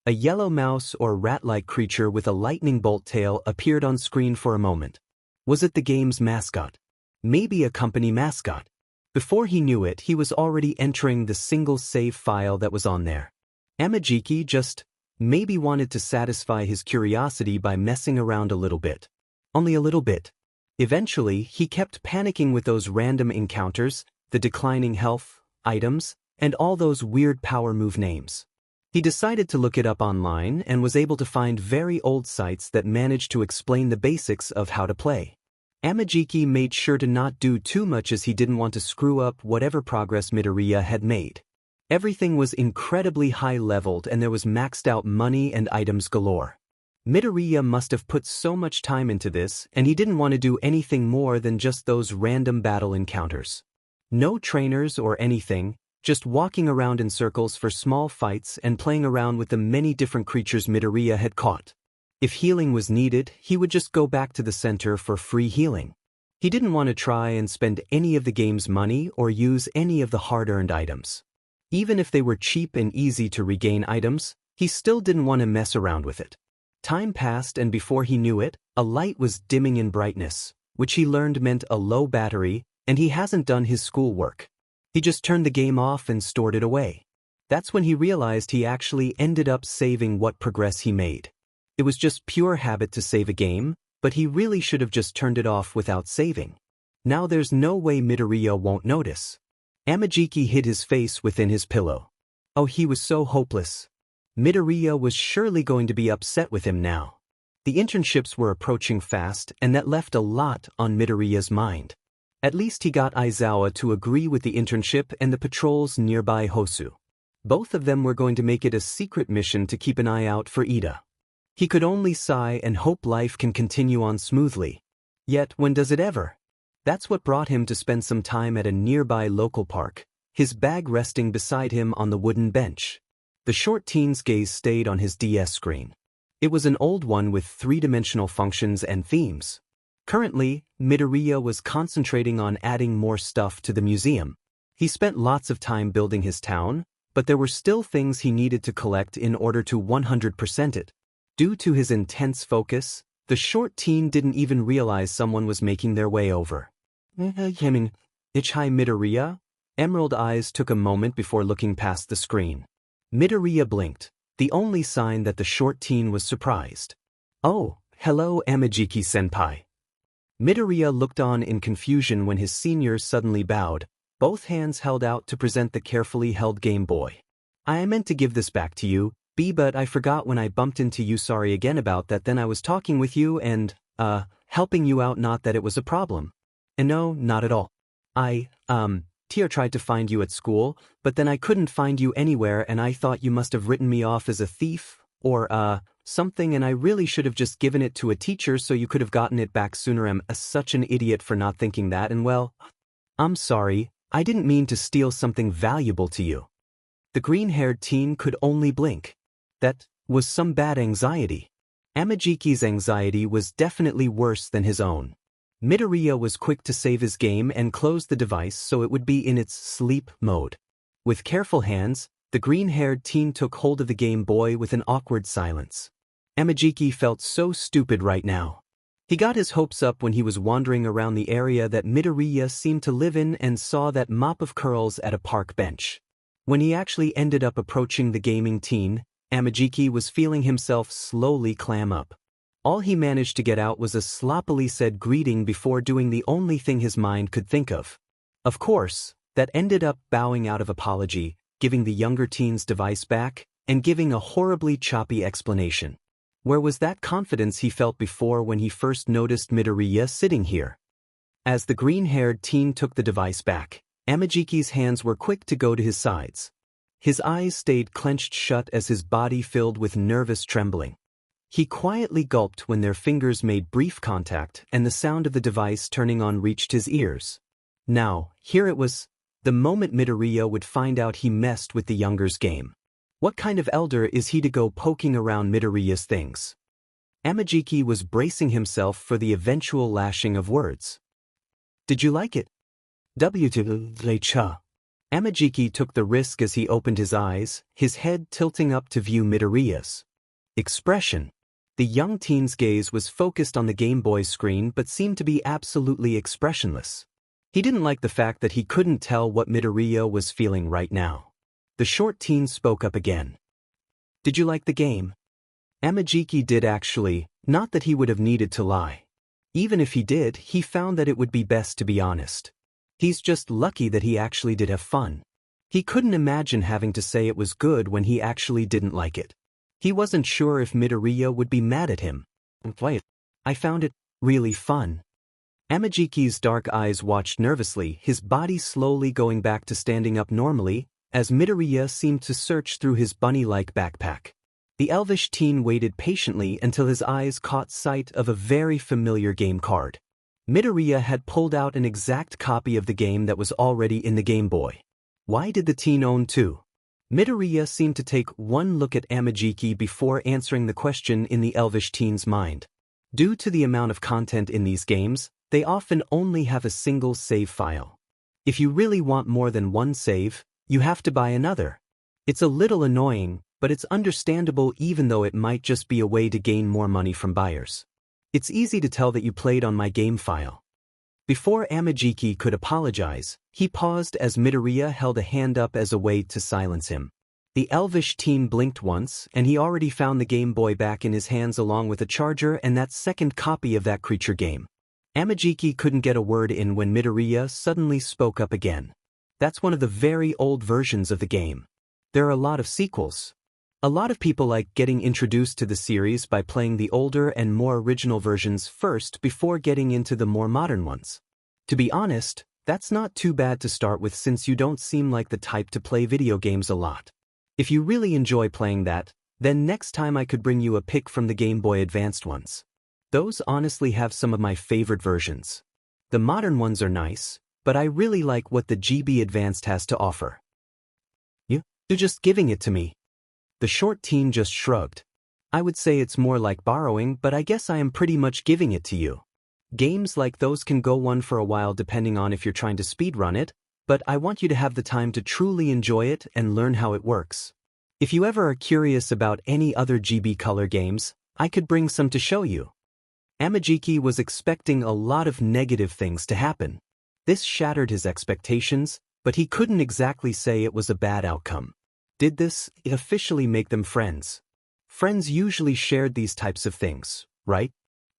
A yellow mouse or rat-like creature with a lightning bolt tail appeared on screen for a moment. Was it the game's mascot? Maybe a company mascot. Before he knew it, he was already entering the single save file that was on there. Amajiki just maybe wanted to satisfy his curiosity by messing around a little bit. Only a little bit. Eventually, he kept panicking with those random encounters, the declining health, items, and all those weird power move names. He decided to look it up online and was able to find very old sites that managed to explain the basics of how to play. Amajiki made sure to not do too much as he didn't want to screw up whatever progress Midoriya had made. Everything was incredibly high-leveled and there was maxed-out money and items galore. Midoriya must have put so much time into this, and he didn't want to do anything more than just those random battle encounters. No trainers or anything, just walking around in circles for small fights and playing around with the many different creatures Midoriya had caught. If healing was needed, he would just go back to the center for free healing. He didn't want to try and spend any of the game's money or use any of the hard-earned items. Even if they were cheap and easy to regain items, he still didn't want to mess around with it. Time passed and before he knew it, a light was dimming in brightness, which he learned meant a low battery, and he hasn't done his schoolwork. He just turned the game off and stored it away. That's when he realized he actually ended up saving what progress he made. It was just pure habit to save a game, but he really should have just turned it off without saving. Now there's no way Midoriya won't notice. Amajiki hid his face within his pillow. Oh, he was so hopeless. Midoriya was surely going to be upset with him now. The internships were approaching fast, and that left a lot on Midoriya's mind. At least he got Aizawa to agree with the internship and the patrols nearby Hosu. Both of them were going to make it a secret mission to keep an eye out for Ida. He could only sigh and hope life can continue on smoothly. Yet, when does it ever? That's what brought him to spend some time at a nearby local park, his bag resting beside him on the wooden bench. The short teen's gaze stayed on his DS screen. It was an old one with three-dimensional functions and themes. Currently, Midoriya was concentrating on adding more stuff to the museum. He spent lots of time building his town, but there were still things he needed to collect in order to 100% it. Due to his intense focus, the short teen didn't even realize someone was making their way over. Hi Midoriya? Emerald eyes took a moment before looking past the screen. Midoriya blinked, the only sign that the short teen was surprised. Oh, hello Amajiki-senpai. Midoriya looked on in confusion when his seniors suddenly bowed, both hands held out to present the carefully held Game Boy. I meant to give this back to you, but I forgot when I bumped into you. Sorry again about that. Then I was talking with you and, helping you out, not that it was a problem. And no, not at all. Tia tried to find you at school, but then I couldn't find you anywhere and I thought you must have written me off as a thief, or, something, and I really should have just given it to a teacher so you could have gotten it back sooner. I'm such an idiot for not thinking that, and well, I'm sorry, I didn't mean to steal something valuable to you. The green-haired teen could only blink. That was some bad anxiety. Amajiki's anxiety was definitely worse than his own. Midoriya was quick to save his game and close the device so it would be in its sleep mode. With careful hands, the green-haired teen took hold of the Game Boy with an awkward silence. Amajiki felt so stupid right now. He got his hopes up when he was wandering around the area that Midoriya seemed to live in and saw that mop of curls at a park bench. When he actually ended up approaching the gaming teen, Amajiki was feeling himself slowly clam up. All he managed to get out was a sloppily said greeting before doing the only thing his mind could think of. Of course, that ended up bowing out of apology, giving the younger teen's device back, and giving a horribly choppy explanation. Where was that confidence he felt before when he first noticed Midoriya sitting here? As the green-haired teen took the device back, Amajiki's hands were quick to go to his sides. His eyes stayed clenched shut as his body filled with nervous trembling. He quietly gulped when their fingers made brief contact and the sound of the device turning on reached his ears. Now, here it was, the moment Midoriya would find out he messed with the younger's game. What kind of elder is he to go poking around Midoriya's things? Amajiki was bracing himself for the eventual lashing of words. Did you like it? Amajiki took the risk as he opened his eyes, his head tilting up to view Midoriya's expression. The young teen's gaze was focused on the Game Boy screen but seemed to be absolutely expressionless. He didn't like the fact that he couldn't tell what Midoriya was feeling right now. The short teen spoke up again. Did you like the game? Amajiki did actually, not that he would have needed to lie. Even if he did, he found that it would be best to be honest. He's just lucky that he actually did have fun. He couldn't imagine having to say it was good when he actually didn't like it. He wasn't sure if Midoriya would be mad at him. I found it really fun. Amajiki's dark eyes watched nervously, his body slowly going back to standing up normally, as Midoriya seemed to search through his bunny-like backpack. The elvish teen waited patiently until his eyes caught sight of a very familiar game card. Midoriya had pulled out an exact copy of the game that was already in the Game Boy. Why did the teen own two? Midoriya seemed to take one look at Amajiki before answering the question in the elvish teen's mind. Due to the amount of content in these games, they often only have a single save file. If you really want more than one save, you have to buy another. It's a little annoying, but it's understandable even though it might just be a way to gain more money from buyers. It's easy to tell that you played on my game file. Before Amajiki could apologize, he paused as Midoriya held a hand up as a way to silence him. The elvish teen blinked once, and he already found the Game Boy back in his hands along with a charger and that second copy of that creature game. Amajiki couldn't get a word in when Midoriya suddenly spoke up again. That's one of the very old versions of the game. There are a lot of sequels. A lot of people like getting introduced to the series by playing the older and more original versions first before getting into the more modern ones. To be honest, that's not too bad to start with since you don't seem like the type to play video games a lot. If you really enjoy playing that, then next time I could bring you a pick from the Game Boy Advanced ones. Those honestly have some of my favorite versions. The modern ones are nice, but I really like what the GB Advanced has to offer. You're just giving it to me. The short teen just shrugged. I would say it's more like borrowing, but I guess I am pretty much giving it to you. Games like those can go on for a while depending on if you're trying to speedrun it, but I want you to have the time to truly enjoy it and learn how it works. If you ever are curious about any other GB Color games, I could bring some to show you. Amajiki was expecting a lot of negative things to happen. This shattered his expectations, but he couldn't exactly say it was a bad outcome. Did this officially make them friends? Friends usually shared these types of things, right?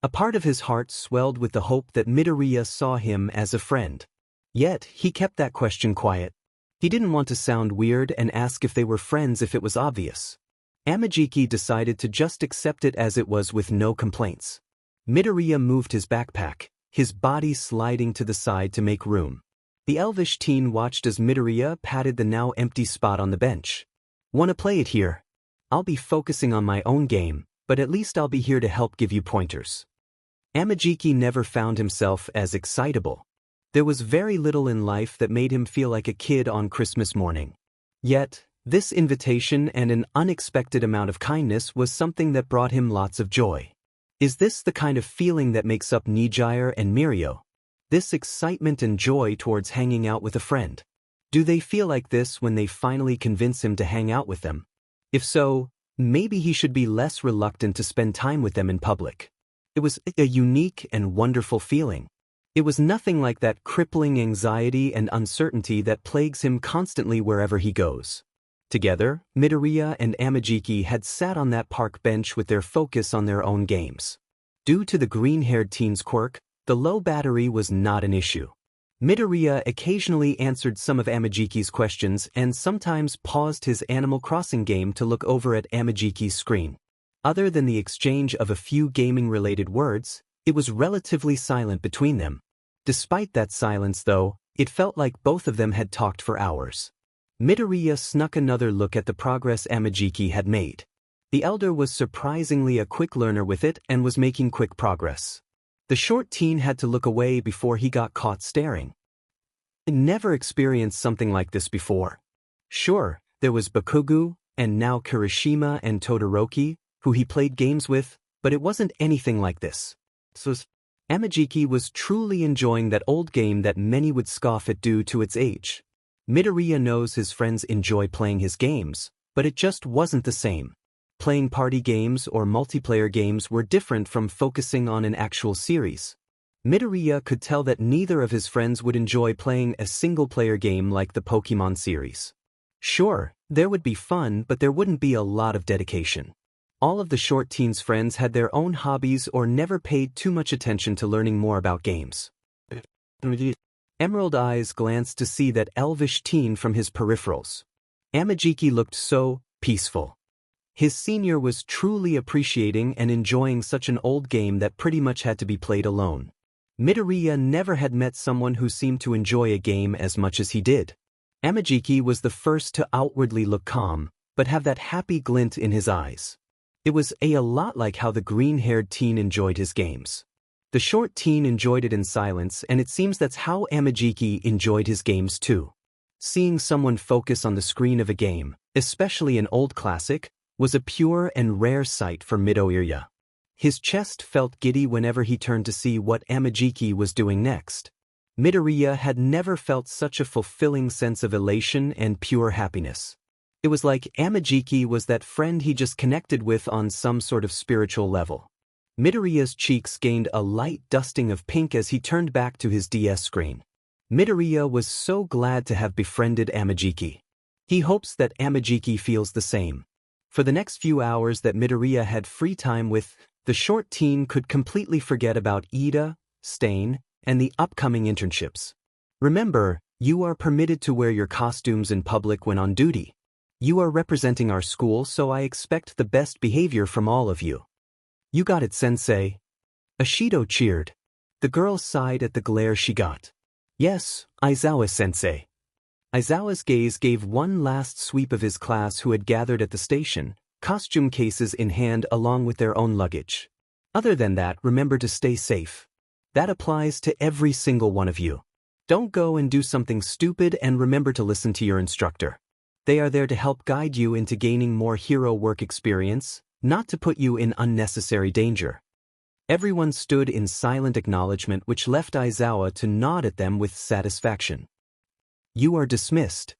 A part of his heart swelled with the hope that Midoriya saw him as a friend. Yet, he kept that question quiet. He didn't want to sound weird and ask if they were friends if it was obvious. Amajiki decided to just accept it as it was with no complaints. Midoriya moved his backpack, his body sliding to the side to make room. The elvish teen watched as Midoriya patted the now empty spot on the bench. "Wanna play it here? I'll be focusing on my own game, but at least I'll be here to help give you pointers." Amajiki never found himself as excitable. There was very little in life that made him feel like a kid on Christmas morning. Yet, this invitation and an unexpected amount of kindness was something that brought him lots of joy. Is this the kind of feeling that makes up Nijire and Mirio? This excitement and joy towards hanging out with a friend? Do they feel like this when they finally convince him to hang out with them? If so, maybe he should be less reluctant to spend time with them in public. It was a unique and wonderful feeling. It was nothing like that crippling anxiety and uncertainty that plagues him constantly wherever he goes. Together, Midoriya and Amajiki had sat on that park bench with their focus on their own games. Due to the green-haired teen's quirk, the low battery was not an issue. Midoriya occasionally answered some of Amajiki's questions and sometimes paused his Animal Crossing game to look over at Amajiki's screen. Other than the exchange of a few gaming-related words, it was relatively silent between them. Despite that silence, though, it felt like both of them had talked for hours. Midoriya snuck another look at the progress Amajiki had made. The elder was surprisingly a quick learner with it and was making quick progress. The short teen had to look away before he got caught staring. He never experienced something like this before. Sure, there was Bakugou, and now Kirishima and Todoroki, who he played games with, but it wasn't anything like this. So Amajiki was truly enjoying that old game that many would scoff at due to its age. Midoriya knows his friends enjoy playing his games, but it just wasn't the same. Playing party games or multiplayer games were different from focusing on an actual series. Midoriya could tell that neither of his friends would enjoy playing a single-player game like the Pokemon series. Sure, there would be fun, but there wouldn't be a lot of dedication. All of the short teen's friends had their own hobbies or never paid too much attention to learning more about games. Emerald Eyes glanced to see that elvish teen from his peripherals. Amajiki looked so peaceful. His senior was truly appreciating and enjoying such an old game that pretty much had to be played alone. Midoriya never had met someone who seemed to enjoy a game as much as he did. Amajiki was the first to outwardly look calm, but have that happy glint in his eyes. It was a lot like how the green-haired teen enjoyed his games. The short teen enjoyed it in silence, and it seems that's how Amajiki enjoyed his games too. Seeing someone focus on the screen of a game, especially an old classic, was a pure and rare sight for Midoriya. His chest felt giddy whenever he turned to see what Amajiki was doing next. Midoriya had never felt such a fulfilling sense of elation and pure happiness. It was like Amajiki was that friend he just connected with on some sort of spiritual level. Midoriya's cheeks gained a light dusting of pink as he turned back to his DS screen. Midoriya was so glad to have befriended Amajiki. He hopes that Amajiki feels the same. For the next few hours that Midoriya had free time with, the short teen could completely forget about Ida, Stain, and the upcoming internships. Remember, you are permitted to wear your costumes in public when on duty. You are representing our school, so I expect the best behavior from all of you. You got it, sensei. Ashido cheered. The girl sighed at the glare she got. Yes, Aizawa-sensei. Aizawa's gaze gave one last sweep of his class who had gathered at the station, costume cases in hand along with their own luggage. Other than that, remember to stay safe. That applies to every single one of you. Don't go and do something stupid, and remember to listen to your instructor. They are there to help guide you into gaining more hero work experience, not to put you in unnecessary danger. Everyone stood in silent acknowledgement, which left Aizawa to nod at them with satisfaction. You are dismissed.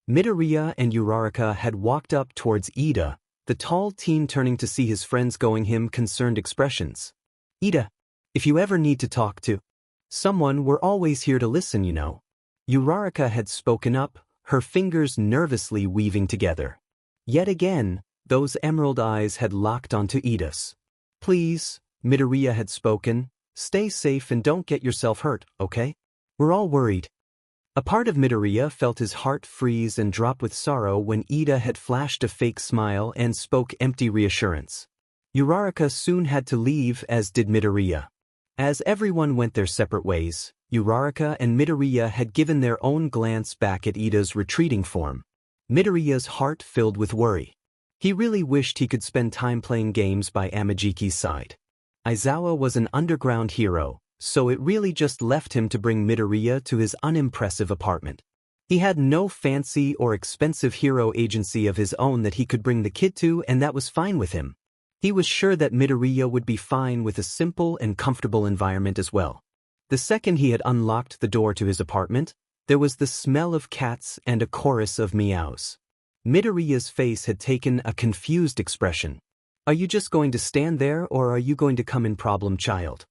Midoriya and Uraraka had walked up towards Ida, the tall teen turning to see his friends going him concerned expressions. Ida, if you ever need to talk to someone, we're always here to listen, you know. Uraraka had spoken up, her fingers nervously weaving together. Yet again, those emerald eyes had locked onto Ida's. Please, Midoriya had spoken, stay safe and don't get yourself hurt, okay? We're all worried. A part of Midoriya felt his heart freeze and drop with sorrow when Ida had flashed a fake smile and spoke empty reassurance. Uraraka soon had to leave, as did Midoriya. As everyone went their separate ways, Uraraka and Midoriya had given their own glance back at Ida's retreating form. Midoriya's heart filled with worry. He really wished he could spend time playing games by Amajiki's side. Aizawa was an underground hero, so it really just left him to bring Midoriya to his unimpressive apartment. He had no fancy or expensive hero agency of his own that he could bring the kid to, and that was fine with him. He was sure that Midoriya would be fine with a simple and comfortable environment as well. The second he had unlocked the door to his apartment, there was the smell of cats and a chorus of meows. Midoriya's face had taken a confused expression. Are you just going to stand there, or are you going to come in, problem child?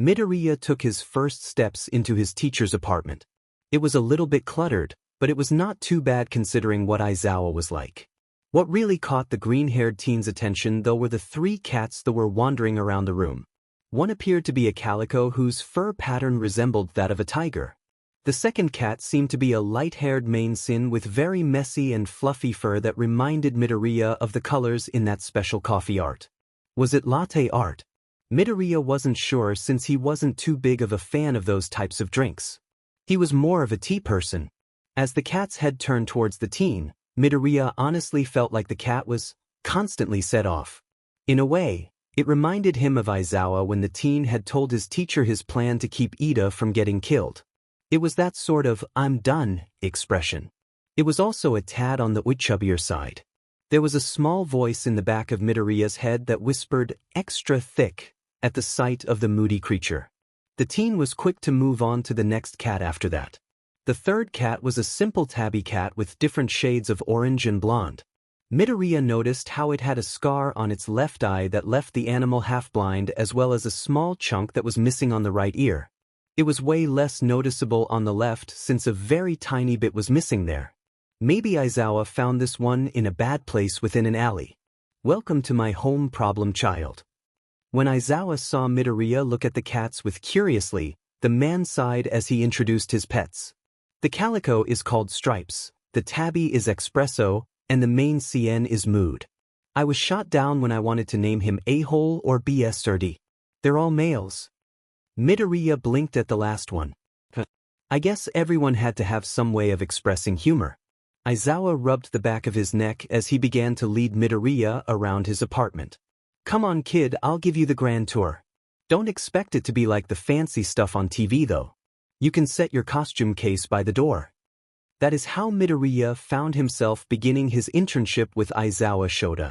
Midoriya took his first steps into his teacher's apartment. It was a little bit cluttered, but it was not too bad considering what Aizawa was like. What really caught the green-haired teen's attention, though, were the three cats that were wandering around the room. One appeared to be a calico whose fur pattern resembled that of a tiger. The second cat seemed to be a light-haired mainsin with very messy and fluffy fur that reminded Midoriya of the colors in that special coffee art. Was it latte art? Midoriya wasn't sure, since he wasn't too big of a fan of those types of drinks. He was more of a tea person. As the cat's head turned towards the teen, Midoriya honestly felt like the cat was constantly set off. In a way, it reminded him of Aizawa when the teen had told his teacher his plan to keep Ida from getting killed. It was that sort of "I'm done" expression. It was also a tad on the chubbier side. There was a small voice in the back of Midoriya's head that whispered "extra thick" at the sight of the moody creature. The teen was quick to move on to the next cat after that. The third cat was a simple tabby cat with different shades of orange and blonde. Midoriya noticed how it had a scar on its left eye that left the animal half-blind, as well as a small chunk that was missing on the right ear. It was way less noticeable on the left, since a very tiny bit was missing there. Maybe Aizawa found this one in a bad place within an alley. Welcome to my home, problem child. When Aizawa saw Midoriya look at the cats with curiously, the man sighed as he introduced his pets. The calico is called Stripes, the tabby is Espresso, and the main CN is Mood. I was shot down when I wanted to name him A-hole or BSRD. They're all males. Midoriya blinked at the last one. I guess everyone had to have some way of expressing humor. Aizawa rubbed the back of his neck as he began to lead Midoriya around his apartment. Come on, kid, I'll give you the grand tour. Don't expect it to be like the fancy stuff on TV, though. You can set your costume case by the door. That is how Midoriya found himself beginning his internship with Aizawa Shoda.